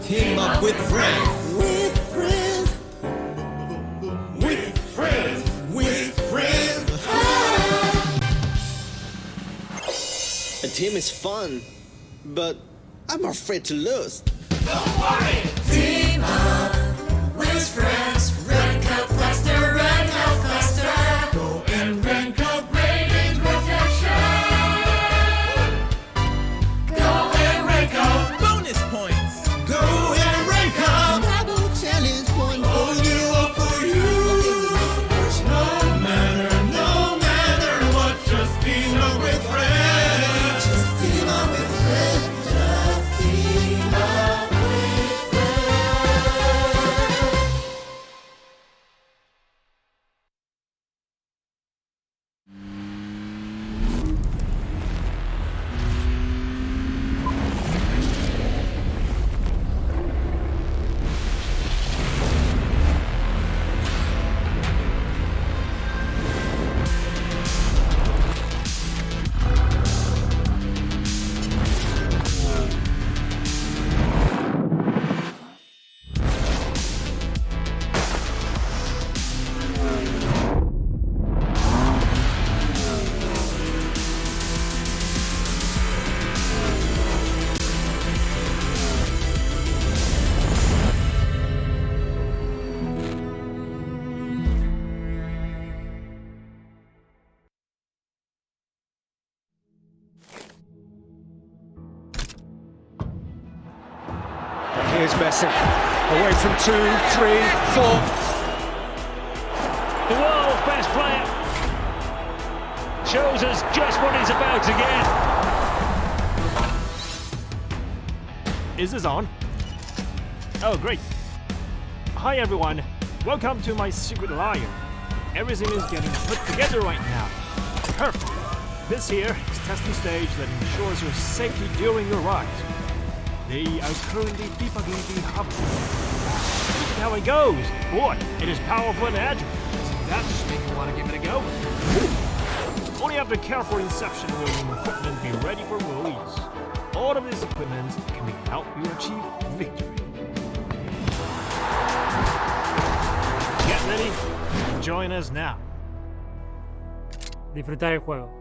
Team up with friends. With friends. With friends. With friends. A team is fun, but I'm afraid to lose. Don't worry. Team up with friends. Rank up faster, rank up faster. Go and rank up. Rating protection. Go and rank up. Bonus points. Go and rank up. Double challenge point. For you or for you. No matter what, just team up with friends. Just team up with friends. Just team up with friends. Here's Messi, away from 2, 3, 4. The world's best player shows us just what he's about again. Is this on? Oh, great. Hi, everyone. Welcome to my secret lair. Everything is getting put together right now. Perfect. This here is testing stage that ensures your safety during your ride. They are currently debugging the hub. Look how it goes. Boy, it is powerful and agile. Doesn't that just make you want to give it a go? Only after careful inception will the equipment be ready for release. All of this equipment can help you achieve victory. Get ready. Join us now. Disfrutar el juego.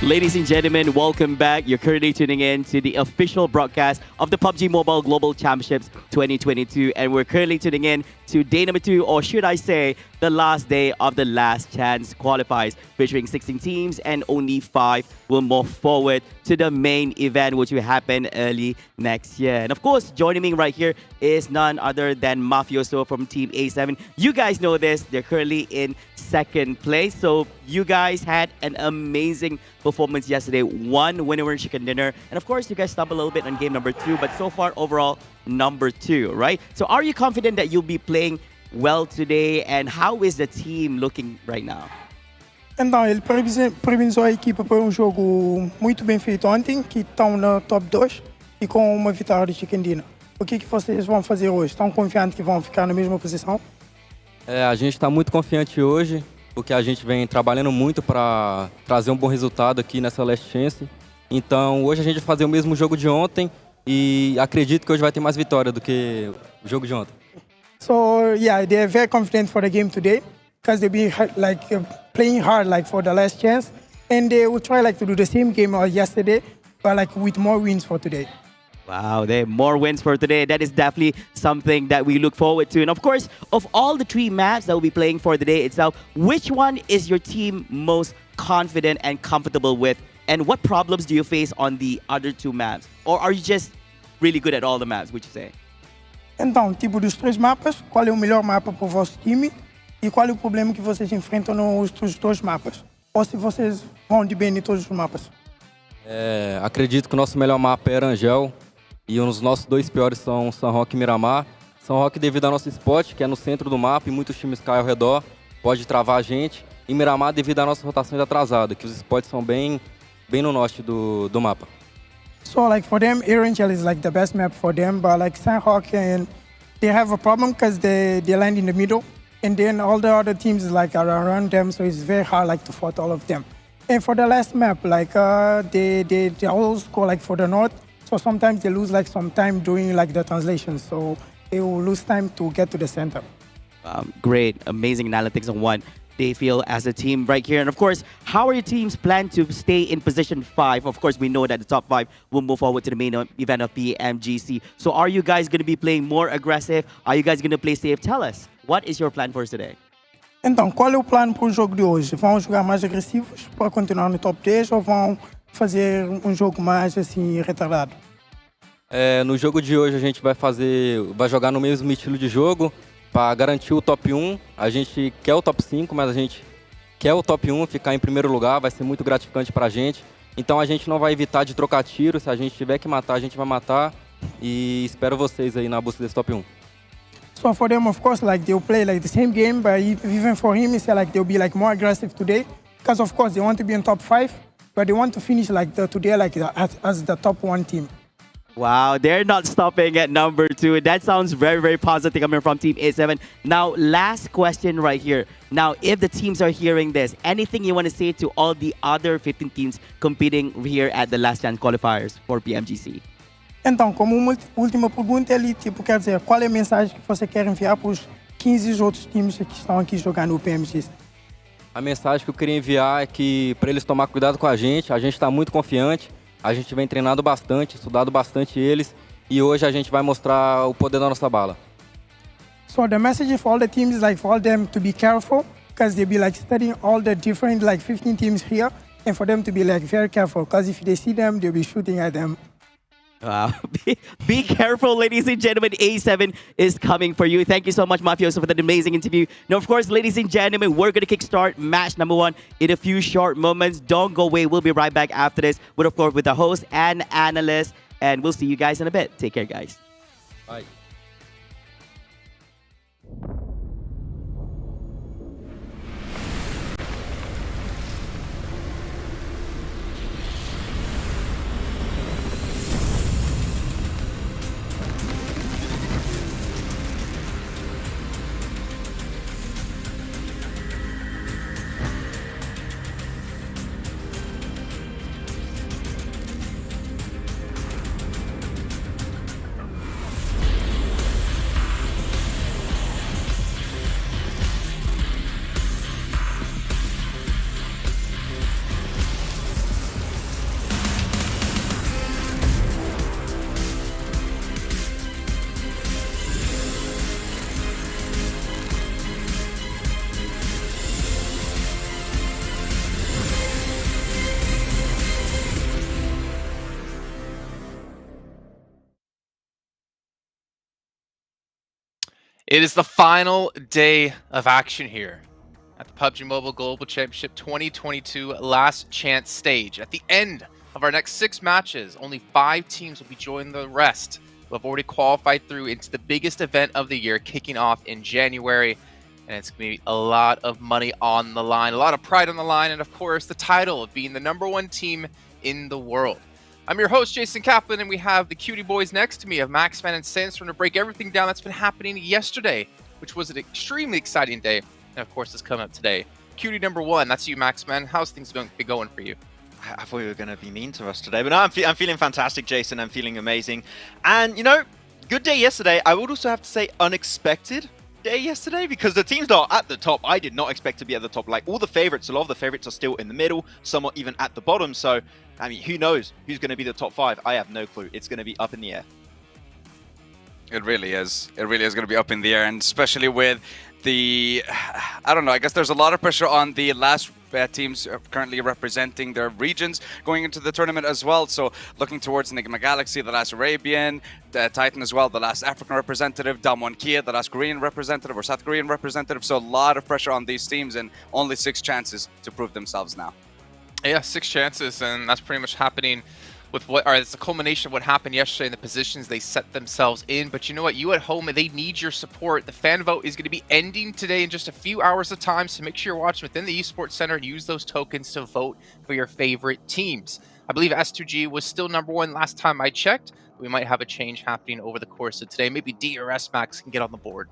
Ladies and gentlemen, welcome back. You're currently tuning in to the official broadcast of the PUBG Mobile Global Championships 2022. And we're currently tuning in to day number 2, or should I say, the last day of the Last Chance qualifiers, featuring 16 teams and only 5 will move forward to the main event, which will happen early next year. And of course, joining me right here is none other than Mafioso from Team A7. You guys know this. They're currently in second place. So you guys had an amazing performance yesterday. 1 winner chicken dinner. And of course, you guys stopped a little bit on game number 2, but so far overall, number 2, right? So are you confident that you'll be playing well today, and how is the team looking right now? Então, ele parabenizou a equipa por jogo muito bem feito ontem, que estão no top 2 e com uma vitória de chicken dinner. O que vocês vão fazer hoje? Estão confiantes que vão ficar na mesma posição? A gente está muito confiante hoje, porque a gente vem trabalhando muito para trazer um bom resultado aqui nessa Last Chance. Então, hoje a gente vai fazer o mesmo jogo de ontem e acredito que hoje vai ter mais vitória do que o jogo de ontem. So, yeah, they are very confident for the game today because they've been playing hard for the Last Chance, and they will try to do the same game as yesterday, but with more wins for today. Wow, there are more wins for today. That is definitely something that we look forward to. And of course, of all the 3 maps that we'll be playing for the day itself, which one is your team most confident and comfortable with? And what problems do you face on the other 2 maps? Or are you just really good at all the maps, would you say? Então, tipo dos 3 mapas, qual é o melhor mapa para o vosso time e qual é o problema que vocês enfrentam nos 2 mapas? Ou se vocês vão de bem em todos os mapas? Acredito que o nosso melhor mapa é Arangel e os nossos 2 piores são São Roque e Miramar. São Roque devido ao nosso spot, que é no centro do mapa e muitos times caem ao redor, pode travar a gente. E Miramar devido à nossa rotação atrasada, que os spots são bem no norte do mapa. So for them, Arangel is the best map for them, but Sanhok, and they have a problem because they land in the middle, and then all the other teams are around them, so it's very hard to fight all of them. And for the last map, they all go for the north, so sometimes they lose some time doing the translation, so they will lose time to get to the center. Great, amazing analytics on what they feel as a team right here. And of course, how are your teams plan to stay in position 5? Of course, we know that the top 5 will move forward to the main event of PMGC. So are you guys going to be playing more aggressive? Are you guys going to play safe? Tell us, what is your plan for today? Então, qual é o plano para o jogo de hoje? Vão jogar mais agressivos para continuar no top 10 ou vão fazer um jogo mais assim retardado? No jogo de hoje a gente vai jogar no mesmo estilo de jogo, para garantir o top 1, a gente quer o top 5, mas a gente quer o top 1, ficar em primeiro lugar, vai ser muito gratificante para a gente. Então a gente não vai evitar de trocar tiro, se a gente tiver que matar, a gente vai matar. E espero vocês aí na busca desse top 1. So for them, of course, they'll play the same game, but even for him, he said they'll be more aggressive today. Because of course they want to be in top 5, but they want to finish today as the top 1 team. Wow, they're not stopping at number 2. That sounds very, very positive coming from Team A7. Now, last question right here. Now, if the teams are hearing this, anything you want to say to all the other 15 teams competing here at the Last Chance qualifiers for PMGC? Então, como última pergunta, ele quer dizer, qual é a mensagem que você quer enviar para os 15 outros times que estão aqui jogando o PMGC? A mensagem que eu queria enviar é que para eles tomar cuidado com a gente está muito confiante. A gente vem treinando bastante, estudado bastante eles, e hoje a gente vai mostrar o poder da nossa bala. So the message for all the teams is for all them to be careful, because they'll be studying all the different 15 teams here, and for them to be very careful, because if they see them, they'll be shooting at them. Wow. Be careful, ladies and gentlemen. A7 is coming for you. Thank you so much, Mafioso, for that amazing interview. Now, of course, ladies and gentlemen, we're going to kickstart match number 1 in a few short moments. Don't go away. We'll be right back after this, of course, with the host and analyst. And we'll see you guys in a bit. Take care, guys. Bye. It is the final day of action here at the PUBG Mobile Global Championship 2022 Last Chance stage. At the end of our next 6 matches, only 5 teams will be joining the rest who have already qualified through into the biggest event of the year, kicking off in January. And it's going to be a lot of money on the line, a lot of pride on the line, and of course, the title of being the #1 team in the world. I'm your host, Jason Kaplan, and we have the cutie boys next to me of Maxman and Sandstorm to break everything down that's been happening yesterday, which was an extremely exciting day. And of course, it's coming up today. Cutie #1, that's you, Maxman. How's things been going for you? I thought you were going to be mean to us today, but no, I'm feeling fantastic, Jason. I'm feeling amazing. And, you know, good day yesterday. I would also have to say unexpected day yesterday because the teams that are at the top, I did not expect to be at the top. Like, all the favorites, a lot of the favorites are still in the middle, some are even at the bottom. So, I mean, who knows who's going to be the top 5? I have no clue. It's going to be up in the air. It really is. It really is going to be up in the air, and especially with the, I don't know, I guess there's a lot of pressure on the last teams currently representing their regions going into the tournament as well. So looking towards Enigma Galaxy, the last Arabian, the Titan as well, the last African representative, Damwon Kia, the last Korean representative or South Korean representative. So a lot of pressure on these teams and only 6 chances to prove themselves now. Yeah, 6 chances, and that's pretty much happening with what, or it's a culmination of what happened yesterday in the positions they set themselves in. But you know what? You at home, they need your support. The fan vote is going to be ending today in just a few hours of time, so make sure you're watching within the Esports Center and use those tokens to vote for your favorite teams. I believe S2G was still #1 last time I checked. We might have a change happening over the course of today. Maybe DRS Max can get on the board.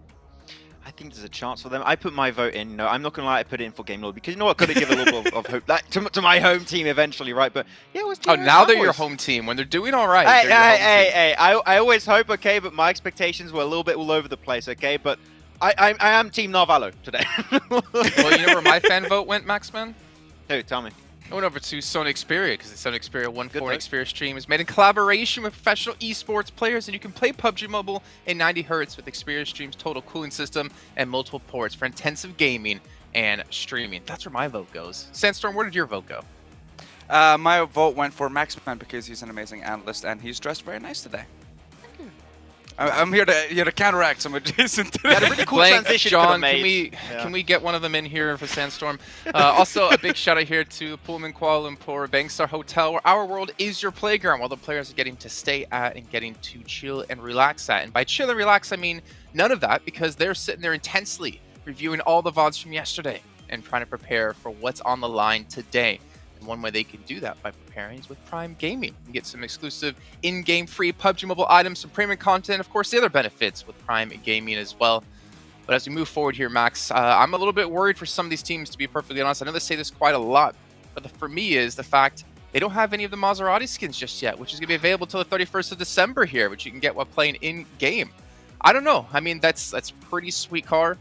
I think there's a chance for them. I put my vote in. No, I'm not going to lie, I put it in for Game Lord because you know what? Could have given a little bit of hope to my home team eventually, right? But yeah, it was. Oh, now they're your home team. When they're doing all right. Hey, I always hope, okay, but my expectations were a little bit all over the place, okay? But I am Team Narvalo today. Well, you know where my fan vote went, Maxman? Who? Tell me. I went over to Sony Xperia because the Sony Xperia 1.4 Xperia stream is made in collaboration with professional esports players, and you can play PUBG Mobile in 90 Hz with Xperia Stream's total cooling system and multiple ports for intensive gaming and streaming. That's where my vote goes. Sandstorm, where did your vote go? My vote went for Maxman because he's an amazing analyst and he's dressed very nice today. I'm here to counteract some of Jason today. Yeah, really cool transition, John, can we get one of them in here for Sandstorm? Also, a big shout out here to Pullman Kuala Lumpur Bangstar Hotel, where our world is your playground, while the players are getting to stay at and getting to chill and relax at. And by chill and relax, I mean none of that, because they're sitting there intensely reviewing all the VODs from yesterday and trying to prepare for what's on the line today. One way they can do that by preparing is with Prime Gaming. You can get some exclusive in-game free PUBG Mobile items, some premium content, of course, the other benefits with Prime Gaming as well. But as we move forward here, Max, I'm a little bit worried for some of these teams, to be perfectly honest. I know they say this quite a lot, but for me is the fact they don't have any of the Maserati skins just yet, which is going to be available till the 31st of December here, which you can get while playing in-game. I don't know. I mean, that's pretty sweet car.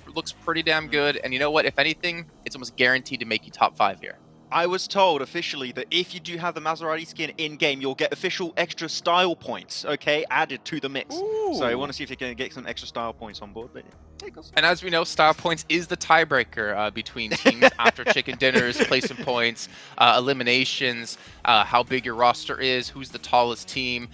It looks pretty damn good. And you know what? If anything, it's almost guaranteed to make you top 5 here. I was told officially that if you do have the Maserati skin in-game, you'll get official extra style points, okay, added to the mix. Ooh. So I want to see if you can get some extra style points on board. But yeah, and as we know, style points is the tiebreaker between teams after chicken dinners, placing points, eliminations, how big your roster is, who's the tallest team,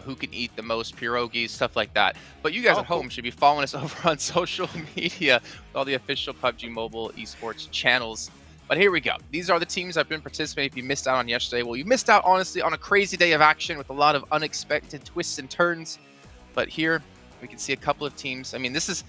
who can eat the most pierogies, stuff like that. But you guys at home should be following us over on social media with all the official PUBG Mobile esports channels. But here we go. These are the teams that have been participating. If you missed out on yesterday, well, you missed out, honestly, on a crazy day of action with a lot of unexpected twists and turns. But here, we can see a couple of teams. I mean, this is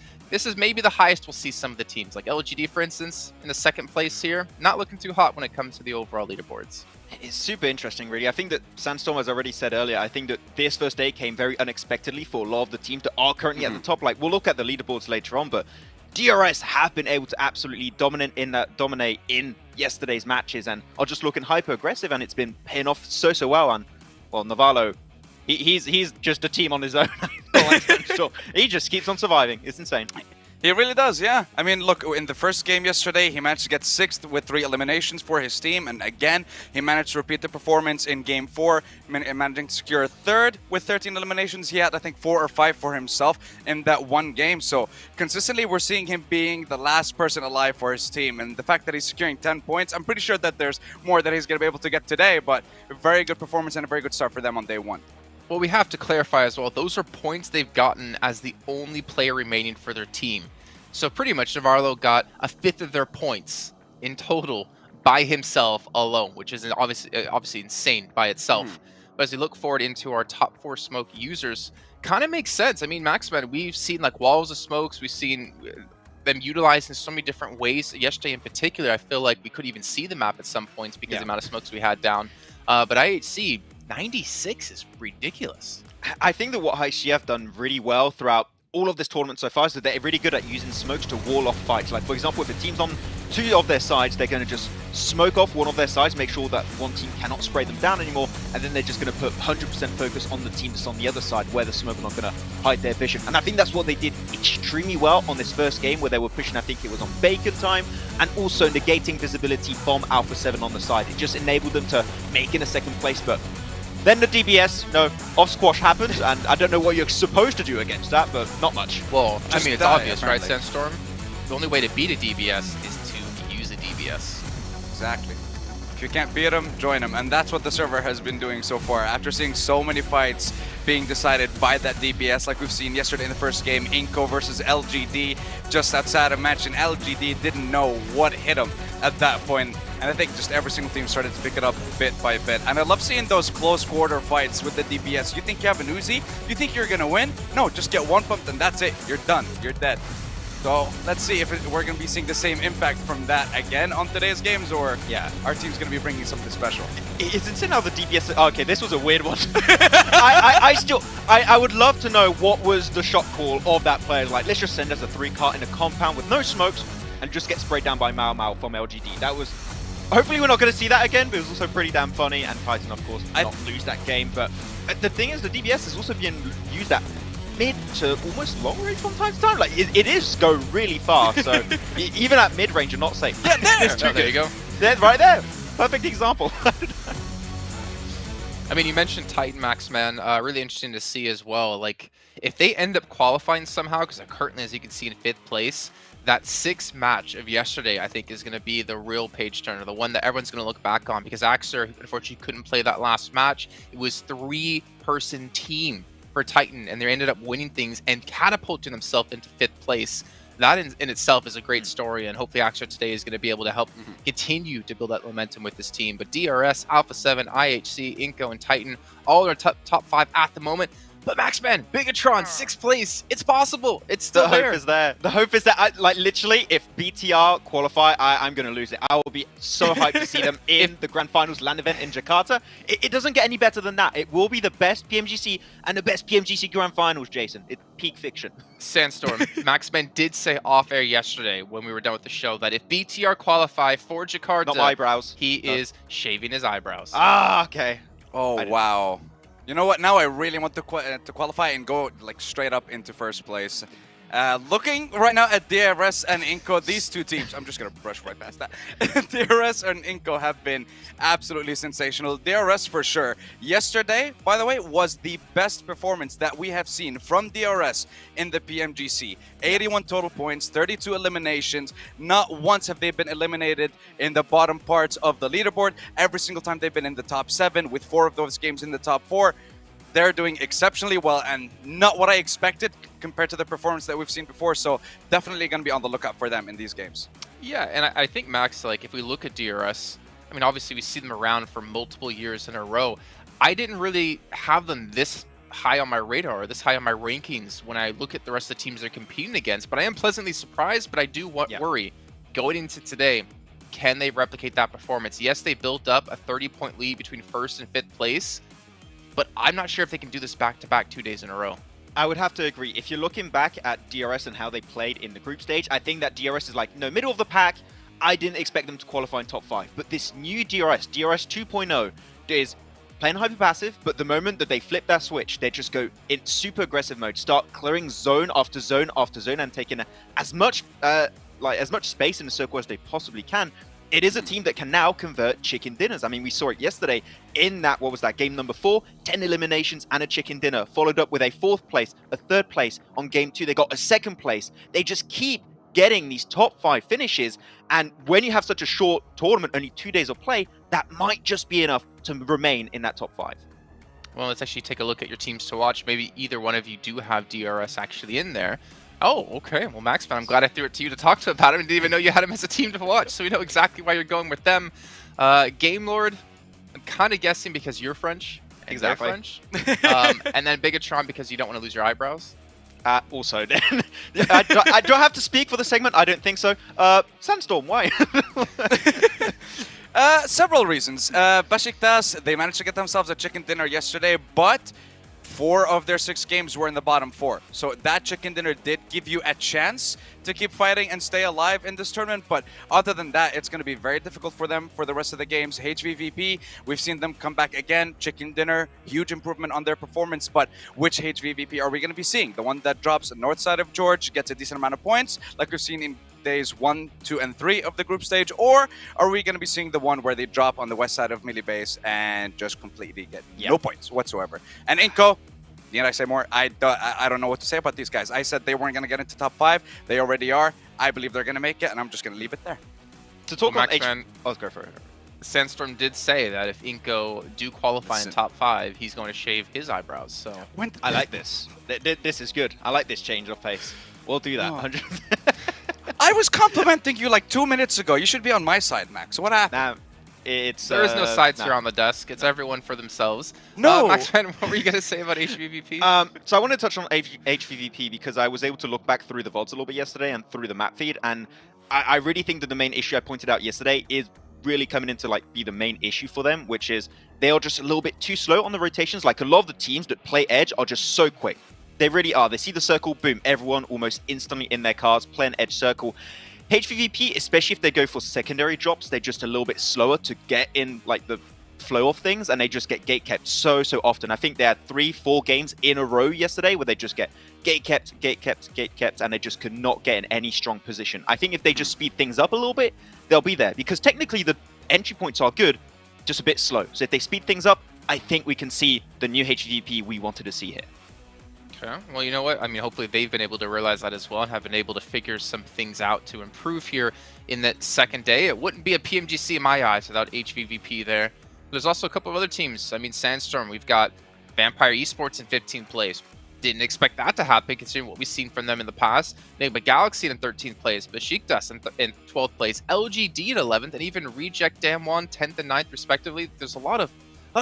maybe the highest we'll see some of the teams. Like LGD, for instance, in the 2nd place here. Not looking too hot when it comes to the overall leaderboards. It's super interesting, really. I think that Sandstorm, as I already said earlier, I think that this first day came very unexpectedly for a lot of the teams that are currently at the top. Like, we'll look at the leaderboards later on, but DRS have been able to absolutely dominate in yesterday's matches and are just looking hyper aggressive, and it's been paying off so well. And well, Navarro, he's just a team on his own. Sure. He just keeps on surviving. It's insane. He really does, yeah. I mean, look, in the first game yesterday, he managed to get 6th with 3 eliminations for his team. And again, he managed to repeat the performance in Game 4, managing to secure 3rd with 13 eliminations. He had, I think, 4 or 5 for himself in that one game. So consistently, we're seeing him being the last person alive for his team. And the fact that he's securing 10 points, I'm pretty sure that there's more that he's going to be able to get today. But a very good performance and a very good start for them on day 1. Well, we have to clarify as well, those are points they've gotten as the only player remaining for their team. So pretty much Navarro got a fifth of their points in total by himself alone, which is obviously insane by itself. But as we look forward into our top 4 smoke users, kind of makes sense. I mean, Maxman, we've seen like walls of smokes, we've seen them utilized in so many different ways. Yesterday in particular, I feel like we could even see the map at some points because of the amount of smokes we had down. But IHC, 96 is ridiculous. I think that what IHC have done really well throughout all of this tournament so far is that they're really good at using smokes to wall off fights. Like, for example, if the team's on 2 of their sides, they're going to just smoke off one of their sides, make sure that one team cannot spray them down anymore, and then they're just going to put 100% focus on the team that's on the other side where the smoke are not going to hide their vision. And I think that's what they did extremely well on this first game, where they were pushing, I think it was on bacon time, and also negating visibility from Alpha 7 on the side. It just enabled them to make in a second place, but then the DBS, off squash happens, and I don't know what you're supposed to do against that, but not much. Well, I mean, it's obvious, apparently. right, Sandstorm? The only way to beat a DBS is to use a DBS. Exactly. If you can't beat them, join them. And that's what the server has been doing so far. After seeing so many fights being decided by that DBS, like we've seen yesterday in the first game, iNCO versus LGD, just outside of mention, LGD didn't know what hit them at that point. And I think just every single team started to pick it up bit by bit. And I love seeing those close quarter fights with the DBS. You think you have an Uzi? You think you're going to win? No, just get one pump and that's it. You're done. You're dead. So let's see if we're going to be seeing the same impact from that again on today's games, or our team's going to be bringing something special. It's insane how the DPS... Oh, okay, this was a weird one. I would love to know what was the shot call of that player. Like, let's just send us a 3-cart in a compound with no smokes and just get sprayed down by Mao Mao from LGD. That was... Hopefully we're not going to see that again, but it was also pretty damn funny, and Titan, of course, did not lose that game. But the thing is, the DBS is also being used at mid to almost long range from time to time. Like, it is go really fast, so even at mid range, you're not safe. Yeah, there you go. There, right there. Perfect example. I mean, you mentioned Titan, Maxman. Really interesting to see as well. Like, if they end up qualifying somehow, because they're currently, as you can see, in 5th place, that 6th match of yesterday, I think, is going to be the real page turner, the one that everyone's going to look back on, because Axer, unfortunately, couldn't play that last match. It was 3-person team for Titan, and they ended up winning things and catapulting themselves into 5th place. That in itself is a great story, and hopefully Axer today is going to be able to help continue to build that momentum with this team. But DRS, Alpha 7, IHC, iNCO, and Titan, all are top 5 at the moment. But Maxman, Bigatron, 6th place. It's possible. It's still there. The hope is there. The hope is that, like, literally, if BTR qualify, I'm going to lose it. I will be so hyped to see them in the Grand Finals LAN event in Jakarta. It doesn't get any better than that. It will be the best PMGC and the best PMGC Grand Finals, Jason. It's peak fiction. Sandstorm, Maxman did say off-air yesterday when we were done with the show that if BTR qualify for Jakarta, not my eyebrows. He is shaving his eyebrows. Ah, okay. Oh, wow. You know what? Now I really want to qualify and go like straight up into 1st place. Looking right now at DRS and iNCO, these two teams, I'm just going to brush right past that. DRS and iNCO have been absolutely sensational. DRS for sure. Yesterday, by the way, was the best performance that we have seen from DRS in the PMGC. 81 total points, 32 eliminations. Not once have they been eliminated in the bottom parts of the leaderboard. Every single time they've been in the top 7, with 4 of those games in the top 4. They're doing exceptionally well, and not what I expected compared to the performance that we've seen before. So definitely going to be on the lookout for them in these games. Yeah, and I think, Max, like, if we look at DRS, I mean, obviously we see them around for multiple years in a row. I didn't really have them this high on my radar, or this high on my rankings when I look at the rest of the teams they're competing against. But I am pleasantly surprised, but I do worry. Going into today, can they replicate that performance? Yes, they built up a 30-point lead between 1st and 5th place, but I'm not sure if they can do this back-to-back 2 days in a row. I would have to agree. If you're looking back at DRS and how they played in the group stage, I think that DRS is like, middle of the pack. I didn't expect them to qualify in top 5. But this new DRS 2.0, is playing hyper passive, but the moment that they flip that switch, they just go in super aggressive mode, start clearing zone after zone after zone, and taking as much space in the circle as they possibly can. It is a team that can now convert chicken dinners. I mean, we saw it yesterday in that, game number 4, 10 eliminations and a chicken dinner, followed up with a 4th place, a 3rd place. On game 2, they got a 2nd place. They just keep getting these top 5 finishes, and when you have such a short tournament, only 2 days of play, that might just be enough to remain in that top 5. Well, let's actually take a look at your teams to watch. Maybe either one of you do have DRS actually in there. Oh, okay. Well, Maxman, I'm glad I threw it to you to talk to about him. I didn't even know you had him as a team to watch, so we know exactly why you're going with them. Game Lord, I'm kind of guessing because you're French. And Exactly. they're French. And then Bigatron because you don't want to lose your eyebrows. Also, then I don't have to speak for the segment. I don't think so. Sandstorm, why? Several reasons. Besiktas, they managed to get themselves a chicken dinner yesterday, but 4 of their 6 games were in the bottom 4. So that chicken dinner did give you a chance to keep fighting and stay alive in this tournament. But other than that, it's going to be very difficult for them for the rest of the games. HVVP, we've seen them come back again. Chicken dinner, huge improvement on their performance. But which HVVP are we going to be seeing? The one that drops north side of George, gets a decent amount of points, like we've seen in days 1, 2, and 3 of the group stage, or are we going to be seeing the one where they drop on the west side of Millie Base and just completely get no points whatsoever? And iNCO, need I say more? I don't know what to say about these guys. I said they weren't going to get into top 5. They already are. I believe they're going to make it, and I'm just going to leave it there. To talk Well, on Maxman, let's go for it. Sandstorm did say that if iNCO do qualify in top 5, he's going to shave his eyebrows. So I like this. This is good. I like this change of pace. We'll do that. 100%. I was complimenting you like 2 minutes ago. You should be on my side, Max. What happened? There is no sides here on the desk. It's everyone for themselves. No. Maxman, what were you going to say about HVVP? So I want to touch on HVVP because I was able to look back through the VODs a little bit yesterday and through the map feed, and I really think that the main issue I pointed out yesterday is really coming in to like be the main issue for them, which is they are just a little bit too slow on the rotations. Like a lot of the teams that play Edge are just so quick. They really are. They see the circle, boom, everyone almost instantly in their cars playing Edge circle. HVVP, especially if they go for secondary drops, they're just a little bit slower to get in like the flow of things, and they just get gate kept so often. I think they had 3-4 games in a row yesterday where they just get gate kept, and they just could not get in any strong position. I think if they just speed things up a little bit, they'll be there, because technically the entry points are good, just a bit slow. So if they speed things up, I think we can see the new HVVP we wanted to see here. Okay. Well, you know what? I mean, hopefully they've been able to realize that as well and have been able to figure some things out to improve here in that second day. It wouldn't be a PMGC in my eyes without HVVP there. There's also a couple of other teams. I mean, Sandstorm, we've got Vampire Esports in 15th place. Didn't expect that to happen considering what we've seen from them in the past. Enigma Galaxy in 13th place, Besiktas in 12th place, LGD in 11th, and even Reject Damwon 10th and 9th respectively. There's a lot of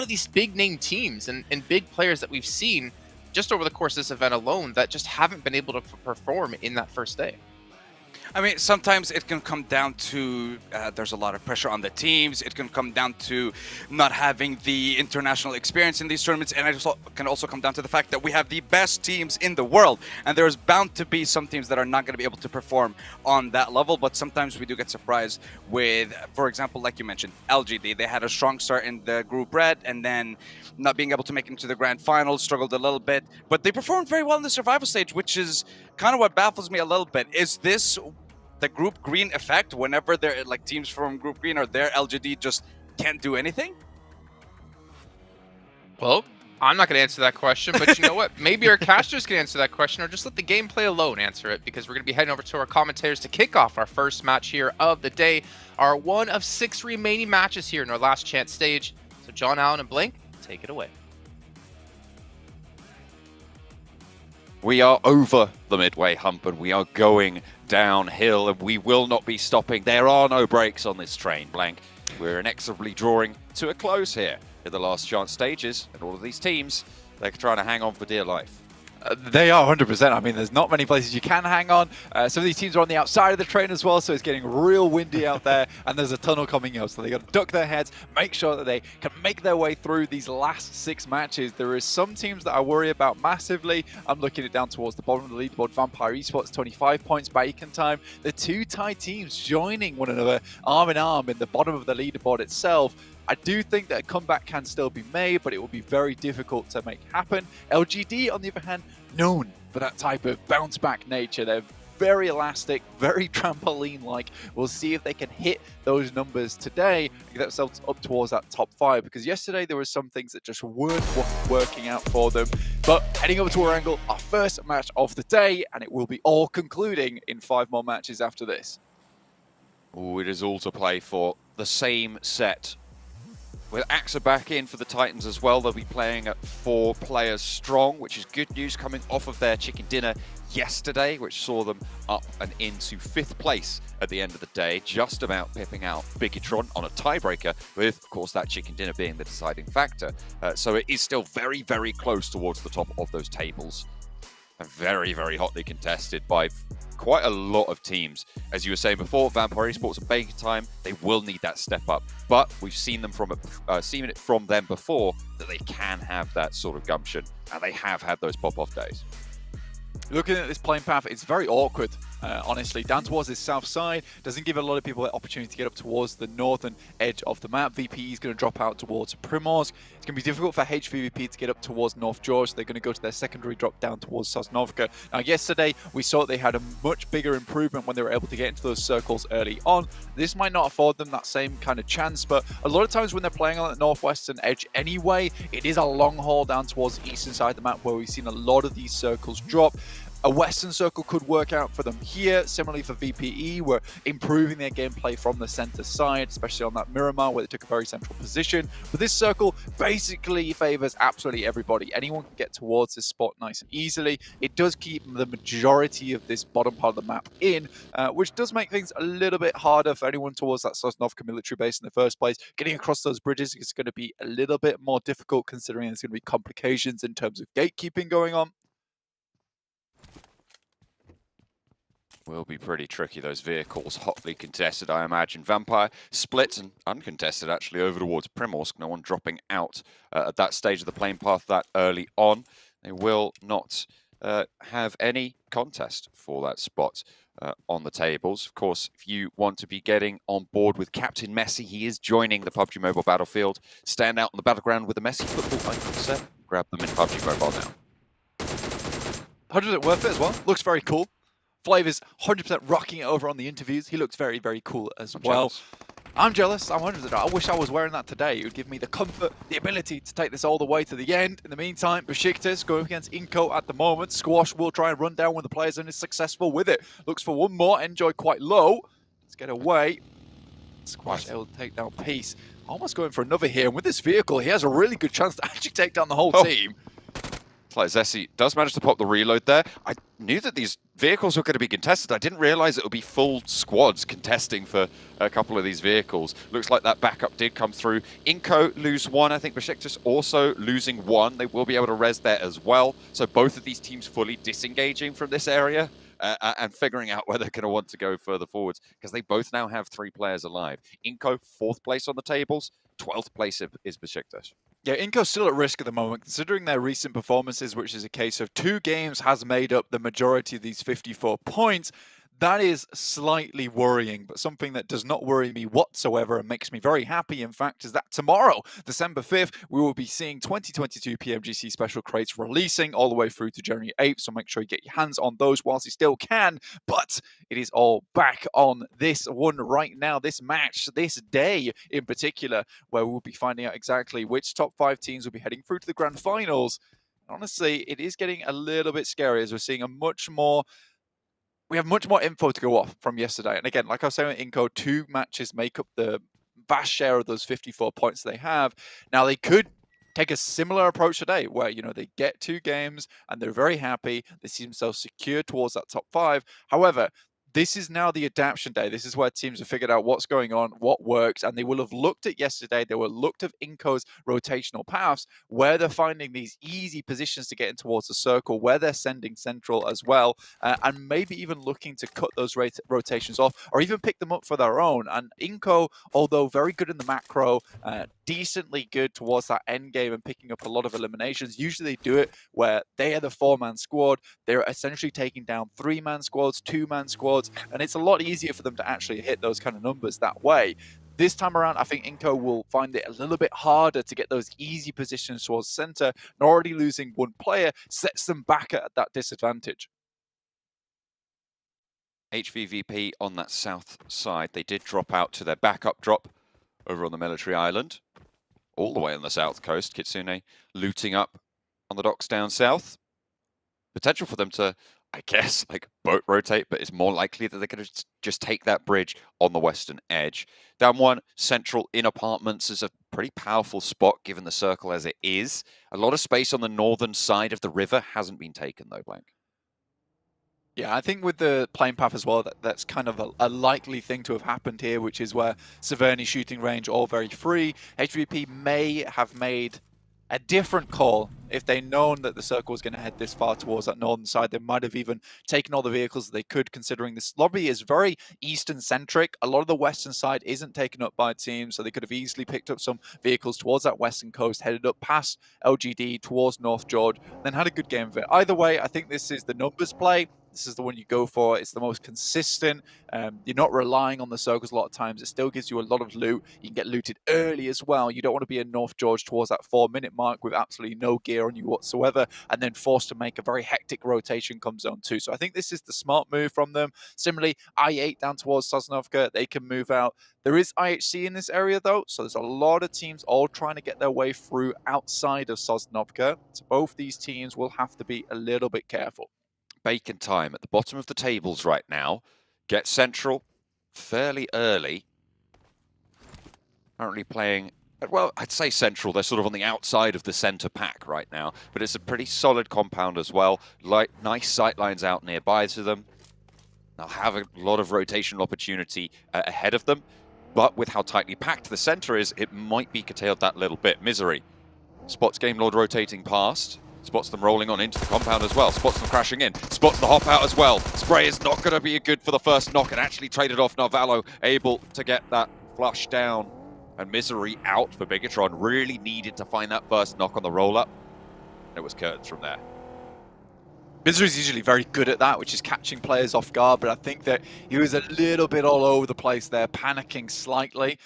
these big name teams and big players that we've seen just over the course of this event alone that just haven't been able to perform in that first day. I mean, sometimes it can come down to there's a lot of pressure on the teams. It can come down to not having the international experience in these tournaments, and it can also come down to the fact that we have the best teams in the world, and there's bound to be some teams that are not going to be able to perform on that level. But sometimes we do get surprised with, for example, like you mentioned, LGD. They had a strong start in the group red, and then not being able to make it into the grand finals, struggled a little bit, but they performed very well in the survival stage, which is kind of what baffles me a little bit. Is this the group green effect? Whenever they're like teams from group green or their LGD just can't do anything? Well, I'm not going to answer that question, but you know what? Maybe our casters can answer that question, or just let the gameplay alone answer it, because we're going to be heading over to our commentators to kick off our first match here of the day, our one of 6 remaining matches here in our last chance stage. So John Allen and Blink, take it away. We are over the midway hump and we are going downhill, and we will not be stopping. There are no brakes on this train, Blank. We're inexorably drawing to a close here in the last chance stages, and all of these teams, they're trying to hang on for dear life. They are 100%. I mean, there's not many places you can hang on. Some of these teams are on the outside of the train as well, so it's getting real windy out there, and there's a tunnel coming up, so they got to duck their heads, make sure that they can make their way through these last 6 matches. There is some teams that I worry about massively. I'm looking it down towards the bottom of the leaderboard. Vampire Esports, 25 points, Bacon Time. The 2 Thai teams joining one another arm in arm in the bottom of the leaderboard itself. I do think that a comeback can still be made, but it will be very difficult to make happen. LGD, on the other hand, known for that type of bounce-back nature. They're very elastic, very trampoline-like. We'll see if they can hit those numbers today and get themselves up towards that top 5, because yesterday there were some things that just weren't working out for them. But heading over to our angle, our first match of the day, and it will be all concluding in 5 more matches after this. Oh, it is all to play for. The same set With AXA back in for the Titans as well, they'll be playing at 4 players strong, which is good news coming off of their chicken dinner yesterday, which saw them up and into 5th place at the end of the day, just about pipping out Bigitron on a tiebreaker, with, of course, that chicken dinner being the deciding factor. So it is still very, very close towards the top of those tables. And very, very hotly contested by quite a lot of teams. As you were saying before, Vampire Esports and Baker Time, they will need that step up. But we've seen them seen it from them before that they can have that sort of gumption, and they have had those pop-off days. Looking at this playing path, it's very awkward, honestly. Down towards this south side doesn't give a lot of people the opportunity to get up towards the northern edge of the map. VP is going to drop out towards Primorsk. It's going to be difficult for HVVP to get up towards North George. They're going to go to their secondary drop down towards Sosnovka. Now, yesterday, we saw they had a much bigger improvement when they were able to get into those circles early on. This might not afford them that same kind of chance, but a lot of times when they're playing on the northwestern edge anyway, it is a long haul down towards the eastern side of the map where we've seen a lot of these circles drop. A western circle could work out for them here. Similarly for VPE, we're improving their gameplay from the center side, especially on that Miramar where they took a very central position. But this circle basically favors absolutely everybody. Anyone can get towards this spot nice and easily. It does keep the majority of this bottom part of the map in, which does make things a little bit harder for anyone towards that Sosnovka military base in the first place. Getting across those bridges is going to be a little bit more difficult considering there's going to be complications in terms of gatekeeping going on. Will be pretty tricky, those vehicles, hotly contested, I imagine. Vampire splits and uncontested, actually, over towards Primorsk. No one dropping out at that stage of the playing path that early on. They will not have any contest for that spot on the tables. Of course, if you want to be getting on board with Captain Messi, he is joining the PUBG Mobile Battlefield. Stand out on the battleground with the Messi football icon set. Grab them in PUBG Mobile now. 100% worth it as well. Looks very cool. Flavor's 100% rocking it over on the interviews. He looks very, very cool as well. I'm jealous. I'm 100%. I wish I was wearing that today. It would give me the comfort, the ability to take this all the way to the end. In the meantime, Besiktas going against iNCO at the moment. Squash will try and run down one of the players and is successful with it. Looks for one more. Enjoy quite low. Let's get away. Squash able to take down Peace. Almost going for another here. And with this vehicle, he has a really good chance to actually take down the whole team. It's like Zessi does manage to pop the reload there. I knew that these vehicles were going to be contested. I didn't realize it would be full squads contesting for a couple of these vehicles. Looks like that backup did come through. iNCO lose one. I think Besiktas also losing one. They will be able to res there as well. So both of these teams fully disengaging from this area and figuring out where they're going to want to go further forwards, because they both now have 3 players alive. iNCO 4th place on the tables. 12th place is Besiktas. Yeah, iNCO's still at risk at the moment, considering their recent performances, which is a case of 2 games has made up the majority of these 54 points. That is slightly worrying, but something that does not worry me whatsoever and makes me very happy, in fact, is that tomorrow, December 5th, we will be seeing 2022 PMGC special crates releasing all the way through to January 8th, so make sure you get your hands on those whilst you still can. But it is all back on this one right now, this match, this day in particular, where we'll be finding out exactly which top 5 teams will be heading through to the grand finals. Honestly, it is getting a little bit scary as we're seeing we have much more info to go off from yesterday. And again, like I was saying with iNCO, 2 matches make up the vast share of those 54 points they have. Now, they could take a similar approach today where, you know, they get 2 games and they're very happy. They see themselves secure towards that top 5. However, this is now the adaptation day. This is where teams have figured out what's going on, what works, and they will have looked at yesterday. They will have looked at iNCO's rotational paths, where they're finding these easy positions to get in towards the circle, where they're sending central as well, and maybe even looking to cut those rotations off, or even pick them up for their own. And iNCO, although very good in the macro, decently good towards that end game and picking up a lot of eliminations, usually they do it where they are the 4-man squad. They're essentially taking down 3-man squads, 2-man squads, and it's a lot easier for them to actually hit those kind of numbers that way. This time around, I think iNCO will find it a little bit harder to get those easy positions towards center, and already losing 1 player sets them back at that disadvantage. HVVP on that south side, they did drop out to their backup drop over on the military island, all the way on the south coast. Kitsune looting up on the docks down south. Potential for them to I guess, like boat rotate, but it's more likely that they're going to just take that bridge on the western edge. Down one, central in apartments is a pretty powerful spot given the circle as it is. A lot of space on the northern side of the river hasn't been taken though, Blank. Yeah, I think with the plane path as well, that's kind of a likely thing to have happened here, which is where Severny shooting range all very free. HVP may have made a different call if they'd known that the circle was going to head this far towards that northern side. They might have even taken all the vehicles that they could, considering this lobby is very eastern-centric. A lot of the western side isn't taken up by teams, so they could have easily picked up some vehicles towards that western coast, headed up past LGD towards North George, and then had a good game of it. Either way, I think this is the numbers play. This is the one you go for. It's the most consistent. You're not relying on the circles a lot of times. It still gives you a lot of loot. You can get looted early as well. You don't want to be in North George towards that 4-minute mark with absolutely no gear on you whatsoever, and then forced to make a very hectic rotation come zone 2. So I think this is the smart move from them. Similarly, I-8 down towards Sosnovka, they can move out. There is IHC in this area though, so there's a lot of teams all trying to get their way through outside of Sosnovka. So both these teams will have to be a little bit careful. Bacon time at the bottom of the tables right now. Get central fairly early. Currently playing, well, I'd say central. They're sort of on the outside of the center pack right now, but it's a pretty solid compound as well. Nice sight lines out nearby to them. They'll have a lot of rotational opportunity ahead of them, but with how tightly packed the center is, it might be curtailed that little bit. Misery spots Game Lord rotating past. Spots them rolling on into the compound as well. Spots them crashing in. Spots the hop out as well. Spray is not going to be good for the first knock and actually traded off. Narvalo able to get that flush down. And Misery out for Bigatron. Really needed to find that first knock on the roll-up. It was curtains from there. Misery's usually very good at that, which is catching players off guard, but I think that he was a little bit all over the place there, panicking slightly.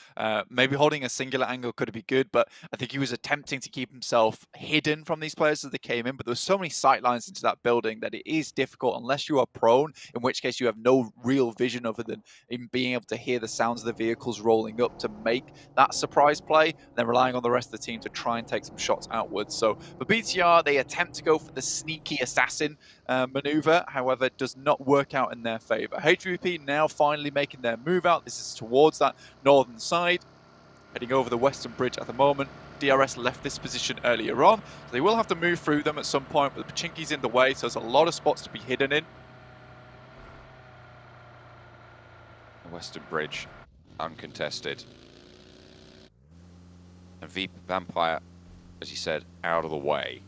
Maybe holding a singular angle could be good, but I think he was attempting to keep himself hidden from these players as they came in, but there were so many sight lines into that building that it is difficult unless you are prone, in which case you have no real vision other than in being able to hear the sounds of the vehicles rolling up to make that surprise play, and then relying on the rest of the team to try and take some shots outwards. So for BTR, they attempt to go for the sneaky assassin maneuver, however, it does not work out in their favor. HVP now finally making their move out. This is towards that northern side, heading over the western bridge at the moment. DRS left this position earlier on, so they will have to move through them at some point, but the Pachinki's in the way, so there's a lot of spots to be hidden in. The western bridge uncontested. And Vampire, as you said, out of the way.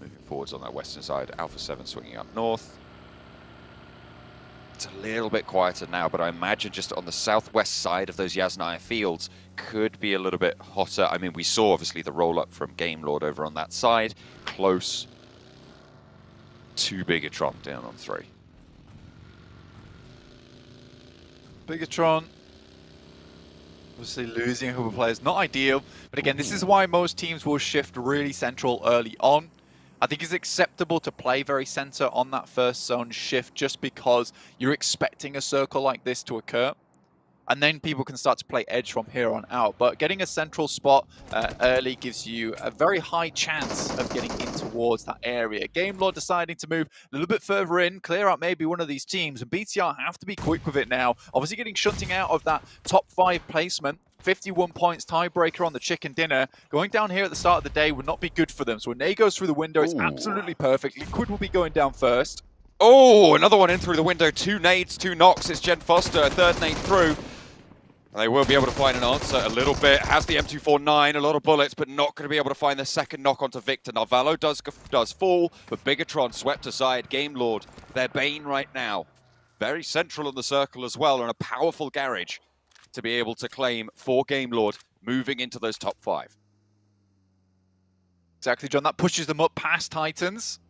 Moving forwards on that western side, Alpha 7 swinging up north. It's a little bit quieter now, but I imagine just on the southwest side of those Yasnaya fields could be a little bit hotter. I mean, we saw obviously the roll-up from Game Lord over on that side, close to Bigatron down on 3. Bigatron obviously losing a couple of players, not ideal, but again, this is why most teams will shift really central early on. I think it's acceptable to play very center on that first zone shift just because you're expecting a circle like this to occur. And then people can start to play edge from here on out. But getting a central spot early gives you a very high chance of getting in towards that area. Game Lord deciding to move a little bit further in, clear out maybe one of these teams. And BTR have to be quick with it now. Obviously getting shunting out of that top 5 placement. 51 points, tiebreaker on the chicken dinner. Going down here at the start of the day would not be good for them. So when Ney goes through the window, it's absolutely perfect. Liquid will be going down first. Oh, another one in through the window. 2 nades, 2 knocks. It's Jen Foster, a third nade through. And they will be able to find an answer a little bit. Has the M249, a lot of bullets, but not going to be able to find the second knock onto Victor. Narvalo does fall, but Bigatron swept aside. Game Lord, their bane right now. Very central in the circle as well, and a powerful garage to be able to claim for Game Lord moving into those top 5. Exactly, John. That pushes them up past Titans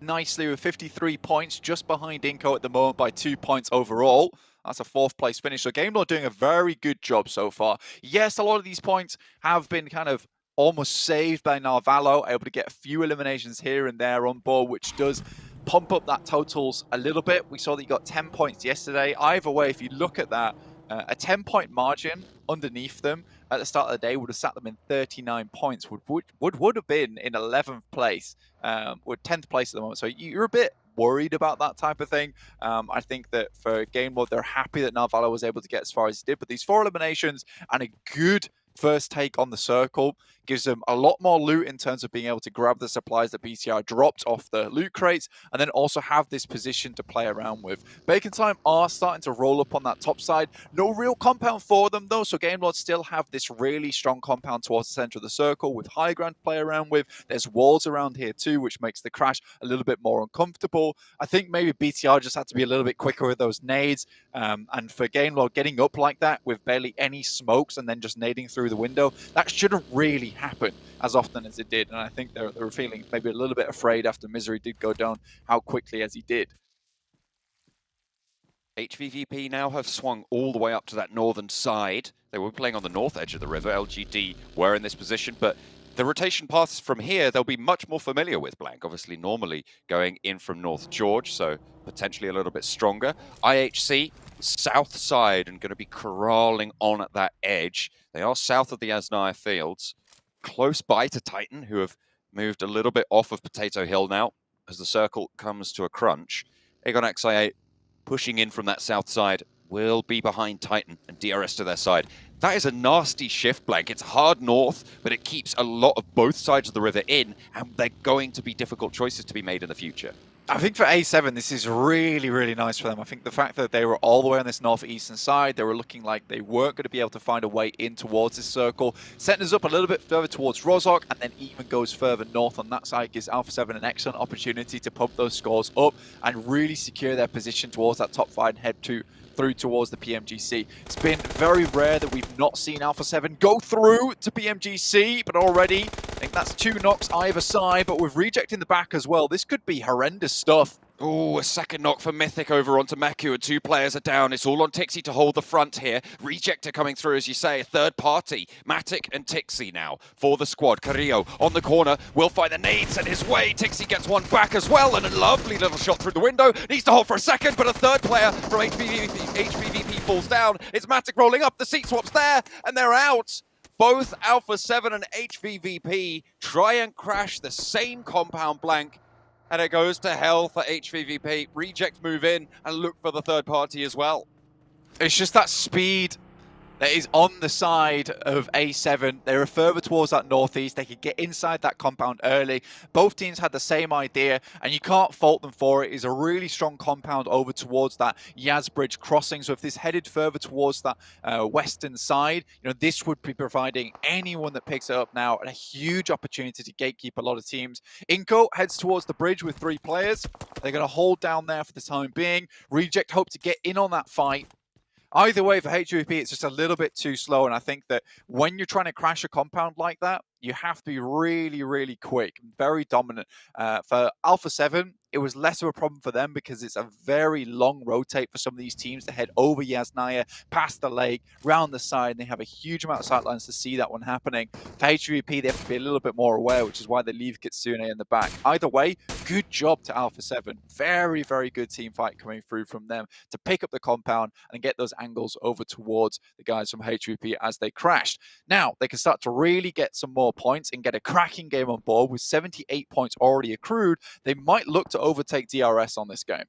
nicely with 53 points, just behind iNCO at the moment by 2 points overall. That's a 4th place finish. So Game Lord doing a very good job so far. Yes, a lot of these points have been kind of almost saved by Narvalo, able to get a few eliminations here and there on board, which does pump up that totals a little bit. We saw that he got 10 points yesterday. Either way, if you look at that, A 10-point margin underneath them at the start of the day would have sat them in 39 points, would have been in 11th place, or 10th place at the moment. So you're a bit worried about that type of thing. I think that for Game World, they're happy that Narvala was able to get as far as he did, but these 4 eliminations and a good first take on the circle gives them a lot more loot in terms of being able to grab the supplies that BTR dropped off the loot crates, and then also have this position to play around with. Bacon Time are starting to roll up on that top side. No real compound for them though, so Game Lords still have this really strong compound towards the center of the circle with high ground to play around with. There's walls around here too, which makes the crash a little bit more uncomfortable. I think maybe BTR just had to be a little bit quicker with those nades, and for Game Lord getting up like that with barely any smokes and then just nading through the window, that shouldn't really happen as often as it did, and I think they were feeling maybe a little bit afraid after Misery did go down how quickly as he did. HVVP now have swung all the way up to that northern side. They were playing on the north edge of the river. LGD were in this position, but the rotation paths from here, they'll be much more familiar with, Blank. Obviously, normally going in from North George, so potentially a little bit stronger. IHC, south side, and going to be corralling on at that edge. They are south of the Asnaya Fields, close by to Titan, who have moved a little bit off of Potato Hill now as the circle comes to a crunch. Aegon XI8 pushing in from that south side will be behind Titan and DRS to their side. That is a nasty shift, Blank. It's hard north, but it keeps a lot of both sides of the river in, and they're going to be difficult choices to be made in the future. I think for A7, this is really, really nice for them. I think the fact that they were all the way on this northeastern side, they were looking like they weren't going to be able to find a way in towards this circle, setting us up a little bit further towards Rozhok, and then even goes further north on that side, gives Alpha 7 an excellent opportunity to pump those scores up and really secure their position towards that top 5 and head through towards the PMGC. It's been very rare that we've not seen Alpha 7 go through to PMGC, but already I think that's 2 knocks either side, but with Reject in the back as well, this could be horrendous stuff. Oh, a second knock for Mythic over onto Meku, and 2 players are down. It's all on Tixie to hold the front here. Rejector coming through, as you say, a third party. Matic and Tixie now for the squad. Carrillo on the corner will find the nades in his way. Tixie gets one back as well, and a lovely little shot through the window. Needs to hold for a second, but a third player from HVVP falls down. It's Matic rolling up, the seat swap's there, and they're out. Both Alpha 7 and HVVP try and crash the same compound, Blank. And it goes to hell for HVVP. Reject move in and look for the third party as well. It's just that speed that is on the side of A7. They were further towards that northeast. They could get inside that compound early. Both teams had the same idea, and you can't fault them for it. It's a really strong compound over towards that Yaz Bridge crossing. So if this headed further towards that western side, you know, this would be providing anyone that picks it up now a huge opportunity to gatekeep a lot of teams. iNCO heads towards the bridge with 3 players. They're going to hold down there for the time being. Reject hope to get in on that fight. Either way, for HVP, it's just a little bit too slow, and I think that when you're trying to crash a compound like that, you have to be really, really quick, very dominant. For Alpha 7, it was less of a problem for them because it's a very long rotate for some of these teams to head over Yasnaya, past the lake, round the side, and they have a huge amount of sightlines to see that one happening. For HVP, they have to be a little bit more aware, which is why they leave Kitsune in the back. Either way, good job to Alpha 7. Very, very good team fight coming through from them to pick up the compound and get those angles over towards the guys from HVP as they crashed. Now, they can start to really get some more points and get a cracking game on board with 78 points already accrued. They might look to overtake DRS on this game.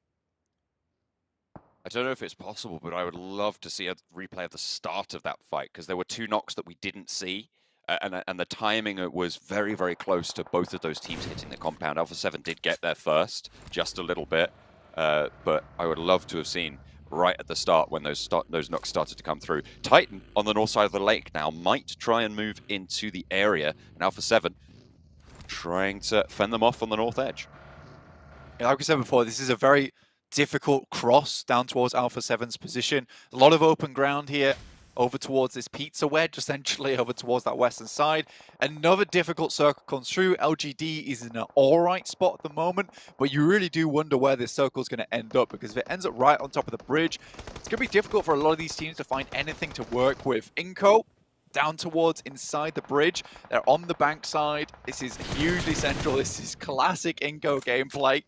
I don't know if it's possible, but I would love to see a replay of the start of that fight, because there were 2 knocks that we didn't see, and the timing was very, very close to both of those teams hitting the compound. Alpha 7 did get there first, just a little bit, but I would love to have seen right at the start when those knocks started to come through. Titan on the north side of the lake now might try and move into the area, and Alpha 7 trying to fend them off on the north edge. Yeah, like we said before, this is a very difficult cross down towards Alpha 7's position. A lot of open ground here over towards this pizza wedge, essentially over towards that western side. Another difficult circle comes through. LGD is in an alright spot at the moment, but you really do wonder where this circle is going to end up, because if it ends up right on top of the bridge, it's going to be difficult for a lot of these teams to find anything to work with. iNCO down towards inside the bridge. They're on the bank side. This is hugely central. This is classic iNCO gameplay.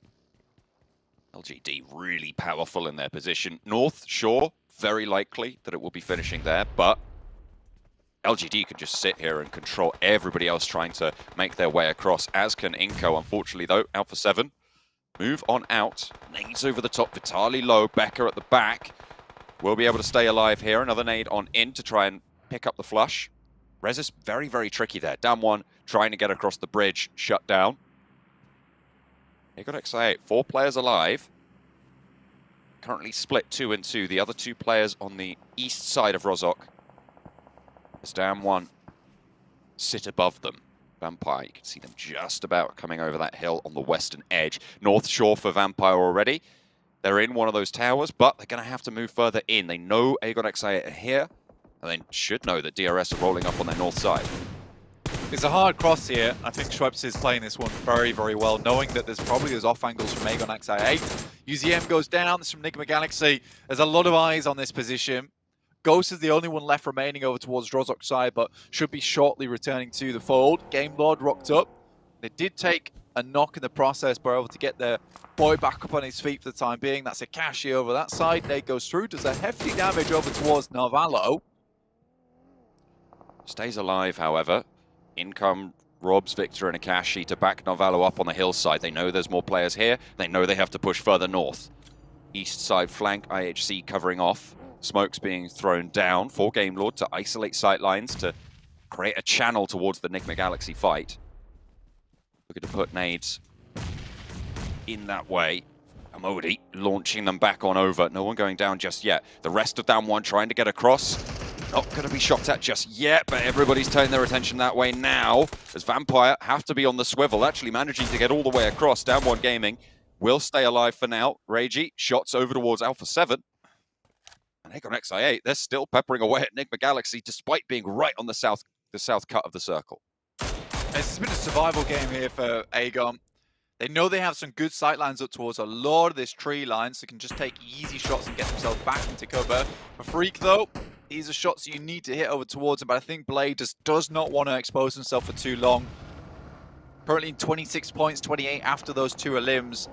LGD really powerful in their position. North Shore very likely that it will be finishing there, but LGD could just sit here and control everybody else trying to make their way across, as can iNCO. Unfortunately, though, Alpha 7 move on out. Nades over the top, Vitali low, Becker at the back. Will be able to stay alive here. Another nade on in to try and pick up the flush. Rez is very, very tricky there. Down one, trying to get across the bridge, shut down. Aegon XI8, 4 players alive. Currently split 2 and 2. The other 2 players on the east side of Rozhok. As down one sit above them. Vampire, you can see them just about coming over that hill on the western edge. North shore for Vampire already. They're in one of those towers, but they're going to have to move further in. They know Aegon XI8 are here, and they should know that DRS are rolling up on their north side. It's a hard cross here. I think Schweppes is playing this one very, very well, knowing that there's probably those off angles from Aegon XI8. UZM goes down, this from Enigma Galaxy. There's a lot of eyes on this position. Ghost is the only one left remaining over towards Rozhok side, but should be shortly returning to the fold. Game Lord rocked up. They did take a knock in the process, but are able to get their boy back up on his feet for the time being. That's Akashi over that side. Nate goes through, does a hefty damage over towards Narvalo. Stays alive, however. In come Robs, Victor, and Akashi to back Narvalo up on the hillside. They know there's more players here. They know they have to push further north. East side flank, IHC covering off. Smokes being thrown down for Game Lord to isolate sightlines to create a channel towards the Enigma Galaxy fight. Looking to put nades in that way. Amodi launching them back on over. No one going down just yet. The rest of down one trying to get across. Not going to be shot at just yet, but everybody's turning their attention that way now. As Vampire have to be on the swivel, actually managing to get all the way across. Down one Gaming will stay alive for now. Reiji shots over towards Alpha 7. And Aegon XI8, they're still peppering away at Enigma Galaxy despite being right on the south cut of the circle. It's been a survival game here for Aegon. They know they have some good sight lines up towards a lot of this tree line, so they can just take easy shots and get themselves back into cover. For Freak, though, these are shots you need to hit over towards him, but I think Blade just does not want to expose himself for too long. Currently in 26 points, 28 after those 2 limbs.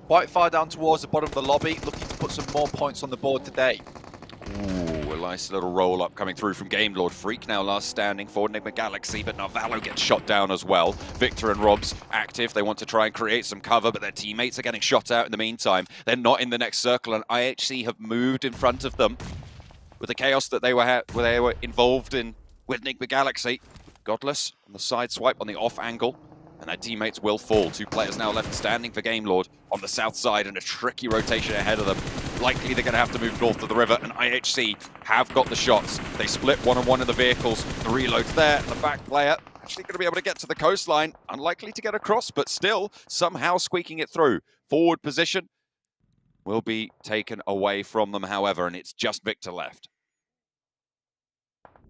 Quite far down towards the bottom of the lobby, looking to put some more points on the board today. Ooh, a nice little roll-up coming through from Game Lord. Freak now last standing for Enigma Galaxy, but Narvalo gets shot down as well. Victor and Robs active. They want to try and create some cover, but their teammates are getting shot out in the meantime. They're not in the next circle, and IHC have moved in front of them with the chaos that they were involved in with Enigma Galaxy. Godless on the side swipe on the off angle, and their teammates will fall. 2 players now left standing for Game Lord on the south side, and a tricky rotation ahead of them. Likely they're going to have to move north of the river, and IHC have got the shots. They split 1-on-1 in the vehicles. The reload's there, and the back player actually going to be able to get to the coastline. Unlikely to get across, but still somehow squeaking it through. Forward position will be taken away from them, however, and it's just Victor left.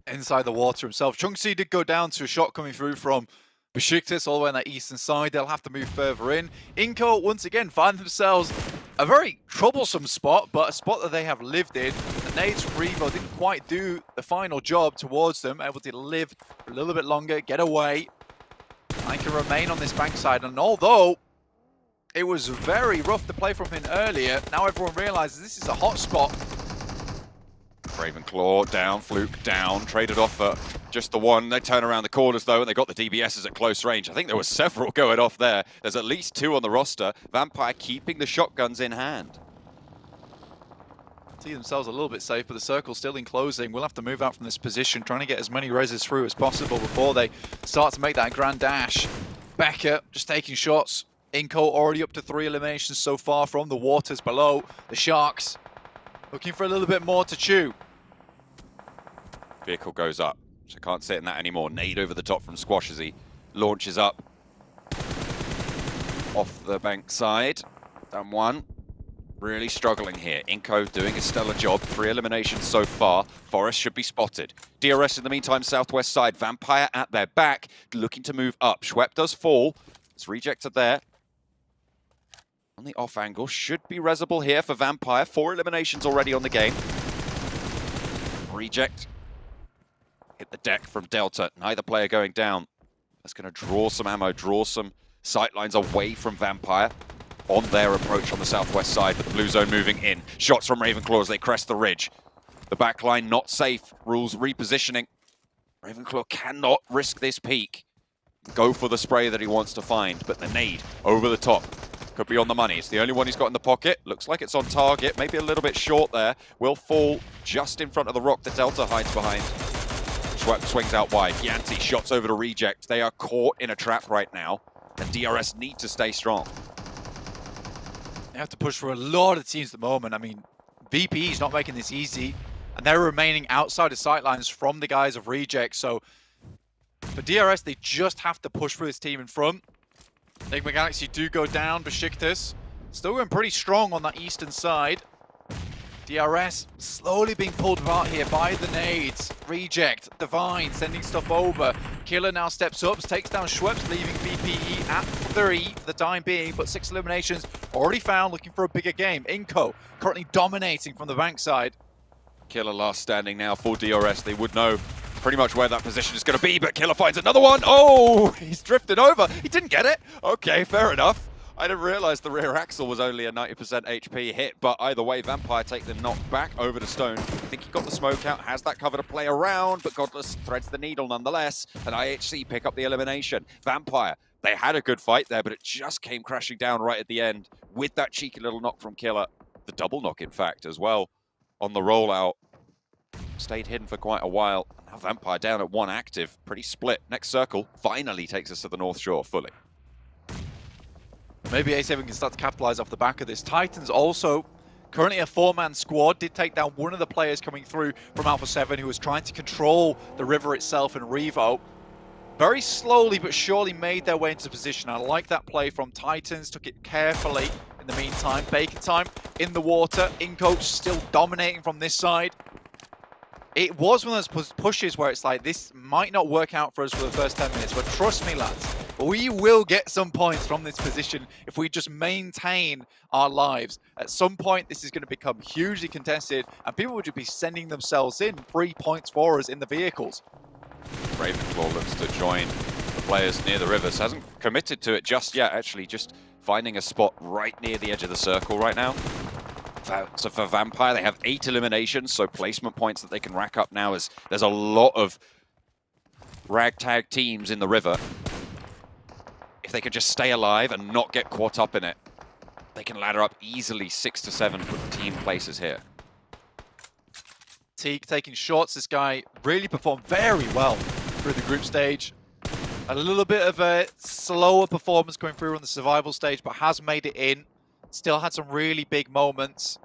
Inside the water himself. Chunksy did go down to a shot coming through from Besiktas all the way on that eastern side. They'll have to move further in. iNCO once again find themselves a very troublesome spot, but a spot that they have lived in. The nades from Revo didn't quite do the final job towards them, able to live a little bit longer, get away. I can remain on this bank side, and although it was very rough to play from him earlier, now everyone realizes this is a hot spot. Ravenclaw down, Fluke down, traded off for just the one. They turn around the corners though, and they got the DBSs at close range. I think there were several going off there. There's at least 2 on the roster. Vampire keeping the shotguns in hand. See themselves a little bit safe, but the circle's still enclosing. We'll have to move out from this position, trying to get as many reses through as possible before they start to make that grand dash. Becker just taking shots. iNCO already up to 3 eliminations so far from the waters below. The Sharks looking for a little bit more to chew. Vehicle goes up, so can't sit in that anymore. Nade over the top from Squash as he launches up. Off the bank side. Done one. Really struggling here. iNCO doing a stellar job. 3 eliminations so far. Forest should be spotted. DRS in the meantime, southwest side. Vampire at their back, looking to move up. Schwepp does fall. It's rejected there. On the off angle, should be resable here for Vampire. 4 eliminations already on the game. Reject. Hit the deck from Delta. Neither player going down. That's going to draw some ammo, draw some sightlines away from Vampire on their approach on the southwest side, with the blue zone moving in. Shots from Ravenclaw as they crest the ridge. The backline not safe. Rules repositioning. Ravenclaw cannot risk this peek. Go for the spray that he wants to find, but the nade over the top could be on the money. It's the only one he's got in the pocket. Looks like it's on target. Maybe a little bit short there. Will fall just in front of the rock that Delta hides behind. Schwepp swings out wide. Yanti shots over to Reject. They are caught in a trap right now, and DRS need to stay strong. They have to push for a lot of teams at the moment. I mean, VP is not making this easy, and they're remaining outside of sightlines from the guys of Reject. So for DRS, they just have to push for this team in front. Enigma Galaxy do go down. Besiktas still going pretty strong on that eastern side. DRS slowly being pulled apart here by the nades. Reject, Divine sending stuff over. Killer now steps up, takes down Schweppes, leaving VPE at 3 for the time being, but 6 eliminations already found, looking for a bigger game. iNCO currently dominating from the bank side. Killer last standing now for DRS. They would know pretty much where that position is going to be, but Killer finds another one. Oh, he's drifted over. He didn't get it. Okay, fair enough. I didn't realize the rear axle was only a 90% HP hit, but either way, Vampire take the knock back over to Stone. I think he got the smoke out, has that cover to play around, but Godless threads the needle nonetheless, and IHC pick up the elimination. Vampire, they had a good fight there, but it just came crashing down right at the end with that cheeky little knock from Killer. The double knock, in fact, as well, on the rollout. Stayed hidden for quite a while. Now Vampire down at 1 active, pretty split. Next circle finally takes us to the North Shore fully. Maybe A7 can start to capitalize off the back of this. Titans also currently a 4-man squad. Did take down one of the players coming through from Alpha 7 who was trying to control the river itself in Revo. Very slowly but surely made their way into position. I like that play from Titans. Took it carefully in the meantime. Baker time in the water. iNCO still dominating from this side. It was one of those pushes where it's like, this might not work out for us for the first 10 minutes, but trust me, lads, we will get some points from this position if we just maintain our lives. At some point, this is going to become hugely contested, and people will just be sending themselves in 3 points for us in the vehicles. Ravenclaw looks to join the players near the rivers. Hasn't committed to it just yet, actually, just finding a spot right near the edge of the circle right now. So for Vampire, they have 8 eliminations, so placement points that they can rack up now as there's a lot of ragtag teams in the river. If they can just stay alive and not get caught up in it, they can ladder up easily 6 to 7 team places here. Teague taking shots. This guy really performed very well through the group stage. A little bit of a slower performance going through on the survival stage, but has made it in. Still had some really big moments.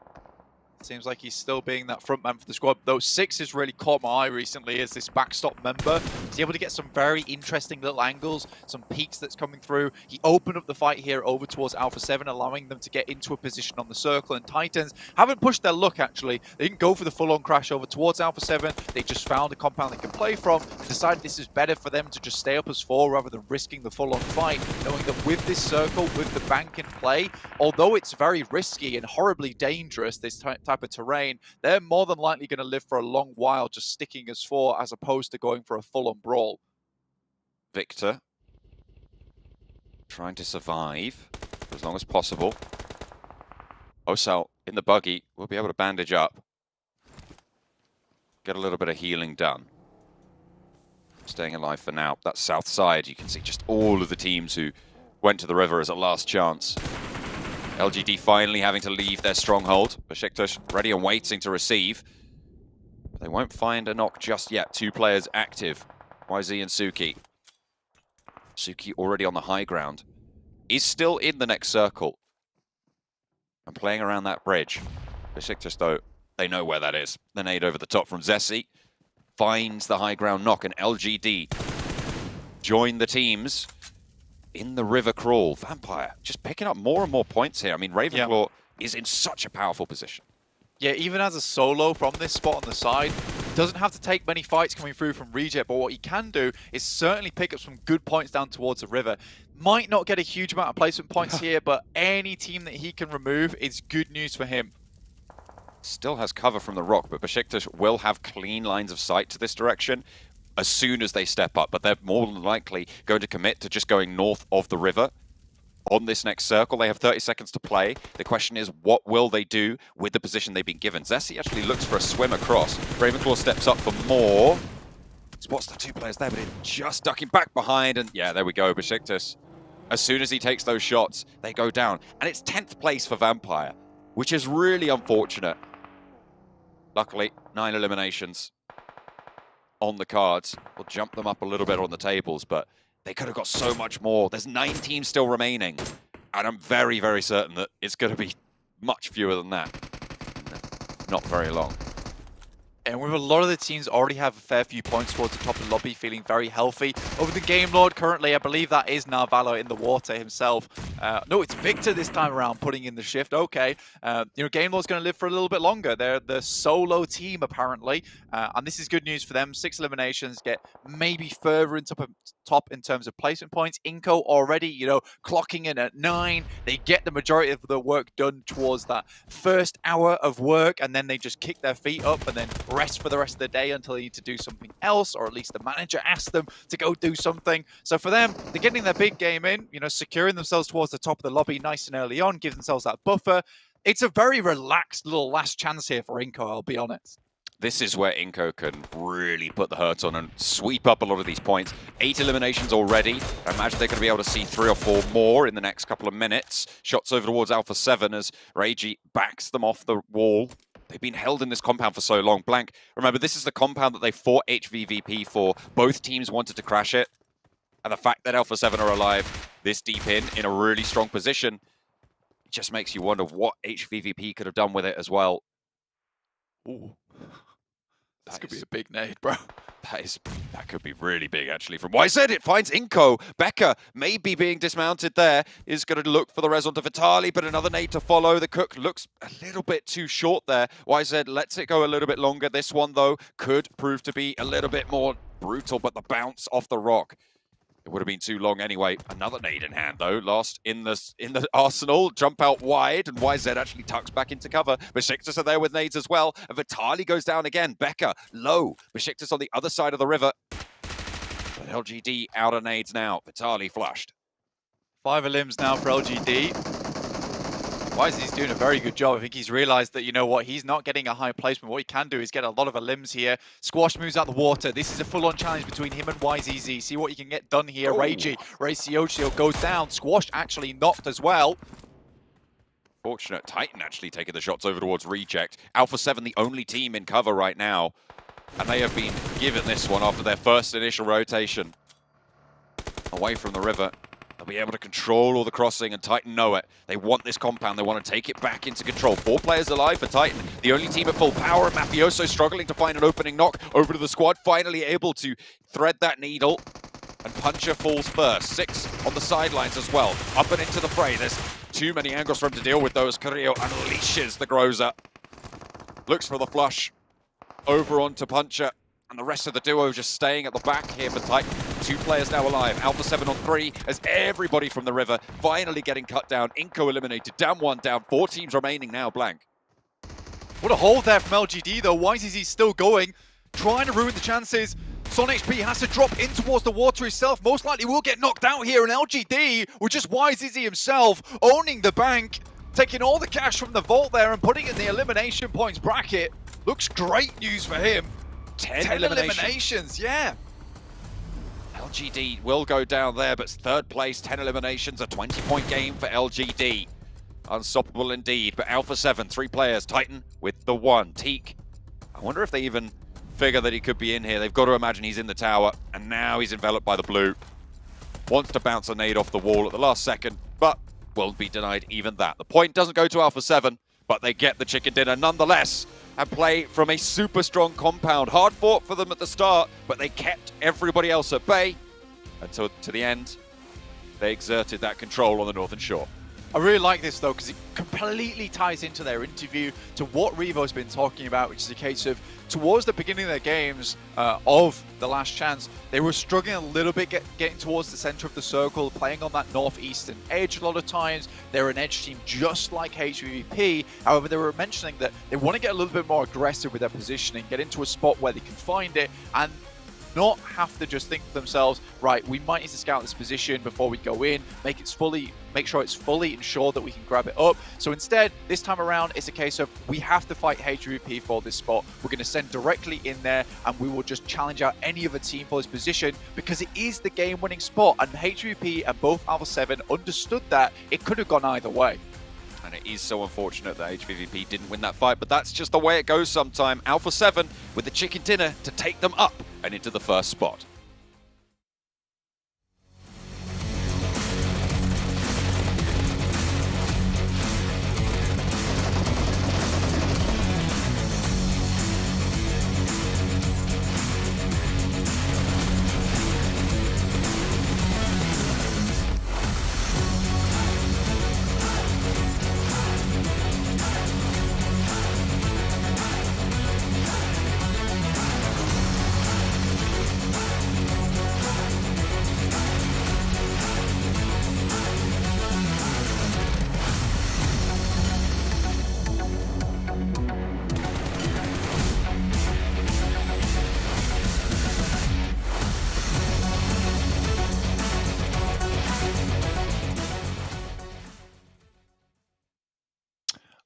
Seems like he's still being that front man for the squad. Though 6 has really caught my eye recently as this backstop member. He's able to get some very interesting little angles, some peaks that's coming through. He opened up the fight here over towards Alpha 7, allowing them to get into a position on the circle. And Titans haven't pushed their luck, actually. They didn't go for the full-on crash over towards Alpha 7. They just found a compound they can play from and decided this is better for them to just stay up as 4 rather than risking the full-on fight, knowing that with this circle, with the bank in play, although it's very risky and horribly dangerous, this type of terrain, they're more than likely going to live for a long while just sticking as 4 as opposed to going for a full-on brawl. Victor trying to survive for as long as possible. Osal in the buggy will be able to bandage up, get a little bit of healing done. Staying alive for now. That south side, you can see just all of the teams who went to the river as a last chance. LGD finally having to leave their stronghold. Besiktas ready and waiting to receive. But they won't find a knock just yet. 2 players active, YZ and Suki. Suki already on the high ground. Is still in the next circle. And playing around that bridge. Besiktas, though, they know where that is. The nade over the top from Zessi. Finds the high ground knock, and LGD join the teams in the river crawl. Vampire just picking up more and more points here. I mean, Ravenclaw is in such a powerful position. Yeah, even as a solo from this spot on the side, doesn't have to take many fights coming through from Reject, but what he can do is certainly pick up some good points down towards the river. Might not get a huge amount of placement points here, but any team that he can remove is good news for him. Still has cover from the rock, but Besiktas will have clean lines of sight to this direction as soon as they step up, but they're more than likely going to commit to just going north of the river on this next circle. They have 30 seconds to play. The question is, what will they do with the position they've been given? Zessi actually looks for a swim across. Ravenclaw steps up for more. Spots the 2 players there, but he's just ducking back behind. And yeah, there we go, Besiktas. As soon as he takes those shots, they go down. And it's 10th place for Vampire, which is really unfortunate. Luckily, 9 eliminations on the cards. We'll jump them up a little bit on the tables, but they could have got so much more. There's 9 teams still remaining, and I'm very, very certain that it's going to be much fewer than that. Not very long. And with a lot of the teams already have a fair few points towards the top of the lobby, feeling very healthy. Over the Game Lord currently, I believe that is Narvalo in the water himself. No, it's Victor this time around putting in the shift. Okay, Game Lord's going to live for a little bit longer. They're the solo team apparently, and this is good news for them. 6 eliminations, get maybe further into top in terms of placement points. iNCO already, clocking in at 9. They get the majority of the work done towards that first hour of work, and then they just kick their feet up and then rest for the rest of the day until they need to do something else, or at least the manager asks them to go do something. So for them, they're getting their big game in, securing themselves towards the top of the lobby nice and early on, give themselves that buffer. It's a very relaxed little last chance here for iNCO, I'll be honest. This is where iNCO can really put the hurt on and sweep up a lot of these points. 8 eliminations already. I imagine they're going to be able to see 3 or 4 more in the next couple of minutes. Shots over towards Alpha 7 as Reiji backs them off the wall. They've been held in this compound for so long. Blank, remember, this is the compound that they fought HVVP for. Both teams wanted to crash it. And the fact that Alpha 7 are alive this deep in a really strong position, it just makes you wonder what HVVP could have done with it as well. Ooh. This could be a big nade, bro. That could be really big, actually. From YZ, it finds iNCO. Becca, maybe being dismounted there, is going to look for the res onto Vitali, but another nade to follow. The Cook looks a little bit too short there. YZ lets it go a little bit longer. This one, though, could prove to be a little bit more brutal, but the bounce off the rock, it would have been too long anyway. Another nade in hand, though. Lost in the arsenal. Jump out wide, and YZ actually tucks back into cover. Besiktas are there with nades as well. And Vitali goes down again. Becca, low. Besiktas on the other side of the river. But LGD out of nades now. Vitali flushed. 5 elims now for LGD. Wisey's doing a very good job. I think he's realized that, he's not getting a high placement. What he can do is get a lot of elims here. Squash moves out the water. This is a full-on challenge between him and YZZ. See what you can get done here. Reiji, Raciocio goes down. Squash actually knocked as well. Fortunate. Titan actually taking the shots over towards Reject. Alpha 7, the only team in cover right now. And they have been given this one after their first initial rotation. Away from the river. They'll be able to control all the crossing, and Titan know it. They want this compound. They want to take it back into control. 4 players alive for Titan. The only team at full power. Mafioso struggling to find an opening knock over to the squad. Finally able to thread that needle. And Puncher falls first. 6 on the sidelines as well. Up and into the fray. There's too many angles for him to deal with those. Carrillo unleashes the Groza. Looks for the flush. Over onto Puncher. And the rest of the duo just staying at the back here for Titan. 2 players now alive. Alpha 7 on 3 as everybody from the river finally getting cut down. iNCO eliminated. Down 1, down 4 teams remaining now. Blank. What a hold there from LGD though. YZZ still going, trying to ruin the chances. Son HP has to drop in towards the water himself. Most likely will get knocked out here. And LGD, with just YZZ himself, owning the bank, taking all the cash from the vault there and putting it in the elimination points bracket. Looks great news for him. 10 eliminations, yeah. LGD will go down there, but 3rd place, 10 eliminations, a 20-point game for LGD. Unstoppable indeed, but Alpha 7, 3 players, Titan with the 1. Teak, I wonder if they even figure that he could be in here. They've got to imagine he's in the tower, and now he's enveloped by the blue. Wants to bounce a nade off the wall at the last second, but will be denied even that. The point doesn't go to Alpha 7, but they get the chicken dinner nonetheless. And play from a super strong compound. Hard fought for them at the start, but they kept everybody else at bay until to the end. They exerted that control on the northern shore. I really like this though, because it completely ties into their interview to what Revo's been talking about, which is a case of towards the beginning of their games of the last chance, they were struggling a little bit getting towards the center of the circle, playing on that northeastern edge a lot of times. They're an edge team just like HVVP. However, they were mentioning that they want to get a little bit more aggressive with their positioning, get into a spot where they can find it, and not have to just think to themselves, right, we might need to scout this position before we go in, make sure it's fully ensured that we can grab it up. So instead, this time around, it's a case of we have to fight HVVP for this spot. We're going to send directly in there, and we will just challenge out any other team for this position because it is the game-winning spot. And HVVP and both Alpha 7 understood that it could have gone either way. And it is so unfortunate that HVVP didn't win that fight, but that's just the way it goes sometime. Alpha 7 with the chicken dinner to take them up and into the first spot.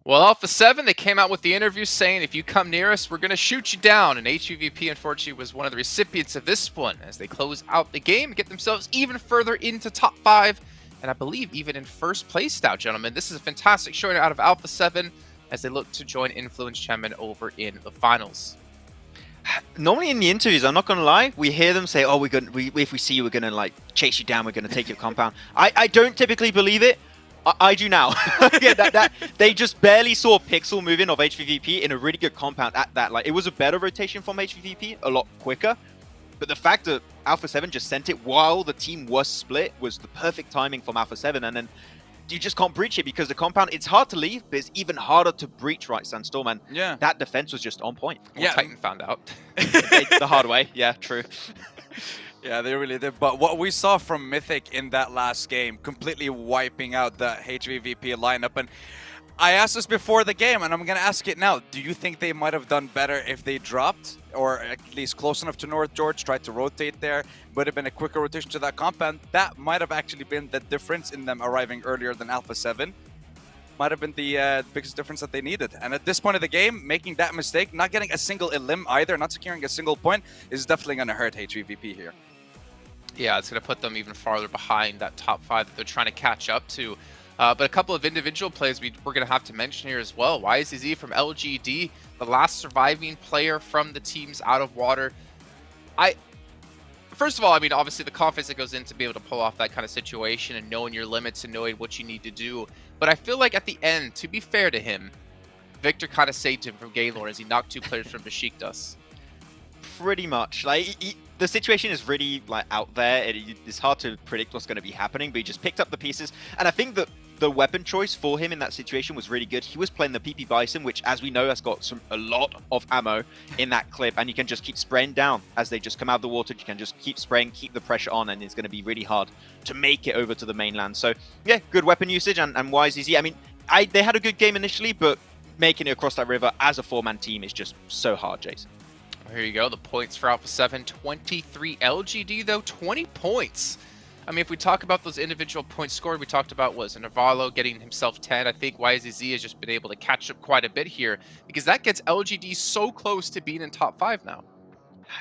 Well, Alpha 7, they came out with the interview saying, if you come near us, we're going to shoot you down. And HVVP, unfortunately, was one of the recipients of this one as they close out the game and get themselves even further into top 5. And I believe even in first place now, gentlemen. This is a fantastic showing out of Alpha 7 as they look to join Influence Chairman over in the finals. Normally in the interviews, I'm not going to lie, we hear them say, oh, if we see you, we're going to like chase you down, we're going to take your compound. I don't typically believe it. I do now. Yeah, they just barely saw Pixel move in of HVVP in a really good compound at that. Like, it was a better rotation from HVVP, a lot quicker. But the fact that Alpha 7 just sent it while the team was split was the perfect timing from Alpha 7. And then you just can't breach it because the compound, it's hard to leave, but it's even harder to breach, right, Sandstorm? And that defense was just on point. Well, Titan found out. The hard way. Yeah, true. Yeah, they really did. But what we saw from Mythic in that last game, completely wiping out the HVVP lineup. And I asked this before the game, and I'm going to ask it now. Do you think they might have done better if they dropped, or at least close enough to North George, tried to rotate there? Would have been a quicker rotation to that compound. That might have actually been the difference in them arriving earlier than Alpha 7. Might have been the biggest difference that they needed. And at this point of the game, making that mistake, not getting a single elim either, not securing a single point, is definitely going to hurt HVVP here. Yeah, it's going to put them even farther behind that top 5 that they're trying to catch up to. But a couple of individual plays we're going to have to mention here as well. YZZ from LGD, the last surviving player from the teams out of water. First of all, I mean, obviously the confidence that goes in to be able to pull off that kind of situation and knowing your limits and knowing what you need to do. But I feel like at the end, to be fair to him, Victor kind of saved him from Gaylord as he knocked 2 players from Besiktas. Pretty much. Like, the situation is really like out there. It's hard to predict what's going to be happening, but he just picked up the pieces. And I think that the weapon choice for him in that situation was really good. He was playing the PP Bison, which, as we know, has got a lot of ammo in that clip, and you can just keep spraying down as they just come out of the water. You can just keep spraying, keep the pressure on, and it's going to be really hard to make it over to the mainland. So, yeah, good weapon usage, and YZZ. I mean, they had a good game initially, but making it across that river as a 4-man team is just so hard, Jace. Here you go, the points for Alpha 7, 23. LGD, though, 20 points. I mean, if we talk about those individual points scored, we talked about, Navarro getting himself 10. I think YZZ has just been able to catch up quite a bit here, because that gets LGD so close to being in top 5 now.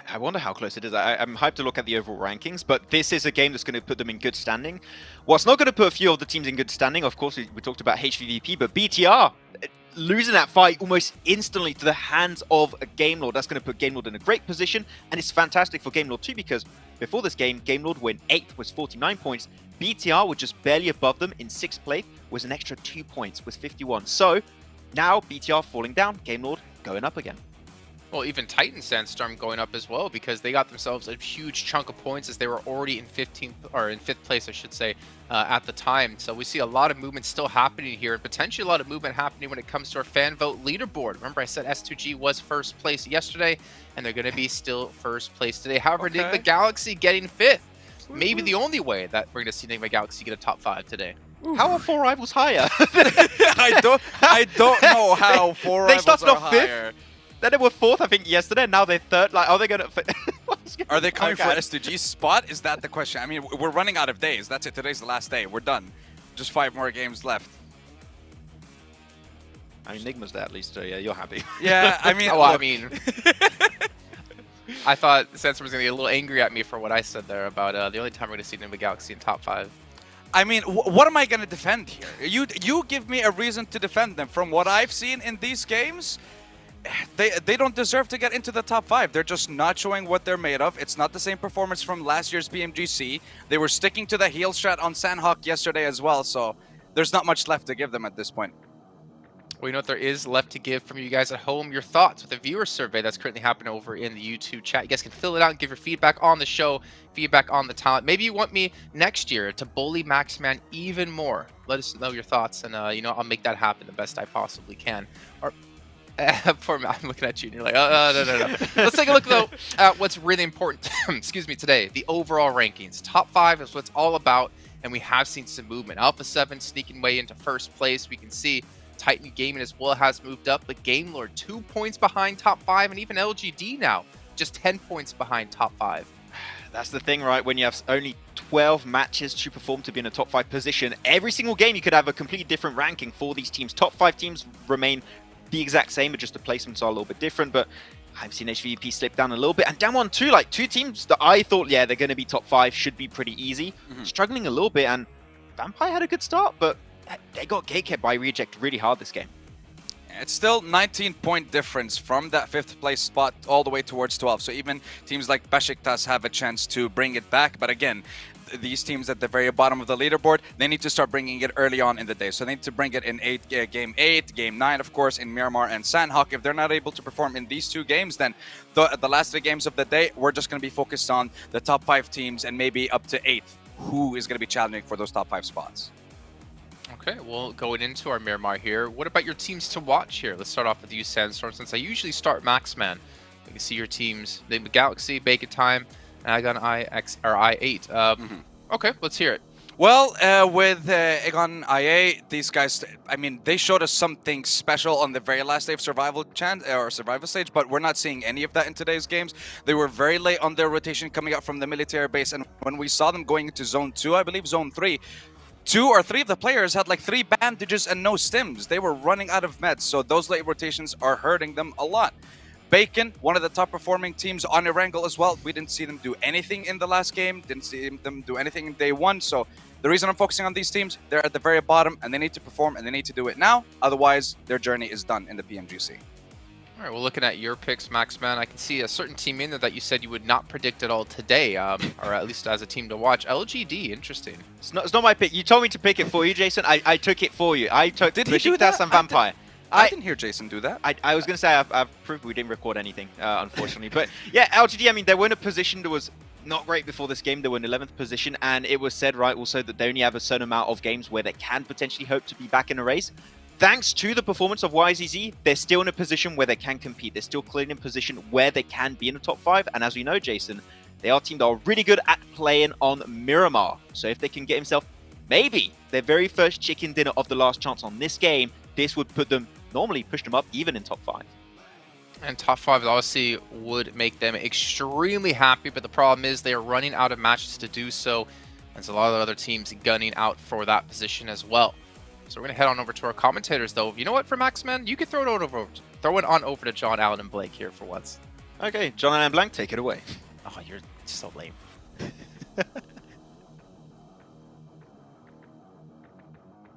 I wonder how close it is. I'm hyped to look at the overall rankings, but this is a game that's going to put them in good standing. What's not going to put a few of the teams in good standing, of course, we talked about HVVP, but BTR, losing that fight almost instantly to the hands of a Game Lord. That's going to put Game Lord in a great position, and it's fantastic for Game Lord too, because before this game, Game Lord were in 8th with 49 points. BTR were just barely above them in 6th place, was an extra 2 points with 51. So now BTR falling down, Game Lord going up again. Well, even Titan Sandstorm going up as well, because they got themselves a huge chunk of points as they were already in 5th place, I should say, at the time. So we see a lot of movement still happening here, and potentially a lot of movement happening when it comes to our fan vote leaderboard. Remember, I said S2G was first place yesterday, and they're going to be still first place today. However, Enigma Galaxy getting 5th. Maybe the only way that we're going to see Enigma Galaxy get a top 5 today. How are 4 rivals higher? I don't know how 4 rivals are higher. Then they were 4th, I think, yesterday. And now they're 3rd. Like, are they going to? Are they coming for Okay. SDG's spot? Is that the question? I mean, we're running out of days. That's it. Today's the last day. We're done. Just 5 more games left. I mean, Nigma's there at least, so yeah, you're happy. Yeah, I mean, Oh, I look. mean, I thought Sandstorm was going to get a little angry at me for what I said there about the only time we're going to see Nimba Galaxy in top 5. I mean, what am I going to defend here? You give me a reason to defend them. From what I've seen in these games, they don't deserve to get into the top 5. They're just not showing what they're made of. It's not the same performance from last year's PMGC. They were sticking to the heel strat on Sandhawk yesterday as well, so there's not much left to give them at this point. Well, you know what there is left to give from you guys at home? Your thoughts with the viewer survey that's currently happening over in the YouTube chat. You guys can fill it out and give your feedback on the show, feedback on the talent. Maybe you want me next year to bully Maxman even more. Let us know your thoughts, and you know, I'll make that happen the best I possibly can. Or, poor Matt, I'm looking at you, and you're like, no. Let's take a look, though, at what's really important, excuse me, today. The overall rankings. Top 5 is what's all about, and we have seen some movement. Alpha 7 sneaking way into first place. We can see Titan Gaming as well has moved up, but Game Lord 2 points behind top 5, and even LGD now just 10 points behind top 5. That's the thing, right? When you have only 12 matches to perform to be in a top 5 position, every single game you could have a completely different ranking for these teams. Top 5 teams remain the exact same, but just the placements are a little bit different. But I've seen HVVP slip down a little bit, and Damwon too. Like 2 teams that I thought, yeah, they're going to be top 5, should be pretty easy. Struggling a little bit, and Vampire had a good start, but they got gatekept by Reject really hard this game. It's still 19-point difference from that 5th place spot all the way towards 12. So even teams like Besiktas have a chance to bring it back. But again, these teams at the very bottom of the leaderboard, they need to start bringing it early on in the day. So they need to bring it in game 8, game 9, of course, in Miramar and Sandhawk. If they're not able to perform in these 2 games, then the last 3 games of the day, we're just going to be focused on the top 5 teams and maybe up to 8th, who is going to be challenging for those top 5 spots. Okay, well, going into our Miramar here, what about your teams to watch here? Let's start off with you, Sandstorm, since I usually start Maxman. We can see your teams, the Galaxy, Bacon Time, and I got an I8. Okay, let's hear it. Well, with Egon IA, these guys, I mean, they showed us something special on the very last day of survival stage, but we're not seeing any of that in today's games. They were very late on their rotation coming up from the military base, and when we saw them going into Zone 2, I believe Zone 3, 2 or 3 of the players had like 3 bandages and no stims. They were running out of meds, so those late rotations are hurting them a lot. Bacon, one of the top performing teams on Erangel as well. We didn't see them do anything in the last game, didn't see them do anything in day 1, so the reason I'm focusing on these teams, they're at the very bottom and they need to perform and they need to do it now, otherwise their journey is done in the PMGC. All right, well, looking at your picks, Maxman, I can see a certain team in there that you said you would not predict at all today, or at least as a team to watch. LGD, interesting. It's not my pick. You told me to pick it for you, Jason. I took it for you. I took Besiktas and Vampire. I didn't hear Jason do that. I was going to say I've proved we didn't record anything, unfortunately. But yeah, LGD, I mean, they were in a position that was not great before this game. They were in 11th position, and it was said, right, also that they only have a certain amount of games where they can potentially hope to be back in a race. Thanks to the performance of YZZ, they're still in a position where they can compete. They're still clearly in a position where they can be in the top 5. And as we know, Jason, they are a team that are really good at playing on Miramar. So if they can get himself maybe their very first chicken dinner of the last chance on this game, this would put them, normally push them up even in top 5. And top 5 obviously would make them extremely happy, but the problem is they are running out of matches to do so. There's a lot of other teams gunning out for that position as well. So we're going to head on over to our commentators, though. You know what, for Maxman? You can throw it on over to John, Allen, and Blake here for once. Okay, John, Allen, and Blank, take it away. Oh, you're so lame.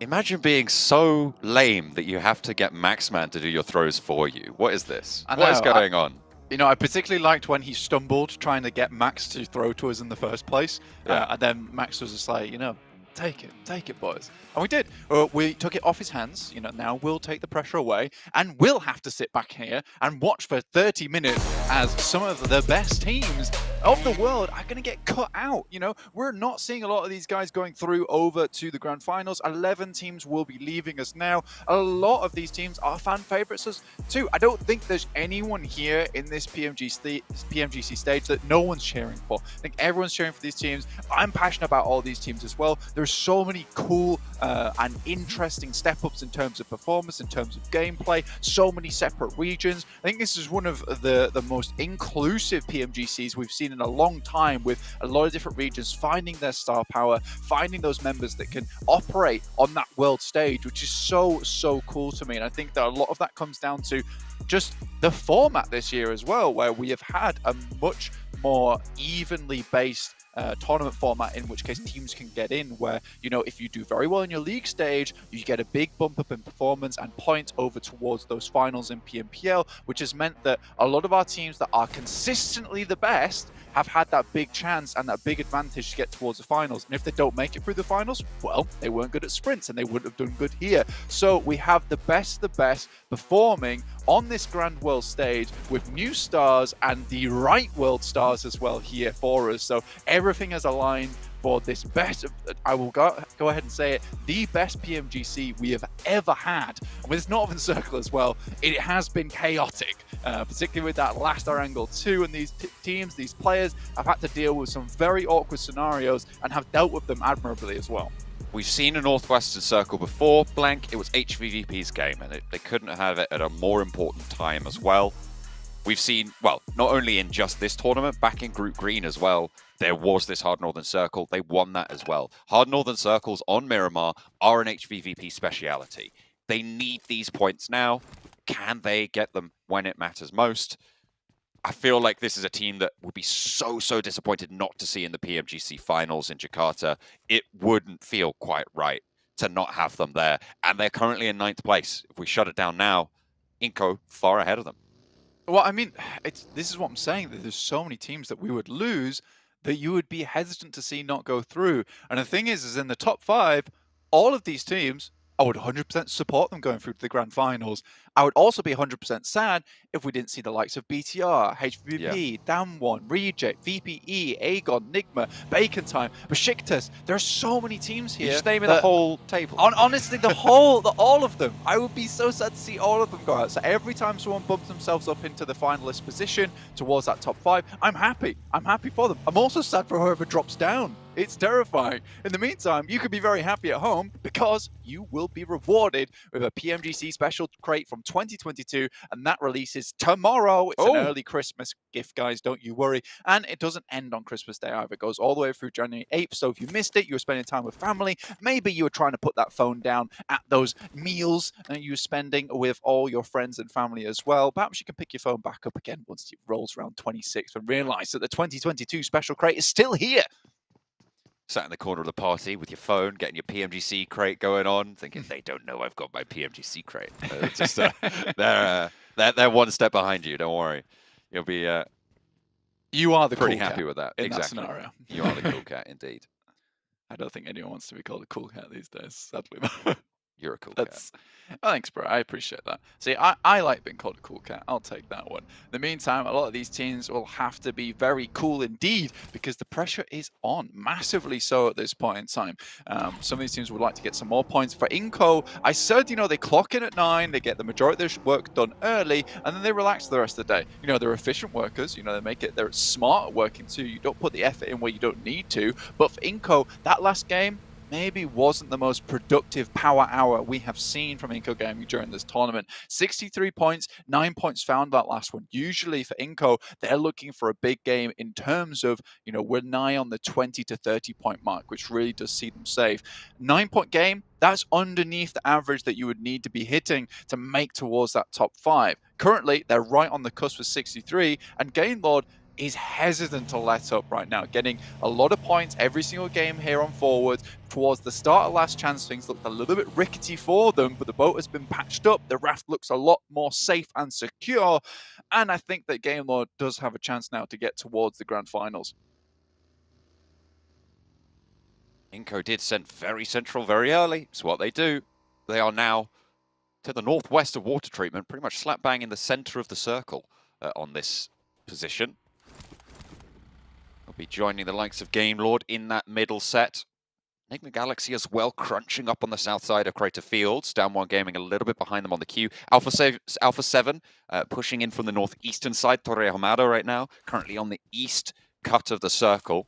Imagine being so lame that you have to get Maxman to do your throws for you. What is this? What is going on? You know, I particularly liked when he stumbled trying to get Max to throw to us in the first place. Yeah. And then Max was just like, you know, take it, boys. And we did. We took it off his hands. You know, now we'll take the pressure away, and we'll have to sit back here and watch for 30 minutes as some of the best teams of the world are going to get cut out. You know, we're not seeing a lot of these guys going through over to the grand finals. 11 teams will be leaving us now. A lot of these teams are fan favorites too. I don't think there's anyone here in this PMGC stage that no one's cheering for. I think everyone's cheering for these teams. I'm passionate about all these teams as well. There's so many cool and interesting step-ups in terms of performance, in terms of gameplay, so many separate regions. I think this is one of the most inclusive PMGCs we've seen in a long time, with a lot of different regions finding their star power, finding those members that can operate on that world stage, which is so cool to me. And I think that a lot of that comes down to just the format this year as well, where we have had a much more evenly based tournament format, in which case teams can get in, where, you know, if you do very well in your league stage, you get a big bump up in performance and points over towards those finals in PMPL, which has meant that a lot of our teams that are consistently the best have had that big chance and that big advantage to get towards the finals. And if they don't make it through the finals, well, they weren't good at sprints and they wouldn't have done good here. So we have the best performing on this grand world stage, with new stars and the right world stars as well here for us. So everything has aligned for this best, I will go ahead and say it, the best PMGC we have ever had. And with this Northern Circle as well, it has been chaotic, particularly with that last Angle 2, and these teams, these players have had to deal with some very awkward scenarios and have dealt with them admirably as well. We've seen a Northwestern Circle before, Blank. It was HVVP's game, and they couldn't have it at a more important time as well. We've seen, well, not only in just this tournament, back in Group Green as well, there was this Hard Northern Circle. They won that as well. Hard Northern Circles on Miramar are an HVVP speciality. They need these points now. Can they get them when it matters most? I feel like this is a team that would be so disappointed not to see in the PMGC Finals in Jakarta. It wouldn't feel quite right to not have them there. And they're currently in 9th place. If we shut it down now, iNCO far ahead of them. Well, I mean, this is what I'm saying, that there's so many teams that we would lose that you would be hesitant to see not go through. And the thing is in the top 5, all of these teams, I would 100% support them going through to the grand finals. I would also be 100% sad if we didn't see the likes of BTR, HVVP, Damwon, Reject, VPE, Aegon, Nigma, Bacon Time, Besiktas. There are so many teams here. You just name the whole table. Honestly, all of them. I would be so sad to see all of them go out. So every time someone bumps themselves up into the finalist position towards that top 5, I'm happy. I'm happy for them. I'm also sad for whoever drops down. It's terrifying. In the meantime, you could be very happy at home because you will be rewarded with a PMGC special crate from 2022, and that releases tomorrow. It's an early Christmas gift, guys, don't you worry. And it doesn't end on Christmas Day either. It goes all the way through January 8th. So if you missed it, you were spending time with family, maybe you were trying to put that phone down at those meals that you were spending with all your friends and family as well. Perhaps you can pick your phone back up again once it rolls around 26th and realize that the 2022 special crate is still here. Sat in the corner of the party with your phone, getting your PMGC crate going on, thinking they don't know I've got my PMGC crate. They're one step behind you. Don't worry, you'll be. You are the pretty cool happy cat with that. in Exactly. that scenario. You are the cool cat, indeed. I don't think anyone wants to be called a cool cat these days, sadly. You're a cool cat. Thanks, bro. I appreciate that. See, I like being called a cool cat. I'll take that one. In the meantime, a lot of these teams will have to be very cool indeed, because the pressure is on, massively so at this point in time. Some of these teams would like to get some more points. For iNCO, I said, you know, they clock in at 9, they get the majority of their work done early, and then they relax the rest of the day. You know, they're efficient workers. You know, they're smart at working too. You don't put the effort in where you don't need to. But for iNCO, that last game maybe wasn't the most productive power hour we have seen from iNCO Gaming during this tournament. 63 points, 9 points found that last one. Usually for iNCO, they're looking for a big game in terms of, you know, we're nigh on the 20 to 30 point mark, which really does see them safe. 9-point game, that's underneath the average that you would need to be hitting to make towards that top 5. Currently, they're right on the cusp of 63, and Gainlord is hesitant to let up right now, getting a lot of points every single game here on forward. Towards the start of last chance, things looked a little bit rickety for them, but the boat has been patched up. The raft looks a lot more safe and secure, and I think that Gainlord does have a chance now to get towards the grand finals. iNCO did send very central very early. It's what they do. They are now to the northwest of water treatment, pretty much slap bang in the center of the circle on this position. They'll be joining the likes of Gainlord in that middle set. Enigma Galaxy as well, crunching up on the south side of Crater Fields. Down1 Gaming a little bit behind them on the queue. Alpha 7 pushing in from the northeastern side. Torre Ahumada right now, currently on the east cut of the circle.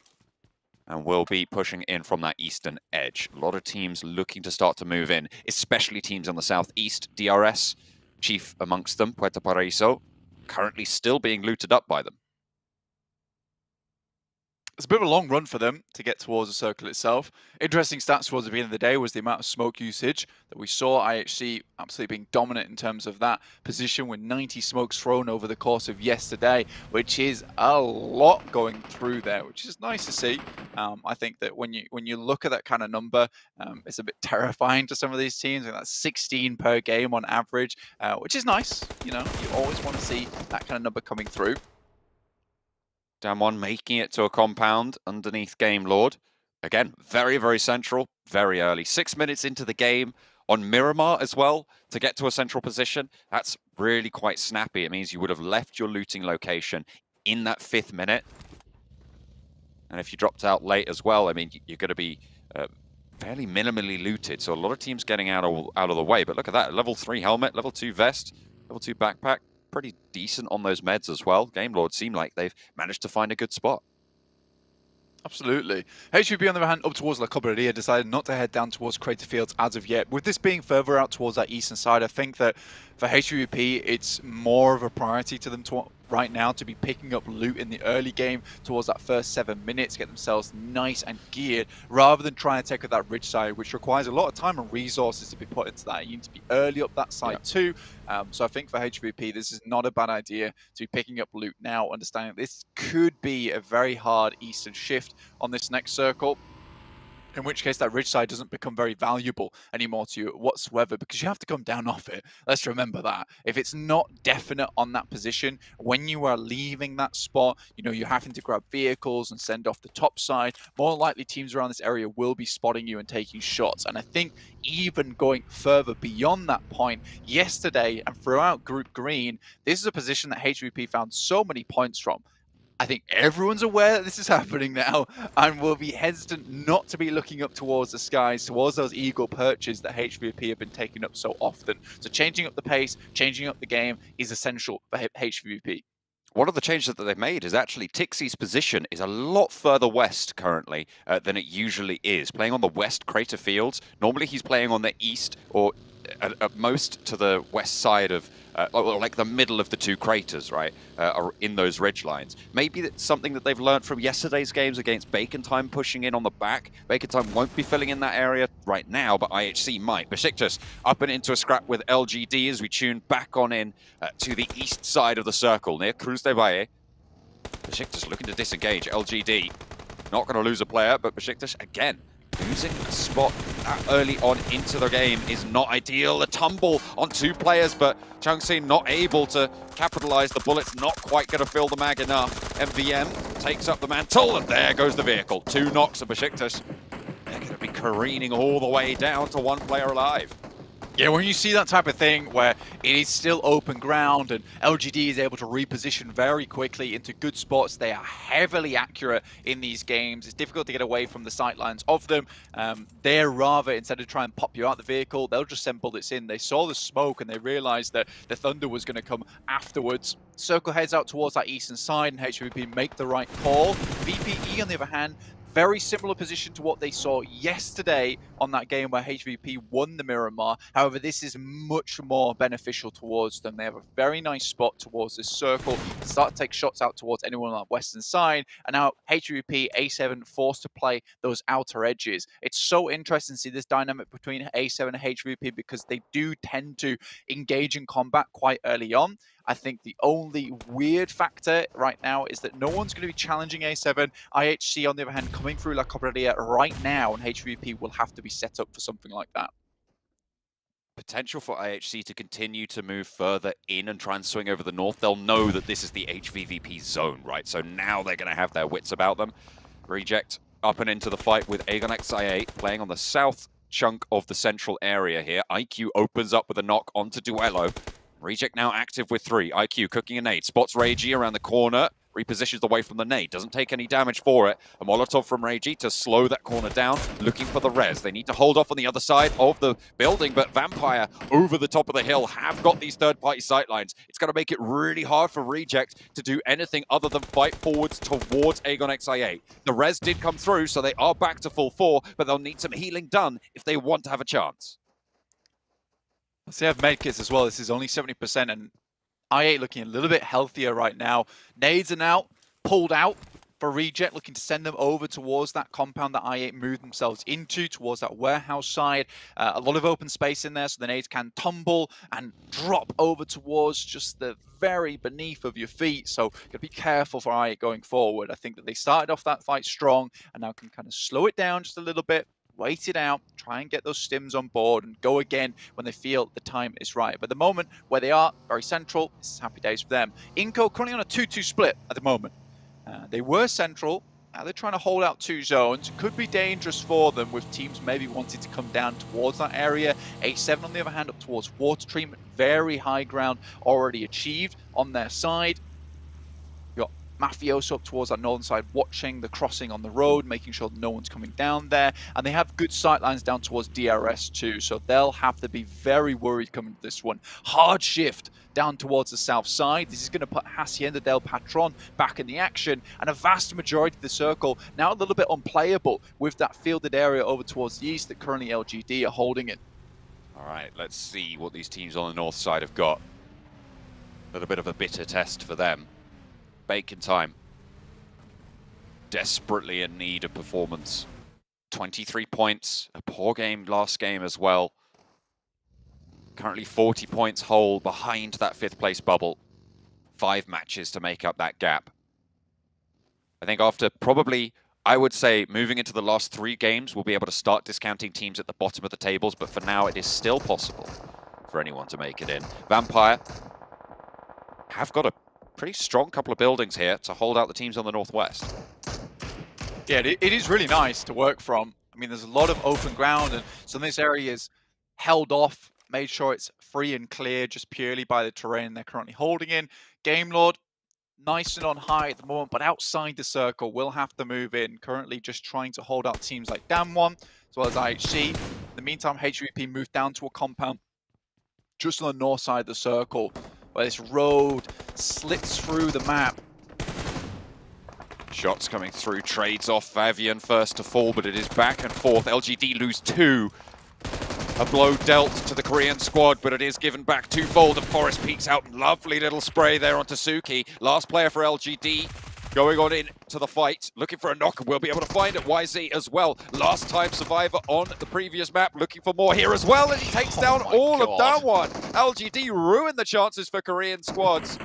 and will be pushing in from that eastern edge. A lot of teams looking to start to move in, especially teams on the southeast. DRS, chief amongst them, Puerto Paraíso, currently still being looted up by them. It's a bit of a long run for them to get towards the circle itself. Interesting stats towards the beginning of the day was the amount of smoke usage that we saw. IHC absolutely being dominant in terms of that position with 90 smokes thrown over the course of yesterday, which is a lot going through there, which is nice to see. I think that when you look at that kind of number, it's a bit terrifying to some of these teams. And that's 16 per game on average, which is nice. You know, you always want to see that kind of number coming through. Damwon making it to a compound underneath Game Lord. Again, very, very central, very early. 6 minutes into the game on Miramar as well to get to a central position. That's really quite snappy. It means you would have left your looting location in that 5th minute. And if you dropped out late as well, I mean, you're going to be fairly minimally looted. So a lot of teams getting out of the way. But look at that, level 3 helmet, level 2 vest, level 2 backpack. Pretty decent on those meds as well. Game Lord seem like they've managed to find a good spot. Absolutely. HVP, on the other hand, up towards La Cobreria, decided not to head down towards Crater Fields as of yet. With this being further out towards that eastern side, I think that for HVP, it's more of a priority to them right now to be picking up loot in the early game towards that first 7 minutes, get themselves nice and geared, rather than trying to take up that ridge side, which requires a lot of time and resources to be put into that. You need to be early up that side too. So I think for HVP, this is not a bad idea to be picking up loot now, understanding this could be a very hard eastern shift on this next circle. In which case that ridge side doesn't become very valuable anymore to you whatsoever, because you have to come down off it. Let's remember that. If it's not definite on that position, when you are leaving that spot, you know, you're having to grab vehicles and send off the top side, more likely teams around this area will be spotting you and taking shots. And I think even going further beyond that point, yesterday and throughout Group Green, this is a position that HVP found so many points from. I think everyone's aware that this is happening now and will be hesitant not to be looking up towards the skies, towards those eagle perches that HVP have been taking up so often. So changing up the pace, changing up the game is essential for HVP. One of the changes that they've made is actually Tixie's position is a lot further west currently than it usually is. Playing on the west crater fields. Normally he's playing on the east or at most to the west side of, like the middle of the 2 craters, right, in those ridge lines. Maybe that's something that they've learned from yesterday's games against Bacon Time pushing in on the back. Bacon Time won't be filling in that area right now, but IHC might. Besiktas up and into a scrap with LGD as we tune back on in to the east side of the circle near Cruz de Valle. Besiktas looking to disengage. LGD not going to lose a player, but Besiktas again losing a spot that early on into the game is not ideal. A tumble on 2 players, but Changxin not able to capitalize. The bullet's not quite going to fill the mag enough. MVM takes up the mantle, and there goes the vehicle. 2 knocks of Besiktas. They're going to be careening all the way down to 1 player alive. Yeah, when you see that type of thing where it is still open ground and LGD is able to reposition very quickly into good spots, they are heavily accurate in these games. It's difficult to get away from the sightlines of them. They're rather, instead of trying to pop you out the vehicle, they'll just send bullets in. They saw the smoke and they realized that the thunder was going to come afterwards. Circle heads out towards that eastern side and HVP make the right call. VPE, on the other hand, very similar position to what they saw yesterday on that game where HVP won the Miramar. However, this is much more beneficial towards them. They have a very nice spot towards this circle to start to take shots out towards anyone on that western side. And now HVP, A7 forced to play those outer edges. It's so interesting to see this dynamic between A7 and HVP because they do tend to engage in combat quite early on. I think the only weird factor right now is that no one's going to be challenging A7. IHC, on the other hand, coming through La Cobreria right now, and HVP will have to be set up for something like that. Potential for IHC to continue to move further in and try and swing over the north. They'll know that this is the HVVP zone, right? So now they're going to have their wits about them. Reject up and into the fight with Aegon XI8, playing on the south chunk of the central area here. iNCO opens up with a knock onto Duello. Reject now active with 3. iNCO cooking a nade. Spots Reiji around the corner. repositions away from the nade, doesn't take any damage for it. A Molotov from Reiji to slow that corner down, looking for the res. They need to hold off on the other side of the building, but Vampire over the top of the hill have got these third-party sightlines. It's going to make it really hard for Reject to do anything other than fight forwards towards Aegon XI8. The res did come through, so they are back to full 4, but they'll need some healing done if they want to have a chance. So they have medkits as well. This is only 70%, and I8 looking a little bit healthier right now. Nades are now pulled out for Reject, looking to send them over towards that compound that I8 moved themselves into, towards that warehouse side. A lot of open space in there, so the nades can tumble and drop over towards just the very beneath of your feet. So you got to be careful for I8 going forward. I think that they started off that fight strong and now can kind of slow it down just a little bit, wait it out, try and get those stims on board and go again when they feel the time is right. But at the moment, where they are, very central, this is happy days for them. iNCO currently on a 2-2 split at the moment. They were central, now they're trying to hold out 2 zones. Could be dangerous for them with teams maybe wanting to come down towards that area. H7 on the other hand up towards water treatment, very high ground already achieved on their side. Mafioso up towards that northern side, watching the crossing on the road, making sure no one's coming down there. And they have good sightlines down towards DRS too, so they'll have to be very worried coming to this one. Hard shift down towards the south side. This is going to put Hacienda del Patron back in the action, and a vast majority of the circle now a little bit unplayable with that fielded area over towards the east that currently LGD are holding it. All right, let's see what these teams on the north side have got. A little bit of a bitter test for them. Bacon time. Desperately in need of performance. 23 points, a poor game last game as well. Currently 40 points whole behind that 5th place bubble. 5 matches to make up that gap. I think after probably, I would say, moving into the last 3 games, we'll be able to start discounting teams at the bottom of the tables, but for now it is still possible for anyone to make it in. Vampire have got a pretty strong couple of buildings here to hold out the teams on the northwest. Yeah, it is really nice to work from. I mean, there's a lot of open ground, and some of this area is held off, made sure it's free and clear just purely by the terrain they're currently holding in. Game Lord, nice and on high at the moment, but outside the circle, will have to move in. Currently just trying to hold out teams like Damwon, as well as IHC. In the meantime, HVVP moved down to a compound just on the north side of the circle, where this road slits through the map. Shots coming through, trades off. Vavian first to fall, but it is back and forth. LGD lose 2. A blow dealt to the Korean squad, but it is given back twofold. And Forest peeks out. Lovely little spray there onto Suki. Last player for LGD. Going on into the fight, looking for a knock, and we'll be able to find it. YZ as well. Last time survivor on the previous map, looking for more here as well, and he takes down all of Damwon. LGD ruined the chances for Korean squads.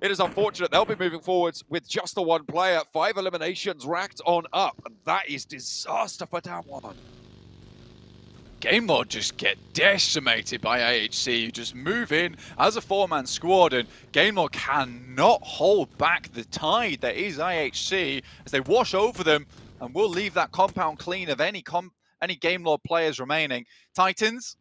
It is unfortunate. They'll be moving forwards with just the 1 player. 5 eliminations racked on up, and that is disaster for Damwon. Game Lord just get decimated by IHC. You just move in as a 4-man squad, and Game Lord cannot hold back the tide that is IHC as they wash over them, and will leave that compound clean of any Game Lord players remaining. Titans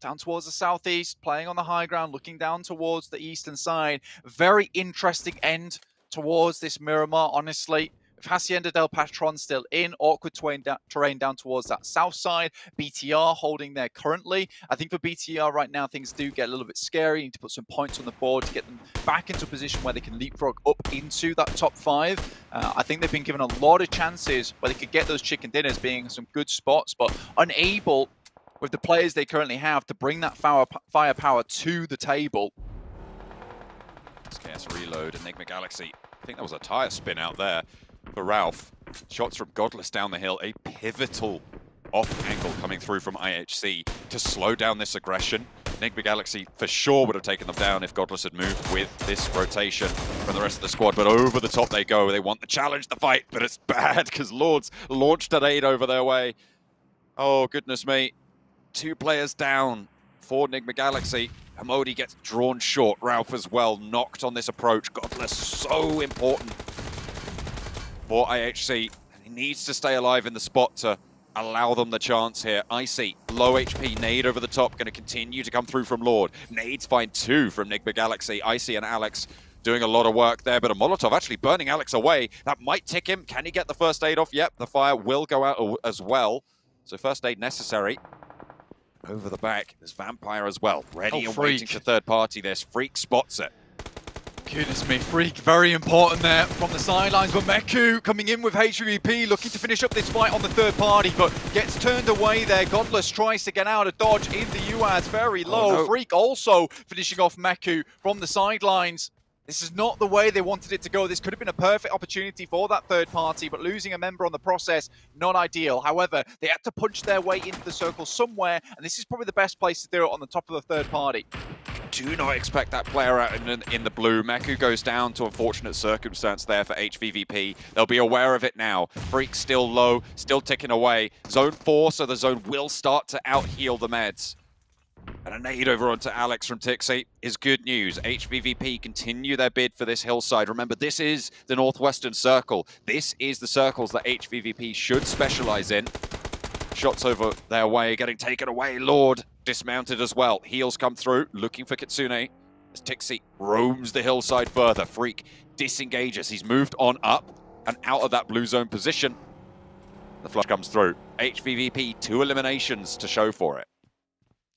down towards the southeast, playing on the high ground, looking down towards the eastern side. Very interesting end towards this Miramar, honestly. With Hacienda del Patron still in, awkward terrain down towards that south side. BTR holding there currently. I think for BTR right now, things do get a little bit scary. You need to put some points on the board to get them back into a position where they can leapfrog up into that top 5. I think they've been given a lot of chances where they could get those chicken dinners, being some good spots, but unable with the players they currently have to bring that firepower to the table. Scarce reload, Enigma Galaxy. I think that was a tire spin out there for Ralph. Shots from Godless down the hill. A pivotal off angle coming through from IHC to slow down this aggression. Enigma Galaxy for sure would have taken them down if Godless had moved with this rotation from the rest of the squad, but over the top they go. They want the challenge, the fight, but it's bad because Lords launched an aid over their way. Oh, goodness me. 2 players down for Enigma Galaxy. Hamodi gets drawn short. Ralph as well, knocked on this approach. Godless, so important for IHC. He needs to stay alive in the spot to allow them the chance here. Icy, low HP, nade over the top, going to continue to come through from Lord. Nades find 2 from Enigma Galaxy. Icy and Alex doing a lot of work there, but a Molotov actually burning Alex away. That might tick him. Can he get the first aid off? Yep, the fire will go out as well. So first aid necessary. Over the back, there's Vampire as well. Ready and waiting for third party. There's Freak spots it. Goodness me, Freak, very important there from the sidelines, but Meku coming in with HVVP, looking to finish up this fight on the third party, but gets turned away there. Godless tries to get out of dodge in the UAZ, very low. Oh, no. Freak also finishing off Meku from the sidelines. This is not the way they wanted it to go. This could have been a perfect opportunity for that third party, but losing a member on the process, not ideal. However, they had to punch their way into the circle somewhere, and this is probably the best place to do it on the top of the third party. Do not expect that player out in the blue. Meku goes down to unfortunate circumstance there for HVVP. They'll be aware of it now. Freak still low, still ticking away. Zone 4, so the zone will start to out-heal the meds. And a nade over onto Alex from Tixie is good news. HVVP continue their bid for this hillside. Remember, this is the Northwestern Circle. This is the circles that HVVP should specialize in. Shots over their way, getting taken away. Lord dismounted as well. Heals come through, looking for Kitsune. As Tixie roams the hillside further. Freak disengages. He's moved on up and out of that blue zone position. The flush comes through. HVVP, 2 eliminations to show for it.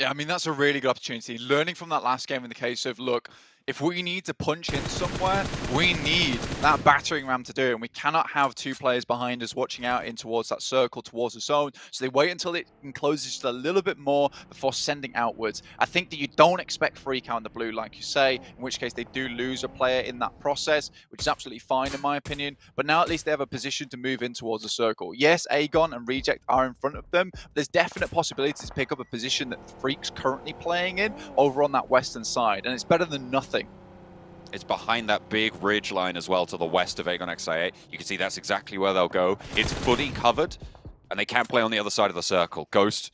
Yeah, I mean, that's a really good opportunity. Learning from that last game in the case of, look, if we need to punch in somewhere, we need that battering ram to do it. And we cannot have 2 players behind us watching out in towards that circle, towards the zone. So they wait until it encloses just a little bit more before sending outwards. I think that you don't expect Freak out in the blue, like you say, in which case they do lose a player in that process, which is absolutely fine in my opinion. But now at least they have a position to move in towards the circle. Yes, Aegon and Reject are in front of them. But there's definite possibility to pick up a position that Freak's currently playing in over on that western side. And it's better than nothing. It's behind that big ridge line as well to the west of Aegon XIA. You can see that's exactly where they'll go. It's fully covered, and they can play on the other side of the circle. Ghost,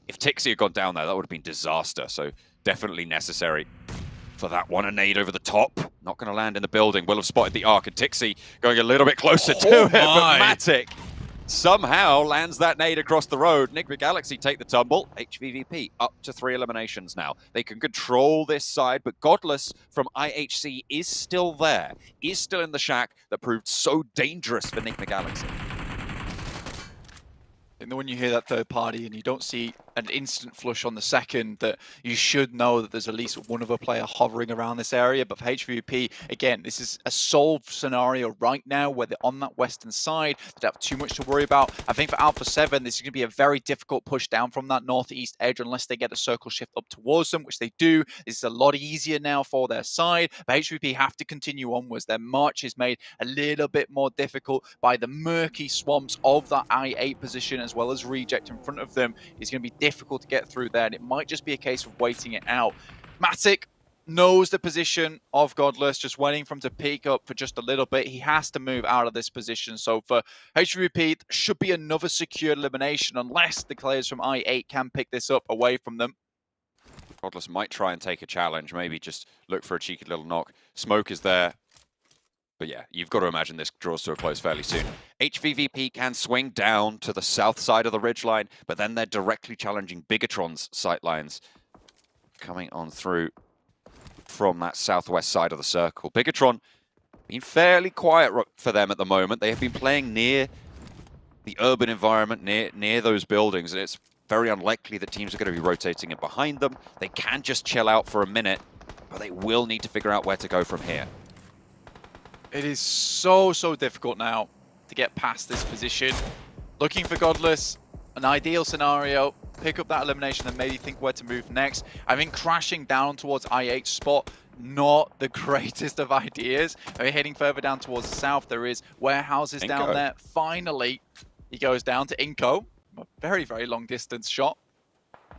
if Tixie had gone down there, that would have been disaster. So definitely necessary for that one. A nade over the top. Not going to land in the building. Will have spotted the arc, and Tixie going a little bit closer to it. But Matic somehow lands that nade across the road. Nick Galaxy take the tumble. HVVP up to 3 eliminations now. They can control this side, but Godless from IHC is still there. Is still in the shack that proved so dangerous for Nick Galaxy. And then when you hear that third party and you don't see an instant flush on the second, that you should know that there's at least one other player hovering around this area. But for HVP, again, this is a solved scenario right now where they're on that western side. They don't have too much to worry about. I think for Alpha 7, this is going to be a very difficult push down from that northeast edge unless they get a circle shift up towards them, which they do. This is a lot easier now for their side. But HVP have to continue onwards. Their march is made a little bit more difficult by the murky swamps of that I-8 position, as well as Reject in front of them. It's going to be difficult to get through there, and it might just be a case of waiting it out. Matic knows the position of Godless, just waiting for him to peek up for just a little bit. He has to move out of this position. So for HVP, should be another secure elimination unless the players from I-8 can pick this up away from them. Godless might try and take a challenge, maybe just look for a cheeky little knock. Smoke is there. But yeah, you've got to imagine this draws to a close fairly soon. HVVP can swing down to the south side of the ridgeline, but then they're directly challenging Bigatron's sightlines coming on through from that southwest side of the circle. Bigatron been fairly quiet for them at the moment. They have been playing near the urban environment, near those buildings, and it's very unlikely that teams are going to be rotating in behind them. They can just chill out for a minute, but they will need to figure out where to go from here. It is so difficult now to get past this position. Looking for Godless, an ideal scenario, pick up that elimination and maybe think where to move next. I think crashing down towards I-8 spot, not the greatest of ideas. We're heading further down towards the south. There is warehouses down there. Finally, he goes down to iNCO. A very long distance shot.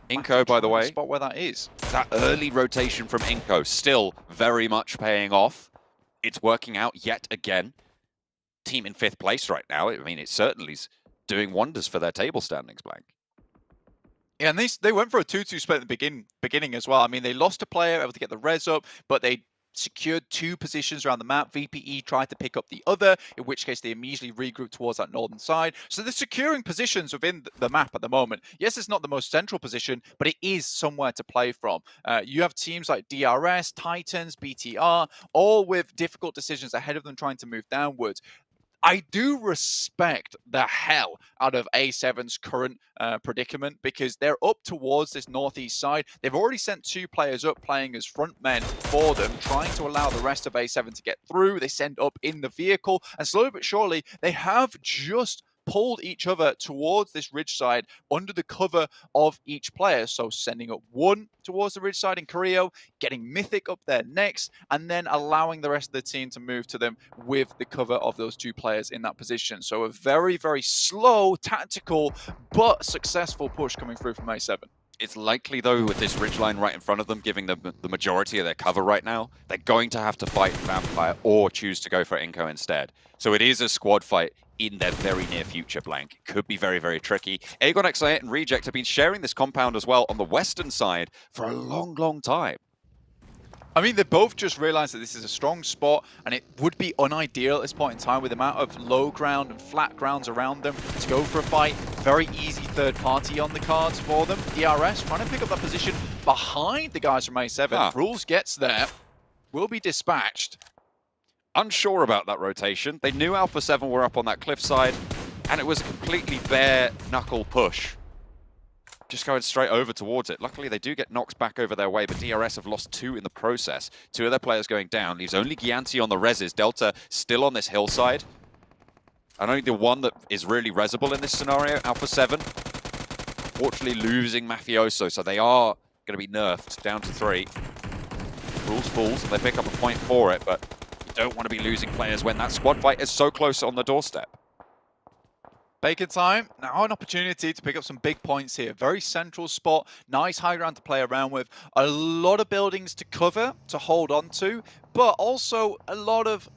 iNCO, by the way, spot where that is. That early rotation from iNCO still very much paying off. It's working out yet again. Team in 5th place right now. I mean, it certainly is doing wonders for their table standings, Blank. Yeah, and they went for a 2-2 split at the beginning as well. I mean, they lost a player, able to get the res up, but they secured 2 positions around the map. VPE tried to pick up the other, in which case they immediately regrouped towards that northern side. So they're securing positions within the map at the moment. Yes, it's not the most central position, but it is somewhere to play from. You have teams like DRS, Titans, BTR, all with difficult decisions ahead of them trying to move downwards. I do respect the hell out of A7's current predicament because they're up towards this northeast side. They've already sent 2 players up playing as front men for them, trying to allow the rest of A7 to get through. They send up in the vehicle, and slowly but surely, they have just pulled each other towards this ridge side under the cover of each player. So sending up 1 towards the ridge side in Carrillo, getting Mythic up there next, and then allowing the rest of the team to move to them with the cover of those 2 players in that position. So a very, very slow, tactical, but successful push coming through from A7. It's likely, though, with this ridgeline right in front of them, giving them the majority of their cover right now, they're going to have to fight Vampire or choose to go for iNCO instead. So it is a squad fight in their very near future, Blank. Could be very, very tricky. Aegon, X8 and Reject have been sharing this compound as well on the western side for a long, long time. I mean, they both just realized that this is a strong spot, and it would be unideal at this point in time with the amount of low ground and flat grounds around them to go for a fight. Very easy third party on the cards for them. DRS trying to pick up that position behind the guys from A7. Rules gets there, will be dispatched. Unsure about that rotation. They knew Alpha 7 were up on that cliffside, and it was a completely bare knuckle push. Just going straight over towards it. Luckily, they do get knocked back over their way, but DRS have lost 2 in the process. 2 of their players going down. Leaves only Gianti on the reses. Delta still on this hillside. And only the one that is really resable in this scenario, Alpha 7. Fortunately, losing Mafioso, so they are going to be nerfed down to 3. Rules falls, they pick up a point for it, but you don't want to be losing players when that squad fight is so close on the doorstep. Bacon time, now an opportunity to pick up some big points here. Very central spot, nice high ground to play around with. A lot of buildings to cover, to hold on to, but also a lot of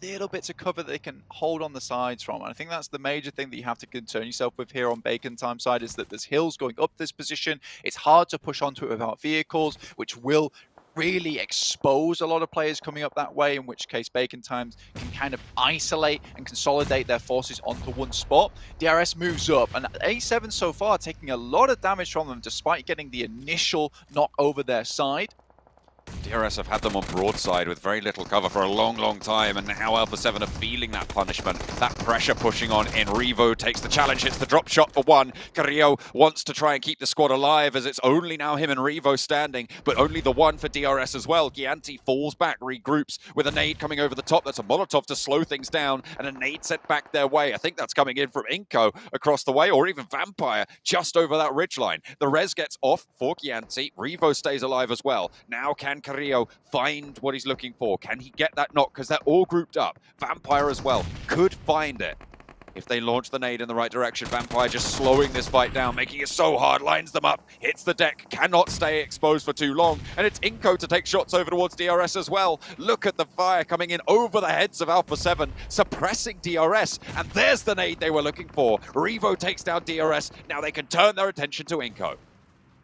little bits of cover that they can hold on the sides from. And I think that's the major thing that you have to concern yourself with here on Bacon time side, is that there's hills going up this position. It's hard to push onto it without vehicles, which will really expose a lot of players coming up that way, in which case Bacon Times can kind of isolate and consolidate their forces onto one spot. DRS moves up, and A7 so far taking a lot of damage from them despite getting the initial knock over their side. DRS have had them on broadside with very little cover for a long, long time, and now Alpha 7 are feeling that punishment, that pressure pushing on in. Revo takes the challenge, hits the drop shot for 1. Carrillo wants to try and keep the squad alive as it's only now him and Revo standing, but only the 1 for DRS as well. Gianti falls back, regroups with a nade coming over the top. That's a Molotov to slow things down, and a nade set back their way. I think that's coming in from iNCO across the way, or even Vampire just over that ridgeline. The res gets off for Gianti. Revo stays alive as well. Now can Carrillo find what he's looking for? Can he get that knock? Because they're all grouped up. Vampire as well could find it if they launch the nade in the right direction. Vampire just slowing this fight down, making it so hard, lines them up, hits the deck, cannot stay exposed for too long, and it's iNCO to take shots over towards DRS as well. Look at the fire coming in over the heads of Alpha 7, suppressing DRS, and there's the nade they were looking for. Revo takes down DRS, now they can turn their attention to iNCO.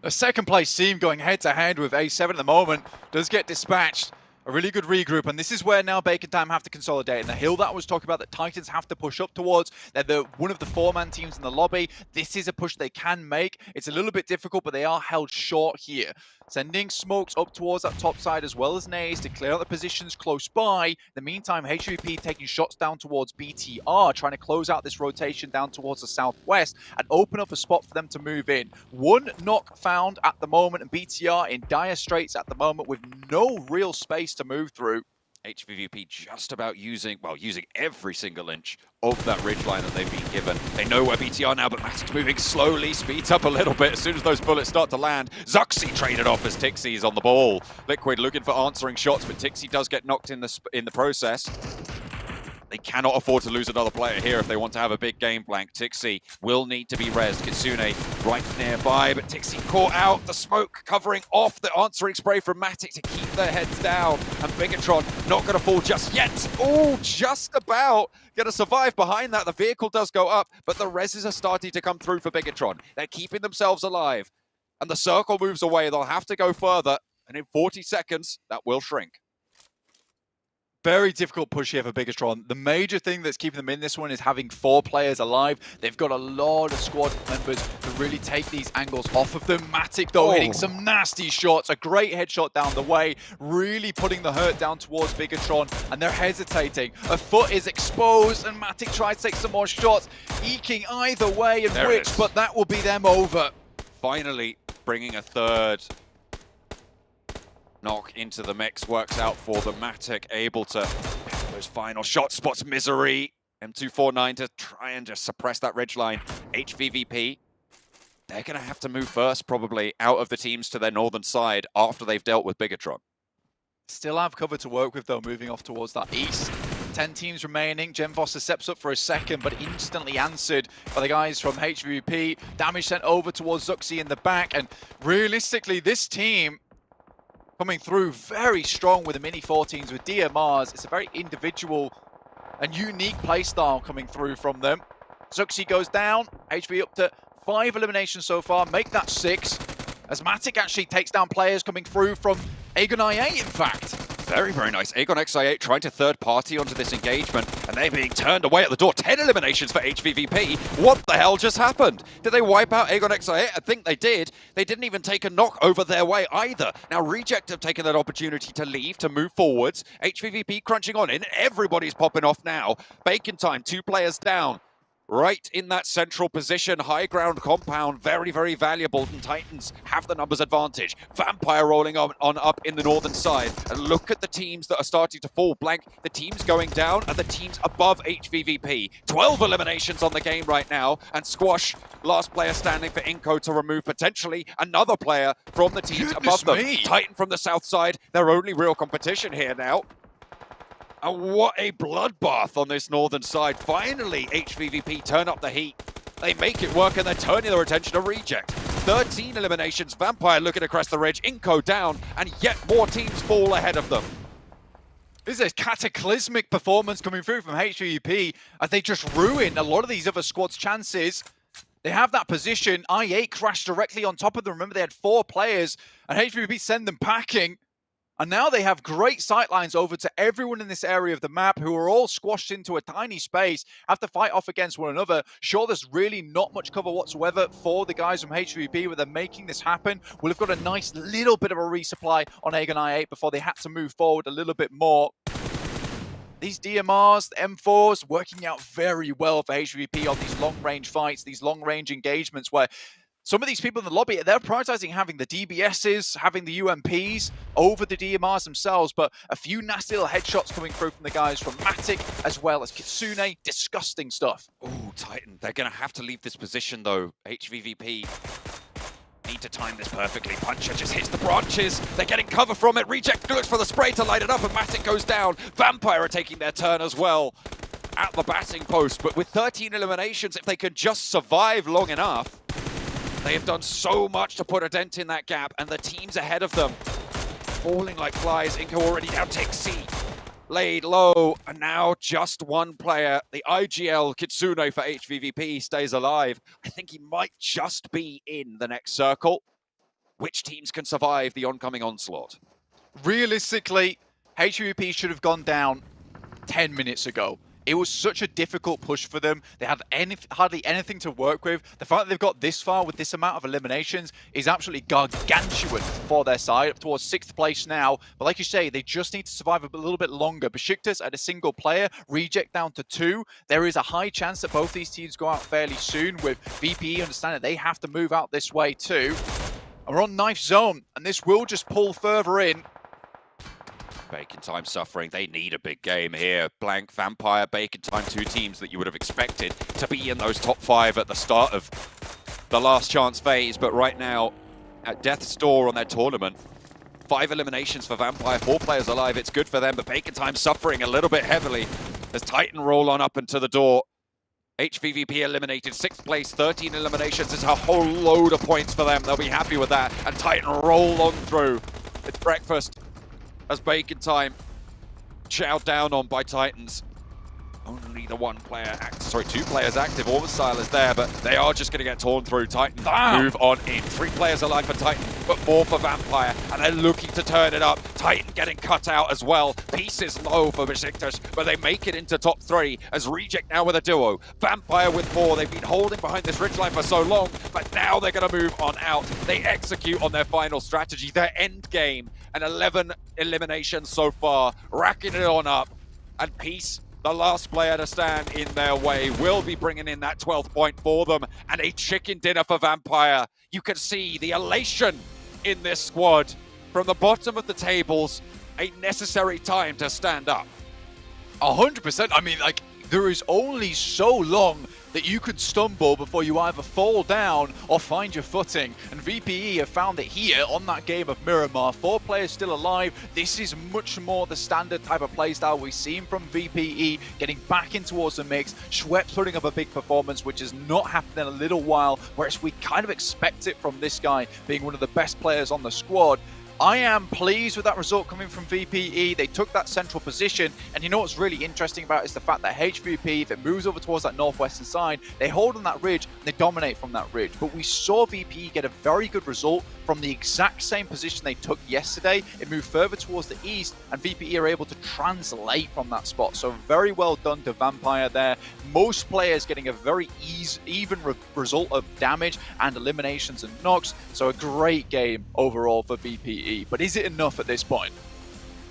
A second place team going head to head with A7 at the moment does get dispatched. A really good regroup, and this is where now Bacon Time have to consolidate. And the hill that I was talking about that Titans have to push up towards, they're one of the 4-man teams in the lobby. This is a push they can make. It's a little bit difficult, but they are held short here. Sending smokes up towards that top side as well as nades to clear out the positions close by. In the meantime, HVVP taking shots down towards BTR, trying to close out this rotation down towards the southwest and open up a spot for them to move in. 1 knock found at the moment, and BTR in dire straits at the moment with no real space to move through. HVVP just about using every single inch of that ridgeline that they've been given. They know where BTR now, but Matic's moving slowly, speeds up a little bit as soon as those bullets start to land. Zuxi traded off as Tixie's on the ball. Liquid looking for answering shots, but Tixie does get knocked in the process. They cannot afford to lose another player here if they want to have a big game. Blank. Tixie will need to be rezzed. Kitsune right nearby, but Tixie caught out. The smoke covering off the answering spray from Matic to keep their heads down. And Bigatron not going to fall just yet. Oh, just about. Going to survive behind that. The vehicle does go up, but the reses are starting to come through for Bigatron. They're keeping themselves alive. And the circle moves away. They'll have to go further. And in 40 seconds, that will shrink. Very difficult push here for Bigatron. The major thing that's keeping them in this one is having 4 players alive. They've got a lot of squad members to really take these angles off of them. Matic, though, hitting some nasty shots. A great headshot down the way, really putting the hurt down towards Bigatron, and they're hesitating. A foot is exposed, and Matic tries to take some more shots, eking either way and which, but that will be them over. Finally bringing a third knock into the mix, works out for the Matic, able to those final shots, spots Misery. M249 to try and just suppress that ridgeline. HVVP, they're going to have to move first, probably, out of the teams to their northern side after they've dealt with Bigatron. Still have cover to work with, though, moving off towards that east. 10 teams remaining. Genfoster steps up for a second, but instantly answered by the guys from HVVP. Damage sent over towards Zuxi in the back, and realistically, this team coming through very strong with the mini 14s with DMRs. It's a very individual and unique playstyle coming through from them. Zuxi goes down. HV up to 5 eliminations so far. Make that 6. As Matic actually takes down players coming through from Aegon IA, in fact. Very, very nice. Aegon XI8 trying to third party onto this engagement, and they're being turned away at the door. 10 eliminations for HVVP. What the hell just happened? Did they wipe out Aegon XI8? I think they did. They didn't even take a knock over their way either. Now, Reject have taken that opportunity to leave, to move forwards. HVVP crunching on in. Everybody's popping off now. Bacon time, 2 players down. Right in that central position, high ground compound, very, very valuable, and Titans have the numbers advantage. Vampire rolling on up in the northern side, and look at the teams that are starting to fall. Blank, the teams going down and the teams above HVVP. 12 eliminations on the game right now, and Squash, last player standing for iNCO to remove potentially another player from the teams above them. Titan from the south side, their only real competition here now. And what a bloodbath on this northern side. Finally, HVVP turn up the heat. They make it work, and they're turning their attention to Reject. 13 eliminations, Vampire looking across the ridge, iNCO down, and yet more teams fall ahead of them. This is a cataclysmic performance coming through from HVVP as they just ruin a lot of these other squads' chances. They have that position. I8 crashed directly on top of them. Remember, they had 4 players, and HVVP send them packing. And now they have great sightlines over to everyone in this area of the map who are all squashed into a tiny space, have to fight off against one another. Sure, there's really not much cover whatsoever for the guys from HVP, but they're making this happen. We'll have got a nice little bit of a resupply on Aegon I8 before they had to move forward a little bit more. These DMRs, the M4s, working out very well for HVP on these long-range fights, these long-range engagements where some of these people in the lobby, they're prioritizing having the DBSs, having the UMPs over the DMRs themselves, but a few nasty little headshots coming through from the guys from Matic as well as Kitsune. Disgusting stuff. Oh, Titan, they're going to have to leave this position though. HVVP need to time this perfectly. Puncher just hits the branches. They're getting cover from it. Reject looks for the spray to light it up, and Matic goes down. Vampire are taking their turn as well at the batting post, but with 13 eliminations, if they can just survive long enough, they have done so much to put a dent in that gap, and the teams ahead of them falling like flies. iNCO already down, take C, laid low, and now just one player. The IGL Kitsune for HVVP stays alive. I think he might just be in the next circle. Which teams can survive the oncoming onslaught? Realistically, HVP should have gone down 10 minutes ago. It was such a difficult push for them. They had hardly anything to work with. The fact that they've got this far with this amount of eliminations is absolutely gargantuan for their side, up towards 6th place now. But like you say, they just need to survive a little bit longer. Besiktas at a single player, Reject down to 2. There is a high chance that both these teams go out fairly soon, with VPE understanding they have to move out this way too. And we're on knife zone, and this will just pull further in. Bacon Time suffering. They need a big game here. Blank, Vampire, Bacon Time, 2 teams that you would have expected to be in those top 5 at the start of the last chance phase. But right now, at Death's Door on their tournament, 5 eliminations for Vampire, 4 players alive. It's good for them, but Bacon Time suffering a little bit heavily as Titan roll on up into the door. HVVP eliminated, 6th place, 13 eliminations. It's a whole load of points for them. They'll be happy with that. And Titan roll on through. It's breakfast as Bacon Time chowed down on by Titans. only the two players active. Orbicile is there, but they are just going to get torn through. Titan move on in. 3 players alive for Titan, but 4 for Vampire, and they're looking to turn it up. Titan getting cut out as well. Peace is low for Besiktas, but they make it into top 3 as Reject now with a duo. Vampire with 4. They've been holding behind this ridgeline for so long, but now they're going to move on out. They execute on their final strategy, their end game, and 11 eliminations so far, racking it on up. And Peace, the last player to stand in their way, will be bringing in that 12th point for them, and a chicken dinner for Vampire. You can see the elation in this squad. From the bottom of the tables, a necessary time to stand up. 100%. I mean, like, there is only so long that you could stumble before you either fall down or find your footing. And VPE have found it here on that game of Miramar. 4 players still alive. This is much more the standard type of playstyle we've seen from VPE, getting back in towards the mix. Schweppes putting up a big performance, which has not happened in a little while, whereas we kind of expect it from this guy being one of the best players on the squad. I am pleased with that result coming from VPE. They took that central position, and you know what's really interesting about it is the fact that HVVP, if it moves over towards that northwestern side, they hold on that ridge, and they dominate from that ridge. But we saw VPE get a very good result from the exact same position they took yesterday. It moved further towards the east, and VPE are able to translate from that spot. So very well done to Vampire there. Most players getting a very even result of damage and eliminations and knocks. So a great game overall for VPE. But is it enough at this point?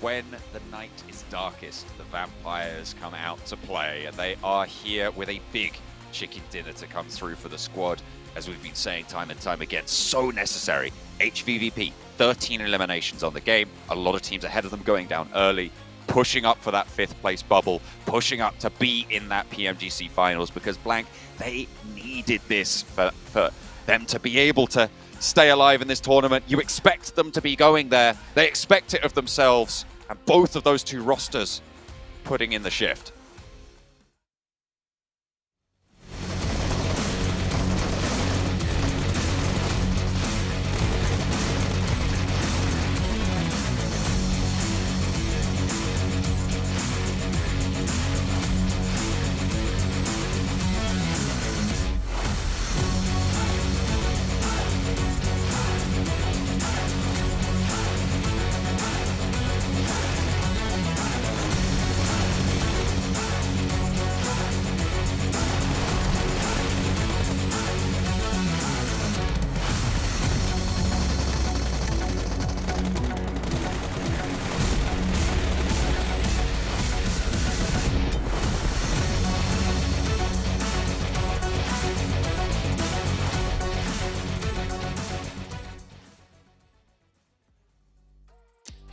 When the night is darkest, the Vampires come out to play, and they are here with a big chicken dinner to come through for the squad. As we've been saying time and time again, so necessary. HVVP, 13 eliminations on the game. A lot of teams ahead of them going down early, pushing up for that 5th place bubble, pushing up to be in that PMGC Finals, because Blank, they needed this for them to be able to stay alive in this tournament. You expect them to be going there. They expect it of themselves. And both of those 2 rosters putting in the shift.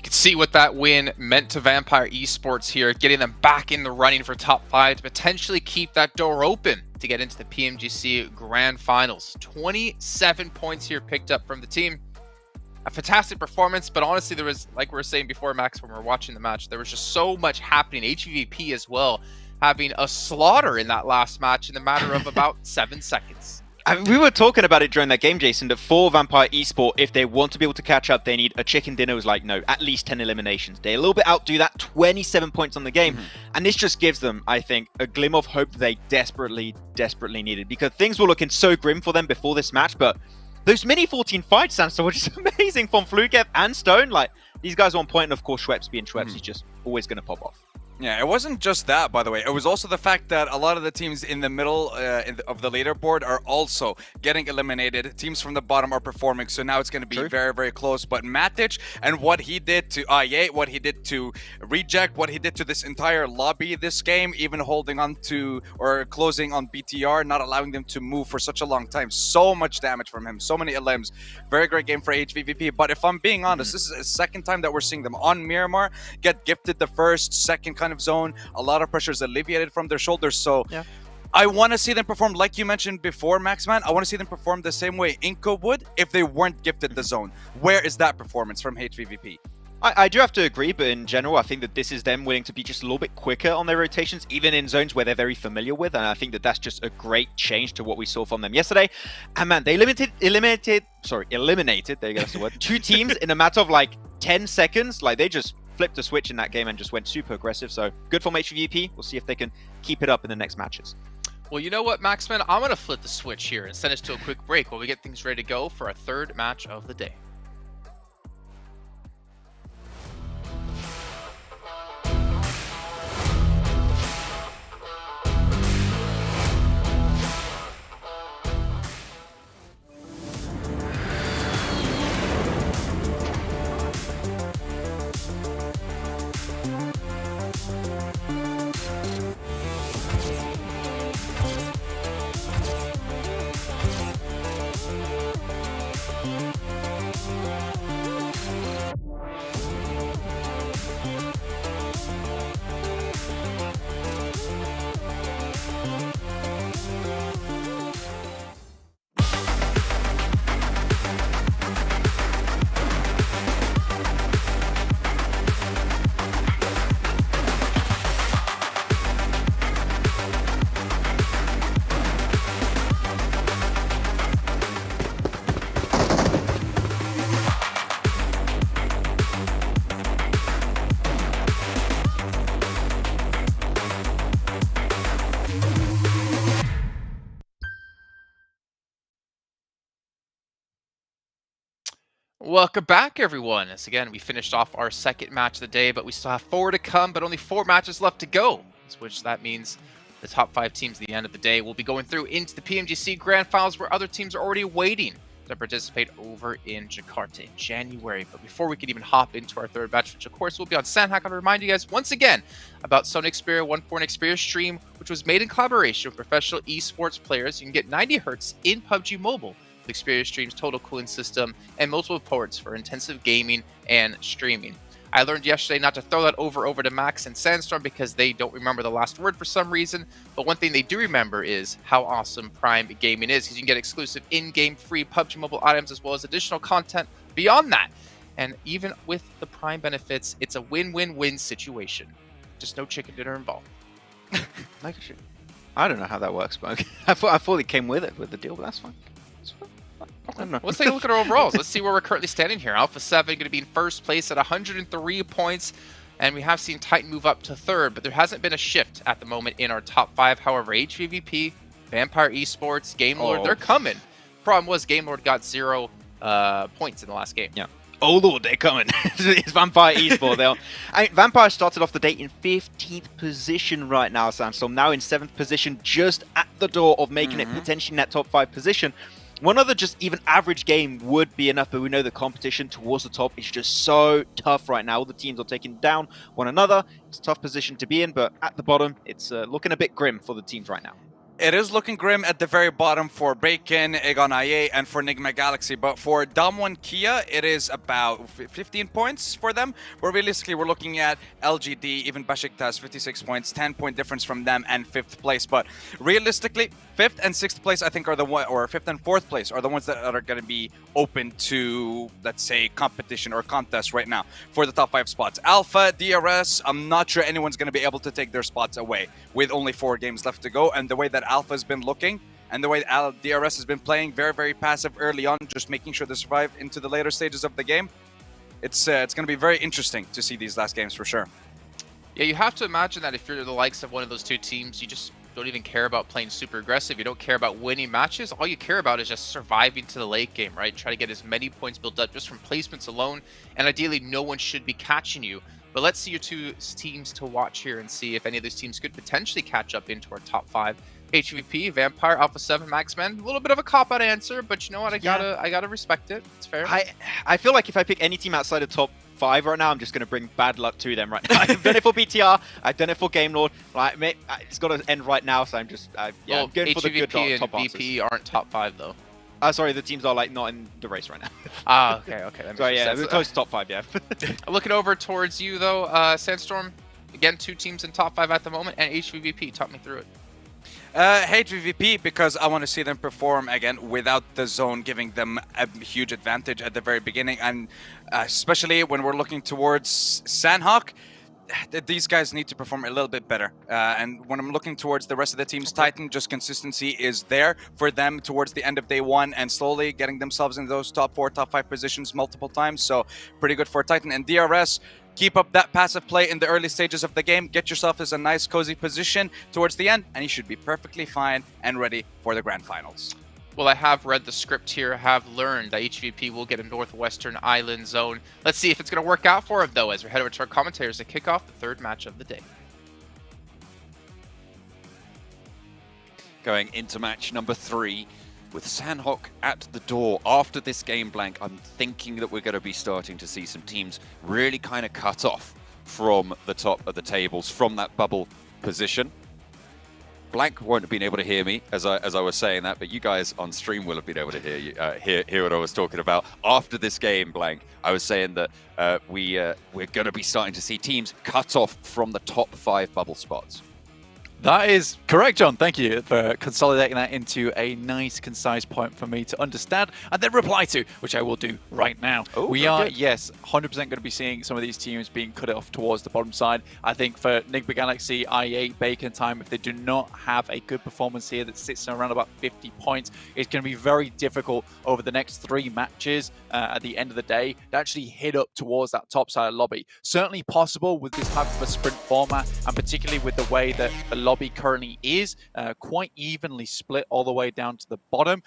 See what that win meant to Vampire Esports here, getting them back in the running for top 5 to potentially keep that door open to get into the PMGC Grand Finals. 27 points here picked up from the team. A fantastic performance, but honestly, there was, like we were saying before, Max, when we were watching the match, there was just so much happening. HVVP as well, having a slaughter in that last match in the matter of about 7 seconds. I mean, we were talking about it during that game, Jason, that for Vampire Esport, if they want to be able to catch up, they need a chicken dinner. It was like, no, at least 10 eliminations. They a little bit outdo that, 27 points on the game. And this just gives them, I think, a glimmer of hope that they desperately needed, because things were looking so grim for them before this match. But those mini 14 fights, Sandstorm, were just amazing from Flukev and Stone. Like, these guys are on point, and of course, Schweppes being Schweppes, he's just always going to pop off. Yeah, it wasn't just that, by the way. It was also the fact that a lot of the teams in the middle of the leaderboard are also getting eliminated. Teams from the bottom are performing, so now it's going to be very, very close. But Matic and what he did to IA, what he did to Reject, what he did to this entire lobby this game, even holding on to or closing on BTR, not allowing them to move for such a long time. So much damage from him, so many elims. Very great game for HVVP. But if I'm being honest, this is the second time that we're seeing them on Miramar get gifted the first, second kind of zone. A lot of pressure is alleviated from their shoulders. So I want to see them perform, like you mentioned before, Maxman. I want to see them perform the same way iNCO would if they weren't gifted the zone. Where is that performance from HVVP? I do have to agree, but in general, I think that this is them willing to be just a little bit quicker on their rotations, even in zones where they're very familiar with, and I think that that's just a great change to what we saw from them yesterday. And man, they eliminated, there you go, that's the word, 2 teams in a matter of like 10 seconds. Like, they just flipped a switch in that game and just went super aggressive. So good from HVVP. We'll see if they can keep it up in the next matches. Well, you know what, Maxman? I'm going to flip the switch here and send us to a quick break while we get things ready to go for our third match of the day. Welcome back, everyone. As again, we finished off our second match of the day, but we still have 4 to come, but only 4 matches left to go, which that means the top 5 teams at the end of the day will be going through into the PMGC Grand Finals, where other teams are already waiting to participate over in Jakarta in January. But before we can even hop into our third match, which of course will be on Sandhack, I want to remind you guys once again about Sony Xperia 1.4 Xperia stream, which was made in collaboration with professional esports players. You can get 90 Hz in PUBG Mobile. Xperia streams, total cooling system, and multiple ports for intensive gaming and streaming. I learned yesterday not to throw that over to Max and Sandstorm because they don't remember the last word for some reason, but one thing they do remember is how awesome Prime Gaming is, because you can get exclusive in-game free PUBG Mobile items as well as additional content beyond that. And even with the Prime benefits, it's a win-win-win situation. Just no chicken dinner involved. I don't know how that works, but I thought it came with it, with the deal, but that's fine. I don't know. Let's take a look at our overalls. Let's see where we're currently standing here. Alpha 7 going to be in first place at 103 points. And we have seen Titan move up to third, but there hasn't been a shift at the moment in our top 5. However, HVVP, Vampire Esports, Game Lord, they're coming. Problem was Game Lord got 0 points in the last game. Yeah. Oh lord, they're coming. It's Vampire Esports. Vampire started off the day in 15th position right now, Sandstorm. Now in 7th position, just at the door of making it potentially in that top 5 position. One other just even average game would be enough, but we know the competition towards the top is just so tough right now. All the teams are taking down one another. It's a tough position to be in, but at the bottom, it's looking a bit grim for the teams right now. It is looking grim at the very bottom for Bacon, Egon IA, and for Nigma Galaxy. But for Damwon Kia, it is about 15 points for them. Where realistically, we're looking at LGD, even Besiktas, 56 points, 10-point difference from them, and 5th place. But realistically, 5th and 6th place, I think, are the one, or 5th and 4th place are the ones that are going to be open to, let's say, competition or contest right now for the top 5 spots. Alpha, DRS, I'm not sure anyone's going to be able to take their spots away with only 4 games left to go. And the way that Alpha's been looking and the way DRS has been playing, very, very passive early on, just making sure they survive into the later stages of the game. It's going to be very interesting to see these last games for sure. Yeah, you have to imagine that if you're the likes of one of those 2 teams, you just don't even care about playing super aggressive. You don't care about winning matches. All you care about is just surviving to the late game, right? Try to get as many points built up just from placements alone. And ideally, no one should be catching you. But let's see your 2 teams to watch here and see if any of those teams could potentially catch up into our top 5. HVP, Vampire, Alpha 7, Maxman. A little bit of a cop-out answer, but you know what? I gotta respect it. It's fair. I feel like if I pick any team outside the top 5 right now, I'm just going to bring bad luck to them right now. I've done it for BTR. I've done it for Game Lord. Like, it's got to end right now, so I'm just I'm going for the good top and VP aren't top 5 though. Sorry, the teams are like not in the race right now. Okay. That so yeah, we're close to top 5, yeah. Looking over towards you though, Sandstorm. Again, 2 teams in top 5 at the moment, and HVVP. Talk me through it. HVVP, because I want to see them perform again without the zone giving them a huge advantage at the very beginning, and especially when we're looking towards Sandhawk, these guys need to perform a little bit better. And when I'm looking towards the rest of the teams, Titan, just consistency is there for them towards the end of day 1 and slowly getting themselves in those top 4, top 5 positions multiple times. So pretty good for Titan. And DRS, Keep up that passive play in the early stages of the game. Get yourself as a nice cozy position towards the end, and you should be perfectly fine and ready for the grand finals. Well, I have read the script here, have learned that HVP will get a Northwestern Island zone. Let's see if it's going to work out for him, though, as we head over to our commentators to kick off the third match of the day. Going into match number 3 with Sandhawk at the door. After this game, Blank, I'm thinking that we're going to be starting to see some teams really kind of cut off from the top of the tables, from that bubble position. Blank won't have been able to hear me as I was saying that, but you guys on stream will have been able to hear you, hear what I was talking about. After this game, Blank, I was saying that we're going to be starting to see teams cut off from the top 5 bubble spots. That is correct, John. Thank you for consolidating that into a nice, concise point for me to understand and then reply to, which I will do right now. We are, yes, 100% going to be seeing some of these teams being cut off towards the bottom side. I think for Nigba Galaxy, i8, Bacon Time, if they do not have a good performance here that sits around about 50 points, it's going to be very difficult over the next 3 matches at the end of the day to actually hit up towards that top side lobby. Certainly possible with this type of a sprint format, and particularly with the way that the lobby currently is quite evenly split all the way down to the bottom.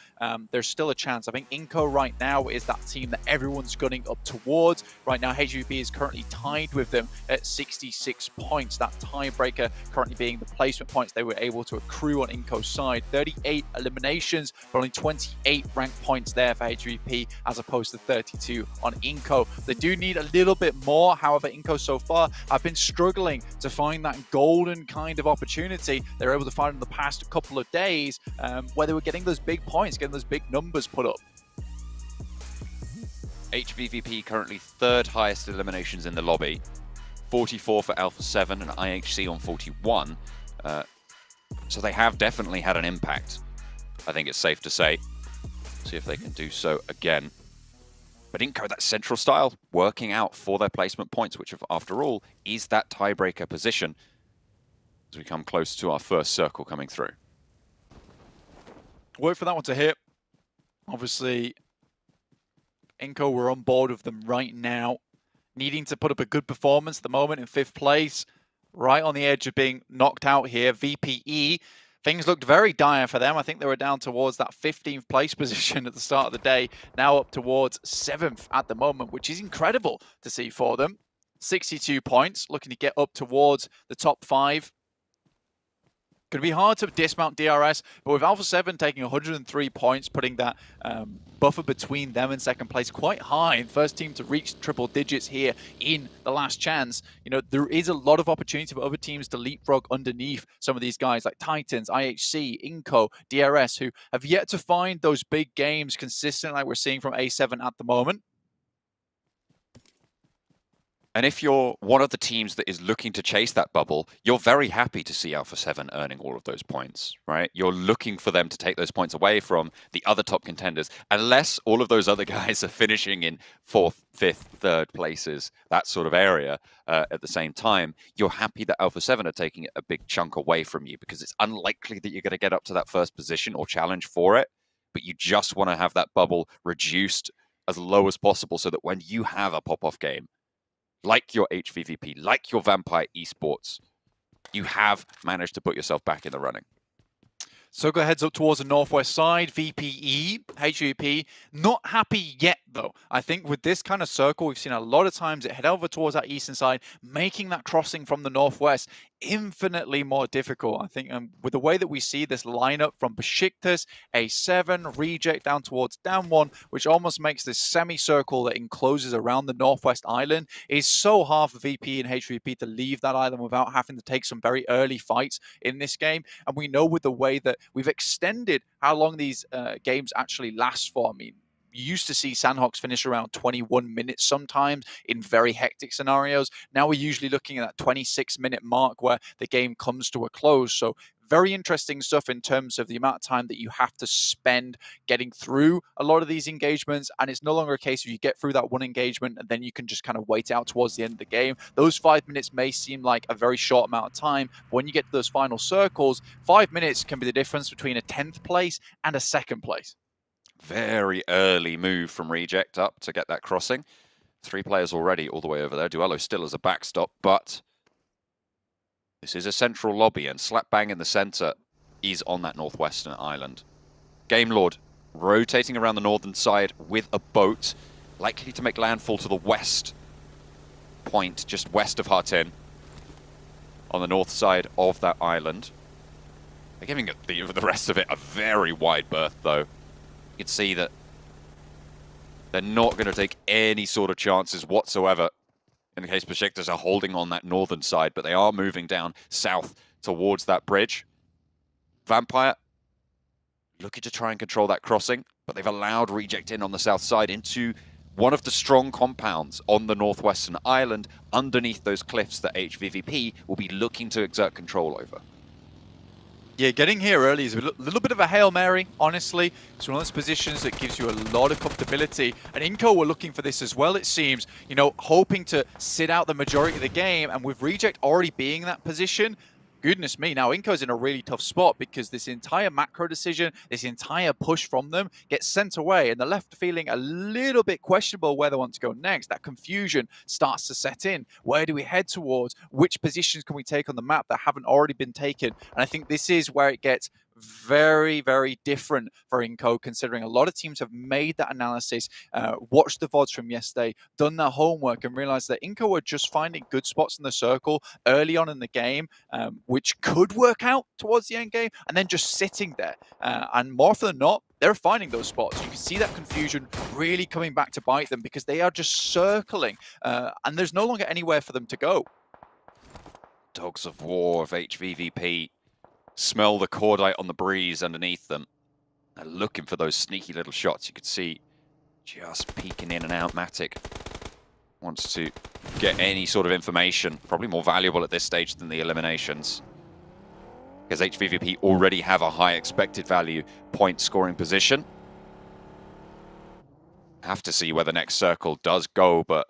There's still a chance. I think iNCO right now is that team that everyone's gunning up towards. Right now, HVP is currently tied with them at 66 points. That tiebreaker currently being the placement points they were able to accrue on iNCO's side. 38 eliminations, but only 28 rank points there for HVP as opposed to 32 on iNCO. They do need a little bit more. However, iNCO so far have been struggling to find that golden kind of opportunity they're able to find in the past couple of days where they were getting those big points, getting those big numbers put up. HVVP currently 3rd highest eliminations in the lobby. 44 for Alpha 7 and IHC on 41. So they have definitely had an impact, I think it's safe to say. See if they can do so again. But iNCO, that central style, working out for their placement points, which after all is that tiebreaker position as we come close to our first circle coming through. Wait for that one to hit. Obviously, iNCO were on board with them right now, needing to put up a good performance at the moment in 5th place, right on the edge of being knocked out here. VPE, things looked very dire for them. I think they were down towards that 15th place position at the start of the day, now up towards 7th at the moment, which is incredible to see for them. 62 points, looking to get up towards the top 5. Going to be hard to dismount DRS, but with Alpha 7 taking 103 points, putting that buffer between them and 2nd place quite high. First team to reach triple digits here in the last chance. You know, there is a lot of opportunity for other teams to leapfrog underneath some of these guys like Titans, IHC, iNCO, DRS, who have yet to find those big games consistent like we're seeing from A7 at the moment. And if you're one of the teams that is looking to chase that bubble, you're very happy to see Alpha 7 earning all of those points, right? You're looking for them to take those points away from the other top contenders, unless all of those other guys are finishing in 4th, 5th, 3rd places, that sort of area at the same time. You're happy that Alpha 7 are taking a big chunk away from you because it's unlikely that you're going to get up to that first position or challenge for it, but you just want to have that bubble reduced as low as possible so that when you have a pop-off game, like your HVVP, like your Vampire Esports, you have managed to put yourself back in the running. Soka heads up towards the northwest side. VPE, HVP, not happy yet though. I think with this kind of circle, we've seen a lot of times it head over towards that eastern side, making that crossing from the northwest infinitely more difficult. I think with the way that we see this lineup from Besiktas, A7, Reject down towards Down1, which almost makes this semicircle that encloses around the northwest island, is so hard for VP and HVP to leave that island without having to take some very early fights in this game. And we know with the way that we've extended how long these games actually last for. I mean, you used to see Sandhawks finish around 21 minutes sometimes in very hectic scenarios. Now we're usually looking at that 26-minute mark where the game comes to a close. So very interesting stuff in terms of the amount of time that you have to spend getting through a lot of these engagements. And it's no longer a case of you get through that one engagement and then you can just kind of wait out towards the end of the game. Those 5 minutes may seem like a very short amount of time. But when you get to those final circles, 5 minutes can be the difference between a 10th place and a 2nd place. Very early move from Reject up to get that crossing. 3 players already all the way over there. Duello still as a backstop, but this is a central lobby, and slap bang in the center is on that northwestern island. Game Lord rotating around the northern side with a boat, likely to make landfall to the west point, just west of Hartin, on the north side of that island. They're giving the rest of it a very wide berth, though. You can see that they're not going to take any sort of chances whatsoever. In the case of Besiktas are holding on that northern side, but they are moving down south towards that bridge. Vampire looking to try and control that crossing, but they've allowed Reject in on the south side into one of the strong compounds on the northwestern island underneath those cliffs that HVVP will be looking to exert control over. Yeah, getting here early is a little bit of a Hail Mary, honestly. It's one of those positions that gives you a lot of comfortability. And iNCO were looking for this as well, it seems. You know, hoping to sit out the majority of the game. And with Reject already being in that position, goodness me, now iNCO's in a really tough spot because this entire macro decision, this entire push from them gets sent away, and they're left feeling a little bit questionable where they want to go next. That confusion starts to set in. Where do we head towards? Which positions can we take on the map that haven't already been taken? And I think this is where it gets very, very different for iNCO, considering a lot of teams have made that analysis, watched the VODs from yesterday, done their homework, and realized that iNCO are just finding good spots in the circle early on in the game, which could work out towards the end game, and then just sitting there. And more often than not, they're finding those spots. You can see that confusion really coming back to bite them because they are just circling, and there's no longer anywhere for them to go. Dogs of War of HVVP smell the cordite on the breeze underneath them. They're looking for those sneaky little shots. You could see just peeking in and out. Matic wants to get any sort of information, probably more valuable at this stage than the eliminations, because HVVP already have a high expected value point scoring position. Have to see where the next circle does go, but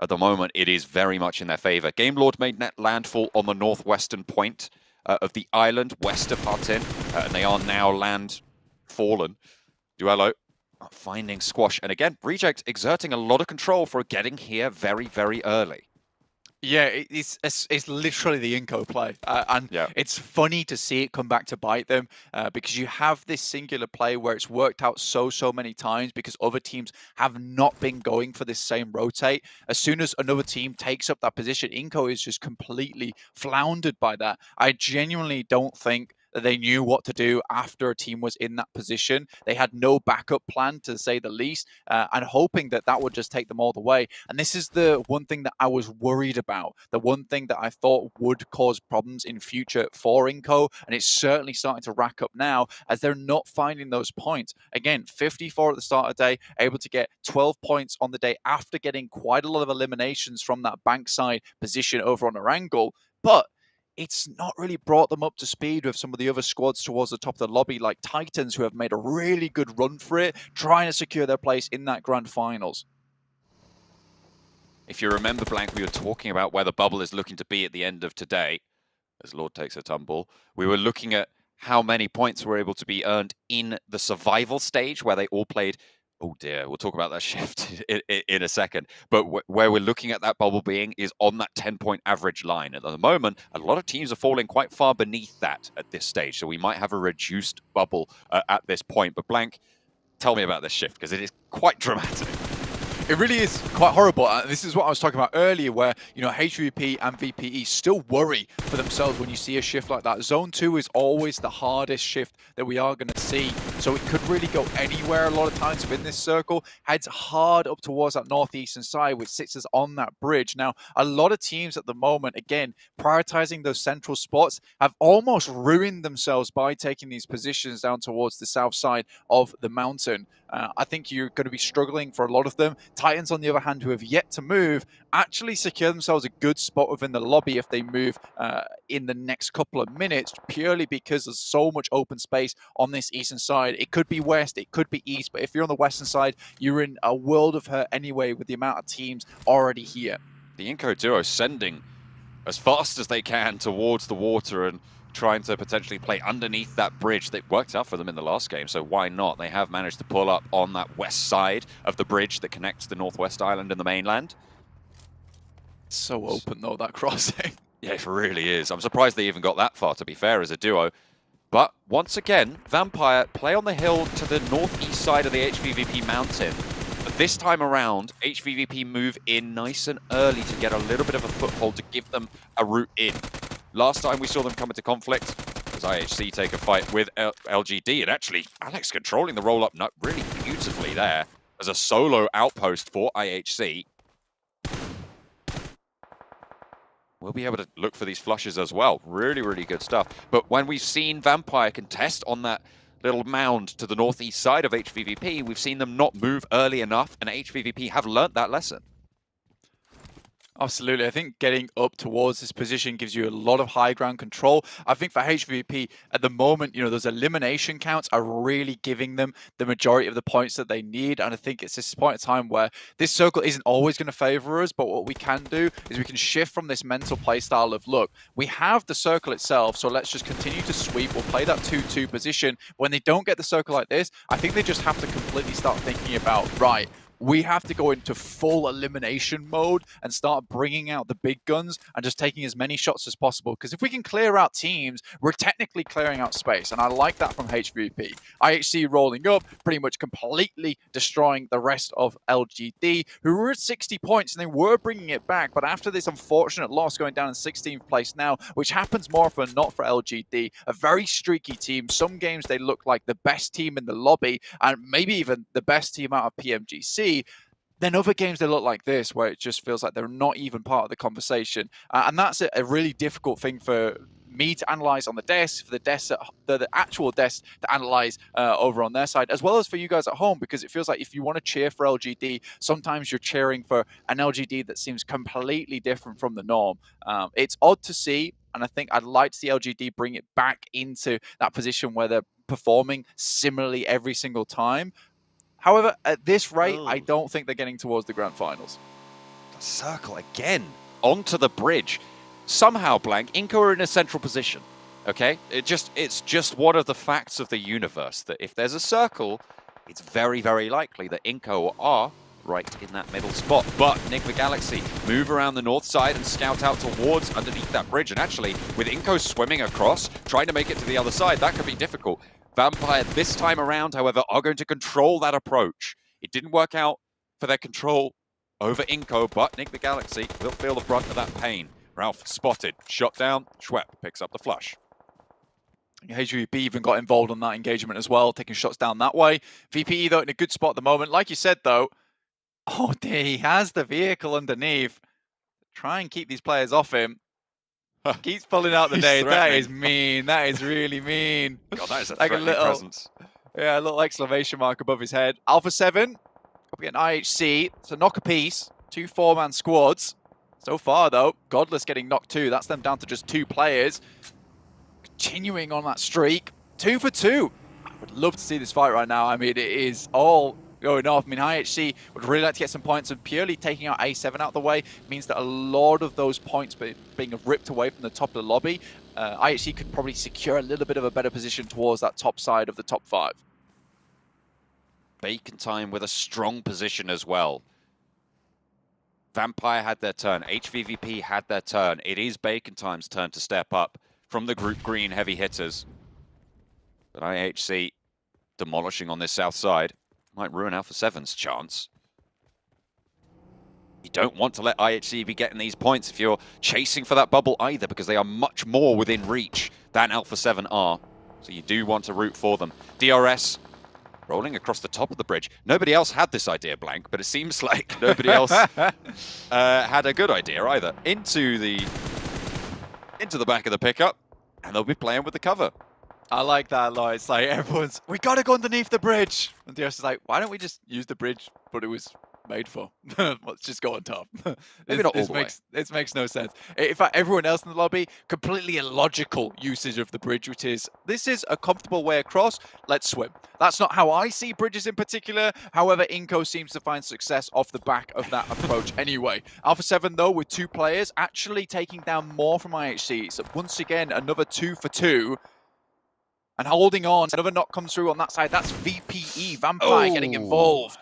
at the moment it is very much in their favor. Game Lord made net landfall on the northwestern point of the island west of Hartin, and they are now land fallen. Duello finding Squash, and again, Reject exerting a lot of control for getting here very, very early. Yeah, it's literally the iNCO play, and it's funny to see it come back to bite them because you have this singular play where it's worked out so many times because other teams have not been going for this same rotate. As soon as another team takes up that position, iNCO is just completely floundered by that. I genuinely don't think that they knew what to do after a team was in that position. They had no backup plan, to say the least, and hoping that that would just take them all the way. And this is the one thing that I was worried about, the one thing that I thought would cause problems in future for iNCO, and it's certainly starting to rack up now as they're not finding those points. Again, 54 at the start of the day, able to get 12 points on the day after getting quite a lot of eliminations from that bankside position over on Erangel, but it's not really brought them up to speed with some of the other squads towards the top of the lobby, like Titans, who have made a really good run for it, trying to secure their place in that grand finals. If you remember, Blank, we were talking about where the bubble is looking to be at the end of today, as Lord takes a tumble. We were looking at how many points were able to be earned in the survival stage, where they all played. Oh dear, we'll talk about that shift in a second. But where we're looking at that bubble being is on that 10-point average line. At the moment, a lot of teams are falling quite far beneath that at this stage. So we might have a reduced bubble at this point. But Blank, tell me about this shift, because it is quite dramatic. It really is quite horrible. This is what I was talking about earlier, where, you know, HVP and VPE still worry for themselves when you see a shift like that. Zone 2 is always the hardest shift that we are going to see. So it could really go anywhere a lot of times within this circle. Heads hard up towards that northeastern side, which sits us on that bridge. Now, a lot of teams at the moment, again, prioritizing those central spots, have almost ruined themselves by taking these positions down towards the south side of the mountain. I think you're going to be struggling for a lot of them. Titans, on the other hand, who have yet to move, actually secure themselves a good spot within the lobby if they move in the next couple of minutes, purely because there's so much open space on this eastern side. It could be west, it could be east, but if you're on the western side, you're in a world of hurt anyway with the amount of teams already here. The iNCO duo sending as fast as they can towards the water, and trying to potentially play underneath that bridge. That worked out for them in the last game, so why not? They have managed to pull up on that west side of the bridge that connects the Northwest Island and the mainland. So open though, that crossing. Yeah, it really is. I'm surprised they even got that far, to be fair, as a duo. But once again, Vampire play on the hill to the northeast side of the HVVP mountain. But this time around, HVVP move in nice and early to get a little bit of a foothold to give them a route in. Last time we saw them come into conflict as IHC take a fight with LGD, and actually Alex controlling the roll-up nut really beautifully there as a solo outpost for IHC. We'll be able to look for these flushes as well. Really, really good stuff. But when we've seen Vampire contest on that little mound to the northeast side of HVVP, we've seen them not move early enough, and HVVP have learnt that lesson. Absolutely. I think getting up towards this position gives you a lot of high ground control. I think for HVP at the moment, you know, those elimination counts are really giving them the majority of the points that they need. And I think it's this point in time where this circle isn't always going to favor us, but what we can do is we can shift from this mental play style of, look, we have the circle itself, so let's just continue to sweep. We'll play that 2-2 position. When they don't get the circle like this, I think they just have to completely start thinking about, right, we have to go into full elimination mode and start bringing out the big guns and just taking as many shots as possible. Because if we can clear out teams, we're technically clearing out space. And I like that from HVP. IHC rolling up, pretty much completely destroying the rest of LGD, who were at 60 points and they were bringing it back. But after this unfortunate loss, going down in 16th place now, which happens more often not for LGD, a very streaky team. Some games they look like the best team in the lobby and maybe even the best team out of PMGC. Then other games they look like this, where it just feels like they're not even part of the conversation. And that's a really difficult thing for me to analyze on the desk, for the actual desk to analyze over on their side, as well as for you guys at home, because it feels like if you want to cheer for LGD, sometimes you're cheering for an LGD that seems completely different from the norm. It's odd to see, and I think I'd like to see LGD bring it back into that position where they're performing similarly every single time. However, at this rate, I don't think they're getting towards the grand finals. The circle again onto the bridge. Somehow, Blank, iNCO are in a central position. Okay? It's just one of the facts of the universe that if there's a circle, it's very, very likely that iNCO are right in that middle spot. But Nick the Galaxy move around the north side and scout out towards underneath that bridge. And actually, with iNCO swimming across, trying to make it to the other side, that could be difficult. Vampire this time around, however, are going to control that approach. It didn't work out for their control over iNCO, but Nick the Galaxy will feel the brunt of that pain. Ralph spotted, shot down, Schwepp picks up the flush. HVP even got involved on that engagement as well, taking shots down that way. VPE, though, in a good spot at the moment. Like you said, though, oh, dear, he has the vehicle underneath. Try and keep these players off him. Keeps pulling out the nade. That is mean. That is really mean. God, that is a like threatening presence. Yeah, a little exclamation mark above his head. Alpha 7, up against IHC. It's a knock apiece. 2 4-man squads. So far, though, Godless getting knocked 2. That's them down to just 2 players. Continuing on that streak. 2 for 2. I would love to see this fight right now. I mean, it is all going off. I mean, IHC would really like to get some points, and purely taking out A7 out the way means that a lot of those points being ripped away from the top of the lobby, IHC could probably secure a little bit of a better position towards that top side of the top 5. Bacon Time with a strong position as well. Vampire had their turn. HVVP had their turn. It is Bacon Time's turn to step up from the group green heavy hitters. But IHC demolishing on this south side might ruin Alpha 7's chance. You don't want to let IHC be getting these points if you're chasing for that bubble either, because they are much more within reach than Alpha 7 are. So you do want to root for them. DRS rolling across the top of the bridge. Nobody else had this idea, Blank, but it seems like nobody else had a good idea either. Into the back of the pickup, and they'll be playing with the cover. I like that a lot. It's like everyone's, we got to go underneath the bridge. And DRS is like, why don't we just use the bridge? But it was made for. Let's just go on top. Maybe not all the way. This makes no sense. In fact, everyone else in the lobby, completely illogical usage of the bridge, which is, this is a comfortable way across, let's swim. That's not how I see bridges in particular. However, iNCO seems to find success off the back of that approach anyway. Alpha 7, though, with 2 players, actually taking down more from IHC. So once again, another 2 for 2. And holding on. Another knock comes through on that side. That's VPE, Vampire, getting involved.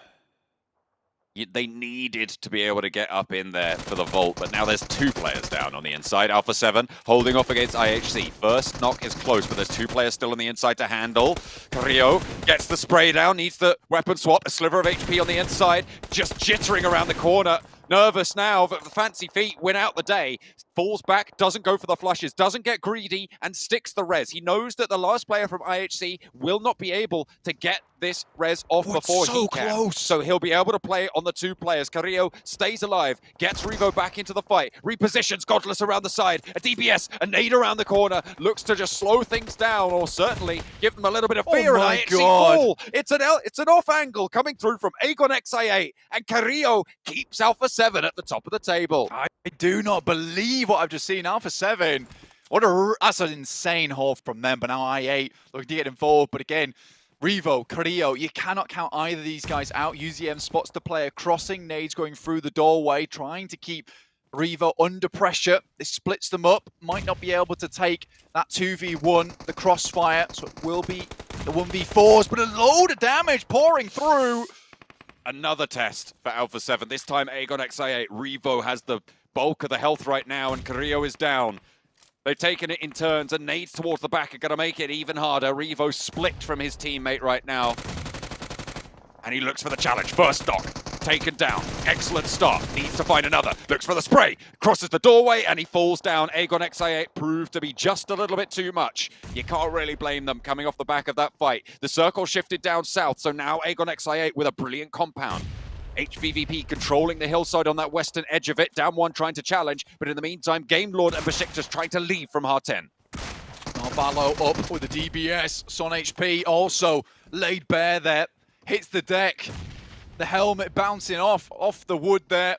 They needed to be able to get up in there for the vault, but now there's 2 players down on the inside. Alpha 7 holding off against IHC. First knock is close, but there's 2 players still on the inside to handle. Carrillo gets the spray down, needs the weapon swap, a sliver of HP on the inside, just jittering around the corner. Nervous now, but the fancy feet win out the day. Falls back, doesn't go for the flushes, doesn't get greedy, and sticks the res. He knows that the last player from IHC will not be able to get this res off before he can. Close. So he'll be able to play on the 2 players. Carrillo stays alive, gets Revo back into the fight, repositions Godless around the side, a DBS, a nade around the corner, looks to just slow things down, or certainly give them a little bit of fear. Oh my and IHC God. fall. It's an off angle coming through from Aegon XI8, and Carrillo keeps Alpha 7 at the top of the table. I do not believe what I've just seen. Alpha 7. That's an insane haul from them, but now I8 looking to get involved. But again, Revo, Carrillo, you cannot count either of these guys out. UZM spots the player crossing, nades going through the doorway, trying to keep Revo under pressure. This splits them up, might not be able to take that 2v1, the crossfire, so it will be the 1v4s, but a load of damage pouring through. Another test for Alpha 7. This time Aegon XI8. Revo has the bulk of the health right now, and Carrillo is down. They've taken it in turns, and nades towards the back are going to make it even harder. Revo split from his teammate right now. And he looks for the challenge. First knock, taken down. Excellent start. Needs to find another. Looks for the spray. Crosses the doorway, and he falls down. Aegon XI8 proved to be just a little bit too much. You can't really blame them coming off the back of that fight. The circle shifted down south, so now Aegon XI8 with a brilliant compound. HVVP controlling the hillside on that western edge of it. Down 1 trying to challenge, but in the meantime, Game Lord and Besiktas trying to leave from H10. Narvalo up with the DBS. Son HP also laid bare there. Hits the deck. The helmet bouncing off the wood there.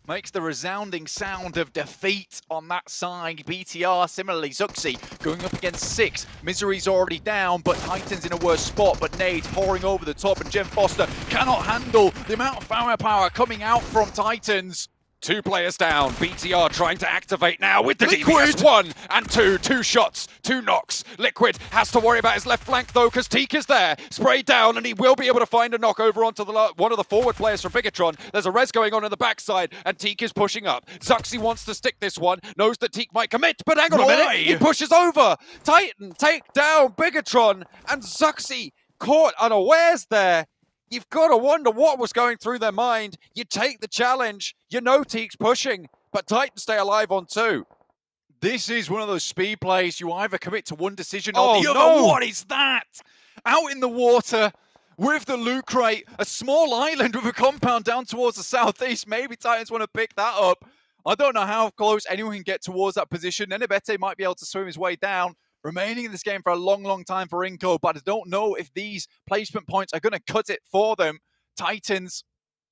Makes the resounding sound of defeat on that side. BTR, similarly, Zuxi going up against 6. Misery's already down, but Titan's in a worse spot. But nades pouring over the top, and Jem Foster cannot handle the amount of firepower coming out from Titans. 2 players down. BTR trying to activate now with the Liquid. DBS. 1 and 2. 2 shots, 2 knocks. Liquid has to worry about his left flank though, because Teak is there. Sprayed down, and he will be able to find a knock over onto one of the forward players from Bigatron. There's a res going on in the backside, and Teak is pushing up. Zuxi wants to stick this one, knows that Teak might commit, but hang on a minute. He pushes over. Titan take down Bigatron, and Zuxi caught unawares there. You've got to wonder what was going through their mind. You take the challenge. You know Teak's pushing, but Titan stay alive on 2. This is one of those speed plays. You either commit to one decision or the other. No. What is that? Out in the water with the loot crate. A small island with a compound down towards the southeast. Maybe Titans want to pick that up. I don't know how close anyone can get towards that position. Nenebete might be able to swim his way down. Remaining in this game for a long, long time for iNCO, but I don't know if these placement points are going to cut it for them. Titans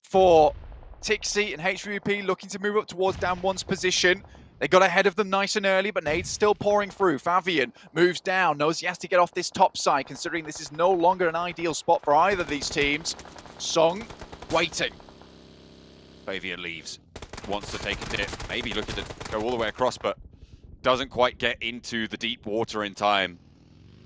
for Tixie and HVVP looking to move up towards down 1's position. They got ahead of them nice and early, but nades still pouring through. Favian moves down, knows he has to get off this top side, considering this is no longer an ideal spot for either of these teams. Song waiting. Favian leaves. Wants to take a dip. Maybe looking to go all the way across, but doesn't quite get into the deep water in time.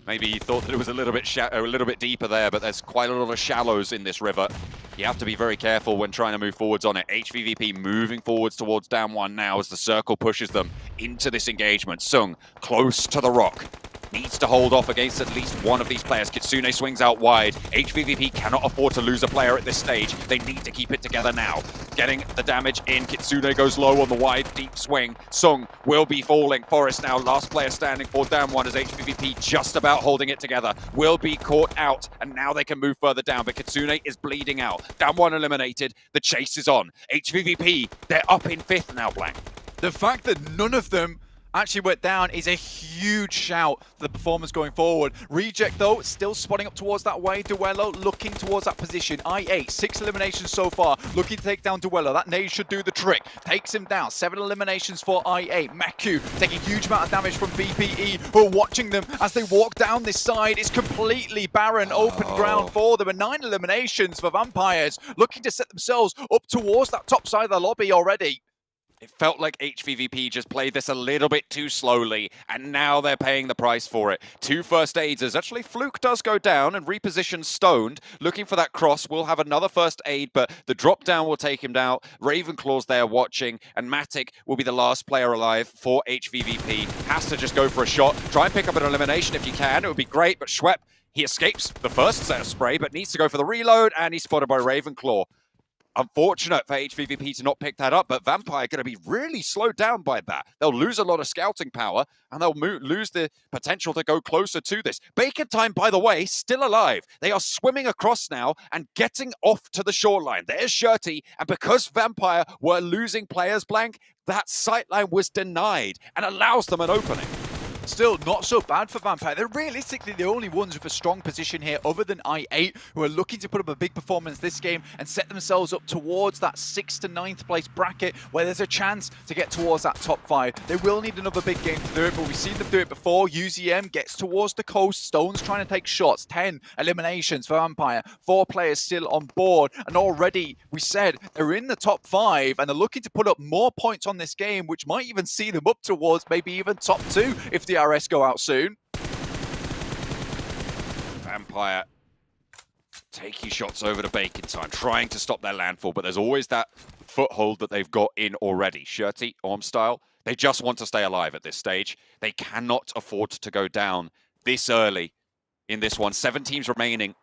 Maybe he thought that it was a little bit deeper there, but there's quite a lot of shallows in this river. You have to be very careful when trying to move forwards on it. HVVP moving forwards towards down 1 now as the circle pushes them into this engagement. Sung close to the rock. Needs to hold off against at least one of these players. Kitsune swings out wide. HVVP cannot afford to lose a player at this stage. They need to keep it together now. Getting the damage in. Kitsune goes low on the wide, deep swing. Sung will be falling. Forest now, last player standing for down 1 as HVVP just about holding it together. Will be caught out, and now they can move further down, but Kitsune is bleeding out. Down 1 eliminated. The chase is on. HVVP, they're up in 5th now, Blank. The fact that none of them actually went down is a huge shout for the performance going forward. Reject, though, still spotting up towards that way. Duello looking towards that position. I8, 6 eliminations so far, looking to take down Duello. That nade should do the trick. Takes him down. 7 eliminations for I8. Maku taking a huge amount of damage from VPE, who are watching them as they walk down this side. It's completely barren, open ground for them. And 9 eliminations for Vampires, looking to set themselves up towards that top side of the lobby already. It felt like HVVP just played this a little bit too slowly, and now they're paying the price for it. 2 first aids as actually Fluke does go down and repositions Stoned. Looking for that cross, will have another first aid, but the drop down will take him down. Ravenclaw's there watching, and Matic will be the last player alive for HVVP. Has to just go for a shot. Try and pick up an elimination if you can. It would be great, but Schwepp, he escapes the first set of spray, but needs to go for the reload, and he's spotted by Ravenclaw. Unfortunate for HVVP to not pick that up, but Vampire going to be really slowed down by that. They'll lose a lot of scouting power, and they'll lose the potential to go closer to this. Bacon Time, by the way, still alive. They are swimming across now and getting off to the shoreline. There's Shirty, and because Vampire were losing players, Blank, that sightline was denied and allows them an opening. Still not so bad for Vampire. They're realistically the only ones with a strong position here other than I8, who are looking to put up a big performance this game and set themselves up towards that 6th to 9th place bracket where there's a chance to get towards that top 5. They will need another big game to do it, but we've seen them do it before. UZM gets towards the coast. Stone's trying to take shots. 10 eliminations for Vampire. 4 players still on board, and already we said they're in the top 5 and they're looking to put up more points on this game, which might even see them up towards maybe even top 2 if the RS go out soon. Vampire taking shots over to Bacon Time, trying to stop their landfall, but there's always that foothold that they've got in already. Shirty, Orm style, they just want to stay alive at this stage. They cannot afford to go down this early in this one. 7 teams remaining.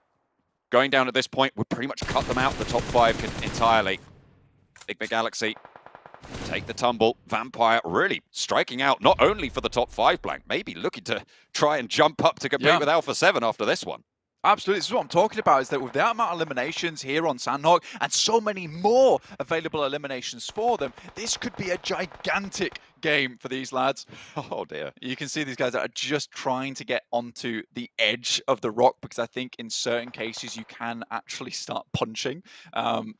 Going down at this point would pretty much cut them out, the top 5 entirely. Big Galaxy take the tumble. Vampire really striking out, not only for the top 5, Blank, maybe looking to try and jump up to compete with Alpha 7 after this one. Absolutely, this is what I'm talking about, is that with that amount of eliminations here on Sandhawk and so many more available eliminations for them, this could be a gigantic game for these lads. Oh dear. You can see these guys are just trying to get onto the edge of the rock, because I think in certain cases you can actually start punching.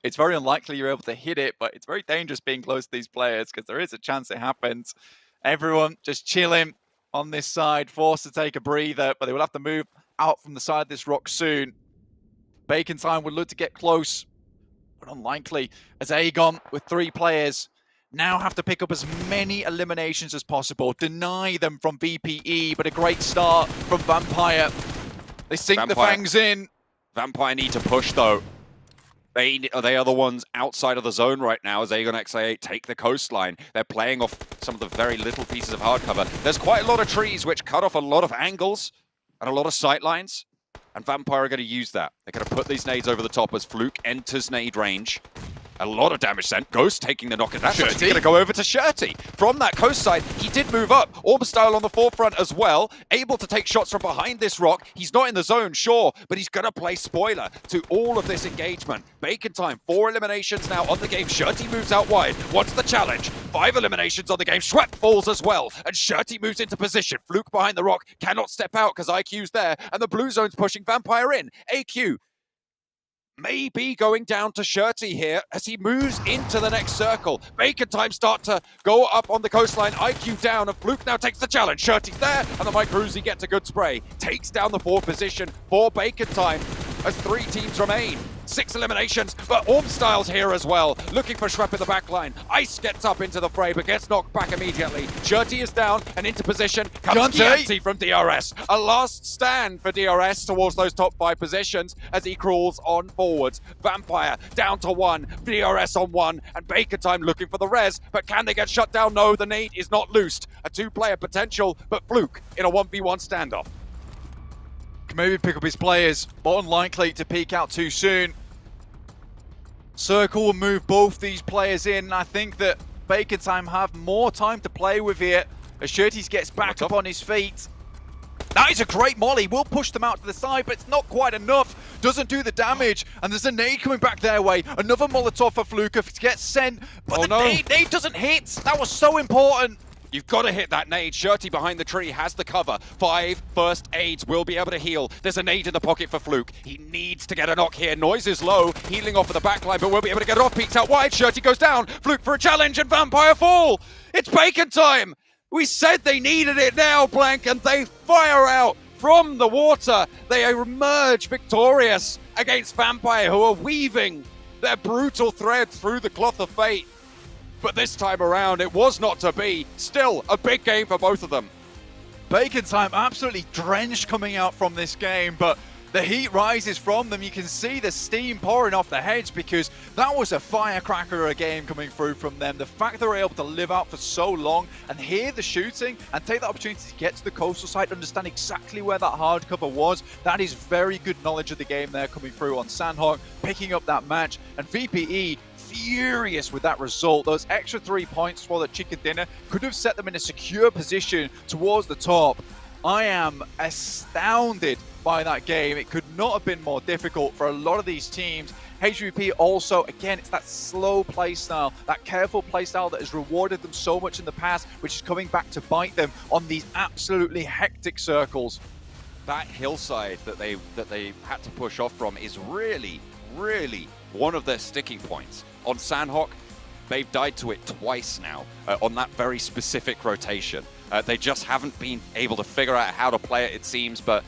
It's very unlikely you're able to hit it, but it's very dangerous being close to these players because there is a chance it happens. Everyone just chilling on this side, forced to take a breather, but they will have to move out from the side of this rock soon. Bacon Time would look to get close, but unlikely, as Aegon with 3 players now have to pick up as many eliminations as possible, deny them from VPE, but a great start from Vampire. They sink the fangs in. Vampire need to push though. They are the ones outside of the zone right now as Aegon XA8 take the coastline. They're playing off some of the very little pieces of hardcover. There's quite a lot of trees which cut off a lot of angles and a lot of sightlines, and Vampire are going to use that. They're going to put these nades over the top as Fluke enters nade range. A lot of damage sent. Ghost taking the knock, and that's actually going to go over to Shirty. From that coast side, he did move up. Orb style on the forefront as well, able to take shots from behind this rock. He's not in the zone, sure, but he's going to play spoiler to all of this engagement. Bacon Time, 4 eliminations now on the game. Shirty moves out wide. What's the challenge? 5 eliminations on the game. Schwepp falls as well, and Shirty moves into position. Fluke behind the rock, cannot step out because IQ's there, and the blue zone's pushing Vampire in. AQ maybe going down to Shirty here as he moves into the next circle. Bacon Time start to go up on the coastline. IQ down, and Fluke now takes the challenge. Shirty's there, and the Mike Ruzi gets a good spray. Takes down the 4th position for Bacon Time as 3 teams remain. 6 eliminations, but Orm Styles here as well. Looking for Schwepp in the back line. Ice gets up into the fray, but gets knocked back immediately. Shirty is down and into position. Comes Chianti from DRS. A last stand for DRS towards those top 5 positions as he crawls on forwards. Vampire down to 1. DRS on 1, and Bacon Time looking for the res, but can they get shut down? No, the nade is not loosed. A 2-player potential, but Fluke in a 1v1 standoff. Can maybe pick up his players, but unlikely to peek out too soon. Circle will move both these players in. I think that Bacon Time have more time to play with here as Shirty gets back up on his feet. That is a great molly. Will push them out to the side, but it's not quite enough. Doesn't do the damage, and there's a nade coming back their way. Another Molotov for Fluke gets sent, but the nade doesn't hit. That was so important. You've got to hit that nade. Shirty behind the tree has the cover. 5 first aids will be able to heal. There's a nade in the pocket for Fluke. He needs to get a knock here. Noise is low. Healing off of the backline, but won't be able to get it off. Peeks out wide. Shirty goes down. Fluke for a challenge and Vampire fall. It's bacon time. We said they needed it now, Blank, and they fire out from the water. They emerge victorious against Vampire, who are weaving their brutal thread through the cloth of fate. But this time around, it was not to be. Still, a big game for both of them. Bacon time absolutely drenched coming out from this game, but the heat rises from them. You can see the steam pouring off their heads because that was a firecracker of a game coming through from them. The fact they were able to live out for so long and hear the shooting and take the opportunity to get to the coastal side, understand exactly where that hard cover was, that is very good knowledge of the game there coming through on Sandhawk, picking up that match. And VPE furious with that result. Those extra 3 points for the chicken dinner could have set them in a secure position towards the top. I am astounded by that game. It could not have been more difficult for a lot of these teams. HVVP also, again, it's that slow play style, that careful play style that has rewarded them so much in the past, which is coming back to bite them on these absolutely hectic circles. That hillside that they had to push off from is really one of their sticking points. On Sandhawk, they've died to it twice now on that very specific rotation. They just haven't been able to figure out how to play it seems, but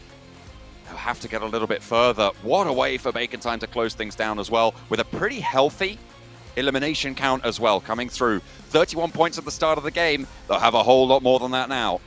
they'll have to get a little bit further. What a way for Bacon Time to close things down as well, with a pretty healthy elimination count as well coming through. 31 points at the start of the game. They'll have a whole lot more than that now.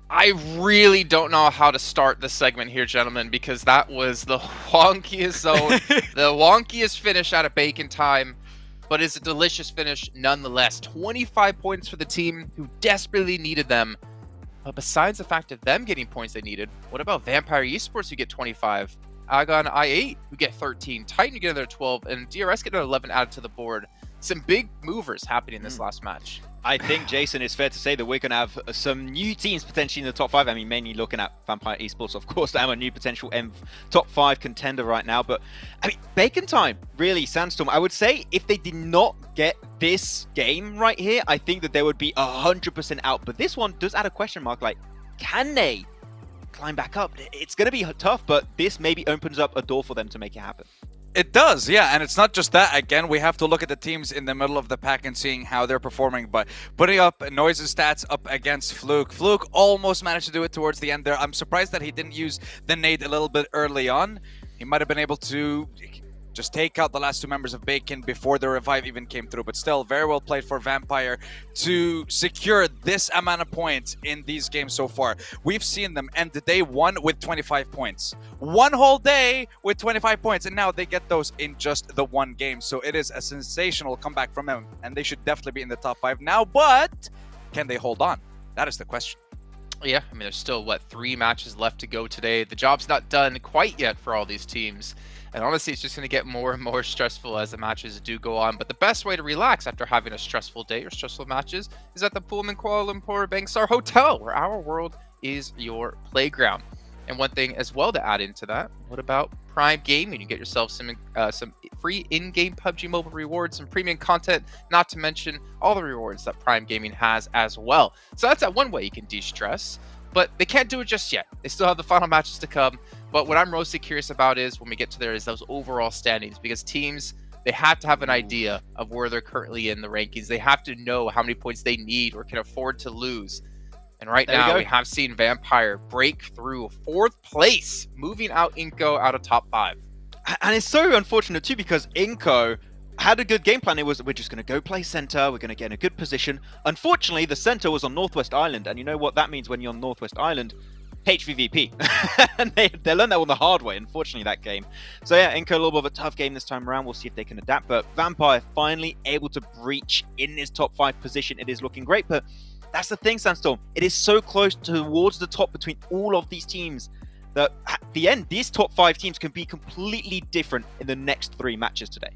I really don't know how to start this segment here, gentlemen, because that was the wonkiest zone, the wonkiest finish out of Bacon Time, but it's a delicious finish nonetheless. 25 points for the team who desperately needed them. But besides the fact of them getting points they needed, what about Vampire Esports who get 25? Agon I8 who get 13, Titan who get another 12, and DRS get another 11 added to the board. Some big movers happening in this last match. I think, Jason, it's fair to say that we're going to have some new teams potentially in the top 5. I mean, mainly looking at Vampire Esports, of course. I'm a new potential top 5 contender right now. But, I mean, Bacon Time, really, Sandstorm. I would say if they did not get this game right here, I think that they would be 100% out. But this one does add a question mark, like, can they climb back up? It's going to be tough, but this maybe opens up a door for them to make it happen. It does, yeah, and it's not just that. Again, we have to look at the teams in the middle of the pack and seeing how they're performing, but putting up Noise's stats up against Fluke. Fluke almost managed to do it towards the end there. I'm surprised that he didn't use the nade a little bit early on. He might have been able to just take out the last 2 members of Bacon before the revive even came through, but still very well played for Vampire to secure this amount of points in these games so far. We've seen them end the day 1 with 25 points. One whole day with 25 points, and now they get those in just the 1 game. So it is a sensational comeback from them, and they should definitely be in the top 5 now, but can they hold on? That is the question. Yeah, I mean, there's still, 3 matches left to go today. The job's not done quite yet for all these teams. And honestly, it's just going to get more and more stressful as the matches do go on. But the best way to relax after having a stressful day or stressful matches is at the Pullman Kuala Lumpur Bangstar Hotel, where our world is your playground. And one thing as well to add into that, what about Prime Gaming? You get yourself some free in-game PUBG Mobile rewards, some premium content, not to mention all the rewards that Prime Gaming has as well. So that's one way you can de-stress. But they can't do it just yet. They still have the final matches to come. But what I'm mostly curious about is when we get to there is those overall standings, because teams They have to have an idea of where they're currently in the rankings. They have to know how many points they need or can afford to lose. And right now, we have seen Vampire break through 4th place, moving out iNCO out of top 5. And it's so unfortunate too, because iNCO had a good game plan. It was, we're just going to go play center, we're going to get in a good position. Unfortunately, the center was on Northwest Island, and you know what that means when you're on Northwest Island? HVVP. And they learned that on the hard way, unfortunately, that game. So yeah, iNCO a little bit of a tough game this time around. We'll see if they can adapt. But Vampire finally able to breach in this top 5 position. It is looking great, but that's the thing, Sandstorm. It is so close towards the top between all of these teams that at the end, these top 5 teams can be completely different in the next 3 matches today.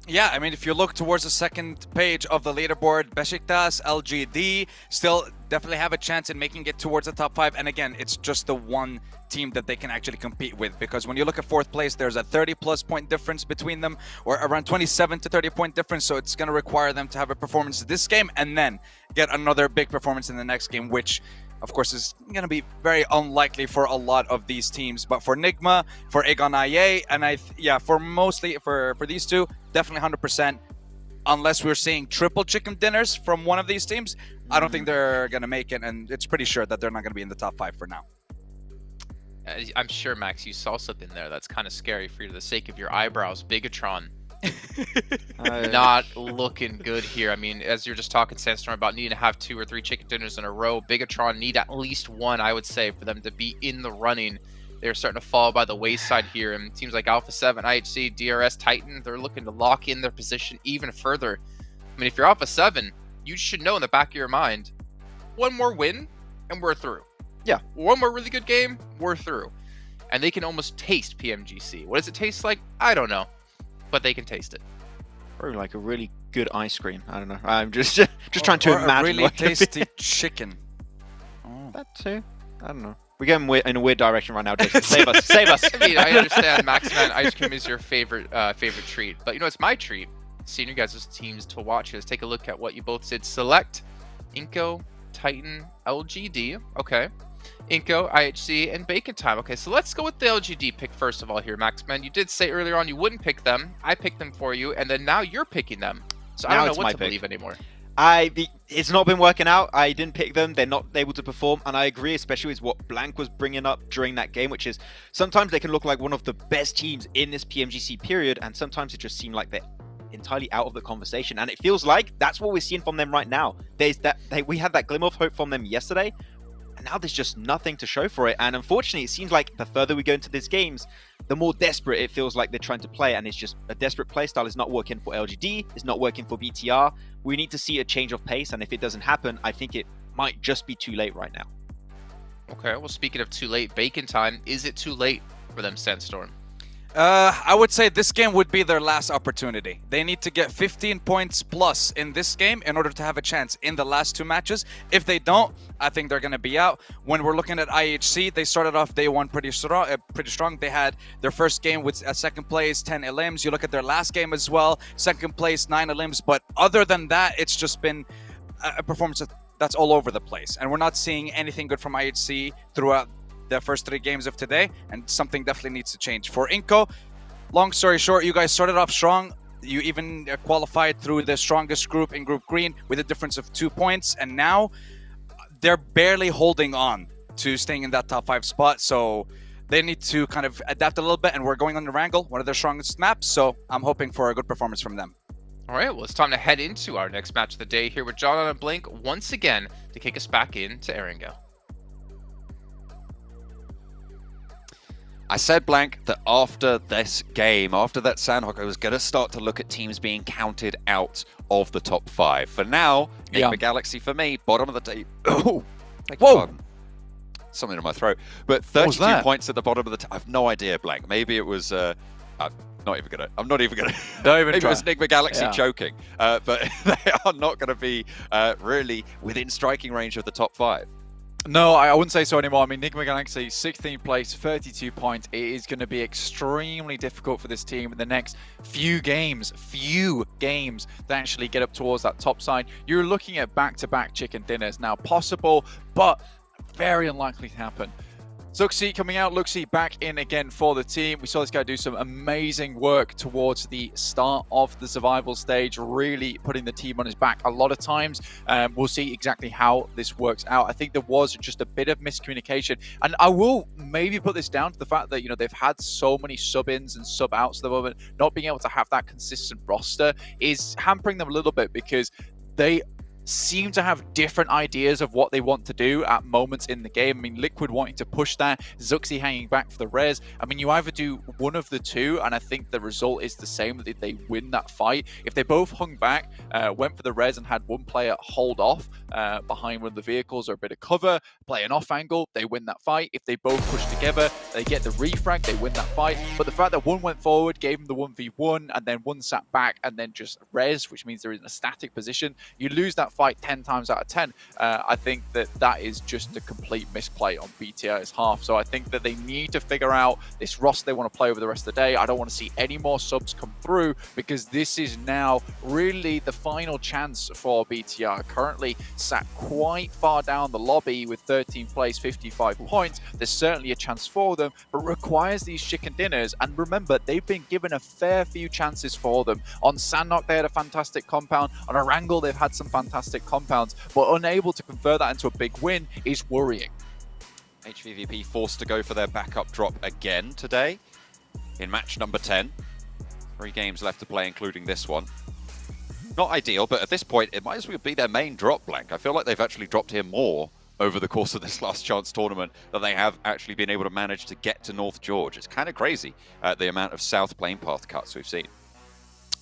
Yeah, I mean, if you look towards the second page of the leaderboard, Besiktas, LGD still definitely have a chance in making it towards the top 5. And again, it's just the one team that they can actually compete with, because when you look at 4th place, there's a 30+ point difference between them, or around 27 to 30 point difference. So it's going to require them to have a performance this game and then get another big performance in the next game, which of course is going to be very unlikely for a lot of these teams. But for Nigma, for Egon IA, and for mostly for these two, definitely 100%. Unless we're seeing triple chicken dinners from one of these teams, I don't think they're going to make it, and it's pretty sure that they're not going to be in the top 5 for now. I'm sure, Max, you saw something there that's kind of scary for you, the sake of your eyebrows. Bigatron not looking good here. I mean, as you're just talking, Sandstorm, about needing to have 2 or 3 chicken dinners in a row, Bigatron need at least 1, I would say, for them to be in the running. They're starting to fall by the wayside here, and it seems like Alpha 7, IHC, DRS, Titan, they're looking to lock in their position even further. I mean, if you're Alpha 7, you should know in the back of your mind, 1 more win, and we're through. Yeah. 1 more really good game, we're through. And they can almost taste PMGC. What does it taste like? I don't know. But they can taste it. Probably like a really good ice cream. I don't know. I'm just trying to imagine. A really tasty chicken. Oh. That too. I don't know. We're going in a weird direction right now, Jason. Save us. Save us. I mean, I understand, Maxman, ice cream is your favorite treat. But, you know, it's my treat. Seeing you guys' teams to watch. Let's take a look at what you both did. Select, iNCO, Titan, LGD. Okay. iNCO, IHC, and Bacon Time. Okay, so let's go with the LGD pick first of all here, Maxman. You did say earlier on you wouldn't pick them. I picked them for you, and then now you're picking them. So I don't know what to believe anymore. It's not been working out. I didn't pick them. They're not able to perform, and I agree, especially with what Blank was bringing up during that game, which is sometimes they can look like one of the best teams in this PMGC period, and sometimes it just seemed like they're entirely out of the conversation. And it feels like that's what we're seeing from them right now. We had that glimmer of hope from them yesterday, and now there's just nothing to show for it. And unfortunately, it seems like the further we go into these games, the more desperate it feels like they're trying to play. And it's just a desperate play style is not working for LGD. It's not working for BTR. We need to see a change of pace. And if it doesn't happen, I think it might just be too late right now. Okay, well, speaking of too late, Bacon Time, is it too late for them, Sandstorm? I would say this game would be their last opportunity. They need to get 15 points plus in this game in order to have a chance in the last 2 matches. If they don't, I think they're going to be out. When we're looking at IHC, they started off day 1 pretty strong. They had their first game with second place, 10 elims. You look at their last game as well, second place, 9 elims. But other than that, it's just been a performance that's all over the place. And we're not seeing anything good from IHC throughout the first 3 games of today, and something definitely needs to change. For iNCO, long story short, you guys started off strong. You even qualified through the strongest group in Group Green with a difference of 2 points, and now they're barely holding on to staying in that top 5 spot. So they need to kind of adapt a little bit, and we're going on the Wrangle, one of their strongest maps, so I'm hoping for a good performance from them. All right, well, it's time to head into our next match of the day here with John and Blink once again to kick us back into Erangel. I said, Blank, that after this game, after that Sandhawk, I was going to start to look at teams being counted out of the top 5. For now, Enigma Galaxy for me, bottom of the table. Oh, whoa! Something in my throat. But 32 points at the bottom of the table. I have no idea, Blank. Maybe it was... I'm not even gonna. Maybe it was Enigma Galaxy choking. But they are not going to be really within striking range of the top 5. No, I wouldn't say so anymore. I mean, Enigma Galaxy, 16th place, 32 points. It is going to be extremely difficult for this team in the next few games to actually get up towards that top side. You're looking at back-to-back chicken dinners now. Possible, but very unlikely to happen. Zuxi coming out, Luxi back in again for the team. We saw this guy do some amazing work towards the start of the survival stage, really putting the team on his back a lot of times. We'll see exactly how this works out. I think there was just a bit of miscommunication, and I will maybe put this down to the fact that, you know, they've had so many sub-ins and sub-outs at the moment. Not being able to have that consistent roster is hampering them a little bit, because they seem to have different ideas of what they want to do at moments in the game. I mean, Liquid wanting to push that, Zuxi hanging back for the res. I mean, you either do one of the two, and I think the result is the same, that they win that fight. If they both hung back, went for the res and had one player hold off behind one of the vehicles or a bit of cover, play an off angle, they win that fight. If they both push together, they get the refrag, they win that fight. But the fact that one went forward, gave them the 1v1, and then one sat back and then just res, which means they're in a static position, you lose that fight 10 times out of 10. I think that is just a complete misplay on BTR's half. So I think that they need to figure out this roster they want to play over the rest of the day. I don't want to see any more subs come through, because this is now really the final chance for BTR. Currently sat quite far down the lobby with 13th place, 55 points. There's certainly a chance for them, but requires these chicken dinners. And remember, they've been given a fair few chances for them. On Sandknock, they had a fantastic compound. On Erangel, they've had some fantastic compounds, but unable to convert that into a big win is worrying. HVVP forced to go for their backup drop again today in match number 10. 3 games left to play, including this one. Not ideal, but at this point, it might as well be their main drop, Blank. I feel like they've actually dropped here more over the course of this last chance tournament than they have actually been able to manage to get to North George. It's kind of crazy, the amount of South Plane Path cuts we've seen.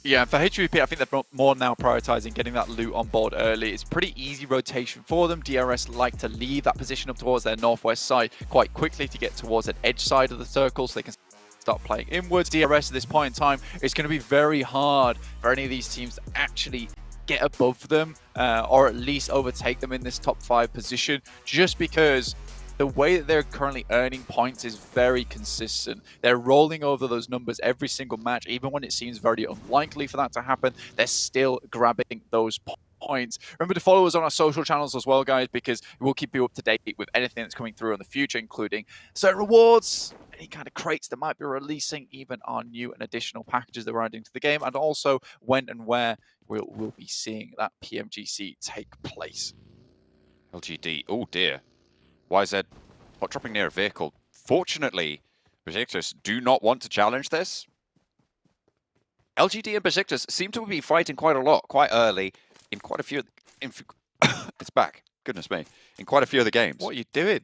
Yeah, for HVP, I think they're more now prioritizing getting that loot on board early. It's pretty easy rotation for them. DRS like to leave that position up towards their northwest side quite quickly to get towards that edge side of the circle, so they can start playing inwards. DRS at this point in time, it's going to be very hard for any of these teams to actually get above them or at least overtake them in this top 5 position, just because the way that they're currently earning points is very consistent. They're rolling over those numbers every single match. Even when it seems very unlikely for that to happen, they're still grabbing those points. Remember to follow us on our social channels as well, guys, because we'll keep you up to date with anything that's coming through in the future, including certain rewards, any kind of crates that might be releasing, even our new and additional packages that we're adding to the game, and also when and where we'll be seeing that PMGC take place. LGD, oh dear. YZ hot dropping near a vehicle. Fortunately, Besiktas do not want to challenge this. LGD and Besiktas seem to be fighting quite a lot, quite early, in quite a few... it's back. Goodness me. In quite a few of the games. What are you doing?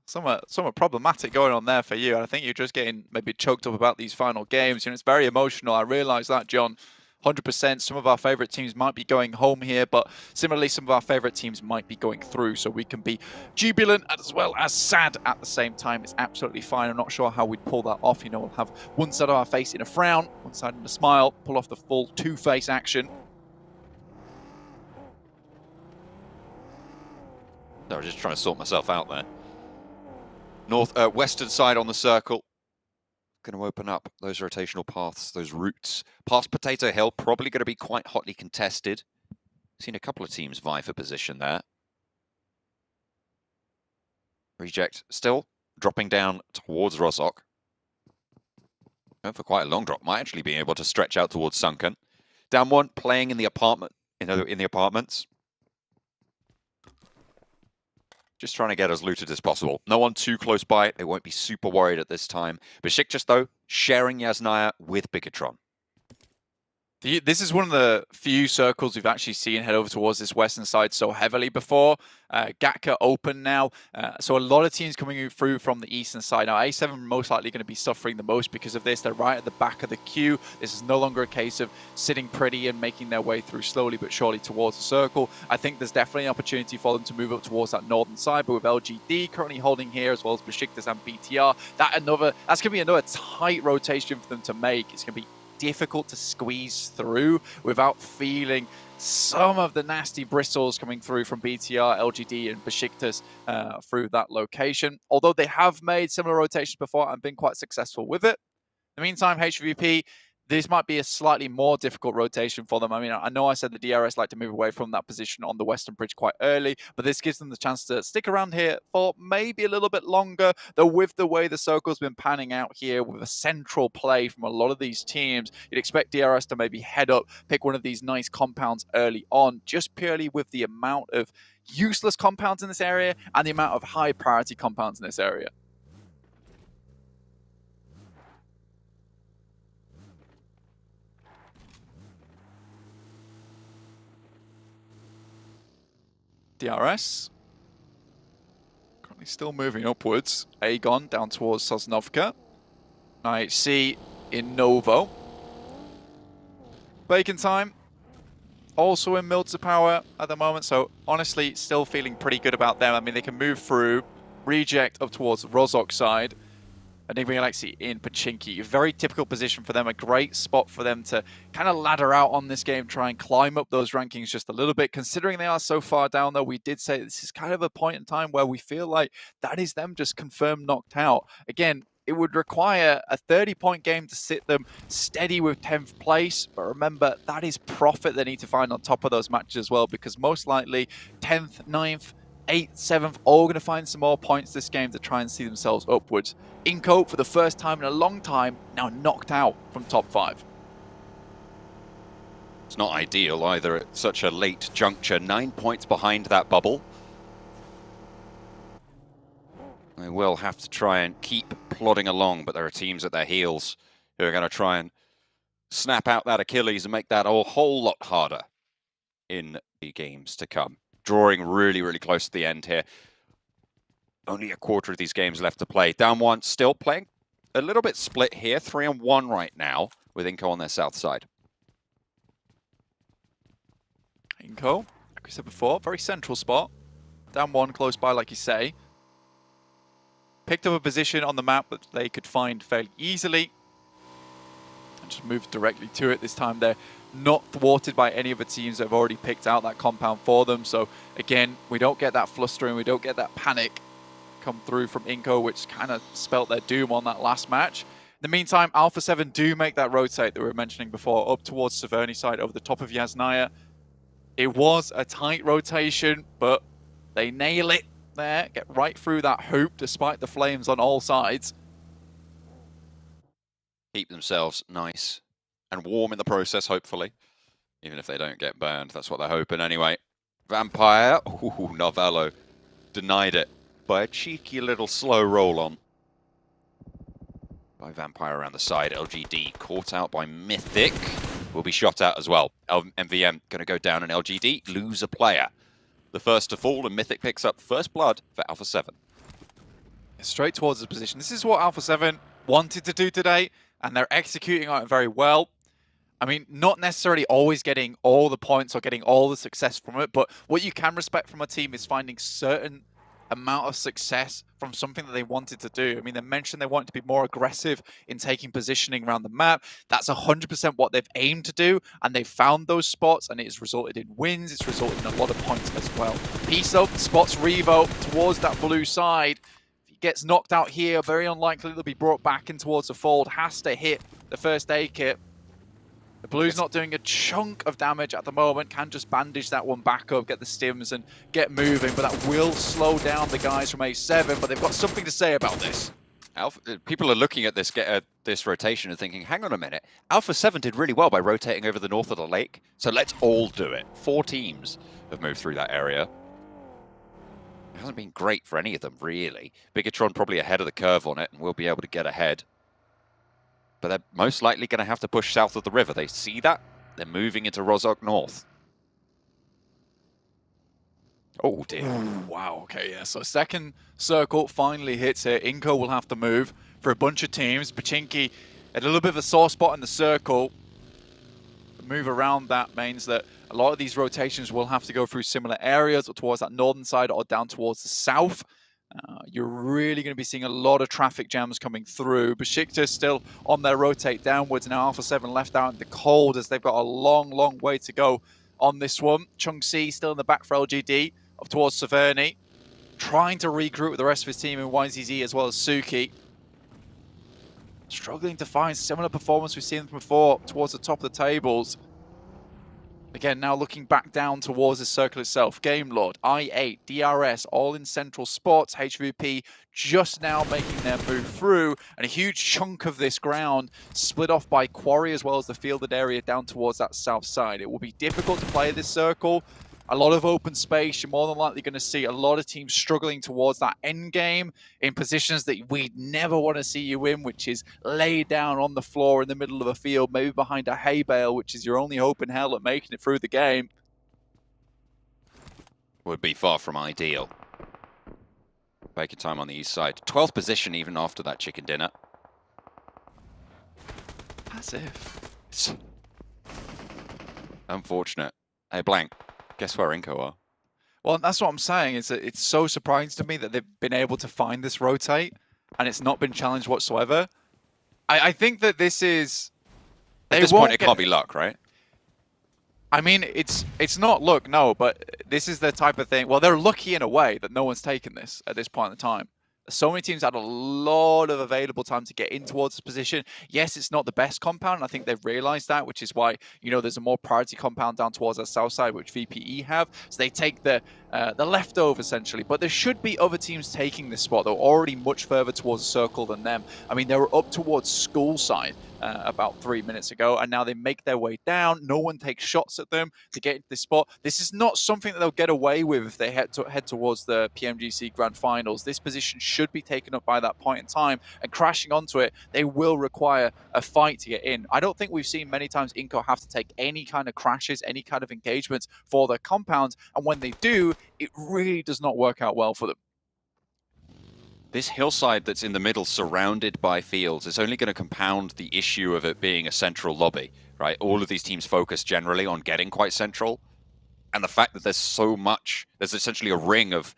Somewhat problematic going on there for you. And I think you're just getting maybe choked up about these final games. You know, it's very emotional. I realise that, John. 100%. Some of our favourite teams might be going home here, but similarly, some of our favourite teams might be going through, so we can be jubilant as well as sad at the same time. It's absolutely fine. I'm not sure how we'd pull that off. You know, we'll have one side of our face in a frown, one side in a smile, pull off the full two-face action. No, I was just trying to sort myself out there. Western side on the circle. Going to open up those rotational paths, those routes. Past Potato Hill, probably going to be quite hotly contested. Seen a couple of teams vie for position there. Reject still dropping down towards Rozok. Going for quite a long drop. Might actually be able to stretch out towards Sunken. Down one, playing in the apartment, in the apartments. Just trying to get as looted as possible. No one too close by. They won't be super worried at this time. Besiktas, though, sharing Yasnaya with Bigatron. This is one of the few circles we've actually seen head over towards this western side so heavily before. Gatka open now, so a lot of teams coming through from the eastern side. Now, A7 are most likely going to be suffering the most because of this. They're right at the back of the queue. This is no longer a case of sitting pretty and making their way through slowly but surely towards the circle. I think there's definitely an opportunity for them to move up towards that northern side, but with LGD currently holding here, as well as Besiktas and BTR, that's going to be another tight rotation for them to make. It's going to be difficult to squeeze through without feeling some of the nasty bristles coming through from BTR, LGD, and Besiktas through that location. Although they have made similar rotations before and been quite successful with it. In the meantime, HVP this might be a slightly more difficult rotation for them. I mean, I know I said the DRS like to move away from that position on the Western Bridge quite early, but this gives them the chance to stick around here for maybe a little bit longer, though with the way the circle's been panning out here, with a central play from a lot of these teams, you'd expect DRS to maybe head up, pick one of these nice compounds early on, just purely with the amount of useless compounds in this area and the amount of high priority compounds in this area. DRS. Currently still moving upwards. Aegon down towards Sosnovka. IHC in Novo. Bacon time. Also in Milter Power at the moment. So honestly, still feeling pretty good about them. I mean, they can move through, reject up towards Rozhok side. Enigma Galaxy in Pachinki. Very typical position for them. A great spot for them to kind of ladder out on this game, try and climb up those rankings just a little bit. Considering they are so far down, though, we did say this is kind of a point in time where we feel like that is them just confirmed knocked out. Again, it would require a 30-point game to sit them steady with 10th place. But remember, that is profit they need to find on top of those matches as well, because most likely 10th, 9th, 8th, 7th, all going to find some more points this game to try and see themselves upwards. iNCO, for the first time in a long time, now knocked out from top 5. It's not ideal either at such a late juncture. 9 points behind that bubble. They will have to try and keep plodding along, but there are teams at their heels who are going to try and snap out that Achilles and make that a whole lot harder in the games to come. Drawing really, really close to the end here. Only a quarter of these games left to play. Down one, still playing a little bit split here. 3-on-1 right now with iNCO on their south side. iNCO, like we said before, very central spot. Down one, close by, like you say. Picked up a position on the map that they could find fairly easily. And just moved directly to it. This time they're not thwarted by any of the teams that have already picked out that compound for them. So again, we don't get that flustering, we don't get that panic come through from iNCO, which kind of spelt their doom on that last match. In the meantime, Alpha 7 do make that rotate that we were mentioning before, up towards Severny side over the top of Yasnaya. It was a tight rotation, but they nail it there, get right through that hoop despite the flames on all sides. Keep themselves nice and warm in the process, hopefully. Even if they don't get burned, that's what they're hoping anyway. Vampire, ooh, Novello denied it by a cheeky little slow roll on. By Vampire around the side, LGD caught out by Mythic. Will be shot out as well. MVM going to go down and LGD lose a player. The first to fall, and Mythic picks up first blood for Alpha 7. Straight towards the position. This is what Alpha 7 wanted to do today, and they're executing on it very well. I mean, not necessarily always getting all the points or getting all the success from it, but what you can respect from a team is finding certain amount of success from something that they wanted to do. I mean, they mentioned they wanted to be more aggressive in taking positioning around the map. That's 100% what they've aimed to do, and they've found those spots, and it has resulted in wins. It's resulted in a lot of points as well. Piso spots Revo towards that blue side. If he gets knocked out here, very unlikely they'll be brought back in towards the fold. Has to hit the first aid kit. The blue's not doing a chunk of damage at the moment. Can just bandage that one back up, get the stims and get moving, but that will slow down the guys from A7, but they've got something to say about this. People are looking at this rotation and thinking, hang on a minute, Alpha 7 did really well by rotating over the north of the lake, so let's all do it. 4 teams have moved through that area. It hasn't been great for any of them, really. Bigatron probably ahead of the curve on it and will be able to get ahead. But they're most likely going to have to push south of the river. They see that. They're moving into Rozhok North. Oh, dear. Ooh, wow, okay, yeah. So second circle finally hits here. iNCO will have to move for a bunch of teams. Pachinki at a little bit of a sore spot in the circle. The move around that means that a lot of these rotations will have to go through similar areas or towards that northern side or down towards the south. You're really going to be seeing a lot of traffic jams coming through. Besiktas still on their rotate downwards, and Alpha 7 left out in the cold as they've got a long, long way to go on this one. Chung Si still in the back for LGD, up towards Severny, trying to regroup with the rest of his team in YZZ as well as Suki. struggling to find similar performance we've seen them before towards the top of the tables. Again, now looking back down towards the circle itself. Game Lord, I8, DRS, all in Central Sports. HVVP just now making their move through, and a huge chunk of this ground split off by Quarry as well as the fielded area down towards that south side. It will be difficult to play this circle. A lot of open space. You're more than likely going to see a lot of teams struggling towards that end game in positions that we'd never want to see you in, which is laid down on the floor in the middle of a field, maybe behind a hay bale, which is your only hope in hell at making it through the game. Would be far from ideal. Baking time on the east side. 12th position even after that chicken dinner. As if. It's unfortunate. Hey, Blank. Guess where iNCO are? Well, that's what I'm saying. Is that it's so surprising to me that they've been able to find this rotate, and it's not been challenged whatsoever. I think that this is. At this point, it can't be luck, right? I mean, it's not luck, no, but this is the type of thing. Well, they're lucky in a way that no one's taken this at this point in time. So many teams had a lot of available time to get in towards this position. Yes, it's not the best compound, and I think they've realized that, which is why, you know, there's a more priority compound down towards the south side, which VPE have. So they take the leftover, essentially. But there should be other teams taking this spot. They're already much further towards the circle than them. I mean, they were up towards school side about 3 minutes ago, and now they make their way down. No one takes shots at them to get into this spot. This is not something that they'll get away with if they head towards the PMGC Grand Finals. This position should be taken up by that point in time, and crashing onto it, they will require a fight to get in. I don't think we've seen many times iNCO have to take any kind of crashes, any kind of engagements for their compounds, and when they do, it really does not work out well for them. This hillside that's in the middle, surrounded by fields, is only going to compound the issue of it being a central lobby, right? All of these teams focus generally on getting quite central, and the fact that there's so much, there's essentially a ring of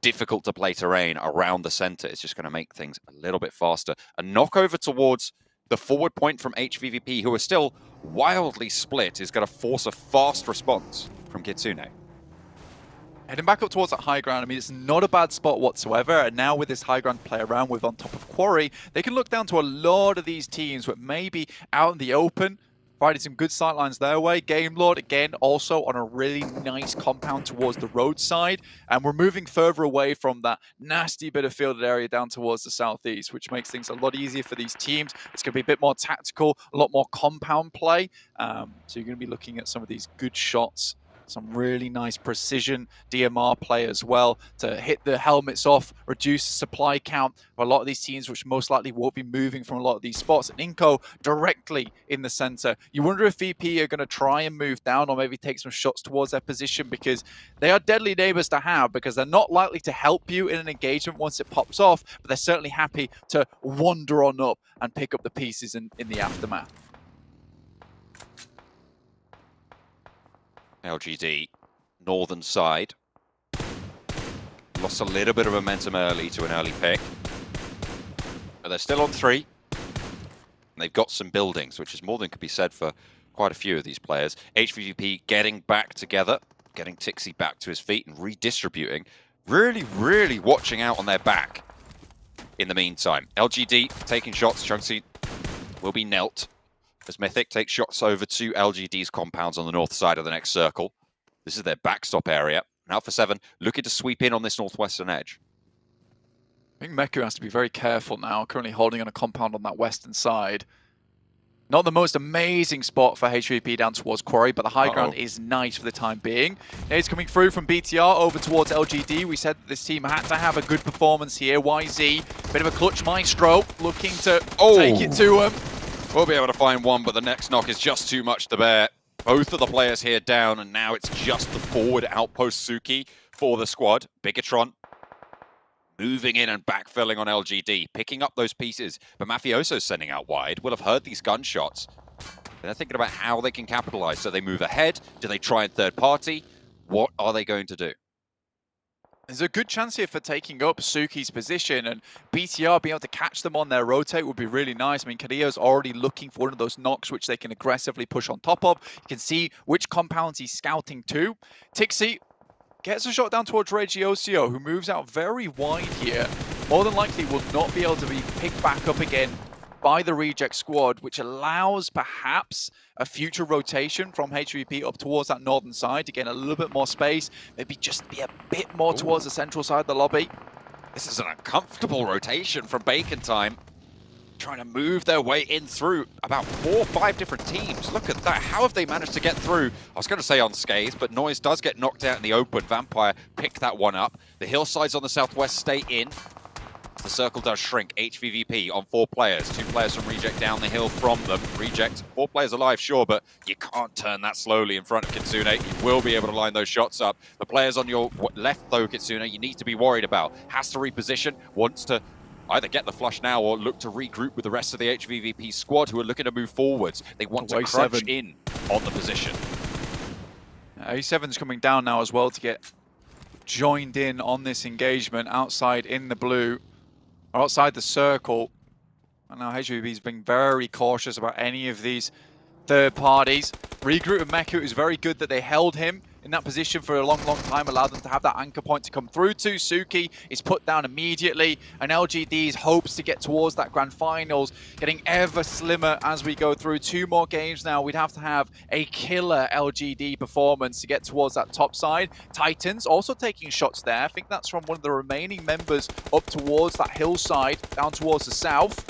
difficult to play terrain around the center is just going to make things a little bit faster. A knockover towards the forward point from HVVP, who are still wildly split, is going to force a fast response from Kitsune. Heading back up towards that high ground, I mean, it's not a bad spot whatsoever. And now with this high ground to play around with on top of Quarry, they can look down to a lot of these teams that may be out in the open, providing some good sightlines their way. Game Lord, again, also on a really nice compound towards the roadside. And we're moving further away from that nasty bit of fielded area down towards the southeast, which makes things a lot easier for these teams. It's going to be a bit more tactical, a lot more compound play. So you're going to be looking at some of these good shots. Some really nice precision DMR play as well to hit the helmets off, reduce the supply count for a lot of these teams, which most likely won't be moving from a lot of these spots. And iNCO directly in the center. You wonder if VP are going to try and move down or maybe take some shots towards their position, because they are deadly neighbors to have, because they're not likely to help you in an engagement once it pops off, but they're certainly happy to wander on up and pick up the pieces in the aftermath. LGD, northern side. Lost a little bit of momentum early to an early pick. But they're still on 3. And they've got some buildings, which is more than could be said for quite a few of these players. HVVP getting back together, getting Tixi back to his feet and redistributing. Really, really watching out on their back in the meantime. LGD taking shots. Chunksy will be knelt as Mythic takes shots over to LGD's compounds on the north side of the next circle. This is their backstop area. Now for 7, looking to sweep in on this northwestern edge. I think Meku has to be very careful now, currently holding on a compound on that western side. Not the most amazing spot for HVP down towards Quarry, but the high ground is nice for the time being. Nades coming through from BTR over towards LGD. We said that this team had to have a good performance here. YZ, bit of a clutch maestro, looking to take it to him. We'll be able to find one, but the next knock is just too much to bear. Both of the players here down, and now it's just the forward outpost Suki for the squad. Bigatron moving in and backfilling on LGD, picking up those pieces. But Mafioso's sending out wide. Will have heard these gunshots. They're thinking about how they can capitalize. So they move ahead. Do they try and third party? What are they going to do? There's a good chance here for taking up Suki's position, and BTR being able to catch them on their rotate would be really nice. I mean, Carrillo's already looking for one of those knocks which they can aggressively push on top of. You can see which compounds he's scouting to. Tixi gets a shot down towards Regiosio, who moves out very wide here. More than likely will not be able to be picked back up again by the Reject squad, which allows perhaps a future rotation from HVP up towards that northern side to gain a little bit more space, maybe just be a bit more towards the central side of the lobby. This is an uncomfortable rotation from Bacon Time. Trying to move their way in through about 4 or 5 different teams. Look at that. How have they managed to get through? I was going to say unscathed, but Noise does get knocked out in the open. Vampire picked that one up. The hillsides on the southwest stay in. The circle does shrink. HVVP on 4 players. 2 players from Reject down the hill from them. Reject, 4 players alive, sure, but you can't turn that slowly in front of Kitsune. You will be able to line those shots up. The players on your left, though, Kitsune, you need to be worried about. Has to reposition, wants to either get the flush now or look to regroup with the rest of the HVVP squad who are looking to move forwards. They want to crunch in on the position. A7's coming down now as well to get joined in on this engagement outside in the blue, or outside the circle. And now HVVP's being very cautious about any of these third parties. Regroup with Meku is very good that they held him in that position for a long time, allowed them to have that anchor point to come through to. Suki is put down immediately, and LGD's hopes to get towards that grand finals getting ever slimmer as we go through. 2 more games now. We'd have to have a killer LGD performance to get towards that top side. Titans also taking shots there. I think that's from one of the remaining members up towards that hillside, down towards the south.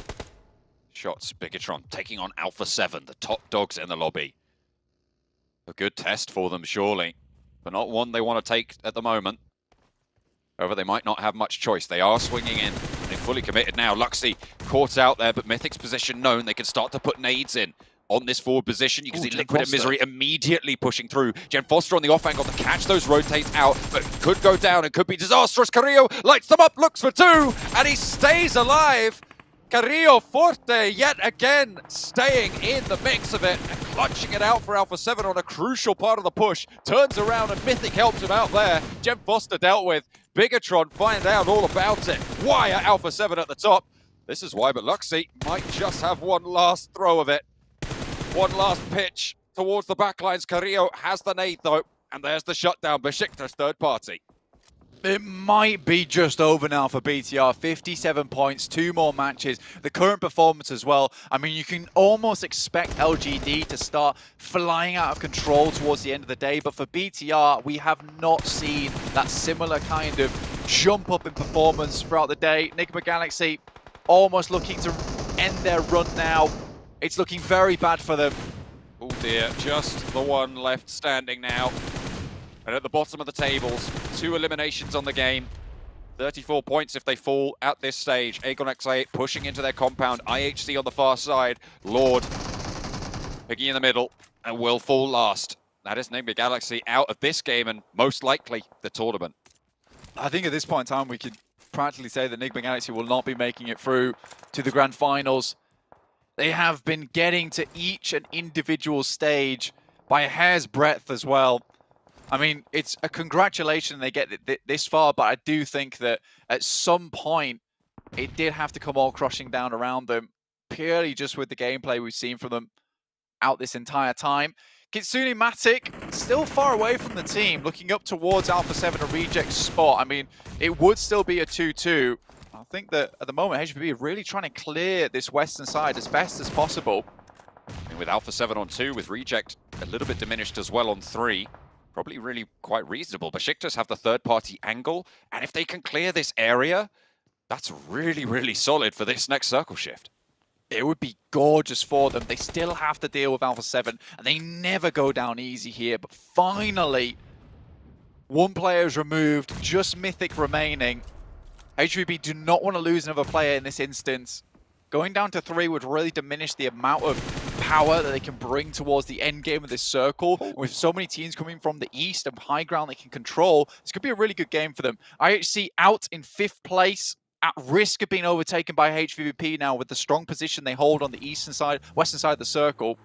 Shots, Bigatron taking on Alpha 7, the top dogs in the lobby. A good test for them, surely, but not one they want to take at the moment. However, they might not have much choice. They are swinging in. They're fully committed now. Luxy caught out there, but Mythic's position known. They can start to put nades in on this forward position. You can see Liquid and Misery immediately pushing through. Gen Foster on the off angle to catch those rotates out, but could go down and could be disastrous. Carrillo lights them up, looks for 2, and he stays alive. Carrillo Forte yet again staying in the mix of it and clutching it out for Alpha 7 on a crucial part of the push. Turns around and Mythic helps him out there. Gem Foster dealt with. Bigatron find out all about it. Why are Alpha 7 at the top? This is why, but Luxy might just have one last throw of it. One last pitch towards the backlines. Carrillo has the nade though, and there's the shutdown. Besiktas third party. It might be just over now for BTR. 57 points, 2 more matches. The current performance as well. I mean, you can almost expect LGD to start flying out of control towards the end of the day. But for BTR, we have not seen that similar kind of jump up in performance throughout the day. Enigma Galaxy almost looking to end their run now. It's looking very bad for them. Oh dear, just the one left standing now. And at the bottom of the tables, 2 eliminations on the game. 34 points if they fall at this stage. Aegon XA pushing into their compound. IHC on the far side. Lord picking in the middle and will fall last. That is Enigma Galaxy out of this game and most likely the tournament. I think at this point in time, we could practically say that Enigma Galaxy will not be making it through to the grand finals. They have been getting to each and individual stage by a hair's breadth as well. I mean, it's a congratulation they get this far, but I do think that at some point, it did have to come all crushing down around them, purely just with the gameplay we've seen from them out this entire time. Kitsune Matic still far away from the team, looking up towards Alpha 7 and Reject spot. I mean, it would still be a 2-2. I think that at the moment, HVP are really trying to clear this western side as best as possible. And with Alpha 7 on 2, with Reject a little bit diminished as well on 3. Probably really quite reasonable. Besiktas have the third-party angle, and if they can clear this area, that's really, really solid for this next circle shift. It would be gorgeous for them. They still have to deal with Alpha 7, and they never go down easy here. But finally, 1 player is removed, just Mythic remaining. HVP do not want to lose another player in this instance. Going down to 3 would really diminish the amount of power that they can bring towards the end game of this circle. With so many teams coming from the east and high ground they can control, this could be a really good game for them. IHC out in 5th place, at risk of being overtaken by HVVP now with the strong position they hold on the eastern side, western side of the circle.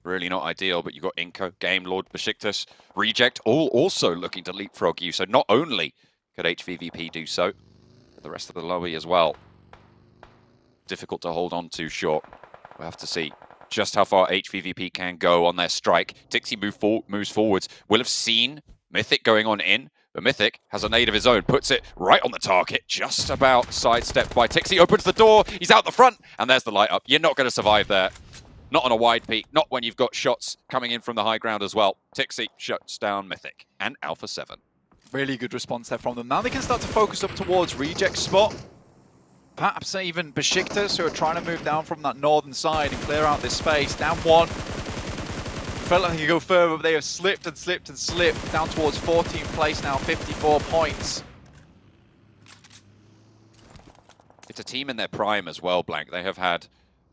Really not ideal, but you've got iNCO, Game Lord, Besiktas, Reject, all also looking to leapfrog you. So not only could HVVP do so, but the rest of the lobby as well. Difficult to hold on to, sure. We'll have to see just how far HVVP can go on their strike. Dixie moves forwards. Will have seen Mythic going on in, But Mythic has a nade of his own, puts it right on the target, just about sidestepped by Tixie, opens the door, he's out the front, and there's the light up. You're not going to survive there. Not on a wide peak, not when you've got shots coming in from the high ground as well. Tixie shuts down Mythic and Alpha 7. Really good response there from them. Now they can start to focus up towards Reject spot. Perhaps even Besiktas, who are trying to move down from that northern side and clear out this space. Down one. Felt like they could go further, but they have slipped and slipped and slipped. Down towards 14th place now, 54 points. It's a team in their prime as well, Blank. They have had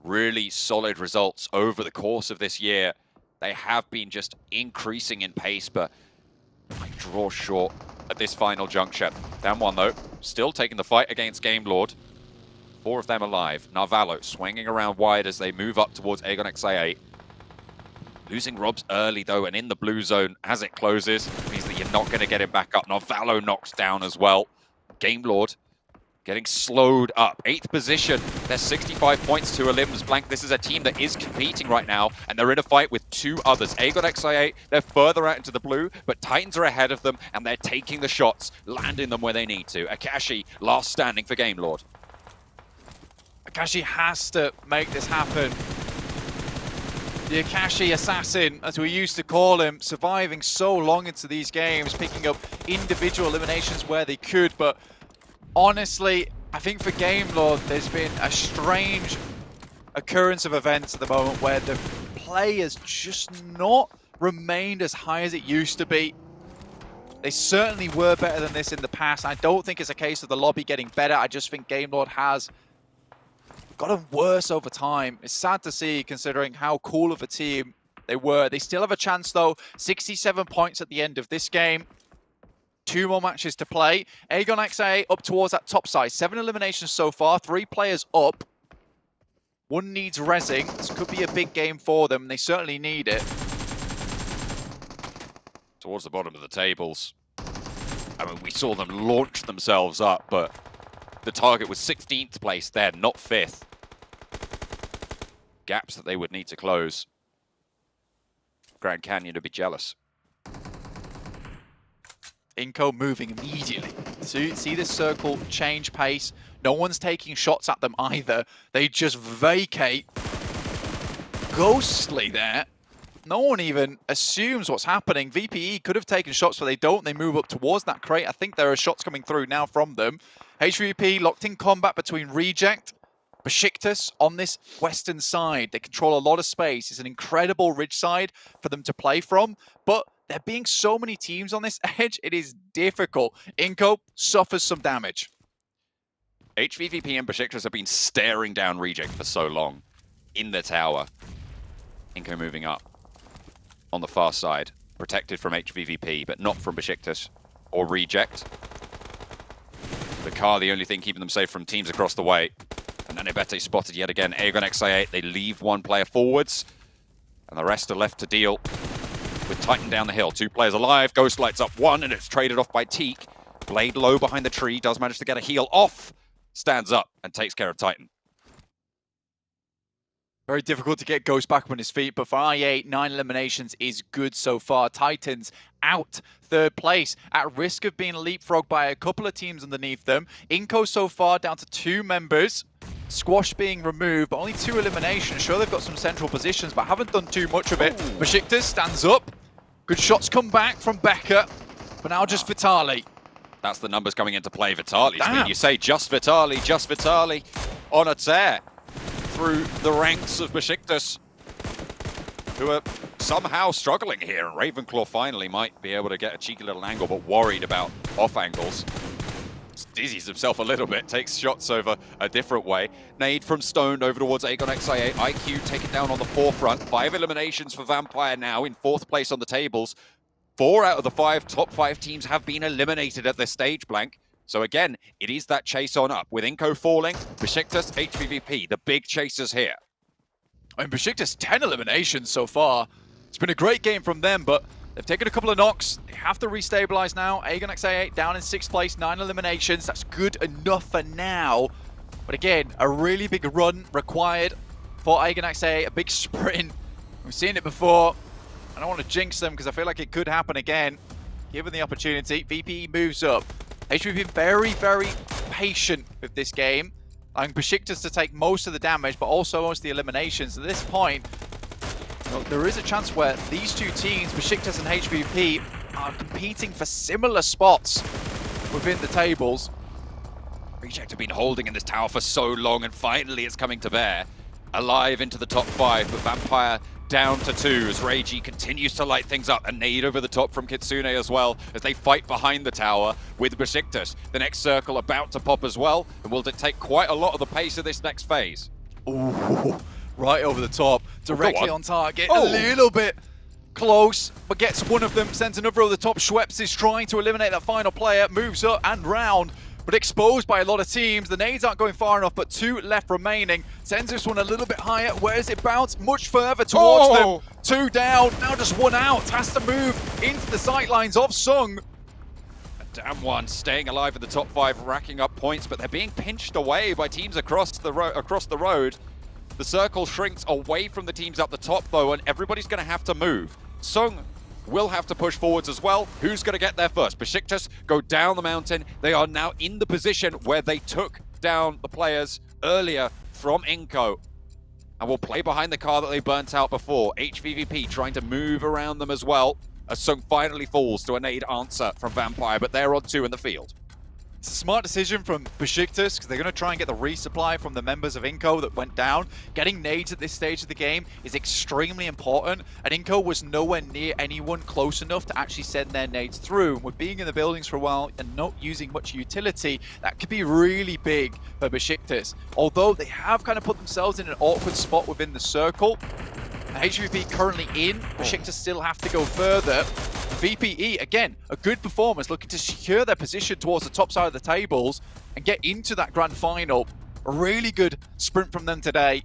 really solid results over the course of this year. They have been just increasing in pace, but might draw short at this final juncture. Down one though, still taking the fight against Game Lord. 4 of them alive. Narvalo swinging around wide as they move up towards Aegon XA8. Losing Robs early though, and in the blue zone as it closes means that you're not going to get him back up. Narvalo knocks down as well. Game Lord getting slowed up. 8th position. They're 65 points to Elims. Blank, this is a team that is competing right now, and they're in a fight with 2 others. Aegon XI8, they're further out into the blue, but Titans are ahead of them, and they're taking the shots, landing them where they need to. Akashi, last standing for Game Lord. Akashi has to make this happen. The Akashi assassin, as we used to call him, surviving so long into these games, picking up individual eliminations where they could, but honestly, I think for Game Lord, there's been a strange occurrence of events at the moment where the play has just not remained as high as it used to be. They certainly were better than this in the past. I don't think it's a case of the lobby getting better. I just think Game Lord has gotten worse over time. It's sad to see, considering how cool of a team they were. They still have a chance, though. 67 points at the end of this game. 2 more matches to play. Aegon XA up towards that top side. 7 eliminations so far. 3 players up. 1 needs rezzing. This could be a big game for them. They certainly need it. Towards the bottom of the tables. I mean, we saw them launch themselves up, but the target was 16th place there, not 5th. Gaps that they would need to close. Grand Canyon to be jealous. iNCO moving immediately. So see this circle change pace. No one's taking shots at them either. They just vacate. Ghostly there. No one even assumes what's happening. VPE could have taken shots, but they don't. They move up towards that crate. I think there are shots coming through now from them. HVVP locked in combat between Reject, Besiktas on this western side. They control a lot of space. It's an incredible ridge side for them to play from, but there being so many teams on this edge, it is difficult. iNCO suffers some damage. HVVP and Besiktas have been staring down Reject for so long in the tower. iNCO moving up on the far side, protected from HVVP, but not from Besiktas or Reject. The car, the only thing keeping them safe from teams across the way. And Nanibete spotted yet again. Aegon XI8, they leave 1 player forwards, and the rest are left to deal with Titan down the hill. 2 players alive. Ghost lights up 1, and it's traded off by Teak. Blade low behind the tree, does manage to get a heal off. Stands up and takes care of Titan. Very difficult to get Ghost back on his feet, but for I8, 9 eliminations is good so far. Titans out 3rd place, at risk of being leapfrogged by a couple of teams underneath them. iNCO so far down to 2 members. Squash being removed, but only 2 eliminations. Sure, they've got some central positions, but haven't done too much of it. Besiktas stands up. Good shots come back from Becker, but now just Vitali. That's the numbers coming into play. Vitali. You say just Vitali on a tear through the ranks of Besiktas, who are somehow struggling here. And Ravenclaw finally might be able to get a cheeky little angle, but worried about off angles. Dizzies himself a little bit, takes shots over a different way. Nade from Stoned over towards Aegon XI8. IQ taken down on the forefront. 5 eliminations for Vampire now in 4th place on the tables. 4 out of the top 5 teams have been eliminated at this stage, Blank. So again, it is that chase on up. With iNCO falling, Besiktas, HVVP, the big chasers here. And Besiktas, 10 eliminations so far. It's been a great game from them, but they've taken a couple of knocks. They have to restabilize now. Aegon XA8 down in 6th place, 9 eliminations. That's good enough for now. But again, a really big run required for Aegon XA8, a big sprint. We've seen it before. I don't want to jinx them because I feel like it could happen again. given the opportunity, VPE moves up. HVVP very, very patient with this game, allowing Besiktas to take most of the damage, but also most of the eliminations. At this point, there is a chance where these two teams, Besiktas and HVVP, are competing for similar spots within the tables. Reject have been holding in this tower for so long, and finally it's coming to bear. Alive into the top 5, but Vampire down to 2 as Reiji continues to light things up. A nade over the top from Kitsune as well as they fight behind the tower with Besiktas. The next circle about to pop as well, and will take quite a lot of the pace of this next phase. Ooh, right over the top, directly on target, a little bit close, but gets one of them, sends another over the top. Schweppes is trying to eliminate that final player, moves up and round, but exposed by a lot of teams. The nades aren't going far enough, but 2 left remaining. Sends this one a little bit higher. Where does it bounce? Much further towards them. 2 down, now just 1 out. Has to move into the sightlines of Sung. Damn one staying alive in the top 5, racking up points, but they're being pinched away by teams across the road. The circle shrinks away from the teams up the top though, and everybody's going to have to move. Sung will have to push forwards as well. Who's going to get there first? Besiktas go down the mountain. They are now in the position where they took down the players earlier from iNCO, and will play behind the car that they burnt out before. HVVP trying to move around them as well, as Sung finally falls to a nade answer from Vampire, but they're on 2 in the field. It's a smart decision from Besiktas because they're going to try and get the resupply from the members of iNCO that went down. Getting nades at this stage of the game is extremely important, and iNCO was nowhere near anyone close enough to actually send their nades through. And with being in the buildings for a while and not using much utility, that could be really big for Besiktas. Although they have kind of put themselves in an awkward spot within the circle. HVP currently in, Besiktas still have to go further. VPE, again, a good performance, looking to secure their position towards the top side of the tables and get into that grand final. A really good sprint from them today.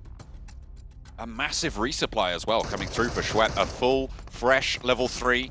A massive resupply as well coming through for Schweppes. A full, fresh level 3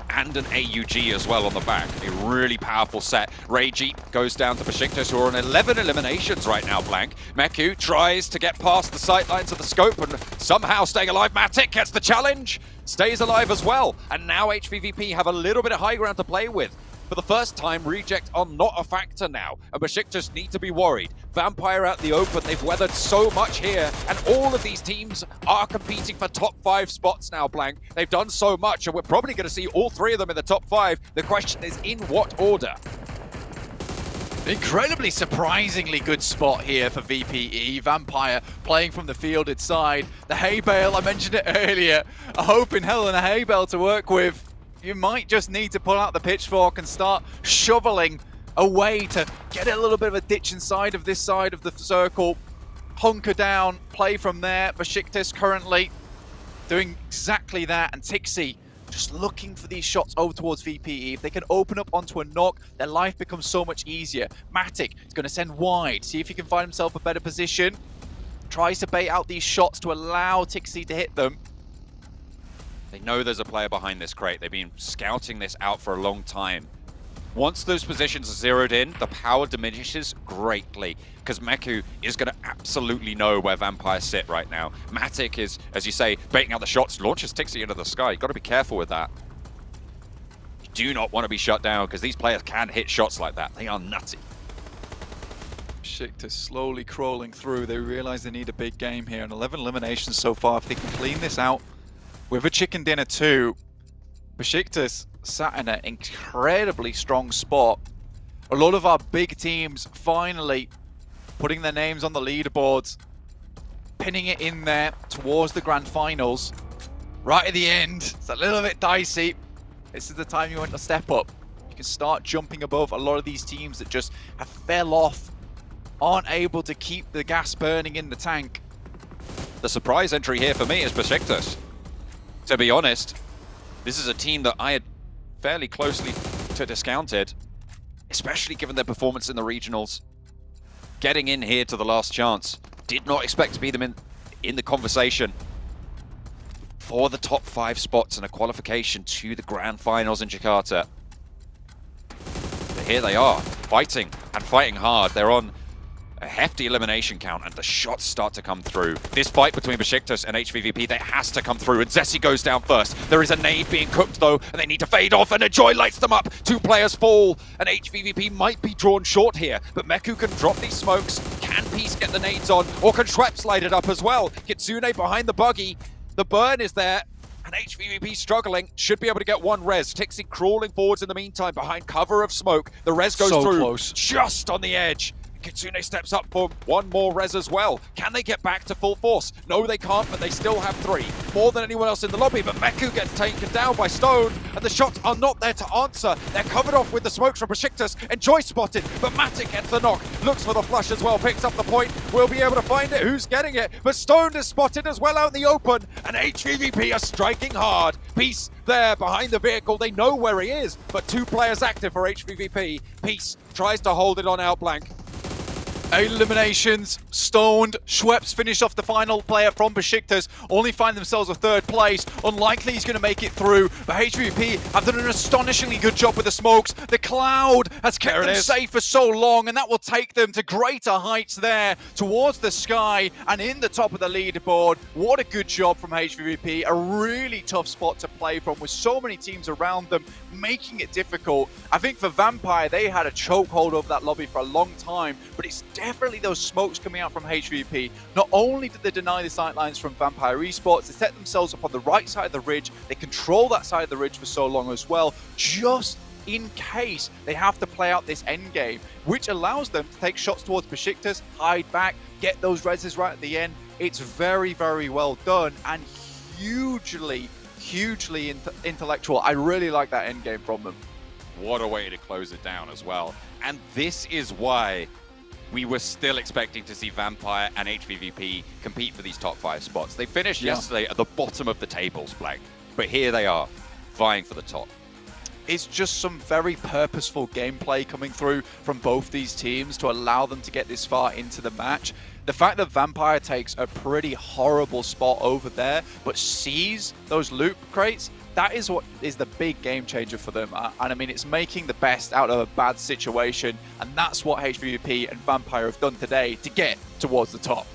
and an AUG as well on the back. A really powerful set. Reiji goes down to Besiktas, who are on 11 eliminations right now, Blank. Meku tries to get past the sightlines of the scope and somehow staying alive. Matic gets the challenge, stays alive as well. And now HVVP have a little bit of high ground to play with. For the first time, Reject are not a factor now, and Besiktas need to be worried. Vampire out the open, they've weathered so much here, and all of these teams are competing for top 5 spots now, Blank. They've done so much, and we're probably going to see all 3 of them in the top 5. The question is, in what order? Incredibly surprisingly good spot here for VPE. Vampire playing from the fielded side. The hay bale, I mentioned it earlier. A hope in hell and a hay bale to work with. You might just need to pull out the pitchfork and start shoveling away to get a little bit of a ditch inside of this side of the circle. Hunker down, play from there. Besiktas currently doing exactly that, and Tixi just looking for these shots over towards VPE. If they can open up onto a knock, their life becomes so much easier. Matic is going to send wide, see if he can find himself a better position. Tries to bait out these shots to allow Tixi to hit them. They know there's a player behind this crate. They've been scouting this out for a long time. Once those positions are zeroed in, the power diminishes greatly, because Meku is going to absolutely know where Vampires sit right now. Matic is, as you say, baiting out the shots, launches Tixi into the sky. You've got to be careful with that. You do not want to be shut down, because these players can hit shots like that. They are nutty. Besiktas slowly crawling through. They realize they need a big game here, and 11 eliminations so far. If they can clean this out with a chicken dinner too, Besiktas sat in an incredibly strong spot. A lot of our big teams finally putting their names on the leaderboards, pinning it in there towards the grand finals. Right at the end, it's a little bit dicey. This is the time you want to step up. You can start jumping above a lot of these teams that just have fell off, aren't able to keep the gas burning in the tank. The surprise entry here for me is Besiktas. To be honest, this is a team that I had fairly closely discounted, especially given their performance in the regionals. Getting in here to the last chance. Did not expect to be them in the conversation for the top 5 spots and a qualification to the grand finals in Jakarta. But here they are, fighting and fighting hard. They're on a hefty elimination count, and the shots start to come through. This fight between Besiktas and HVVP, that has to come through, and Zessi goes down first. There is a nade being cooked though, and they need to fade off, and Enjoy lights them up. 2 players fall, and HVVP might be drawn short here, but Meku can drop these smokes. Can Peace get the nades on, or can Schweppes light it up as well? Kitsune behind the buggy. The burn is there, and HVVP struggling. Should be able to get 1 res. Tixie crawling forwards in the meantime behind cover of smoke. The res goes So through close. just on the edge. Kitsune steps up for 1 more res as well. Can they get back to full force? No, they can't, but they still have 3. More than anyone else in the lobby, but Meku gets taken down by Stone, and the shots are not there to answer. They're covered off with the smokes from Besiktas. Enjoy spotted, but Matic gets the knock. Looks for the flush as well, picks up the point. We'll be able to find it. Who's getting it? But Stone is spotted as well out in the open, and HVVP are striking hard. Peace there behind the vehicle. They know where he is, but 2 players active for HVVP. Peace tries to hold it on Outblank. 8 eliminations, Stoned. Schweppes finished off the final player from Besiktas, only find themselves a 3rd place. Unlikely he's going to make it through, but HVP have done an astonishingly good job with the smokes. The cloud has kept them safe for so long, and that will take them to greater heights there, towards the sky, and in the top of the leaderboard. What a good job from HVP. A really tough spot to play from, with so many teams around them, making it difficult. I think for Vampire, they had a chokehold over that lobby for a long time, but it's definitely those smokes coming out from HVP. Not only did they deny the sightlines from Vampire Esports, they set themselves up on the right side of the ridge. They control that side of the ridge for so long as well, just in case they have to play out this end game, which allows them to take shots towards Besiktas, hide back, get those reses right at the end. It's very, very well done, and hugely intellectual. I really like that end game from them. What a way to close it down as well. And this is why we were still expecting to see Vampire and HVVP compete for these top 5 spots. They finished yesterday at the bottom of the tables, Blank, but here they are, vying for the top. It's just some very purposeful gameplay coming through from both these teams to allow them to get this far into the match. The fact that Vampire takes a pretty horrible spot over there, but sees those loot crates, that is what is the big game changer for them. And I mean, it's making the best out of a bad situation, and that's what HVVP and Vampire have done today to get towards the top.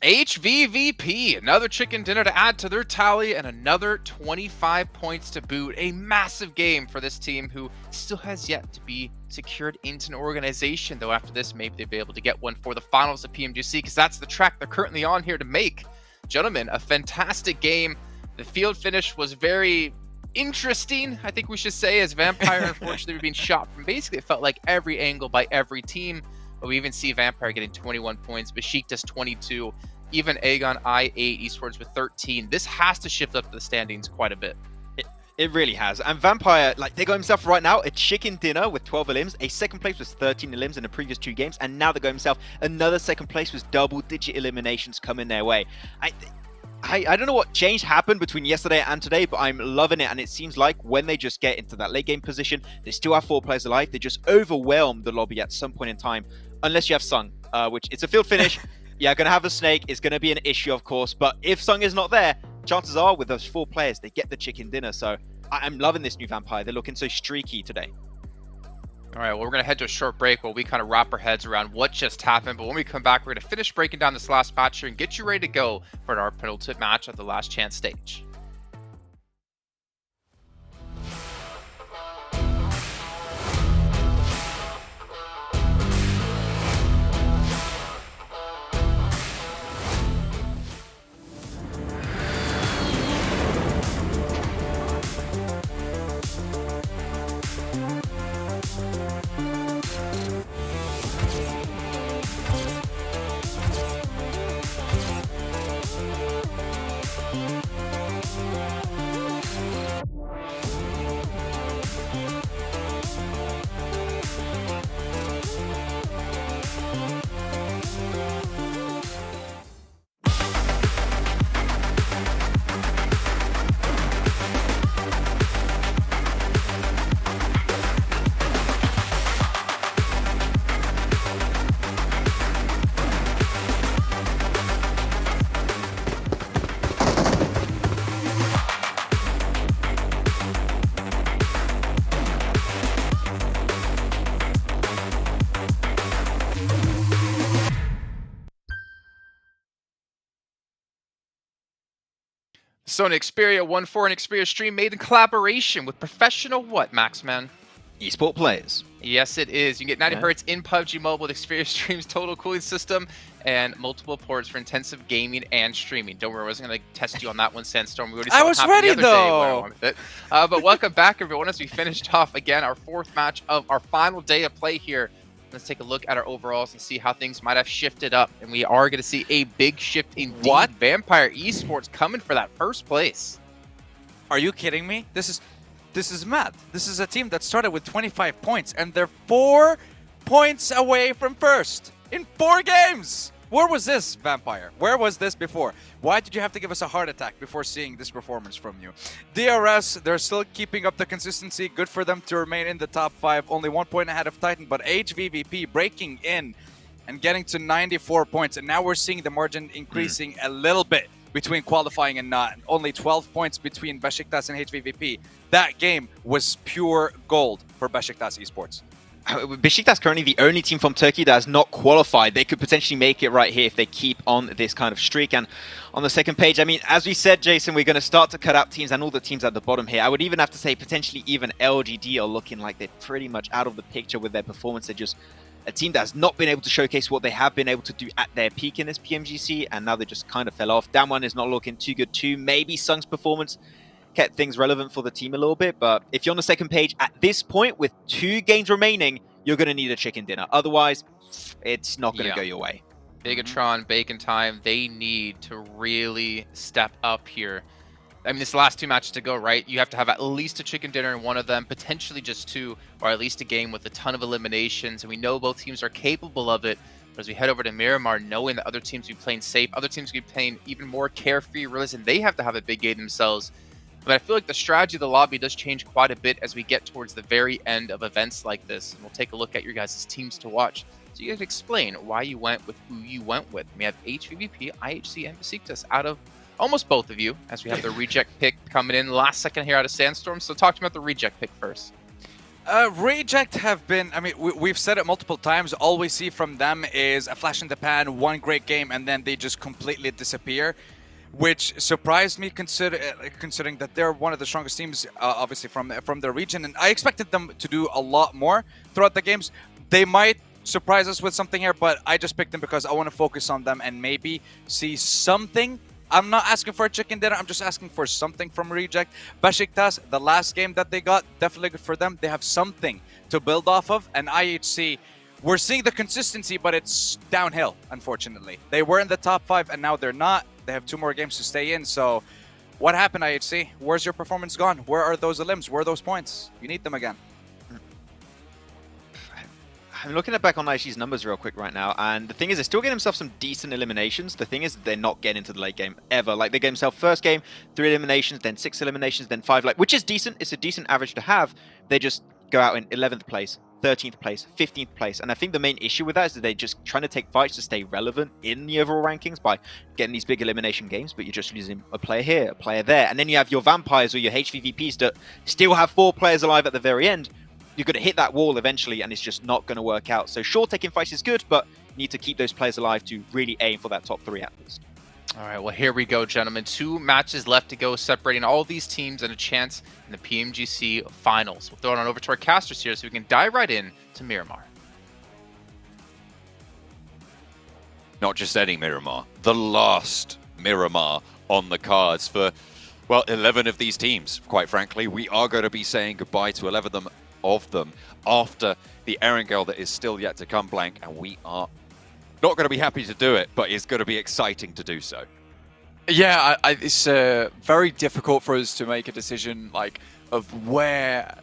HVVP, another chicken dinner to add to their tally, and another 25 points to boot. A massive game for this team, who still has yet to be secured into an organization, though after this maybe they'll be able to get one for the finals of PMGC, because that's the track they're currently on here to make. Gentlemen, a fantastic game. The field finish was very interesting, I think we should say, as Vampire unfortunately were being shot from basically, it felt like every angle by every team. But we even see Vampire getting 21 points, Besiktas 22, even Aegon I8, Esports with 13. This has to shift up the standings quite a bit. It really has. And Vampire, like, they got himself right now a chicken dinner with 12 elims. A second place was 13 elims in the previous 2 games. And now they got himself another second place with double-digit eliminations coming their way. I don't know what change happened between yesterday and today, but I'm loving it. And it seems like when they just get into that late game position, they still have 4 players alive. They just overwhelm the lobby at some point in time, unless you have Sung, which it's a field finish. Yeah, going to have a snake. It's going to be an issue, of course. But if Sung is not there, chances are with those 4 players, they get the chicken dinner. So I'm loving this new Vampire. They're looking so streaky today. All right, well, we're going to head to a short break while we kind of wrap our heads around what just happened. But when we come back, we're going to finish breaking down this last match here and get you ready to go for our penultimate match of the last chance stage. So an Xperia 1-4 and Xperia stream made in collaboration with professional what, Maxman? Esport players. Yes, it is. You can get 90 Yeah. hertz in PUBG Mobile with Xperia Stream's total cooling system and multiple ports for intensive gaming and streaming. Don't worry, I wasn't going to test you on that one, Sandstorm. We already saw I what was happened ready, the other day where I though. went with it. But welcome back, everyone, as we finished off, again, our 4th match of our final day of play here. Let's take a look at our overalls and see how things might have shifted up. And we are going to see a big shift indeed. What? Vampire Esports coming for that first place. Are you kidding me? This is mad. This is a team that started with 25 points, and they're 4 points away from first in 4 games. Where was this, Vampire? Where was this before? Why did you have to give us a heart attack before seeing this performance from you? DRS, they're still keeping up the consistency. Good for them to remain in the top 5. Only 1 point ahead of Titan, but HVVP breaking in and getting to 94 points. And now we're seeing the margin increasing a little bit between qualifying and not. Only 12 points between Besiktas and HVVP. That game was pure gold for Besiktas Esports. Besiktas currently the only team from Turkey that has not qualified. They could potentially make it right here if they keep on this kind of streak. And on the second page, I mean, as we said, Jason, we're going to start to cut out teams and all the teams at the bottom here. I would even have to say potentially even LGD are looking like they're pretty much out of the picture with their performance. They're just a team that has not been able to showcase what they have been able to do at their peak in this PMGC, and now they just kind of fell off. Damwon is not looking too good too. Maybe Sung's performance kept things relevant for the team a little bit, but if you're on the second page at this point with 2 games remaining, you're going to need a chicken dinner. Otherwise, it's not going to go your way. Bigatron, Bacon Time, they need to really step up here. I mean, it's the last 2 matches to go, right? You have to have at least a chicken dinner in one of them, potentially just 2, or at least a game with a ton of eliminations. And we know both teams are capable of it. But as we head over to Miramar, knowing that other teams will be playing safe, other teams will be playing even more carefree, realizing they have to have a big game themselves. But I feel like the strategy of the lobby does change quite a bit as we get towards the very end of events like this. And we'll take a look at your guys' teams to watch. So you guys explain why you went with who you went with. We have HVVP, IHC, and Besiktas out of almost both of you, as we have the reject pick coming in last second here out of Sandstorm. So talk to me about the reject pick first. Reject have been, I mean, we've said it multiple times. All we see from them is a flash in the pan, one great game, and then they just completely disappear, which surprised me considering that they're one of the strongest teams, obviously, from their region. And I expected them to do a lot more throughout the games. They might surprise us with something here, but I just picked them because I want to focus on them and maybe see something. I'm not asking for a chicken dinner. I'm just asking for something from Reject. Besiktas, the last game that they got, definitely good for them. They have something to build off of. And IHC, we're seeing the consistency, but it's downhill, unfortunately. They were in the top 5, and now they're not. They have 2 more games to stay in. So what happened, IHC? Where's your performance gone? Where are those elims? Where are those points? You need them again. I'm looking back on IHG's numbers real quick right now, and the thing is, they're still getting themselves some decent eliminations. The thing is, they're not getting into the late game ever. Like, they get themselves first game, 3 eliminations, then 6 eliminations, then 5, like, which is decent. It's a decent average to have. They just go out in 11th place, 13th place, 15th place, and I think the main issue with that is that they're just trying to take fights to stay relevant in the overall rankings by getting these big elimination games, but you're just losing a player here, a player there, and then you have your Vampires or your HVVPs that still have 4 players alive at the very end. You're going to hit that wall eventually, and it's just not going to work out. So sure, taking fights is good, but you need to keep those players alive to really aim for that top 3 at least. All right, well, here we go, gentlemen. 2 matches left to go, separating all these teams and a chance in the PMGC Finals. We'll throw it on over to our casters here so we can dive right in to Miramar. Not just any Miramar, the last Miramar on the cards for, well, 11 of these teams. Quite frankly, we are going to be saying goodbye to 11 of them after the Erangel that is still yet to come, Blank, and we are not going to be happy to do it, but it's going to be exciting to do so. Yeah, it's very difficult for us to make a decision like of where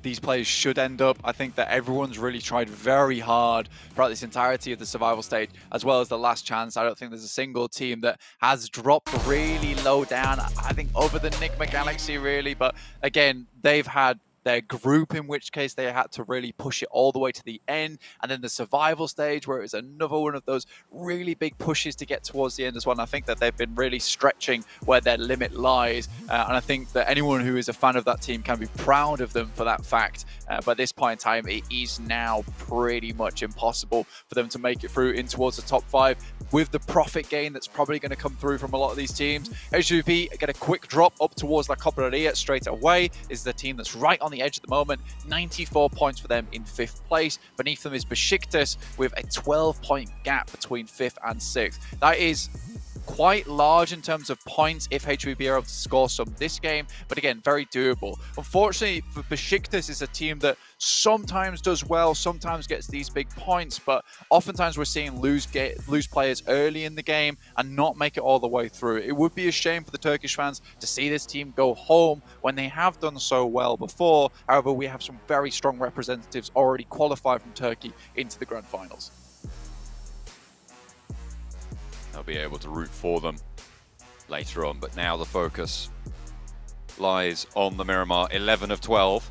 these players should end up. I think that everyone's really tried very hard throughout this entirety of the survival stage, as well as the last chance. I don't think there's a single team that has dropped really low down. I think over the Enigma Galaxy, really, but again, they've had their group, in which case they had to really push it all the way to the end, and then the survival stage where it was another one of those really big pushes to get towards the end as well. And I think that they've been really stretching where their limit lies, and I think that anyone who is a fan of that team can be proud of them for that fact. But at this point in time, it is now pretty much impossible for them to make it through in towards the top 5. with the profit gain that's probably going to come through from a lot of these teams. HVVP get a quick drop up towards La Cobraria straight away. Is the team that's right on the edge at the moment. 94 points for them in 5th place. Beneath them is Besiktas with a 12-point gap between 5th and 6th. That is quite large in terms of points if HVB are able to score some this game, but again, very doable. Unfortunately, for Besiktas is a team that sometimes does well, sometimes gets these big points, but oftentimes we're seeing lose players early in the game and not make it all the way through. It would be a shame for the Turkish fans to see this team go home when they have done so well before. However, we have some very strong representatives already qualified from Turkey into the Grand Finals. They'll be able to root for them later on, but now the focus lies on the Miramar. 11 of 12.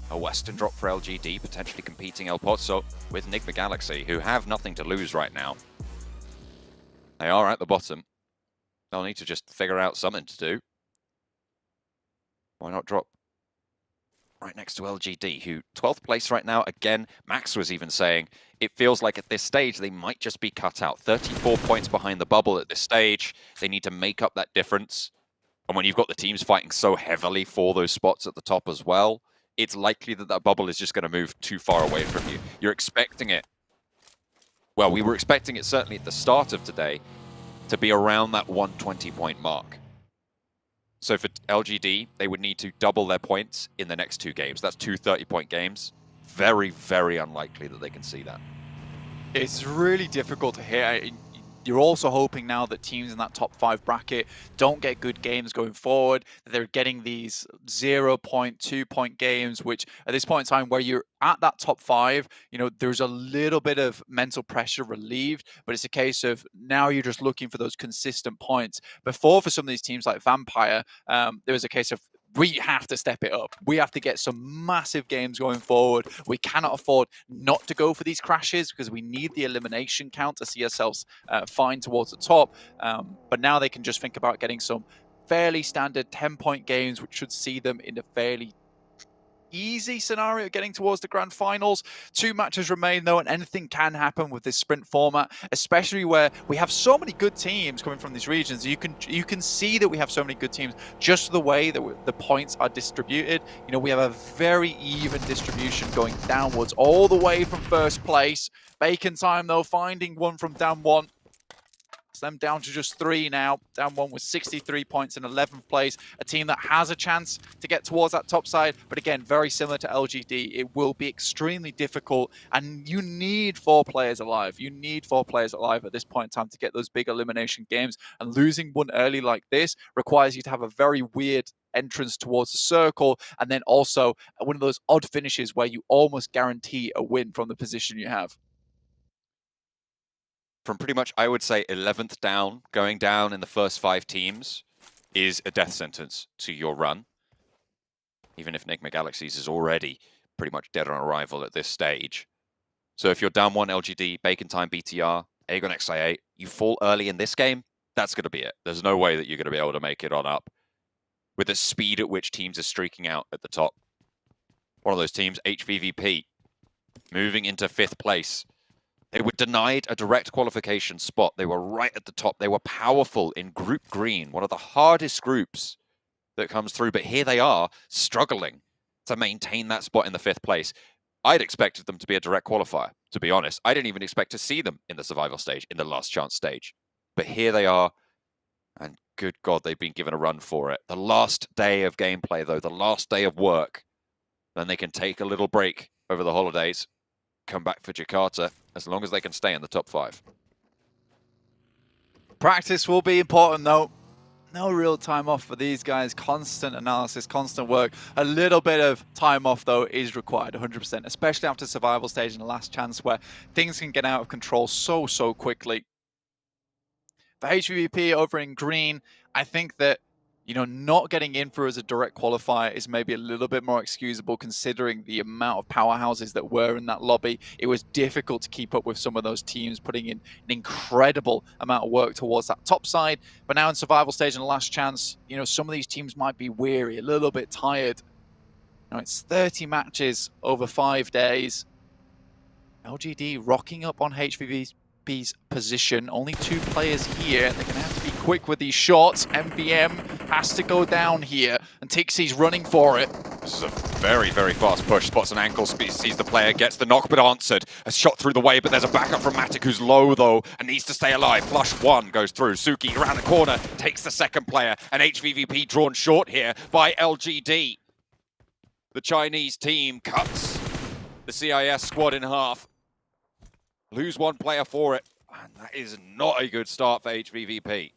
A Western drop for LGD, potentially competing El Pozzo with Enigma Galaxy, who have nothing to lose right now. They are at the bottom. They'll need to just figure out something to do. Why not drop right next to LGD, who 12th place right now? Again, Max was even saying it feels like at this stage they might just be cut out. 34 points behind the bubble at this stage. They need to make up that difference. And when you've got the teams fighting so heavily for those spots at the top as well, it's likely that that bubble is just going to move too far away from you. You're expecting it. Well, we were expecting it certainly at the start of today to be around that 120-point mark. So for LGD, they would need to double their points in the next 2 games. That's 2 30-point games. Very, very unlikely that they can see that. It's really difficult to hit. You're also hoping now that teams in that top 5 bracket don't get good games going forward, that they're getting these 0-point, 2-point games, which at this point in time where you're at that top 5, you know, there's a little bit of mental pressure relieved, but it's a case of now you're just looking for those consistent points. Before, for some of these teams like Vampire, there was a case of we have to step it up. We have to get some massive games going forward. We cannot afford not to go for these crashes because we need the elimination count to see ourselves fine towards the top. But now they can just think about getting some fairly standard 10-point games, which should see them in a fairly easy scenario getting towards the grand finals. 2 matches remain though, and anything can happen with this sprint format, especially where we have so many good teams coming from these regions. You can see that we have so many good teams just the way that the points are distributed. You know, we have a very even distribution going downwards all the way from 1st place. Bacon Time though, finding one from down 1. Them down to just 3 now. Down 1 with 63 points in 11th place. A team that has a chance to get towards that top side, but again, very similar to LGD. It will be extremely difficult, and you need 4 players alive. You need 4 players alive at this point in time to get those big elimination games, and losing one early like this requires you to have a very weird entrance towards the circle, and then also one of those odd finishes where you almost guarantee a win from the position you have. From pretty much, I would say, 11th down, going down in the first 5 teams is a death sentence to your run. Even if Enigma Galaxies is already pretty much dead on arrival at this stage. So if you're down 1 LGD, Bacon Time, BTR, Aegon XI8, you fall early in this game, that's going to be it. There's no way that you're going to be able to make it on up with the speed at which teams are streaking out at the top. One of those teams, HVVP, moving into 5th place. They were denied a direct qualification spot. They were right at the top. They were powerful in Group Green, one of the hardest groups that comes through. But here they are, struggling to maintain that spot in the 5th place. I'd expected them to be a direct qualifier, to be honest. I didn't even expect to see them in the survival stage, in the last chance stage. But here they are, and good God, they've been given a run for it. The last day of gameplay, though, the last day of work, then they can take a little break over the holidays, come back for Jakarta, as long as they can stay in the top 5. Practice will be important though. No real time off for these guys. Constant analysis, constant work. A little bit of time off though is required, 100%, especially after survival stage and the last chance where things can get out of control so quickly. For HVVP over in green, I think that, you know, not getting in for as a direct qualifier is maybe a little bit more excusable considering the amount of powerhouses that were in that lobby. It was difficult to keep up with some of those teams putting in an incredible amount of work towards that top side. But now in survival stage and the last chance, you know, some of these teams might be weary, a little bit tired. You know, it's 30 matches over 5 days. LGD rocking up on HVVP's position. Only 2 players here. They're going to have to be quick with these shots. MBM has to go down here, and Tixie's running for it. This is a very, very fast push. Spots an ankle, sees the player, gets the knock, but answered. A shot through the way, but there's a backup from Matic, who's low, though, and needs to stay alive. Flush 1 goes through. Suki around the corner, takes the second player, and HVVP drawn short here by LGD. The Chinese team cuts the CIS squad in half. Lose 1 player for it, and that is not a good start for HVVP.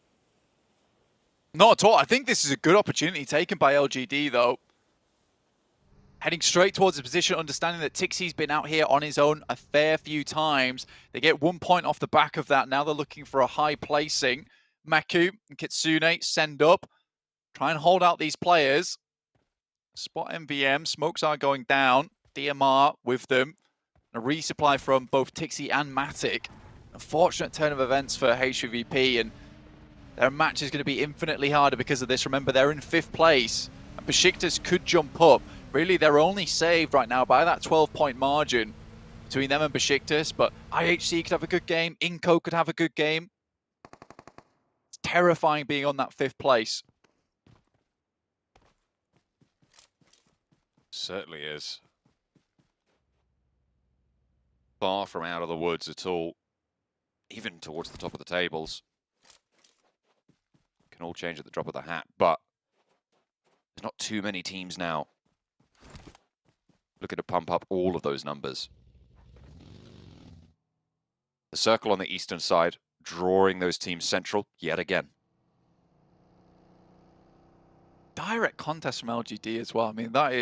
Not at all. I think this is a good opportunity taken by LGD, though. Heading straight towards the position, understanding that Tixie's been out here on his own a fair few times. They get 1 point off the back of that. Now they're looking for a high placing. Maku and Kitsune send up. Try and hold out these players. Spot MVM. Smokes are going down. DMR with them. A resupply from both Tixie and Matic. Unfortunate turn of events for HVVP, and their match is going to be infinitely harder because of this. Remember, they're in 5th place, and Besiktas could jump up. Really, they're only saved right now by that 12-point margin between them and Besiktas, but IHC could have a good game. iNCO could have a good game. It's terrifying being on that 5th place. Certainly is. Far from out of the woods at all, even towards the top of the tables. Can all change at the drop of the hat, but there's not too many teams now looking to pump up all of those numbers. The circle on the eastern side, drawing those teams central yet again. Direct contest from LGD as well. I mean, that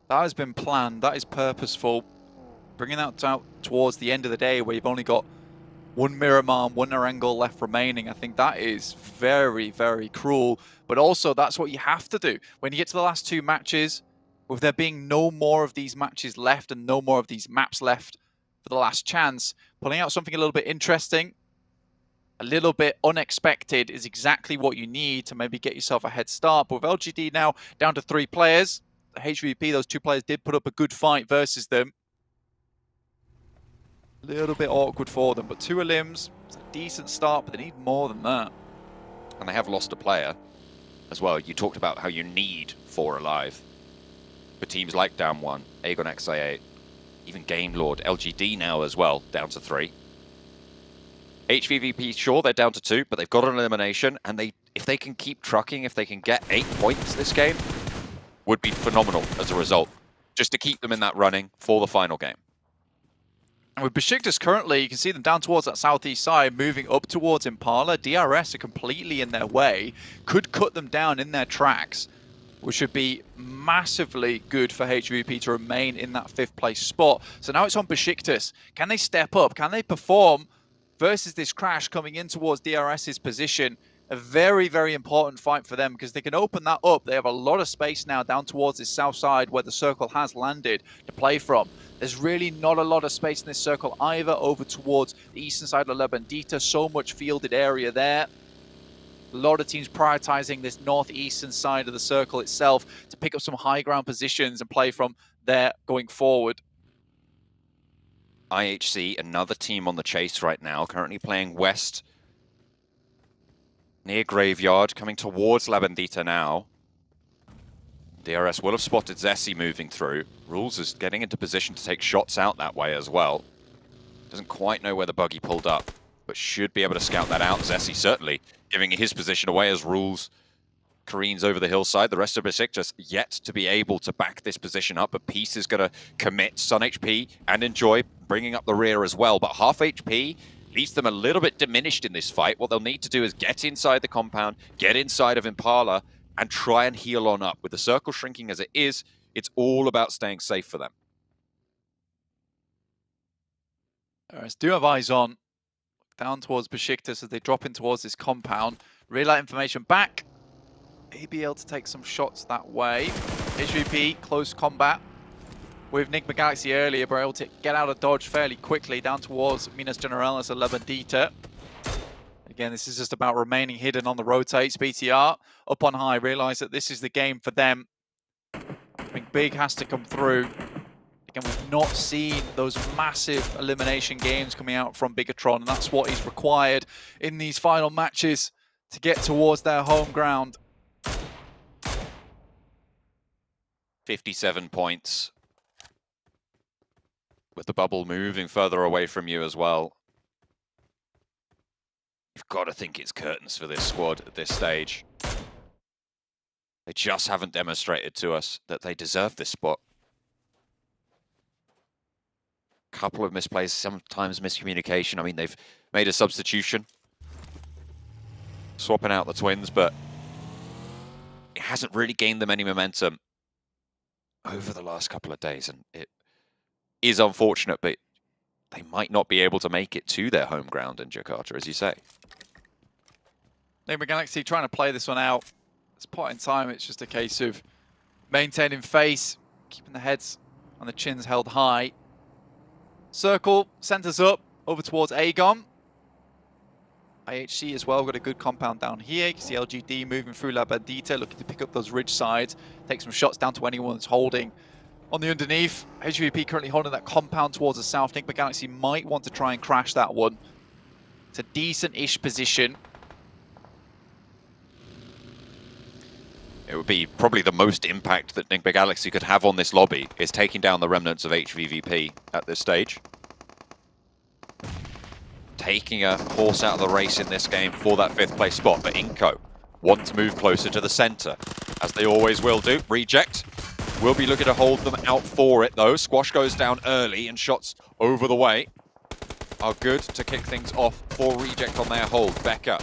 has been planned. That is purposeful. Bringing that out towards the end of the day where you've only got 1 Miramar, 1 Erangel left remaining. I think that is very, very cruel. But also, that's what you have to do. When you get to the last 2 matches, with there being no more of these matches left and no more of these maps left for the last chance, pulling out something a little bit interesting, a little bit unexpected is exactly what you need to maybe get yourself a head start. But with LGD now down to 3 players, the HVP, those 2 players did put up a good fight versus them. A little bit awkward for them, but 2 elims, it's a decent start, but they need more than that. And they have lost a player as well. You talked about how you need 4 alive. For teams like Down 1, Aegon XIA, even Game Lord, LGD now as well, down to 3. HVVP, sure, they're down to 2, but they've got an elimination, and if they can keep trucking, if they can get 8 points this game, would be phenomenal as a result, just to keep them in that running for the final game. And with Besiktas currently, you can see them down towards that southeast side, moving up towards Impala. DRS are completely in their way, could cut them down in their tracks, which would be massively good for HVP to remain in that 5th place spot. So now it's on Besiktas. Can they step up? Can they perform versus this crash coming in towards DRS's position? A very, very important fight for them because they can open that up. They have a lot of space now down towards this south side where the circle has landed to play from. There's really not a lot of space in this circle either over towards the eastern side of La Bandita. So much fielded area there. A lot of teams prioritizing this northeastern side of the circle itself to pick up some high ground positions and play from there going forward. IHC, another team on the chase right now, currently playing west near Graveyard, coming towards La Bandita now. DRS will have spotted Zessi moving through. Rules is getting into position to take shots out that way as well. Doesn't quite know where the buggy pulled up, but should be able to scout that out. Zessi certainly giving his position away as Rules careens over the hillside. The rest of Besiktas yet to be able to back this position up, but Peace is going to commit Sun HP and Enjoy bringing up the rear as well. But half HP leaves them a little bit diminished in this fight. What they'll need to do is get inside the compound, get inside of Impala, and try and heal on up. With the circle shrinking as it is, it's all about staying safe for them. Alright, do have eyes on. Down towards Besiktas as they drop in towards this compound. Relay information back. Maybe able to take some shots that way. HVP, close combat with Enigma Galaxy earlier, but able to get out of dodge fairly quickly down towards Minas Generales and La Bandita. Again, this is just about remaining hidden on the rotates. BTR up on high, realize that this is the game for them. I think big has to come through. Again, we've not seen those massive elimination games coming out from Bigatron, and that's what is required in these final matches to get towards their home ground. 57 points. With the bubble moving further away from you as well. You've got to think it's curtains for this squad at this stage. They just haven't demonstrated to us that they deserve this spot. Couple of misplays, sometimes miscommunication. I mean, they've made a substitution, swapping out the twins, but it hasn't really gained them any momentum over the last couple of days, and it is unfortunate, but they might not be able to make it to their home ground in Jakarta, as you say. Enigma Galaxy trying to play this one out. At this point in time, it's just a case of maintaining face, keeping the heads and the chins held high. Circle centers up over towards Aegon. IHC as well, got a good compound down here. You can see LGD moving through La Bandita, looking to pick up those ridge sides, take some shots down to anyone that's holding on the underneath. HVVP currently holding that compound towards the south. Enigma Galaxy might want to try and crash that one. It's a decent-ish position. It would be probably the most impact that Enigma Galaxy could have on this lobby is taking down the remnants of HVVP at this stage. Taking a horse out of the race in this game for that 5th place spot, but iNCO want to move closer to the center, as they always will do. Reject will be looking to hold them out for it though. Squash goes down early and shots over the way are good to kick things off for Reject on their hold. Becca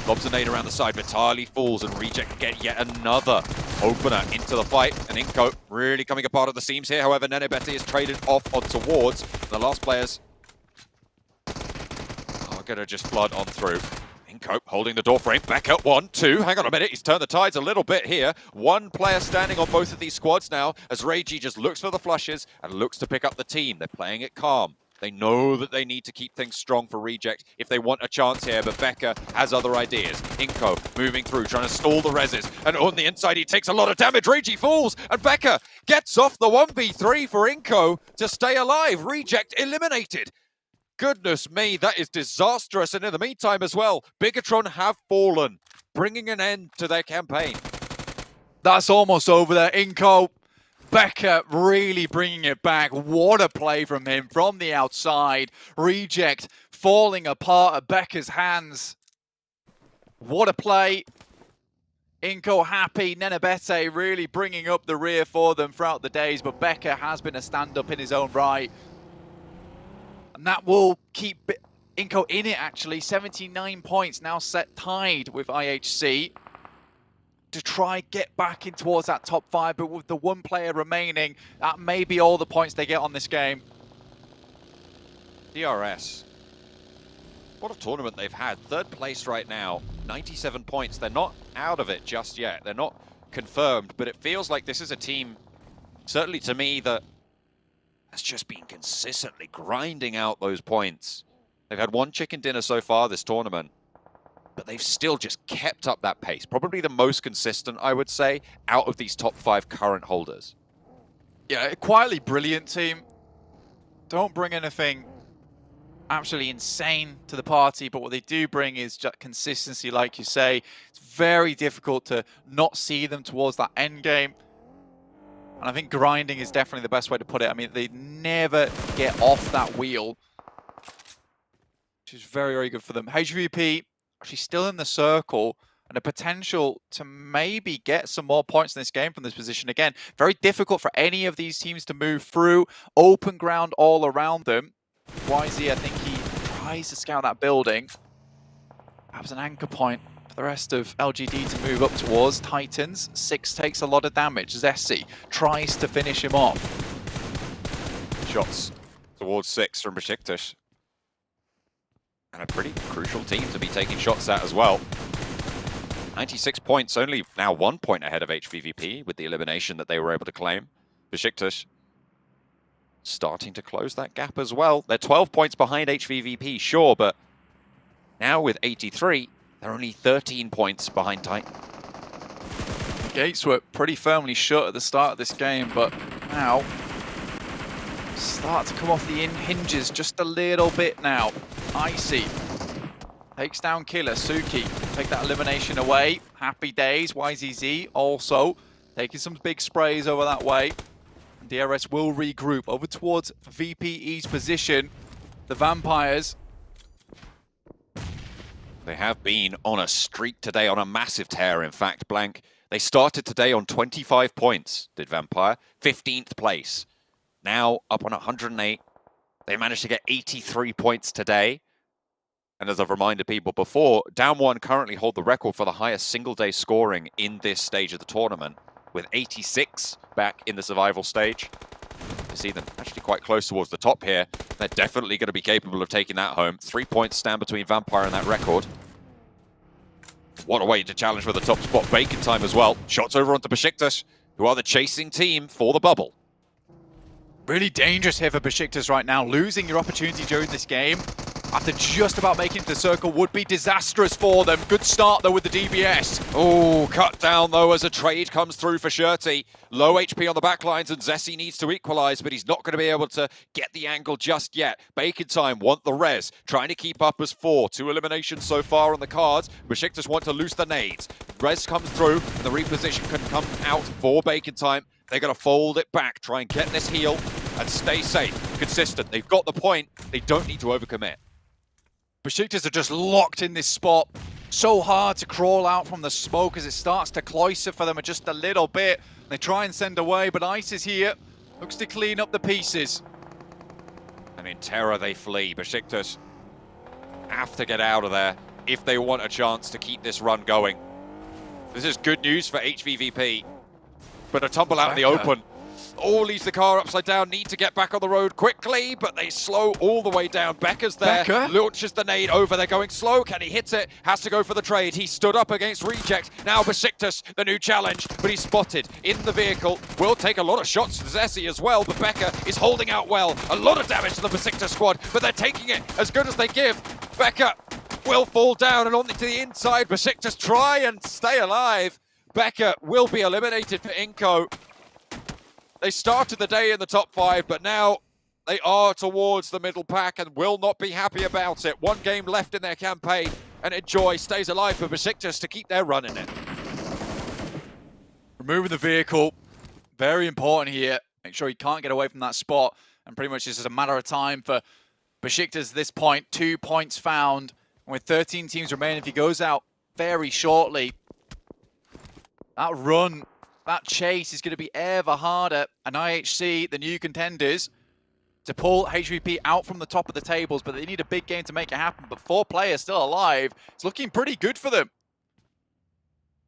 lobs a nade around the side, Vitali falls and Reject get yet another opener into the fight. And iNCO really coming apart at the seams here. However, Nenebete is traded off onto wards. The last players are going to just flood on through. iNCO holding the door frame. Back at 1, 2. Hang on a minute. He's turned the tides a little bit here. One player standing on both of these squads now as Reiji just looks for the flushes and looks to pick up the team. They're playing it calm. They know that they need to keep things strong for Reject if they want a chance here, but Becca has other ideas. iNCO moving through, trying to stall the reses, and on the inside he takes a lot of damage. Reiji falls, and Becca gets off the 1v3 for iNCO to stay alive. Reject eliminated. Goodness me, that is disastrous. And in the meantime as well, Bigatron have fallen, bringing an end to their campaign. That's almost over there. iNCO, Becca really bringing it back. What a play from him from the outside. Reject falling apart at Becca's hands. What a play. iNCO happy. Nenebete really bringing up the rear for them throughout the days, but Becca has been a stand-up in his own right. And that will keep iNCO in it, actually. 79 points now set tied with IHC to try get back in towards that top 5, but with the one player remaining, that may be all the points they get on this game. DRS. What a tournament they've had. 3rd place right now, 97 points. They're not out of it just yet. They're not confirmed, but it feels like this is a team, certainly to me, that has just been consistently grinding out those points. They've had one chicken dinner so far this tournament, but they've still just kept up that pace. Probably the most consistent, I would say, out of these top 5 current holders. Yeah, a quietly brilliant team. Don't bring anything absolutely insane to the party, but what they do bring is just consistency, like you say. It's very difficult to not see them towards that end game. And I think grinding is definitely the best way to put it. I mean, they never get off that wheel, which is very, very good for them. HVVP actually still in the circle and a potential to maybe get some more points in this game from this position. Again, very difficult for any of these teams to move through. Open ground all around them. YZ, I think he tries to scout that building. Perhaps an anchor point for the rest of LGD to move up towards. Titans, 6 takes a lot of damage. Zessi tries to finish him off. Shots towards 6 from Besiktas. And a pretty crucial team to be taking shots at as well. 96 points, only now 1 point ahead of HVVP with the elimination that they were able to claim. Besiktas starting to close that gap as well. They're 12 points behind HVVP, sure, but now with 83, they're only 13 points behind Titan. Gates were pretty firmly shut at the start of this game, but now start to come off the hinges just a little bit now. Icy takes down Killer. Suki take that elimination away. Happy days. YZZ also taking some big sprays over that way. DRS will regroup over towards VPE's position. The Vampires. They have been on a streak today, on a massive tear, in fact, Blank. They started today on 25 points, did Vampire. 15th place. Now up on 108. They managed to get 83 points today. And as I've reminded people before, Down One currently hold the record for the highest single-day scoring in this stage of the tournament, with 86 back in the survival stage. You see them actually quite close towards the top here. They're definitely going to be capable of taking that home. 3 points stand between Vampire and that record. What a way to challenge for the top spot. Bacon time as well. Shots over onto Besiktas, who are the chasing team for the bubble. Really dangerous here for Besiktas right now. Losing your opportunity during this game after just about making it to the circle would be disastrous for them. Good start though with the DBS. Oh, cut down though as a trade comes through for Shirty. Low HP on the back lines and Zessi needs to equalize, but he's not going to be able to get the angle just yet. Bacon time want the res, trying to keep up as 4. 2 eliminations so far on the cards. Besiktas want to loose the nades. Res comes through and the reposition can come out for Bacon time. They're going to fold it back, try and get this heal and stay safe, consistent. They've got the point. They don't need to overcommit. Besiktas are just locked in this spot. So hard to crawl out from the smoke as it starts to cloister for them just a little bit. They try and send away, but Ice is here. Looks to clean up the pieces. And in terror they flee. Besiktas have to get out of there if they want a chance to keep this run going. This is good news for HVVP. But a tumble out in the open. Oh, leaves the car upside down. Need to get back on the road quickly, but they slow all the way down. Becker's there. Becker launches the nade over. They're going slow. Can he hit it? Has to go for the trade. He stood up against Reject. Now Besiktas, the new challenge, but he's spotted in the vehicle. Will take a lot of shots to Zessi as well, but Becker is holding out well. A lot of damage to the Besiktas squad, but they're taking it as good as they give. Becker will fall down and on to the inside. Besiktas try and stay alive. Becker will be eliminated for iNCO. They started the day in the top 5, but now they are towards the middle pack and will not be happy about it. 1 game left in their campaign, and Enjoy stays alive for Besiktas to keep their run in it. Removing the vehicle, very important here. Make sure he can't get away from that spot, and pretty much this is a matter of time for Besiktas at this point. 2 points found, and with 13 teams remaining, if he goes out very shortly, that run, that chase is going to be ever harder, and IHC, the new contenders, to pull HVP out from the top of the tables, but they need a big game to make it happen. But 4 players still alive. It's looking pretty good for them.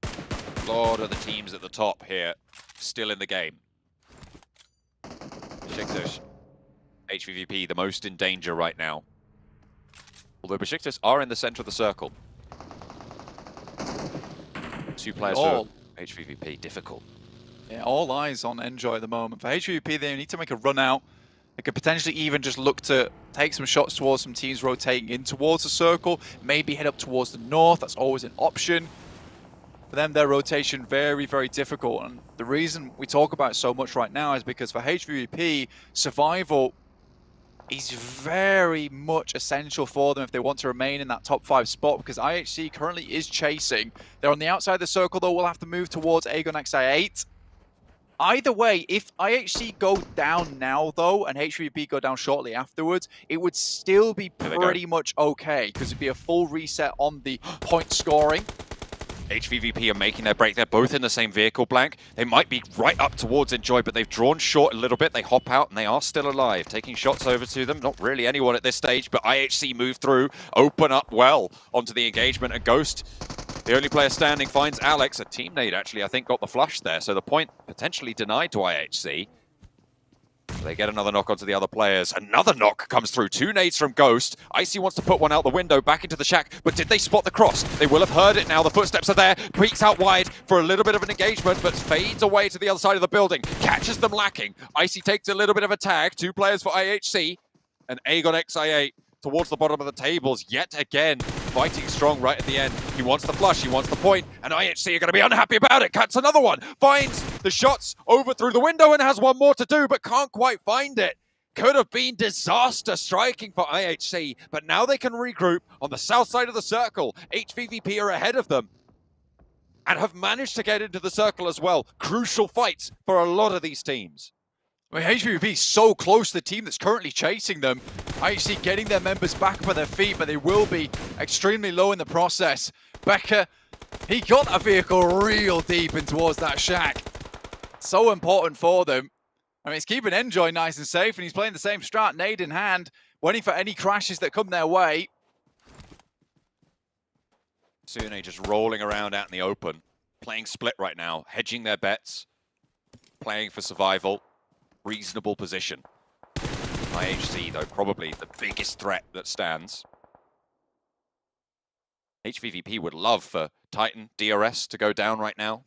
A lot of the teams at the top here still in the game. Besiktas, HVVP, the most in danger right now. Although Besiktas are in the center of the circle. 2 players for HVVP, difficult. Yeah, all eyes on Enjoy at the moment. For HVP, they need to make a run out. They could potentially even just look to take some shots towards some teams rotating in towards the circle. Maybe head up towards the north. That's always an option. For them, their rotation very, very difficult. And the reason we talk about it so much right now is because for HVP, survival is very much essential for them if they want to remain in that top 5 spot, because IHC currently is chasing. They're on the outside of the circle, though. We'll have to move towards Aegon XI8. Either way, if IHC go down now, though, and HVP go down shortly afterwards, it would still be pretty much okay, because it'd be a full reset on the point scoring. HVVP are making their break. They're both in the same vehicle, Blank. They might be right up towards Enjoy, but they've drawn short a little bit. They hop out, and they are still alive. Taking shots over to them. Not really anyone at this stage, but IHC move through, open up well onto the engagement, and Ghost, the only player standing, finds Alex. A teammate, actually, I think, got the flush there, so the point potentially denied to IHC. They get another knock onto the other players. Another knock comes through. 2 nades from Ghost. Icy wants to put one out the window, back into the shack, but did they spot the cross? They will have heard it now. The footsteps are there. Peeks out wide for a little bit of an engagement, but fades away to the other side of the building. Catches them lacking. Icy takes a little bit of a tag. 2 players for IHC. And Aegon XI8 towards the bottom of the tables yet again. Fighting strong right at the end. He wants the flush, he wants the point, and IHC are going to be unhappy about it. Cuts another one, finds the shots over through the window and has one more to do, but can't quite find it. could have been disaster striking for IHC, but now they can regroup on the south side of the circle. HVVP are ahead of them and have managed to get into the circle as well. Crucial fights for a lot of these teams. I mean, HVVP is so close to the team that's currently chasing them. IHC getting their members back up on their feet, but they will be extremely low in the process. Becker, he got a vehicle real deep in towards that shack. So important for them. I mean, it's keeping Enjoy nice and safe, and he's playing the same strat, nade in hand, waiting for any crashes that come their way. Sune just rolling around out in the open, playing split right now, hedging their bets, playing for survival, reasonable position. IHC, though, probably the biggest threat that stands. HVVP would love for Titan, DRS to go down right now.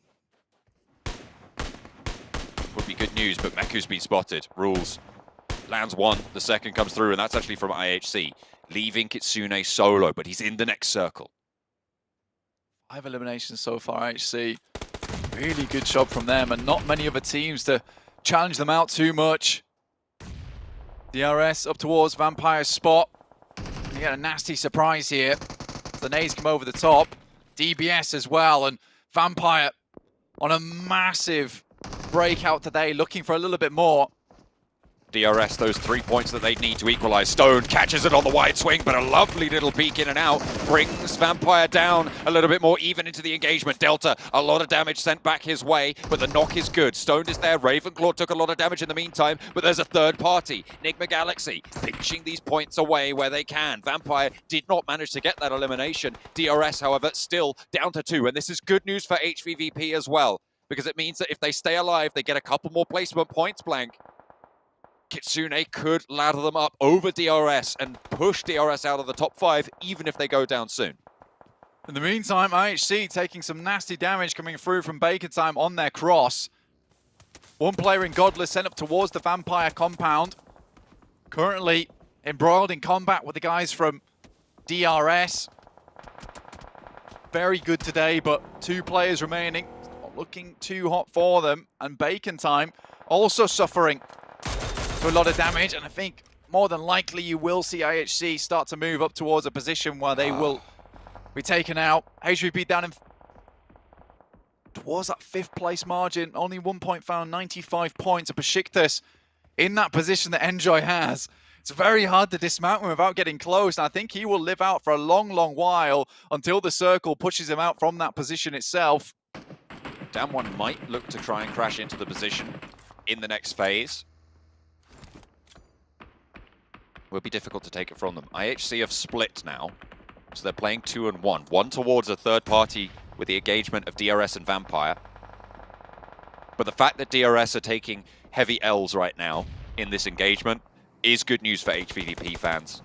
Would be good news, but Meku's been spotted. Rules. Lands one, the second comes through, and that's actually from IHC. Leaving Kitsune solo, but he's in the next circle. 5 eliminations so far, IHC. Really good job from them, and not many other teams to challenge them out too much. DRS up towards Vampire's spot. You get a nasty surprise here. The nades come over the top. DBS as well, and Vampire on a massive breakout today, looking for a little bit more. DRS, those 3 points that they need to equalize. Stone catches it on the wide swing, but a lovely little peek in and out brings Vampire down a little bit more even into the engagement. Delta, a lot of damage sent back his way, but the knock is good. Stone is there. Ravenclaw took a lot of damage in the meantime, but there's a third party. Enigma Galaxy pinching these points away where they can. Vampire did not manage to get that elimination. DRS, however, still down to 2, and this is good news for HVVP as well, because it means that if they stay alive, they get a couple more placement points, Blank. Kitsune could ladder them up over DRS and push DRS out of the top 5, even if they go down soon. In the meantime, IHC taking some nasty damage coming through from Bacon Time on their cross. One player in Godless sent up towards the Vampire compound. Currently embroiled in combat with the guys from DRS. Very good today, but 2 players remaining. It's not looking too hot for them. And Bacon Time also suffering a lot of damage, and I think more than likely you will see IHC start to move up towards a position where they will be taken out. HVP down in towards that 5th place margin, only 1 point found, 95 points. And Besiktas in that position that Enjoy has. It's very hard to dismount him without getting close, and I think he will live out for a long, long while until the circle pushes him out from that position itself. Damwon might look to try and crash into the position in the next phase. Will be difficult to take it from them. IHC have split now, so they're playing 2 and 1. One towards a third party with the engagement of DRS and Vampire. But the fact that DRS are taking heavy L's right now in this engagement is good news for HVVP fans.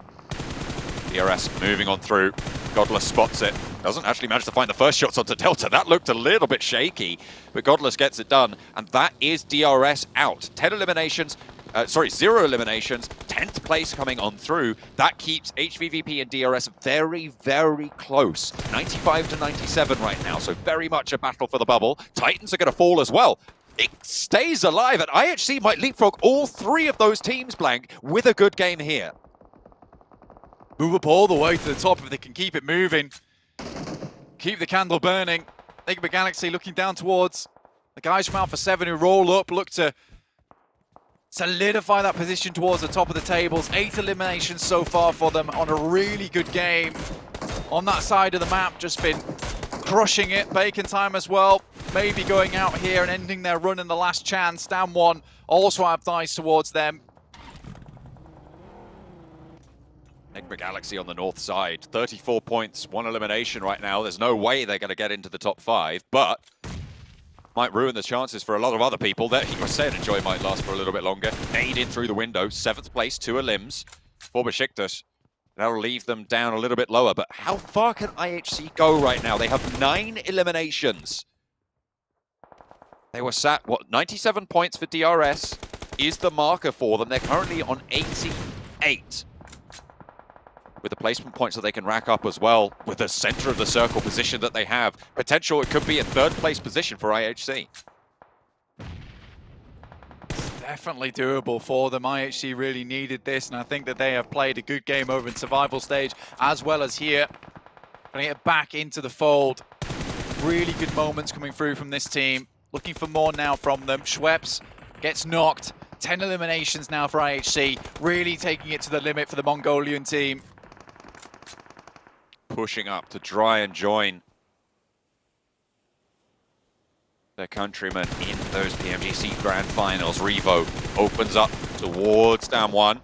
DRS moving on through. Godless spots it. Doesn't actually manage to find the first shots onto Delta. That looked a little bit shaky, but Godless gets it done, and that is DRS out. 10 eliminations. 0 eliminations, 10th place coming on through. That keeps HVVP and DRS very, very close. 95 to 97 right now, so very much a battle for the bubble. Titans are going to fall as well. It stays alive, and IHC might leapfrog all 3 of those teams, Blank, with a good game here. Move up all the way to the top if they can keep it moving. Keep the candle burning. Enigma Galaxy looking down towards the guys from Alpha 7 who roll up, look to solidify that position towards the top of the tables. 8 eliminations so far for them on a really good game. On that side of the map, just been crushing it. Bacon Time as well, maybe going out here and ending their run in the last chance. Down 1, also have dice towards them. Enigma Galaxy on the north side, 34 points, 1 elimination right now. There's no way they're going to get into the top 5, but might ruin the chances for a lot of other people. That he was saying Enjoy might last for a little bit longer. Nade in through the window, 7th place, 2 elims for Besiktas. That'll leave them down a little bit lower, but how far can IHC go right now? They have 9 eliminations. They were sat, 97 points for DRS is the marker for them. They're currently on 88. With the placement points that they can rack up as well, with the center of the circle position that they have. Potential, it could be a 3rd place position for IHC. Definitely doable for them. IHC really needed this, and I think that they have played a good game over in survival stage, as well as here. Bring it back into the fold. Really good moments coming through from this team. Looking for more now from them. Schweppes gets knocked. 10 eliminations now for IHC. Really taking it to the limit for the Mongolian team. Pushing up to try and join their countrymen in those PMGC Grand Finals. Revo opens up towards down one.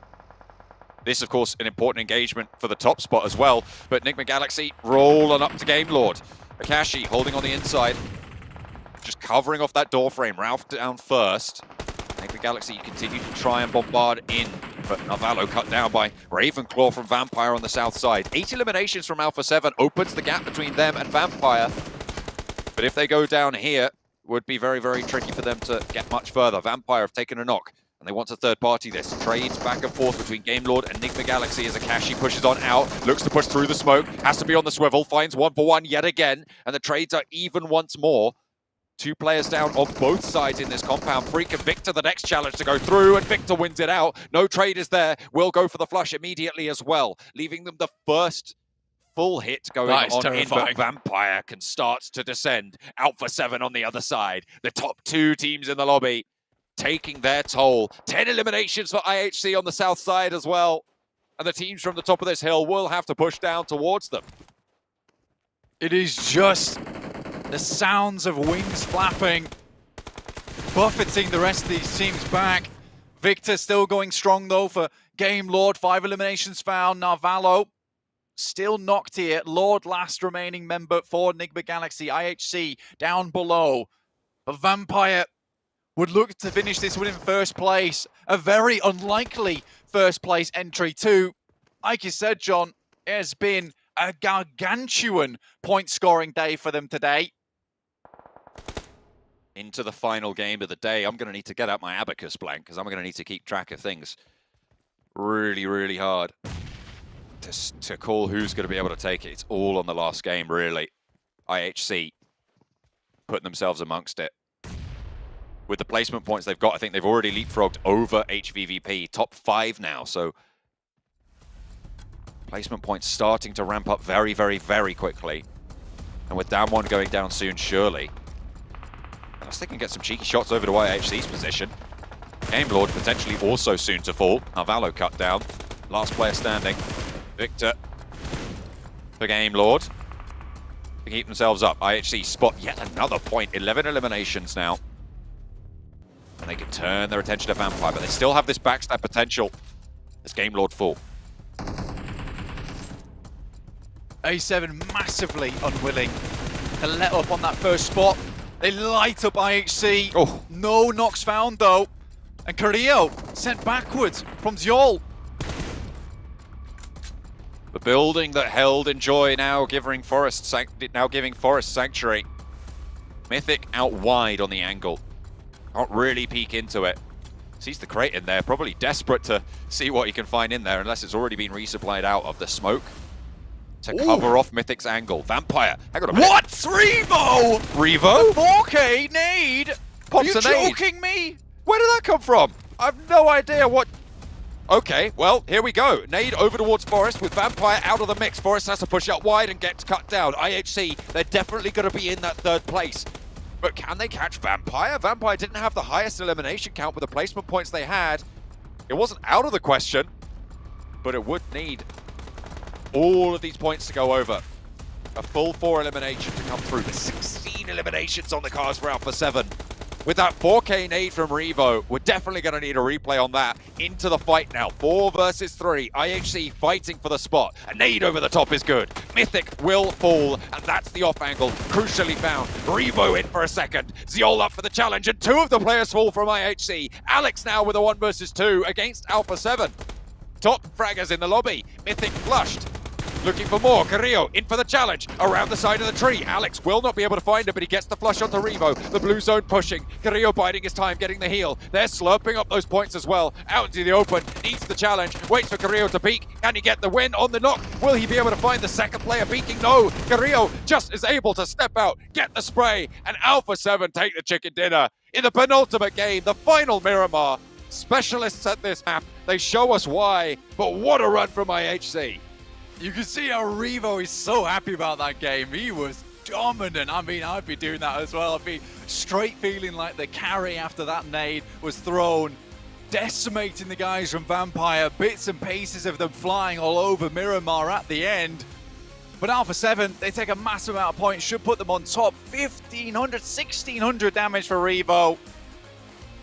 This, of course, an important engagement for the top spot as well, but Enigma Galaxy rolling up to Game Lord. Akashi holding on the inside, just covering off that door frame. Ralph down first. Enigma Galaxy continue to try and bombard in, but Navallo cut down by Ravenclaw from Vampire on the south side. 8 eliminations from Alpha 7 opens the gap between them and Vampire, but if they go down here, would be very, very tricky for them to get much further. Vampire have taken a knock, and they want to third party this. Trades back and forth between Game Lord and Enigma Galaxy as Akashi pushes on out, looks to push through the smoke, has to be on the swivel, finds 1-for-1 yet again, and the trades are even once more. 2 players down on both sides in this compound. Freak and Victor the next challenge to go through, and Victor wins it out. No trade is there. Will go for the flush immediately as well, leaving them the first full hit going on in, but Vampire can start to descend. Alpha 7 on the other side. The top 2 teams in the lobby taking their toll. 10 eliminations for IHC on the south side as well. And the teams from the top of this hill will have to push down towards them. It is just the sounds of wings flapping, buffeting the rest of these teams back. Victor still going strong though for Game Lord. 5 eliminations found. Navallo still knocked here. Lord, last remaining member for Enigma Galaxy. IHC down below. But Vampire would look to finish this one in first place. A very unlikely first place entry too. Like you said, John, it has been a gargantuan point scoring day for them today. Into the final game of the day. I'm going to need to get out my abacus blank because I'm going to need to keep track of things really, really hard to call who's going to be able to take it. It's all on the last game, really. IHC putting themselves amongst it. With the placement points they've got, I think they've already leapfrogged over HVVP. Top 5 now, so placement points starting to ramp up very, very, very quickly. And with down 1 going down soon, surely, unless they can get some cheeky shots over to IHC's position. Game Lord potentially also soon to fall. Navallo cut down. Last player standing. Victor for Game Lord. To keep themselves up. IHC spot yet another point. 11 eliminations now. And they can turn their attention to Vampire, but they still have this backstab potential as Game Lord fall. A7 massively unwilling to let up on that first spot. They light up IHC. Oh. No knocks found though. And Carrillo sent backwards from Zjol. The building that held Enjoy now giving Forest Sanctuary. Mythic out wide on the angle. Can't really peek into it. Sees the crate in there, probably desperate to see what he can find in there, unless it's already been resupplied out of the smoke to cover off Mythic's angle. Vampire, hang on a minute. What? Revo! Revo? 4K nade? Pops Are you a nade. joking me? Where did that come from? I have no idea what... Okay, well, here we go. Nade over towards Forest with Vampire out of the mix. Forest has to push out wide and gets cut down. IHC, they're definitely going to be in that third place. But can they catch Vampire? Vampire didn't have the highest elimination count with the placement points they had. It wasn't out of the question, but it would need all of these points to go over. A full 4 elimination to come through. The 16 eliminations on the cards for Alpha 7. With that 4K nade from Revo, we're definitely going to need a replay on that. Into the fight now. 4 versus 3. IHC fighting for the spot. A nade over the top is good. Mythic will fall, and that's the off angle. Crucially found. Revo in for a second. Zjol up for the challenge, and 2 of the players fall from IHC. Alex now with a 1 versus 2 against Alpha 7. Top fraggers in the lobby. Mythic flushed. Looking for more. Carrillo in for the challenge. Around the side of the tree. Alex will not be able to find him, but he gets the flush onto Revo. The blue zone pushing. Carrillo biding his time, getting the heal. They're slurping up those points as well. Out into the open. Needs the challenge. Waits for Carrillo to peek. Can he get the win on the knock? Will he be able to find the second player peeking? No. Carrillo just is able to step out, get the spray, and Alpha 7 take the chicken dinner. In the penultimate game, the final Miramar, specialists at this map. They show us why, but what a run from IHC. You can see how Revo is so happy about that game. He was dominant. I mean, I'd be doing that as well. I'd be straight feeling like the carry after that nade was thrown, decimating the guys from Vampire, bits and pieces of them flying all over Miramar at the end. But Alpha 7, they take a massive amount of points, should put them on top. 1,500, 1,600 damage for Revo.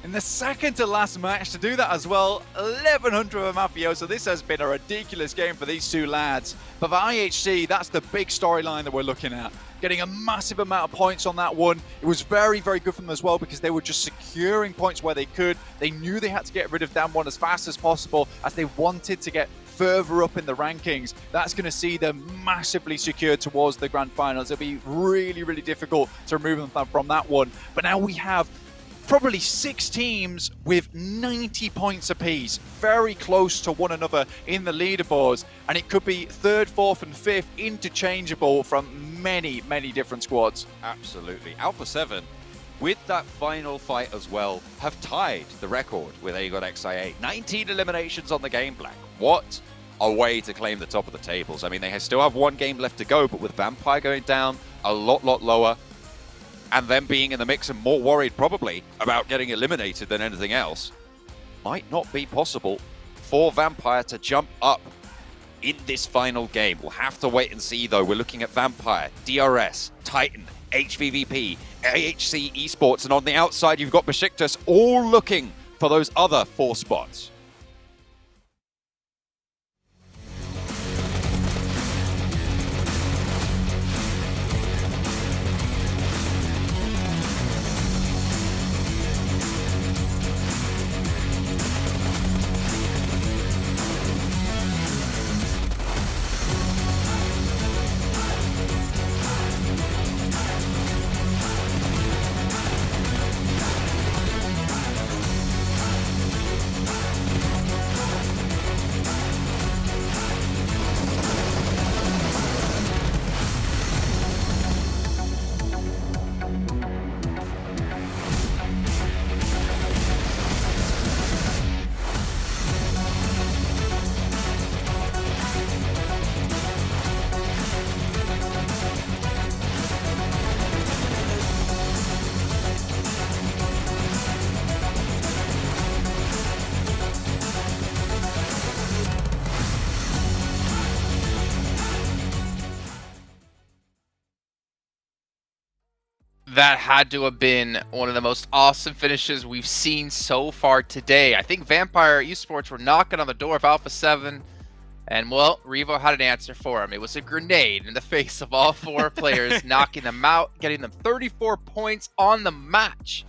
In the second to last match to do that as well, 1,100 of Mafioso. This has been a ridiculous game for these two lads. But for IHC, that's the big storyline that we're looking at. Getting a massive amount of points on that one. It was very, very good for them as well because they were just securing points where they could. They knew they had to get rid of Damwon as fast as possible as they wanted to get further up in the rankings. That's going to see them massively secured towards the grand finals. It'll be really, really difficult to remove them from that one. But now we have probably 6 teams with 90 points apiece, very close to one another in the leaderboards, and it could be 3rd, 4th and 5th interchangeable from many, many different squads. Absolutely. Alpha 7, with that final fight as well, have tied the record with Aegon XIA. 19 eliminations on the game, Black. What a way to claim the top of the tables. I mean, they still have 1 game left to go, but with Vampire going down a lot lower, and them being in the mix and more worried probably about getting eliminated than anything else, might not be possible for Vampire to jump up in this final game. We'll have to wait and see though. We're looking at Vampire, DRS, Titan, HVVP, AHC Esports, and on the outside you've got Besiktas all looking for those other 4 spots. That had to have been one of the most awesome finishes we've seen so far today. I think Vampire Esports were knocking on the door of Alpha 7, and well, Revo had an answer for him. It was a grenade in the face of all 4 players, knocking them out, getting them 34 points on the match.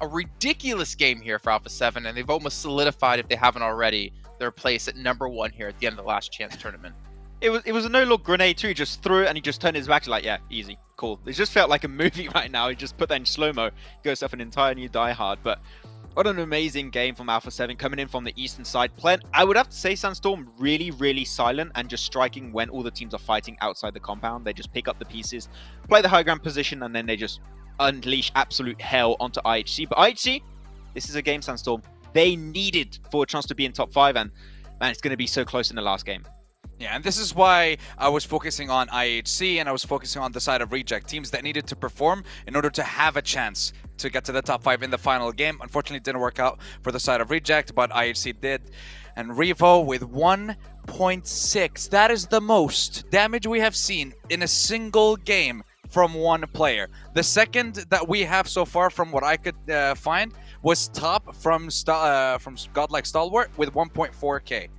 A ridiculous game here for Alpha 7, and they've almost solidified, if they haven't already, their place at #1 here at the end of the last chance tournament. It was a no-look grenade too. He just threw it and he just turned his back like, yeah, easy, cool. It just felt like a movie right now. He just put that in slow-mo, gives yourself an entire new Die Hard. But what an amazing game from Alpha 7 coming in from the eastern side. I would have to say Sandstorm really, really silent and just striking when all the teams are fighting outside the compound. They just pick up the pieces, play the high ground position, and then they just unleash absolute hell onto IHC. But IHC, this is a game Sandstorm they needed for a chance to be in top 5, and man, it's going to be so close in the last game. Yeah, and this is why I was focusing on IHC and I was focusing on the side of Reject, teams that needed to perform in order to have a chance to get to the top 5 in the final game. Unfortunately, it didn't work out for the side of Reject, but IHC did. And Revo with 1.6. That is the most damage we have seen in a single game from one player. The second that we have so far, from what I could find, was Top from Godlike Stalwart with 1.4k.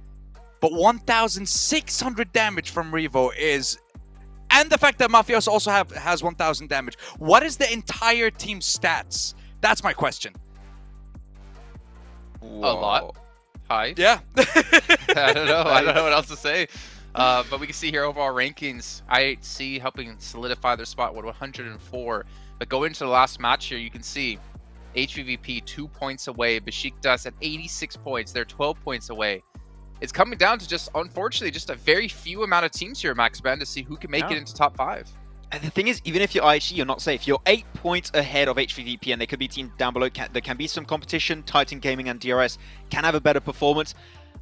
But 1,600 damage from Revo is... And the fact that Mafioso also has 1,000 damage. What is the entire team's stats? That's my question. Whoa. A lot. High. Yeah. I don't know. I don't know what else to say. But we can see here overall rankings. IHC helping solidify their spot with 104. But going into the last match here, you can see HVVP 2 points away. Besiktas at 86 points. They're 12 points away. It's coming down to just, unfortunately, just a very few amount of teams here, Max Ben, to see who can make it into top 5. And the thing is, even if you're IHC, you're not safe. You're 8 points ahead of HVVP, and there could be teams down below. There can be some competition. Titan Gaming and DRS can have a better performance.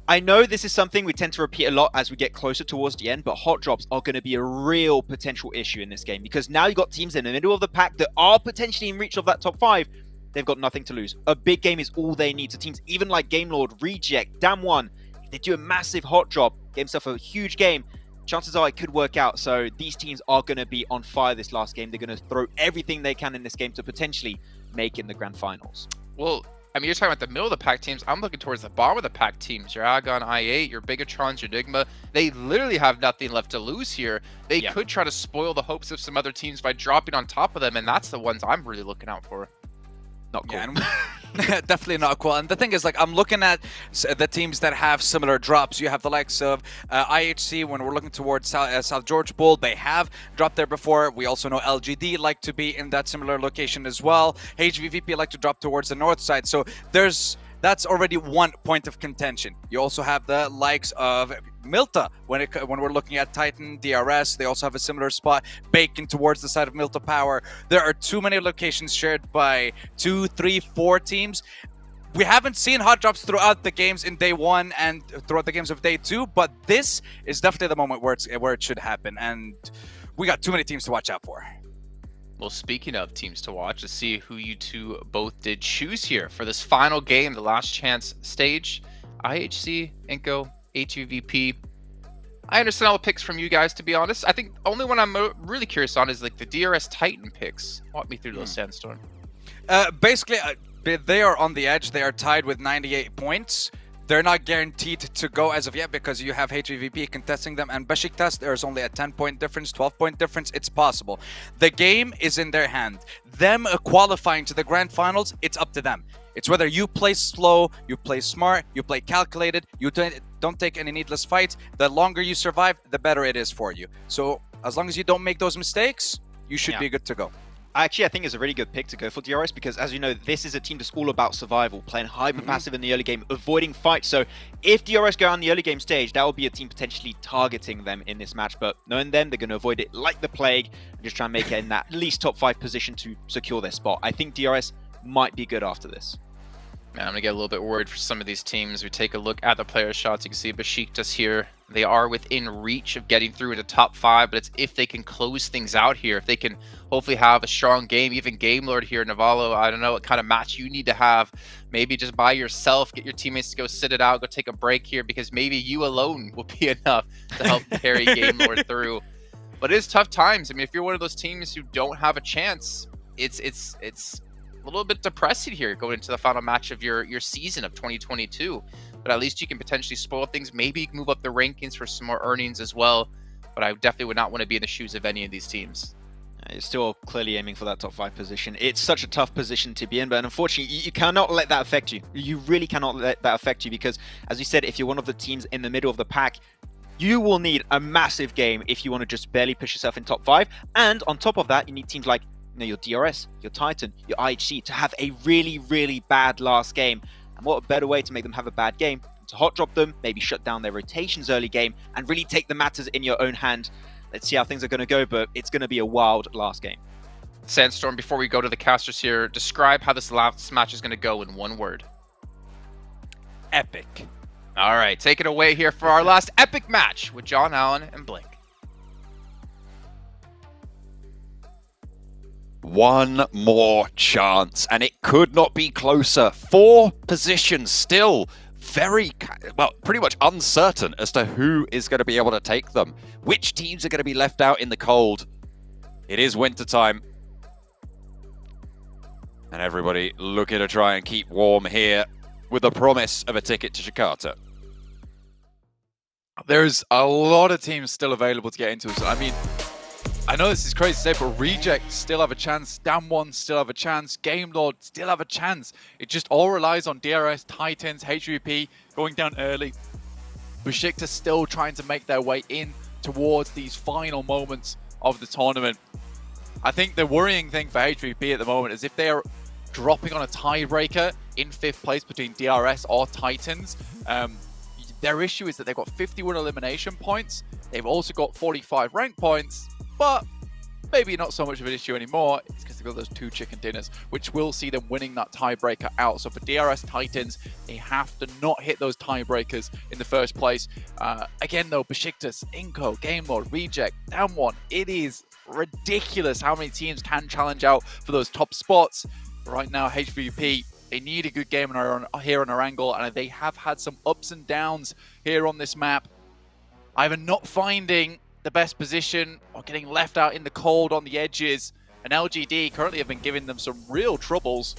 I know this is something we tend to repeat a lot as we get closer towards the end, but hot drops are going to be a real potential issue in this game, because now you've got teams in the middle of the pack that are potentially in reach of that top 5. They've got nothing to lose. A big game is all they need. So teams even like GameLord, Reject, Damn1, if they do a massive hot drop, get themselves a huge game, chances are it could work out. So these teams are going to be on fire this last game. They're going to throw everything they can in this game to potentially make it in the grand finals. Well, I mean, you're talking about the middle of the pack teams. I'm looking towards the bottom of the pack teams. Your Agon, I8, your Bigotrons, your Enigma. They literally have nothing left to lose here. They could try to spoil the hopes of some other teams by dropping on top of them, and that's the ones I'm really looking out for. Not cool. Yeah, definitely not cool. And the thing is, like, I'm looking at the teams that have similar drops. You have the likes of IHC. When we're looking towards South George Bowl, they have dropped there before. We also know LGD like to be in that similar location as well. HVVP like to drop towards the north side. So that's already 1 point of contention. You also have the likes of Milta when we're looking at Titan, DRS. They also have a similar spot, Bacon towards the side of Milta Power. There are too many locations shared by 2, 3, 4 teams. We haven't seen hot drops throughout the games in day 1 and throughout the games of day 2, but this is definitely the moment where it should happen, and we got too many teams to watch out for. Well, speaking of teams to watch, let's see who you two both did choose here for this final game, the last chance stage. IHC, iNCO, HVVP. I understand all the picks from you guys, to be honest. I think the only one I'm really curious on is like the DRS Titan picks. Walk me through those, Sandstorm. Basically, they are on the edge. They are tied with 98 points. They're not guaranteed to go as of yet because you have HVVP contesting them, and Besiktas, there's only a 10-point difference, 12-point difference. It's possible. The game is in their hand. Them qualifying to the grand finals, it's up to them. It's whether you play slow, you play smart, you play calculated, you don't take any needless fights. The longer you survive, the better it is for you. So as long as you don't make those mistakes, you should be good to go. Actually, I think it's a really good pick to go for DRS because, as you know, this is a team that's all about survival, playing hyper-passive in the early game, avoiding fights. So if DRS go on the early game stage, that will be a team potentially targeting them in this match. But knowing them, they're going to avoid it like the plague and just try and make it in that at least top 5 position to secure their spot. I think DRS might be good after this. I'm going to get a little bit worried for some of these teams. We take a look at the player shots. You can see Besiktas here. They are within reach of getting through into top 5, but it's if they can close things out here, if they can hopefully have a strong game. Even GameLord here, Navallo, I don't know what kind of match you need to have. Maybe just by yourself, get your teammates to go sit it out, go take a break here, because maybe you alone will be enough to help carry GameLord through. But it is tough times. I mean, if you're one of those teams who don't have a chance, it's a little bit depressing here going into the final match of your season of 2022, but at least you can potentially spoil things. Maybe you can move up the rankings for some more earnings as well, but I definitely would not want to be in the shoes of any of these teams. You're still clearly aiming for that top 5 position. It's such a tough position to be in, but unfortunately, you cannot let that affect you. You really cannot let that affect you because, as you said, if you're one of the teams in the middle of the pack, you will need a massive game if you want to just barely push yourself in top 5. And on top of that, you need teams like your DRS, your Titan, your IHC to have a really, really bad last game. And what a better way to make them have a bad game than to hot drop them, maybe shut down their rotations early game, and really take the matters in your own hand. Let's see how things are going to go, but it's going to be a wild last game. Sandstorm, before we go to the casters here, describe how this last match is going to go in one word. Epic. All right, take it away here for our last epic match with John Allen and Blink. One more chance, and it could not be closer. 4 positions still very, well, pretty much uncertain as to who is going to be able to take them. Which teams are going to be left out in the cold? It is wintertime. And everybody looking to try and keep warm here with the promise of a ticket to Jakarta. There's a lot of teams still available to get into. So, I mean, I know this is crazy to say, but Reject still have a chance, Damn1 still have a chance, GameLord still have a chance. It just all relies on DRS, Titans, HVP going down early. Besiktas still trying to make their way in towards these final moments of the tournament. I think the worrying thing for HVP at the moment is if they are dropping on a tiebreaker in 5th place between DRS or Titans, their issue is that they've got 51 elimination points. They've also got 45 rank points. But maybe not so much of an issue anymore. It's because they've got those 2 chicken dinners, which will see them winning that tiebreaker out. So for DRS Titans, they have to not hit those tiebreakers in the first place. Again, though, Besiktas, iNCO, Game Mode, Reject, down 1. It is ridiculous how many teams can challenge out for those top spots. Right now, HVVP, they need a good game here on our angle, and they have had some ups and downs here on this map. Either not finding the best position or getting left out in the cold on the edges. And LGD currently have been giving them some real troubles.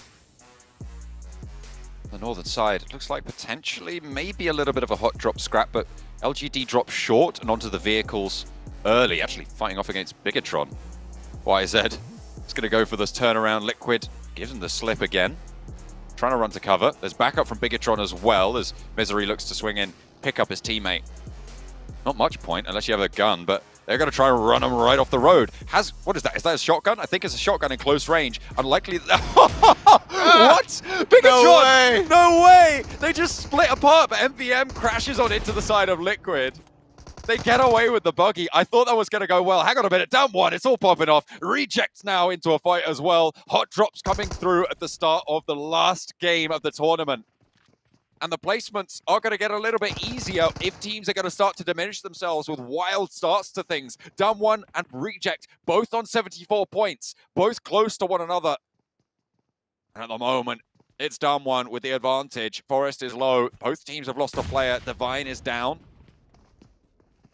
The northern side, it looks like potentially maybe a little bit of a hot drop scrap, but LGD dropped short and onto the vehicles early, actually fighting off against Bigatron. YZ is going to go for this turnaround. Liquid gives him the slip again. Trying to run to cover. There's backup from Bigatron as well as Misery looks to swing in, pick up his teammate. Not much point unless you have a gun, but they're going to try and run him right off the road. What is that? Is that a shotgun? I think it's a shotgun in close range. Unlikely. What? Bigatron! No way! No way! They just split apart, but MVM crashes on into the side of Liquid. They get away with the buggy. I thought that was going to go well. Hang on a minute. Down 1. It's all popping off. Rejects now into a fight as well. Hot drops coming through at the start of the last game of the tournament. And the placements are going to get a little bit easier if teams are going to start to diminish themselves with wild starts to things. Down 1 and Reject, both on 74 points, both close to one another. And at the moment, it's Down 1 with the advantage. Forest is low. Both teams have lost a player. Divine is down.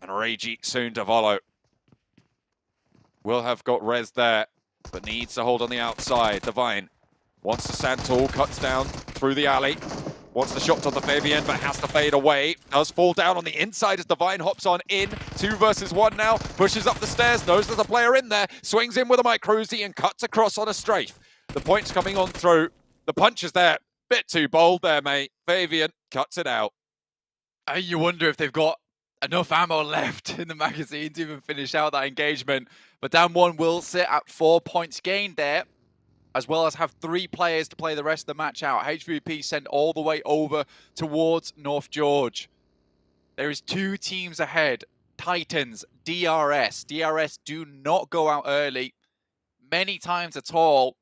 And Reiji soon to follow. Will have got Rez there, but needs to hold on the outside. Divine wants to Santal, cuts down through the alley. Wants the shot on the Fabian, but has to fade away. Does fall down on the inside as Divine hops on in. 2 versus 1 now. Pushes up the stairs, knows there's a player in there. Swings in with a Mike Cruzy and cuts across on a strafe. The points coming on through. The punch is there. Bit too bold there, mate. Fabian cuts it out. You wonder if they've got enough ammo left in the magazine to even finish out that engagement. But Down 1 will sit at 4 points gained there, as well as have 3 players to play the rest of the match out. HVP sent all the way over towards North George. There is 2 teams ahead. Titans, DRS. DRS do not go out early, many times at all.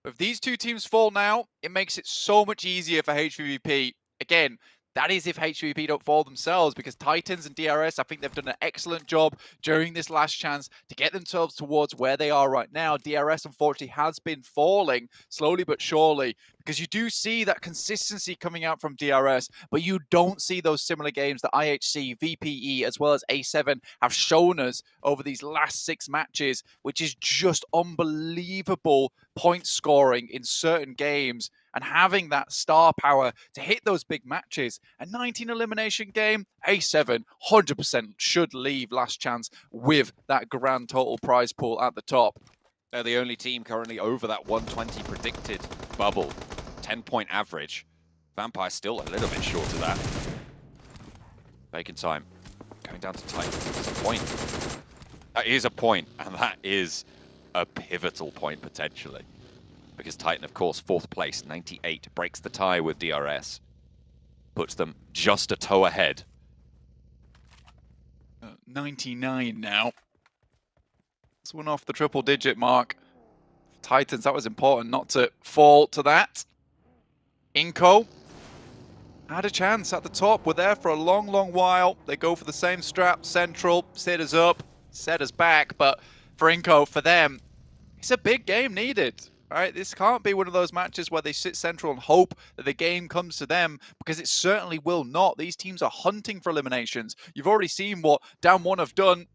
If these 2 teams fall now, it makes it so much easier for HVP. Again, that is if HVP don't fall themselves, because Titans and DRS, I think they've done an excellent job during this last chance to get themselves towards where they are right now. DRS, unfortunately, has been falling slowly but surely, because you do see that consistency coming out from DRS, but you don't see those similar games that IHC, VPE, as well as A7 have shown us over these last 6 matches, which is just unbelievable point scoring in certain games. And having that star power to hit those big matches. A 19 elimination game, A7 100% should leave last chance with that grand total prize pool at the top. They're the only team currently over that 120 predicted bubble. 10-point average. Vampire still a little bit short of that. Bacon time. Going down to Titan. That's a point. That is a point, and that is a pivotal point potentially. Because Titan, of course, 4th place, 98, breaks the tie with DRS. Puts them just a toe ahead. 99 now. It's one off the triple-digit mark. Titans, that was important not to fall to that. iNCO had a chance at the top. We're there for a long, long while. They go for the same strap, central, set us up, set us back. But for iNCO, for them, it's a big game needed. Right, this can't be one of those matches where they sit central and hope that the game comes to them, because it certainly will not. These teams are hunting for eliminations. You've already seen what Down 1 have done.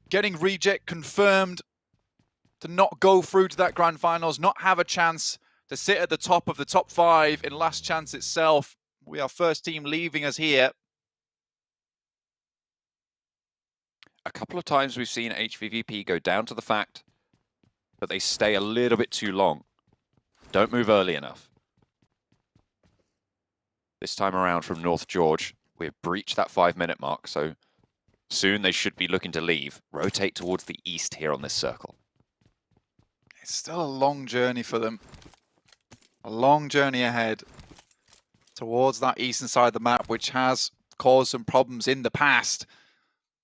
Getting Reject confirmed to not go through to that grand finals, not have a chance to sit at the top of the top 5 in last chance itself. We are first team leaving us here. A couple of times we've seen HVVP go down to the fact but they stay a little bit too long. Don't move early enough. This time around from North George, we've breached that 5-minute mark, so soon they should be looking to leave. Rotate towards the east here on this circle. It's still a long journey for them. A long journey ahead towards that eastern side of the map, which has caused some problems in the past.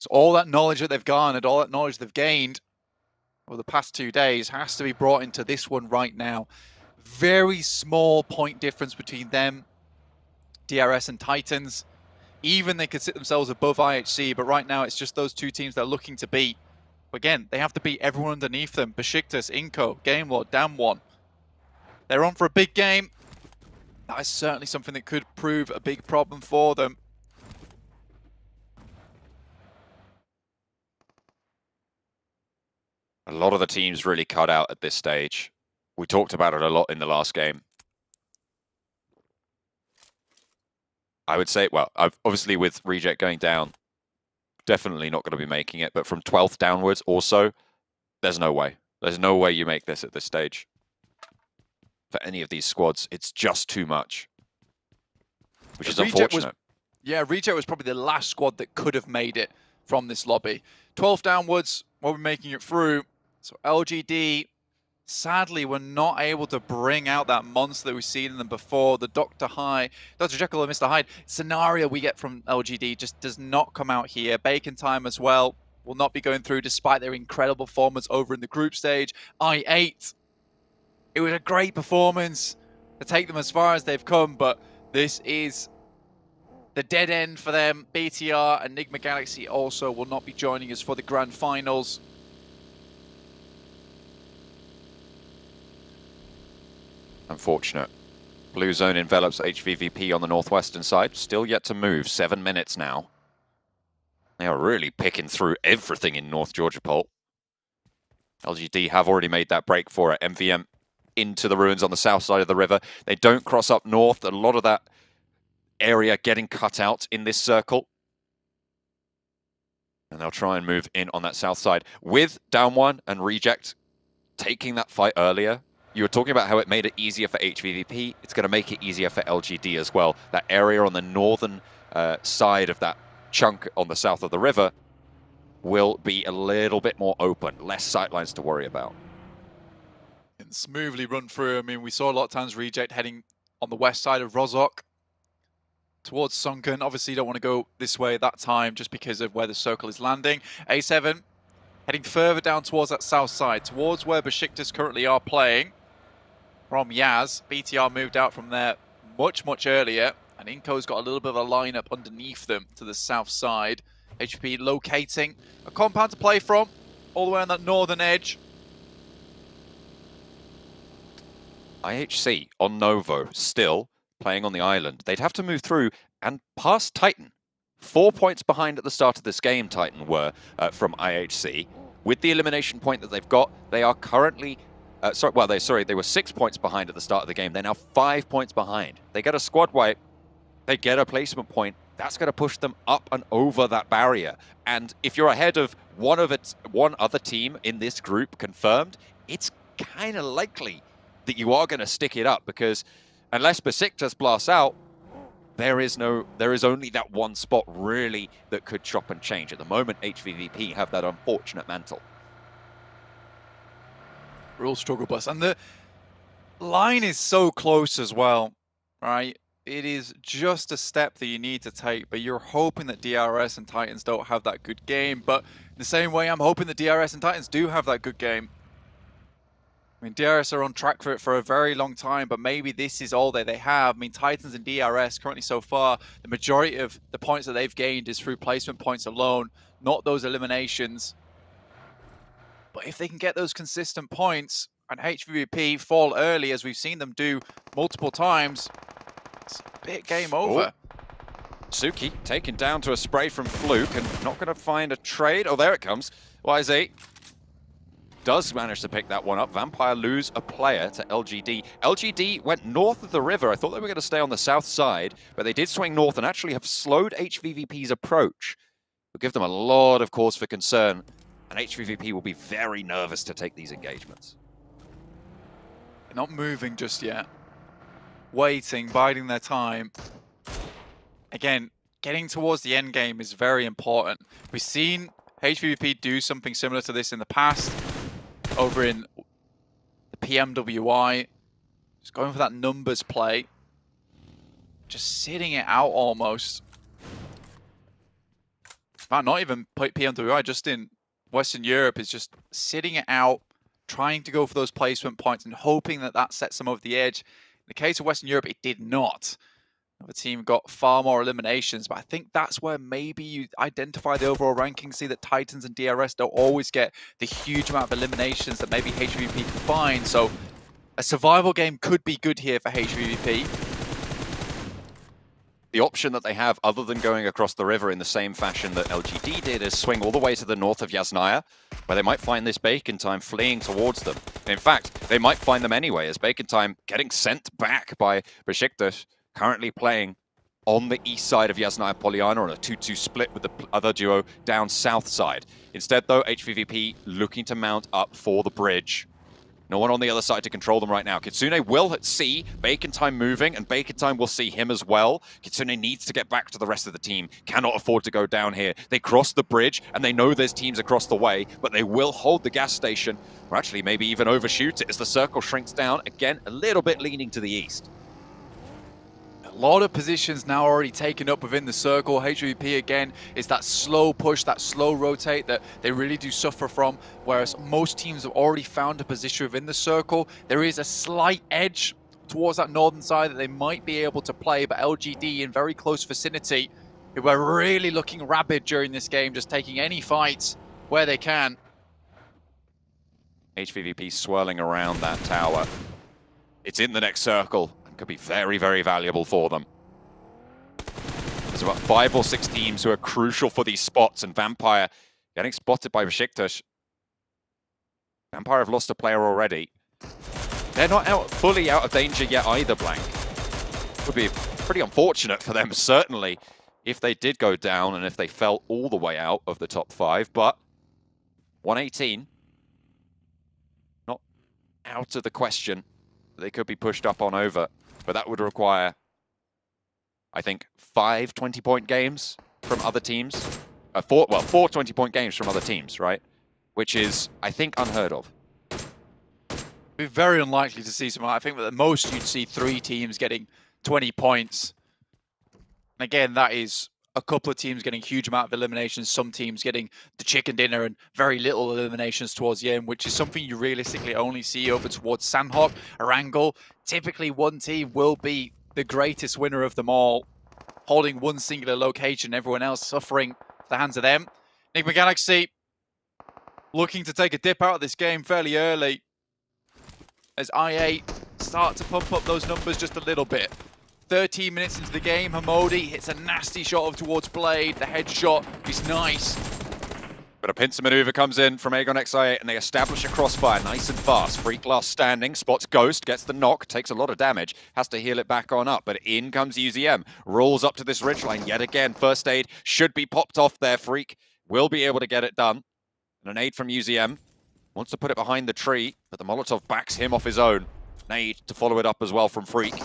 So all that knowledge that they've garnered, all that knowledge they've gained over the past 2 days has to be brought into this one right now. Very small point difference between them, DRS and Titans. Even they could sit themselves above IHC, but right now it's just those two teams they're looking to beat. Again, they have to beat everyone underneath them. Besiktas, iNCO, GameLord, Damwon. They're on for a big game. That is certainly something that could prove a big problem for them. A lot of the teams really cut out at this stage. We talked about it a lot in the last game. I would say, well, obviously with Reject going down, definitely not going to be making it, but from 12th downwards also, there's no way. There's no way you make this at this stage. For any of these squads, it's just too much. Which is unfortunate. Reject was probably the last squad that could have made it from this lobby. 12th downwards, while we're making it through. So LGD, sadly, were not able to bring out that monster that we've seen in them before. The Dr. Jekyll and Mr. Hyde scenario we get from LGD just does not come out here. Bacon Time as well will not be going through despite their incredible performance over in the group stage. I8, it was a great performance to take them as far as they've come, but this is the dead end for them. BTR, Enigma Galaxy also will not be joining us for the grand finals. Unfortunate. Blue zone envelops HVVP on the northwestern side. Still yet to move. 7 minutes now. They are really picking through everything in North Georgia Pole. LGD have already made that break for it. MVM into the ruins on the south side of the river. They don't cross up north. A lot of that area getting cut out in this circle. And they'll try and move in on that south side. With Down One and Reject taking that fight earlier, you were talking about how it made it easier for HVVP. It's going to make it easier for LGD as well. That area on the northern side of that chunk on the south of the river will be a little bit more open, less sightlines to worry about. And smoothly run through. I mean, we saw a lot of times Reject heading on the west side of Rozhok towards Sunken. Obviously, you don't want to go this way at that time just because of where the circle is landing. A7 heading further down towards that south side, towards where Besiktas currently are playing. From Yaz, BTR moved out from there much, much earlier, and iNCO's got a little bit of a lineup underneath them to the south side. HVP locating a compound to play from, all the way on that northern edge. IHC on Novo, still playing on the island. They'd have to move through and pass Titan. 4 points behind at the start of this game, Titan were from IHC. With the elimination point that they've got, they are currently... they were 6 points behind at the start of the game. They're now 5 points behind. They get a squad wipe, they get a placement point. That's going to push them up and over that barrier. And if you're ahead of one other team in this group confirmed, it's kind of likely that you are going to stick it up, because unless Besiktas blasts out, there is only that one spot really that could chop and change. At the moment, HVVP have that unfortunate mantle. Real struggle bus. And the line is so close as well, right? It is just a step that you need to take, but you're hoping that DRS and Titans don't have that good game. But in the same way, I'm hoping that DRS and Titans do have that good game. I mean, DRS are on track for it for a very long time, but maybe this is all that they have. I mean, Titans and DRS currently so far, the majority of the points that they've gained is through placement points alone, not those eliminations. But if they can get those consistent points and HVVP fall early, as we've seen them do multiple times, it's a bit game over. Suki taken down to a spray from Fluke and not going to find a trade. Oh, there it comes. YZ does manage to pick that one up. Vampire lose a player to LGD. LGD went north of the river. I thought they were going to stay on the south side, but they did swing north and actually have slowed HVVP's approach. Will give them a lot of cause for concern, and HVVP will be very nervous to take these engagements. They're not moving just yet. Waiting, biding their time. Again, getting towards the end game is very important. We've seen HVVP do something similar to this in the past. Over in the PMWI, just going for that numbers play, just sitting it out almost. fact, not even PMWI, just in Western Europe, is just sitting it out, trying to go for those placement points and hoping that that sets them over the edge. In the case of Western Europe, it did not. The team got far more eliminations, but I think that's where maybe you identify the overall ranking, see that Titans and DRS don't always get the huge amount of eliminations that maybe HVVP can find. So a survival game could be good here for HVVP. The option that they have, other than going across the river in the same fashion that LGD did, is swing all the way to the north of Yasnaya, where they might find this Bacon Time fleeing towards them. In fact, they might find them anyway, as Bacon Time getting sent back by Besiktas, currently playing on the east side of Yasnaya Poliana on a 2-2 split with the other duo down south side. Instead, though, HVVP looking to mount up for the bridge. No one on the other side to control them right now. Kitsune will see Bacon Time moving, and Bacon Time will see him as well. Kitsune needs to get back to the rest of the team. Cannot afford to go down here. They cross the bridge, and they know there's teams across the way, but they will hold the gas station, or actually maybe even overshoot it as the circle shrinks down. Again, a little bit leaning to the east. A lot of positions now already taken up within the circle. HVP again is that slow push, that slow rotate that they really do suffer from, whereas most teams have already found a position within the circle. There is a slight edge towards that northern side that they might be able to play, but LGD in very close vicinity, who are really looking rabid during this game, just taking any fights where they can. HVVP swirling around that tower. It's in the next circle. Could be very, very valuable for them. There's about 5 or 6 teams who are crucial for these spots, and Vampire getting spotted by Besiktas. Vampire have lost a player already. They're not fully out of danger yet either, Blank. Would be pretty unfortunate for them, certainly, if they did go down and if they fell all the way out of the top 5, but 118, not out of the question. They could be pushed up on over. But that would require, I think, 5 20-point games from other teams. 4 20-point games from other teams, right? Which is, I think, unheard of. Be very unlikely to see some. I think that at most you'd see 3 teams getting 20 points. And again, that is a couple of teams getting a huge amount of eliminations, some teams getting the chicken dinner and very little eliminations towards the end, which is something you realistically only see over towards Sandhawk, Erangel. Typically, one team will be the greatest winner of them all, holding one singular location, everyone else suffering at the hands of them. Enigma Galaxy looking to take a dip out of this game fairly early as IA start to pump up those numbers just a little bit. 13 minutes into the game, Hamodi hits a nasty shot over towards Blade. The headshot is nice. But a pincer maneuver comes in from Aegon XIA, and they establish a crossfire nice and fast. Freak last standing, spots Ghost, gets the knock, takes a lot of damage, has to heal it back on up, but in comes UZM, rolls up to this ridgeline yet again. First aid should be popped off there. Freak will be able to get it done. And an aid from UZM, wants to put it behind the tree, but the Molotov backs him off his own. Nade to follow it up as well from Freak.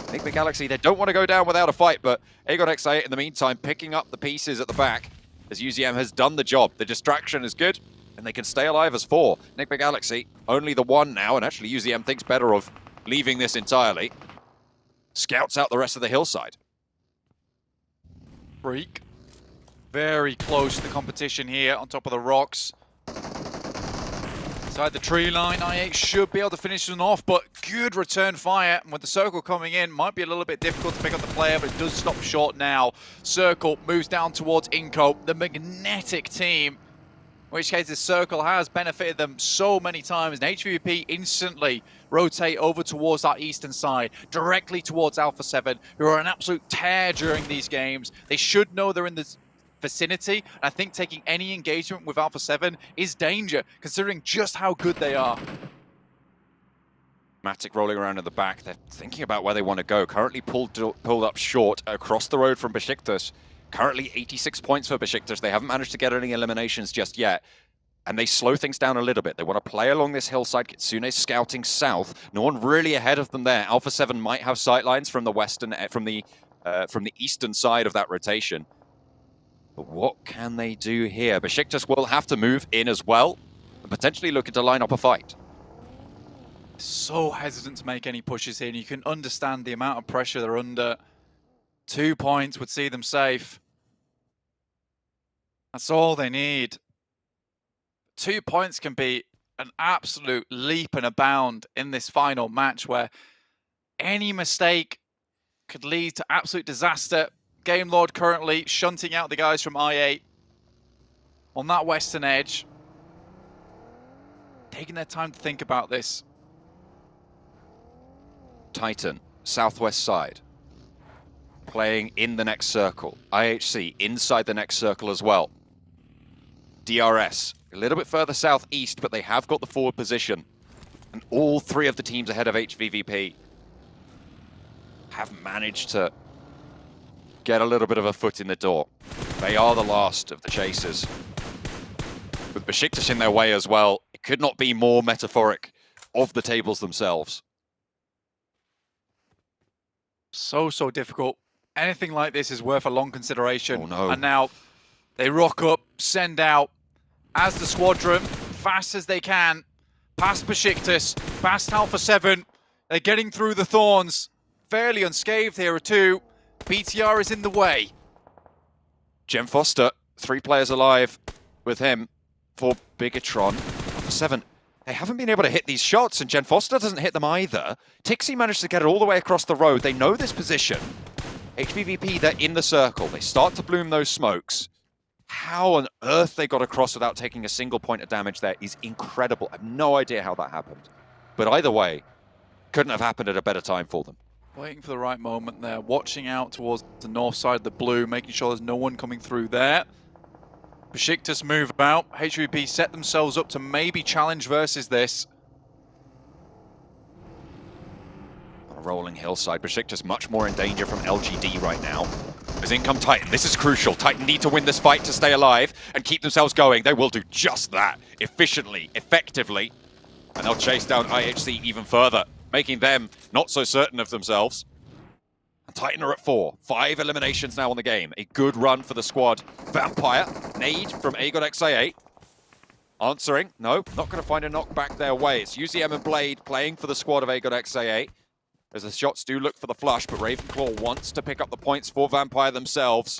Enigma Galaxy, they don't want to go down without a fight, but Aegon XIA in the meantime picking up the pieces at the back as UZM has done the job. The distraction is good, and they can stay alive as 4. Enigma Galaxy, only the 1 now, and actually UZM thinks better of leaving this entirely. Scouts out the rest of the hillside. Freak. Very close to the competition here on top of the rocks. Inside the tree line, IA should be able to finish one off, but good return fire. And with the circle coming in, might be a little bit difficult to pick up the player, but it does stop short now. Circle moves down towards iNCO, the magnetic team, in which case the circle has benefited them so many times. And HVP instantly rotate over towards that eastern side, directly towards Alpha 7, who are an absolute tear during these games. They should know they're in the vicinity, and I think taking any engagement with Alpha 7 is danger, considering just how good they are. Matic rolling around in the back. They're thinking about where they want to go. Currently pulled up short across the road from Besiktas. Currently 86 points for Besiktas. They haven't managed to get any eliminations just yet. And they slow things down a little bit. They want to play along this hillside. Kitsune's scouting south. No one really ahead of them there. Alpha 7 might have sightlines from the western, from the eastern side of that rotation. But what can they do here? Besiktas will have to move in as well and potentially looking to line up a fight. So hesitant to make any pushes here, and you can understand the amount of pressure they're under. 2 points would see them safe. That's all they need. 2 points can be an absolute leap and a bound in this final match where any mistake could lead to absolute disaster. Game Lord currently shunting out the guys from I8 on that western edge. Taking their time to think about this. Titan, southwest side, playing in the next circle. IHC inside the next circle as well. DRS, a little bit further southeast, but they have got the forward position. And all three of the teams ahead of HVVP have managed to get a little bit of a foot in the door. They are the last of the chasers. With Besiktas in their way as well, it could not be more metaphoric of the tables themselves. So difficult. Anything like this is worth a long consideration. Oh no. And now they rock up, send out as the squadron, fast as they can, past Besiktas, past Alpha 7. They're getting through the thorns. Fairly unscathed here too. BTR is in the way. Jem Foster, 3 players alive with him for Bigatron. Alpha 7, they haven't been able to hit these shots, and Jen Foster doesn't hit them either. Tixie managed to get it all the way across the road. They know this position. HVVP, they're in the circle. They start to bloom those smokes. How on earth they got across without taking a single point of damage there is incredible. I have no idea how that happened. But either way, couldn't have happened at a better time for them. Waiting for the right moment there, watching out towards the north side of the blue, making sure there's no one coming through there. Besiktas move out. HVP set themselves up to maybe challenge versus this. On a rolling hillside, Besiktas much more in danger from LGD right now. As in come Titan, this is crucial. Titan need to win this fight to stay alive and keep themselves going. They will do just that, efficiently, effectively. And they'll chase down IHC even further, making them not so certain of themselves. And Titan are at 4. 5 eliminations now on the game. A good run for the squad. Vampire, nade from Agon XA8. Answering, no, not going to find a knockback their way. It's UZM and Blade playing for the squad of Agon XA8. As the shots do look for the flush, but Ravenclaw wants to pick up the points for Vampire themselves.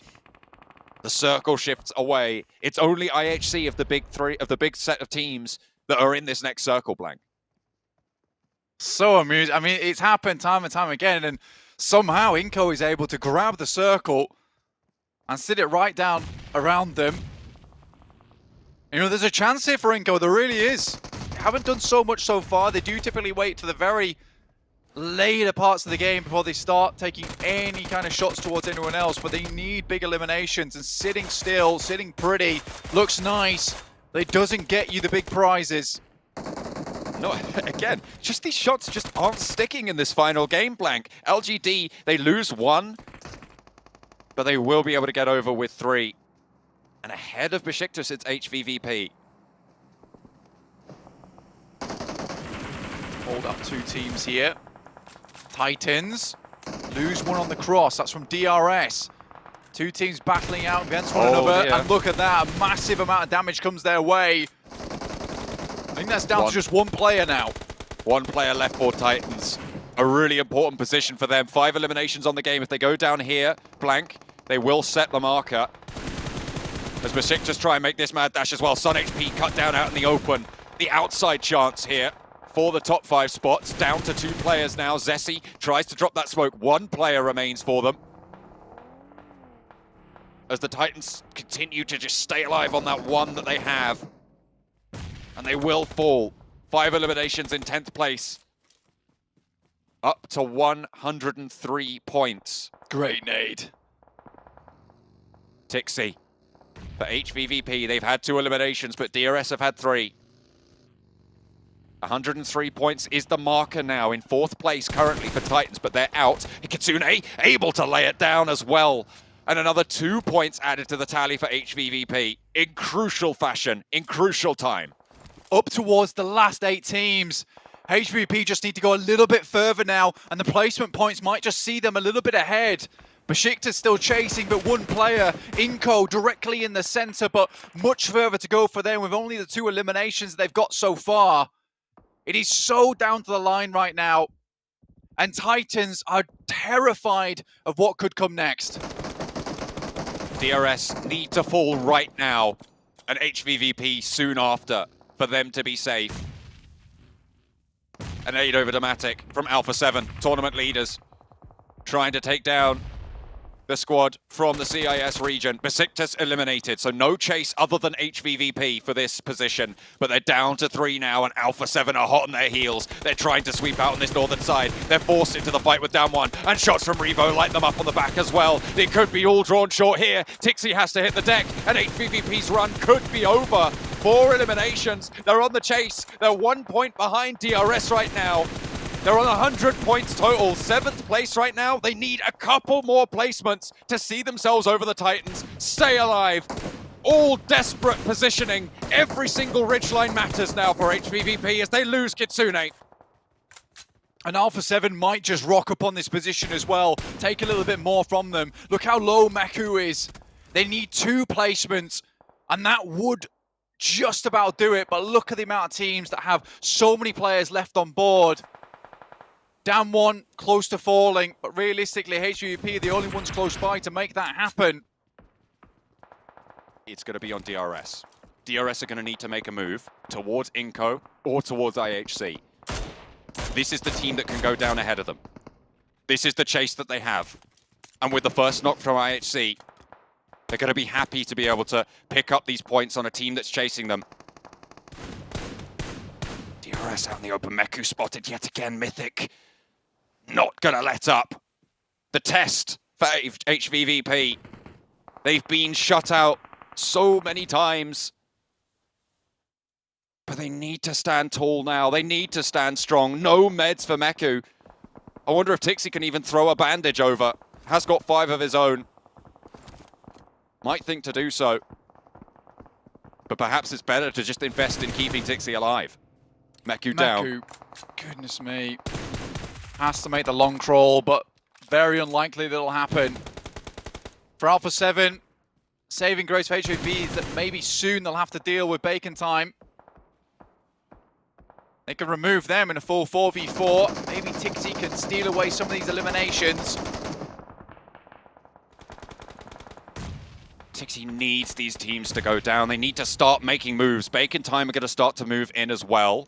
The circle shifts away. It's only IHC of the big three, of the big set of teams that are in this next circle, Blank. So amusing. I mean, it's happened time and time again, and somehow iNCO is able to grab the circle and sit it right down around them. You know, there's a chance here for iNCO. There really is. They haven't done so much so far. They do typically wait to the very later parts of the game before they start taking any kind of shots towards anyone else, but they need big eliminations, and sitting still, sitting pretty, looks nice. But it doesn't get you the big prizes. No, again, just these shots just aren't sticking in this final game, Blank. LGD, they lose 1, but they will be able to get over with 3. And ahead of Besiktas, it's HVVP. Hold up 2 teams here. Titans lose 1 on the cross. That's from DRS. 2 teams battling out against one another. Dear. And look at that. A massive amount of damage comes their way. I think that's down to just 1 player now. 1 player left for Titans. A really important position for them. 5 eliminations on the game. If they go down here, Blank, they will set the marker. As Besiktas try and make this mad dash as well. Sun HP cut down out in the open. The outside chance here for the top 5 spots. Down to 2 players now. Zessi tries to drop that smoke. 1 player remains for them. As the Titans continue to just stay alive on that 1 that they have. And they will fall. 5 eliminations in 10th place. Up to 103 points. Great nade. Tixie. For HVVP, they've had 2 eliminations, but DRS have had 3. 103 points is the marker now in 4th place currently for Titans, but they're out. Kitsune able to lay it down as well. And another 2 points added to the tally for HVVP in crucial fashion, in crucial time. Up towards the last 8 teams. HVP just need to go a little bit further now, and the placement points might just see them a little bit ahead. Besiktas still chasing, but 1 player, iNCO, directly in the center, but much further to go for them with only the 2 eliminations they've got so far. It is so down to the line right now, and Titans are terrified of what could come next. DRS need to fall right now, and HVVP soon after for them to be safe. An aid over Dematic from Alpha 7, tournament leaders, trying to take down the squad from the CIS region. Besiktas eliminated, so no chase other than HVVP for this position. But they're down to 3 now, and Alpha 7 are hot on their heels. They're trying to sweep out on this northern side. They're forced into the fight with down 1, and shots from Revo light them up on the back as well. It could be all drawn short here. Tixi has to hit the deck, and HVVP's run could be over. 4 eliminations. They're on the chase. They're 1 point behind DRS right now. They're on 100 points total, 7th place right now. They need a couple more placements to see themselves over the Titans, stay alive. All desperate positioning. Every single ridgeline matters now for HVVP as they lose Kitsune. And Alpha 7 might just rock up on this position as well, take a little bit more from them. Look how low Meku is. They need 2 placements, and that would just about do it. But look at the amount of teams that have so many players left on board. Down 1, close to falling, but realistically, HVVP are the only ones close by to make that happen. It's going to be on DRS. DRS are going to need to make a move towards iNCO or towards IHC. This is the team that can go down ahead of them. This is the chase that they have. And with the first knock from IHC, they're going to be happy to be able to pick up these points on a team that's chasing them. DRS out in the open. Meku spotted yet again. Mythic not going to let up. The test for HVVP. They've been shut out so many times. But they need to stand tall now. They need to stand strong. No meds for Meku. I wonder if Tixi can even throw a bandage over. Has got 5 of his own. Might think to do so. But perhaps it's better to just invest in keeping Tixi alive. Meku down. Goodness me. Has to make the long crawl, but very unlikely that'll happen. For Alpha 7, saving grace for HVP is that maybe soon they'll have to deal with Bacon Time. They can remove them in a full 4v4. Maybe Tixi can steal away some of these eliminations. Tixi needs these teams to go down. They need to start making moves. Bacon Time are going to start to move in as well.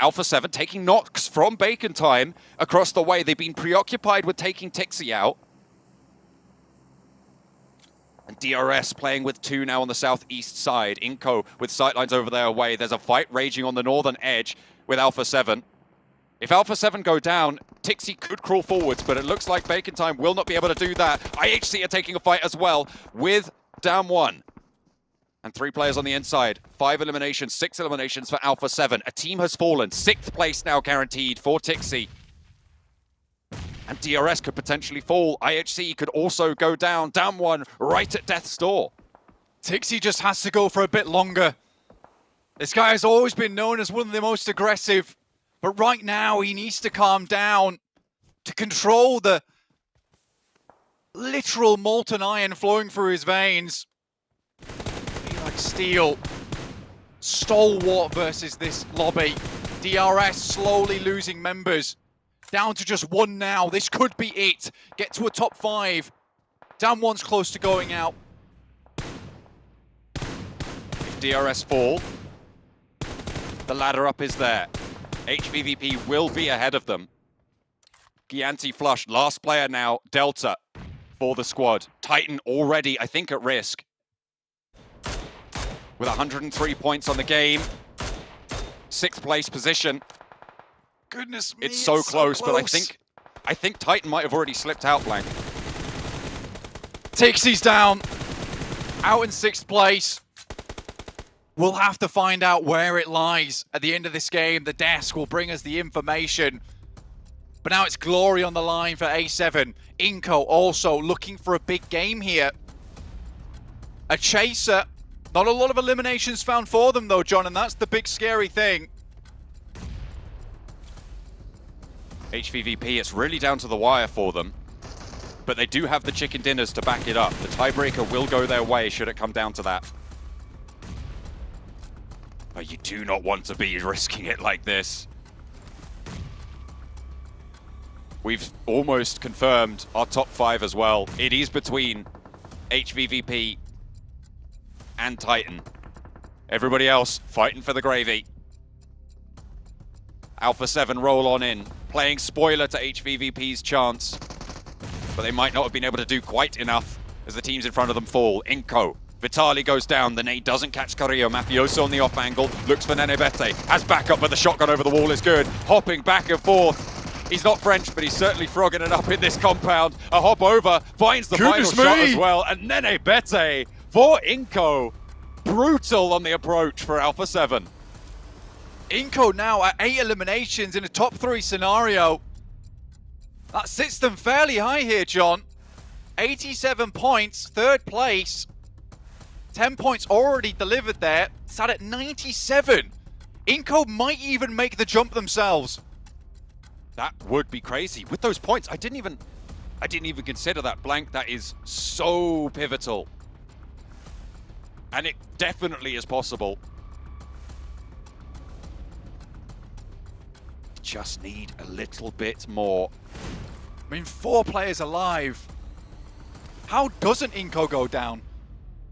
Alpha 7 taking knocks from Bacon Time across the way. They've been preoccupied with taking Tixi out. And DRS playing with 2 now on the southeast side. iNCO with sightlines over their way. There's a fight raging on the northern edge with Alpha 7. If Alpha 7 go down, Tixi could crawl forwards, but it looks like Bacon Time will not be able to do that. IHC are taking a fight as well with down 1. And 3 players on the inside. 5 eliminations, 6 eliminations for Alpha 7. A team has fallen. 6th place now guaranteed for Tixi. And DRS could potentially fall. IHC could also go down. Down 1 right at death's door. Tixi just has to go for a bit longer. This guy has always been known as one of the most aggressive. But right now, he needs to calm down to control the literal molten iron flowing through his veins. Be like steel. Stalwart versus this lobby. DRS slowly losing members. Down to just 1 now. This could be it. Get to a top 5. Down 1's close to going out. If DRS fall, the ladder up is there. HVVP will be ahead of them. Gianti flush, last player now, Delta for the squad. Titan already, I think, at risk. With 103 points on the game. 6th place position. Goodness me, it's so close, but I think Titan might have already slipped out, Blank. Tixi's down. Out in 6th place. We'll have to find out where it lies at the end of this game. The desk will bring us the information. But now it's glory on the line for A7. iNCO also looking for a big game here. A chaser. Not a lot of eliminations found for them though, John, and that's the big scary thing. HVVP, it's really down to the wire for them. But they do have the chicken dinners to back it up. The tiebreaker will go their way should it come down to that. But you do not want to be risking it like this. We've almost confirmed our top 5 as well. It is between HVVP, and Titan. Everybody else fighting for the gravy. Alpha 7 roll on in, playing spoiler to HVVP's chance. But they might not have been able to do quite enough as the teams in front of them fall. iNCO. Vitali goes down, the nade doesn't catch Carrillo. Mafioso on the off angle, looks for Nenebete. Has backup, but the shotgun over the wall is good. Hopping back and forth. He's not French, but he's certainly frogging it up in this compound. A hop over, finds the final shot as well. And Nenebete for iNCO. Brutal on the approach for Alpha 7. iNCO now at 8 eliminations in a top 3 scenario. That sits them fairly high here, John. 87 points, 3rd place. 10 points already delivered there. Sat at 97. iNCO might even make the jump themselves. That would be crazy. With those points, I didn't even consider that blank. That is so pivotal. And it definitely is possible. Just need a little bit more. I mean, 4 players alive. How doesn't iNCO go down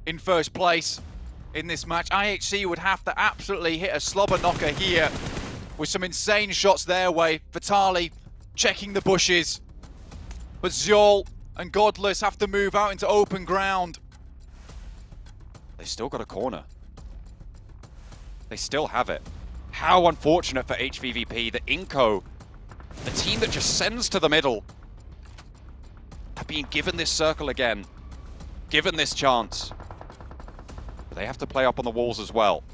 in 1st place in this match? IHC would have to absolutely hit a slobber knocker here with some insane shots their way. Vitali checking the bushes. But Zyol and Godless have to move out into open ground. They still got a corner. They still have it. How unfortunate for HVVP that iNCO, the team that just sends to the middle, are being given this circle again, given this chance. But they have to play up on the walls as well.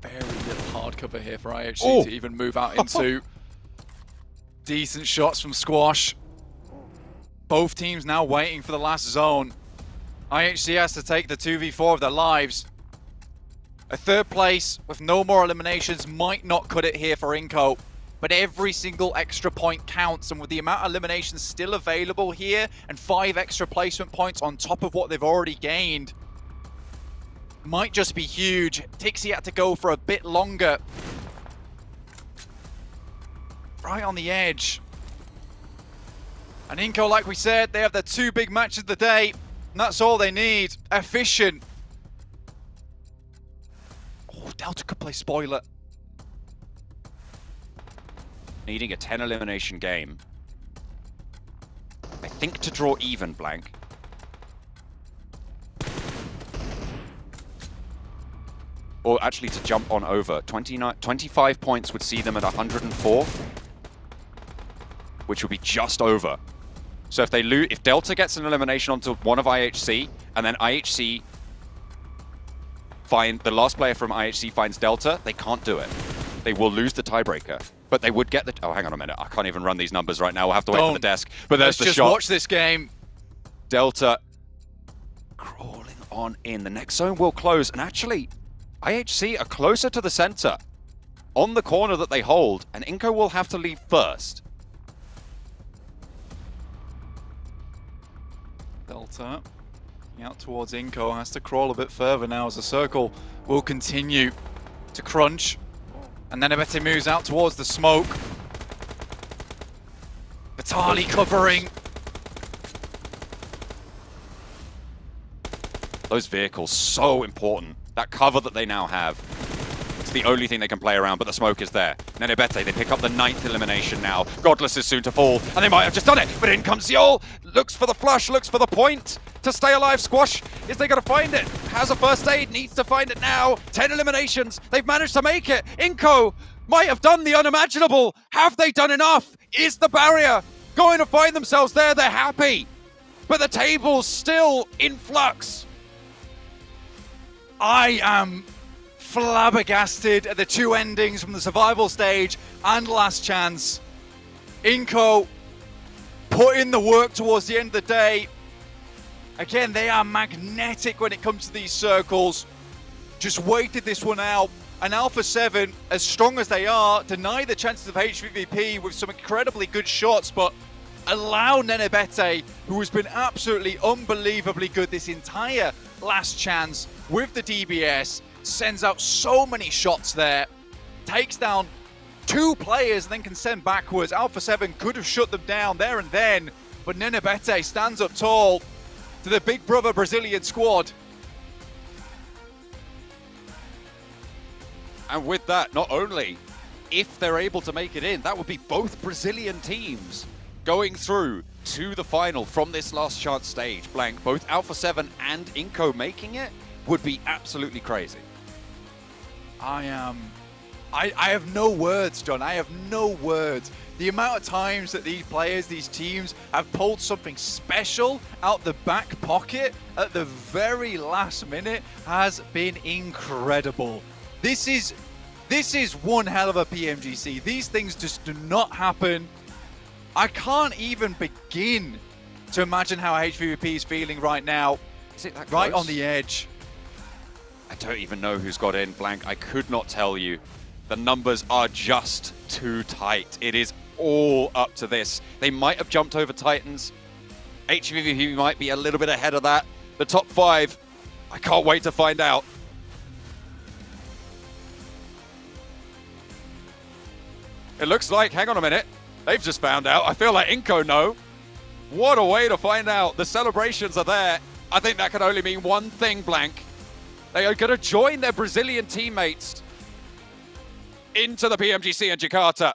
Very little hard cover here for IHC to even move out into. Decent shots from Squash. Both teams now waiting for the last zone. IHC has to take the 2v4 of their lives. A 3rd place with no more eliminations might not cut it here for iNCO, but every single extra point counts, and with the amount of eliminations still available here and 5 extra placement points on top of what they've already gained, might just be huge. Tixie had to go for a bit longer. Right on the edge. And iNCO, like we said, they have their 2 big matches of the day, and that's all they need. Efficient. Oh, Delta could play spoiler. Needing a 10 elimination game. I think to draw even, blank. Or actually to jump on over. 25 points would see them at 104. Which would be just over. So if they lose, if Delta gets an elimination onto one of IHC, and then IHC find the last player from IHC finds Delta, they can't do it. They will lose the tiebreaker, but they would get the. Oh, hang on a minute! I can't even run these numbers right now. We'll have to wait for the desk. But there's the shot. Let's just watch this game. Delta crawling on in. The next zone will close, and actually, IHC are closer to the center, on the corner that they hold, and iNCO will have to leave first. Delta out towards iNCO, has to crawl a bit further now as the circle will continue to crunch. And then Abete moves out towards the smoke. Vitali covering. Those vehicles, so important. That cover that they now have. It's the only thing they can play around, but the smoke is there. Nenebete, they pick up the 9th elimination now. Godless is soon to fall, and they might have just done it, but in comes Zyol. Looks for the flush, looks for the point to stay alive. Squash, is they gonna find it? Has a first aid, needs to find it now. 10 eliminations, they've managed to make it. iNCO might have done the unimaginable. Have they done enough? Is the barrier going to find themselves there? They're happy, but the table's still in flux. I am flabbergasted at the 2 endings from the survival stage and last chance. iNCO put in the work towards the end of the day. Again, they are magnetic when it comes to these circles. Just waited this one out. And Alpha 7, as strong as they are, deny the chances of HVVP with some incredibly good shots, but allow Nenebete, who has been absolutely unbelievably good this entire last chance with the DBS, sends out so many shots there, takes down 2 players and then can send backwards. Alpha 7 could have shut them down there and then, but Nenebete stands up tall to the big brother Brazilian squad. And with that, not only if they're able to make it in, that would be both Brazilian teams going through to the final from this last chance stage. Blank, both Alpha 7 and iNCO making it would be absolutely crazy. I have no words, John. I have no words. The amount of times that these players, these teams, have pulled something special out the back pocket at the very last minute has been incredible. This is one hell of a PMGC. These things just do not happen. I can't even begin to imagine how HVVP is feeling right now. Is it that right close? on the edge. I don't even know who's got in, Blank. I could not tell you. The numbers are just too tight. It is all up to this. They might have jumped over Titans. HVVP might be a little bit ahead of that. The top 5, I can't wait to find out. It looks like, hang on a minute, they've just found out. I feel like iNCO know. What a way to find out. The celebrations are there. I think that can only mean one thing, Blank. They are going to join their Brazilian teammates into the PMGC in Jakarta.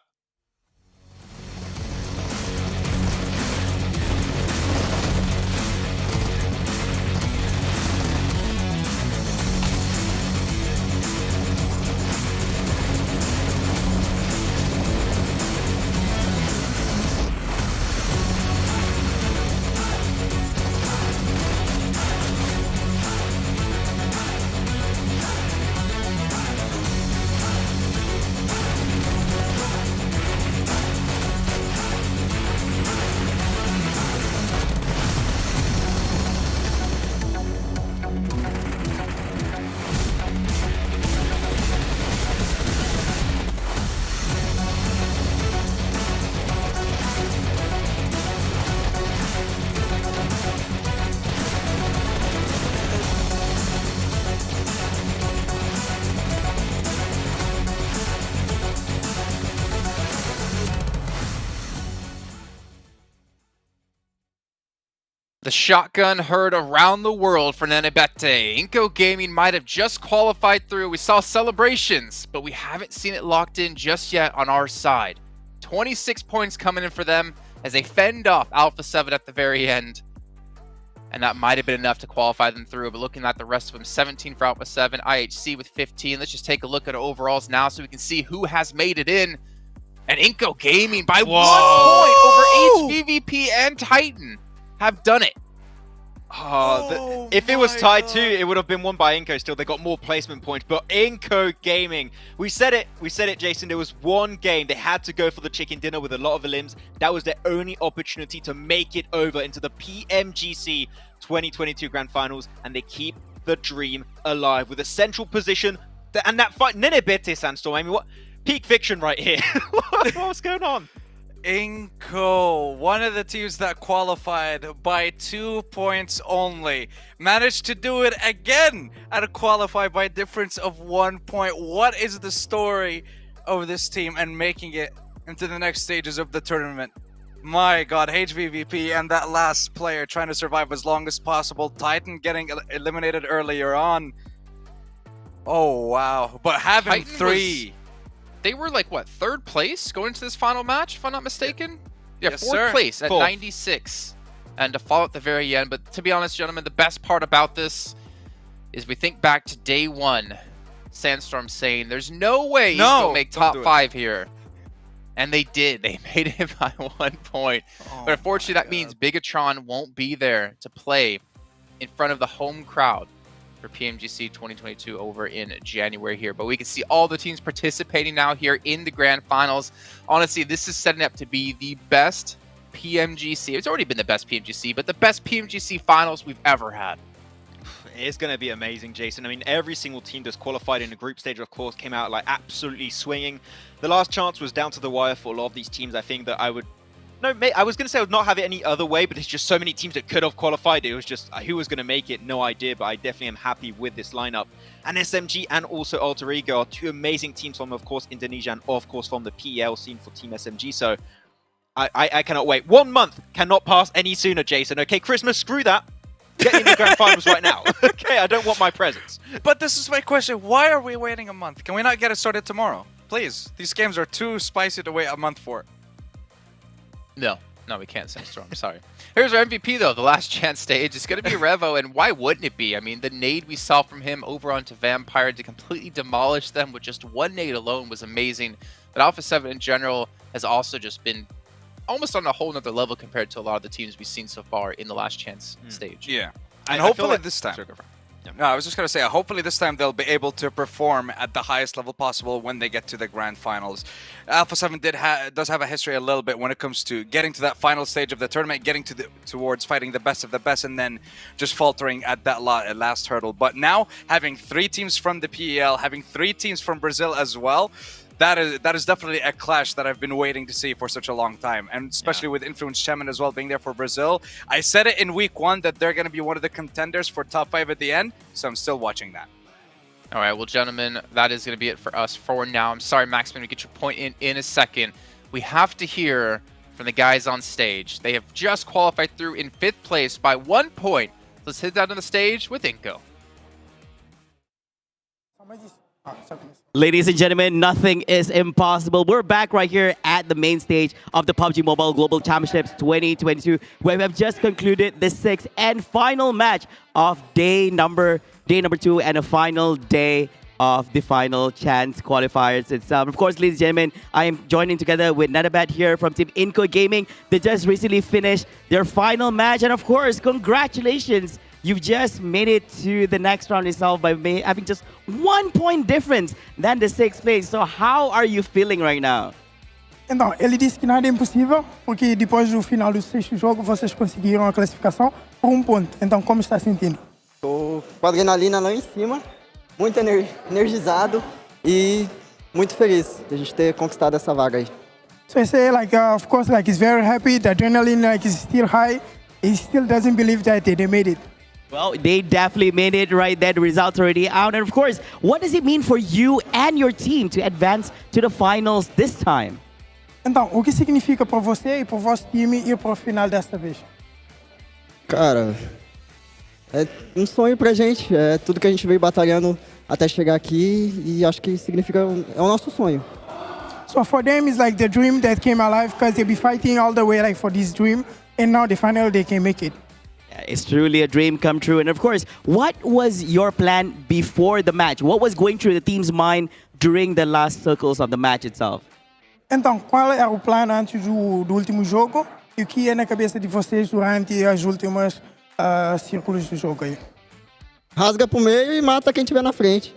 The shotgun heard around the world for Nenebete. iNCO Gaming might have just qualified through. We saw celebrations, but we haven't seen it locked in just yet on our side. 26 points coming in for them as they fend off Alpha 7 at the very end. And that might have been enough to qualify them through. But looking at the rest of them, 17 for Alpha 7, IHC with 15. Let's just take a look at overalls now so we can see who has made it in. And iNCO Gaming by 1 point over HVVP and Titan have done it. If it was tied 2, it would have been won by iNCO still. They got more placement points, but iNCO Gaming, we said it, Jason. There was one game they had to go for the chicken dinner with a lot of limbs. That was their only opportunity to make it over into the PMGC 2022 Grand Finals, and they keep the dream alive with a central position. And that fight, Nenebete Sandstorm. I mean, what peak fiction right here? What's going on? iNCO, one of the teams that qualified by 2 points only, managed to do it again and qualify by a difference of 1 point. What is the story of this team and making it into the next stages of the tournament? My god, HVVP and that last player trying to survive as long as possible. Titan getting eliminated earlier on. Oh wow, but having Titan 3... They were like, what, 3rd place going into this final match, if I'm not mistaken? Yeah, Yes, 4th sir. place at 4th. 96. And to fall at the very end. But to be honest, gentlemen, the best part about this is we think back to day 1. Sandstorm saying, there's no way he's going to make top 5 here. And they did. They made it by 1 point. But unfortunately, that means Bigatron won't be there to play in front of the home crowd for PMGC 2022 over in January here. But we can see all the teams participating now here in the Grand Finals. Honestly, this is setting up to be the best PMGC. It's already been the best PMGC, but the best PMGC Finals we've ever had. It's going to be amazing, Jason. I mean, every single team that's qualified in the group stage, of course, came out like absolutely swinging. The last chance was down to the wire for a lot of these teams. I think that I would No, mate, I was going to say I would not have it any other way, but it's just so many teams that could have qualified. It was just who was going to make it, no idea, but I definitely am happy with this lineup. And SMG and also Alter Ego are two amazing teams from, of course, Indonesia and, of course, from the PL scene for Team SMG. So I cannot wait. 1 month cannot pass any sooner, Jason. Okay, Christmas, screw that. Get in the grand finals right now. Okay, I don't want my presents. But this is my question. Why are we waiting a month? Can we not get it started tomorrow? Please. These games are too spicy to wait a month for. No, we can't, Sandstorm. Sorry. Here's our MVP, though. The last chance stage. It's going to be Revo, and why wouldn't it be? I mean, the nade we saw from him over onto Vampire to completely demolish them with just one nade alone was amazing. But Alpha 7 in general has also just been almost on a whole nother level compared to a lot of the teams we've seen so far in the last chance stage. Yeah. And hopefully this time. No, I was just going to say, hopefully this time they'll be able to perform at the highest level possible when they get to the grand finals. Alpha 7 does have a history a little bit when it comes to getting to that final stage of the tournament, getting towards fighting the best of the best, and then just faltering at that last hurdle. But now, having 3 teams from the PEL, having 3 teams from Brazil as well, that is definitely a clash that I've been waiting to see for such a long time, and especially with Influence Chairman as well being there for Brazil. I said it in week 1 that they're going to be one of the contenders for top 5 at the end, so I'm still watching that. All right, well, gentlemen, that is going to be it for us for now. I'm sorry, Maxman, we get your point in a second. We have to hear from the guys on stage. They have just qualified through in 5th place by 1 point. Let's hit that on the stage with iNCO. Ladies and gentlemen, nothing is impossible. We're back right here at the main stage of the PUBG Mobile Global Championships 2022, where we have just concluded the 6th and final match of day number 2 and a final day of the final chance qualifiers itself. Of course, ladies and gentlemen, I am joining together with Nadabat here from Team iNCO Gaming. They just recently finished their final match, and of course, congratulations. You've just made it to the next round itself by having just 1 point difference than the 6th place. So how are you feeling right now? Então, ele disse que nada é impossível, porque depois do final do 6º jogo, vocês conseguiram a classificação por 1 ponto. Então, como está sentindo? Tô com a adrenalina lá em cima, muito energizado e muito feliz de a gente ter conquistado essa vaga aí. So I say, of course, he's very happy. The adrenaline, is still high. He still doesn't believe that they made it. Well, they definitely made it right there. The results already out. And of course, what does it mean for you and your team to advance to the finals this time? Então, o que significa para você e para o vosso time ir para o final desta vez? Cara, é um sonho pra gente. É tudo que a gente veio batalhando até chegar aqui e acho que significa é o nosso sonho. So for them, it's like the dream that came alive because they've been fighting all the way for this dream, and now they finally they can make it. It's truly a dream come true. And of course, what was your plan before the match? What was going through the team's mind during the last circles of the match itself? Então, qual era o plano antes do último jogo e o que ia na cabeça de vocês durante as últimas círculos do jogo aí? Rasga pro meio e mata quem tiver na frente.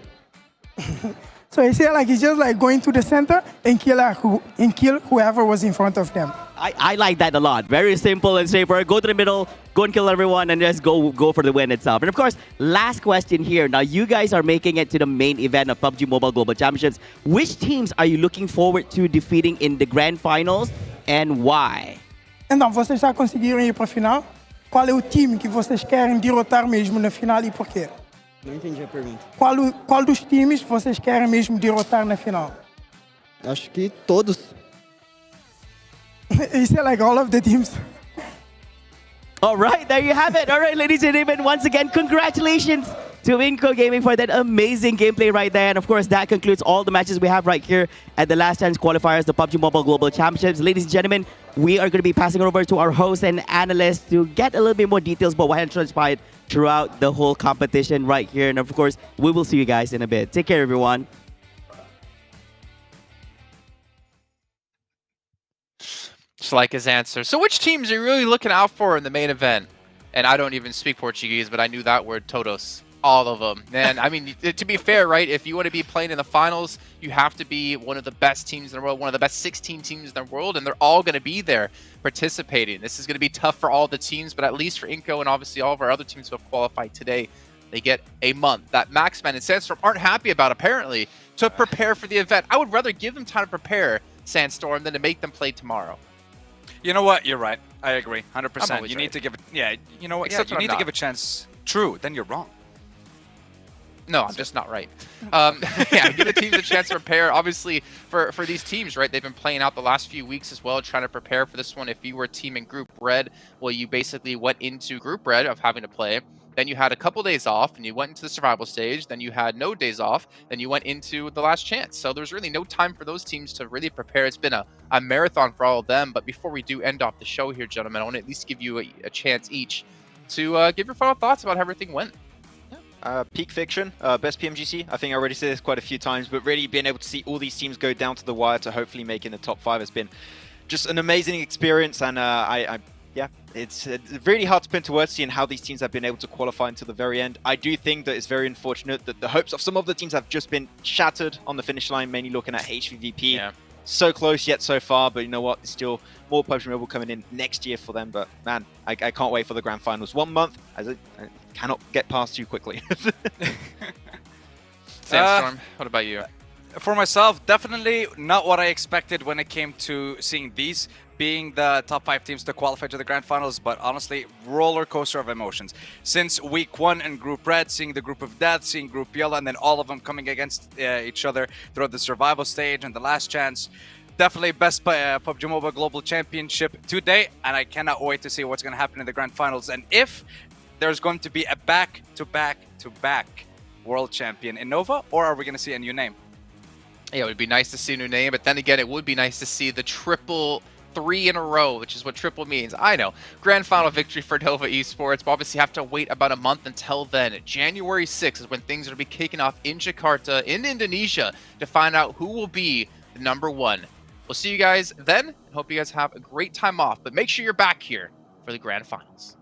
So he said he's just going to the center and kill whoever was in front of them. I like that a lot. Very simple and straightforward. Go to the middle, go and kill everyone, and just go for the win itself. And of course, last question here. Now, you guys are making it to the main event of PUBG Mobile Global Championships. Which teams are you looking forward to defeating in the grand finals, and why? Então, vocês já conseguiram ir para a final? Qual é o time que vocês querem derrotar mesmo na final e por quê? Não entendi a pergunta. Qual dos times vocês querem mesmo derrotar na final? Acho que todos. He said all of the teams. All right, there you have it. All right, ladies and gentlemen, once again, congratulations to iNCO Gaming for that amazing gameplay right there. And of course, that concludes all the matches we have right here at the last chance qualifiers, the PUBG Mobile Global Championships. Ladies and gentlemen, we are going to be passing it over to our host and analyst to get a little bit more details about what had transpired throughout the whole competition right here. And of course, we will see you guys in a bit. Take care, everyone. Just like his answer. So which teams are you really looking out for in the main event? And I don't even speak Portuguese, but I knew that word, todos. All of them. And I mean, to be fair, right, if you want to be playing in the finals, you have to be one of the best teams in the world, one of the best 16 teams in the world, and they're all going to be there participating. This is going to be tough for all the teams, but at least for iNCO and obviously all of our other teams who have qualified today, they get a month that Maxman and Sandstorm aren't happy about, apparently, to prepare for the event. I would rather give them time to prepare, Sandstorm, than to make them play tomorrow. You know what? You're right. I agree, I'm 100%. always You right. need to give it. Yeah, you know what? Except Yeah, when you I'm need to not. give a chance. True. Then you're wrong. No, I'm just not right. Yeah, give the teams a chance to prepare. Obviously, for these teams, right, they've been playing out the last few weeks as well, trying to prepare for this one. If you were a team in Group Red, well, you basically went into Group Red of having to play. Then you had a couple days off, and you went into the survival stage. Then you had no days off. Then you went into the last chance. So there's really no time for those teams to really prepare. It's been a marathon for all of them. But before we do end off the show here, gentlemen, I want to at least give you a chance each to give your final thoughts about how everything went. Peak Fiction, best PMGC. I think I already said this quite a few times, but really being able to see all these teams go down to the wire to hopefully make in the top 5 has been just an amazing experience. And yeah, it's really hard to put into words seeing how these teams have been able to qualify until the very end. I do think that it's very unfortunate that the hopes of some of the teams have just been shattered on the finish line, mainly looking at HVVP. Yeah. So close yet so far, but you know what? There's still more PUBG Mobile coming in next year for them. But man, I can't wait for the grand finals. 1 month, I cannot get past too quickly. Sandstorm, what about you? For myself, definitely not what I expected when it came to seeing these being the top 5 teams to qualify to the grand finals, but honestly, roller coaster of emotions. Since week 1 in Group Red, seeing the Group of Death, seeing Group Yellow, and then all of them coming against each other throughout the survival stage and the last chance. Definitely best PUBG Mobile Global Championship today, and I cannot wait to see what's going to happen in the grand finals. And if there's going to be a back-to-back-to-back world champion in Nova, or are we going to see a new name? Yeah, it would be nice to see a new name, but then again, it would be nice to see the triple 3 in a row, which is what triple means. I know. Grand final victory for Nova Esports, but obviously have to wait about a month until then. January 6th is when things are going to be kicking off in Jakarta, in Indonesia, to find out who will be the #1. We'll see you guys then. Hope you guys have a great time off, but make sure you're back here for the grand finals.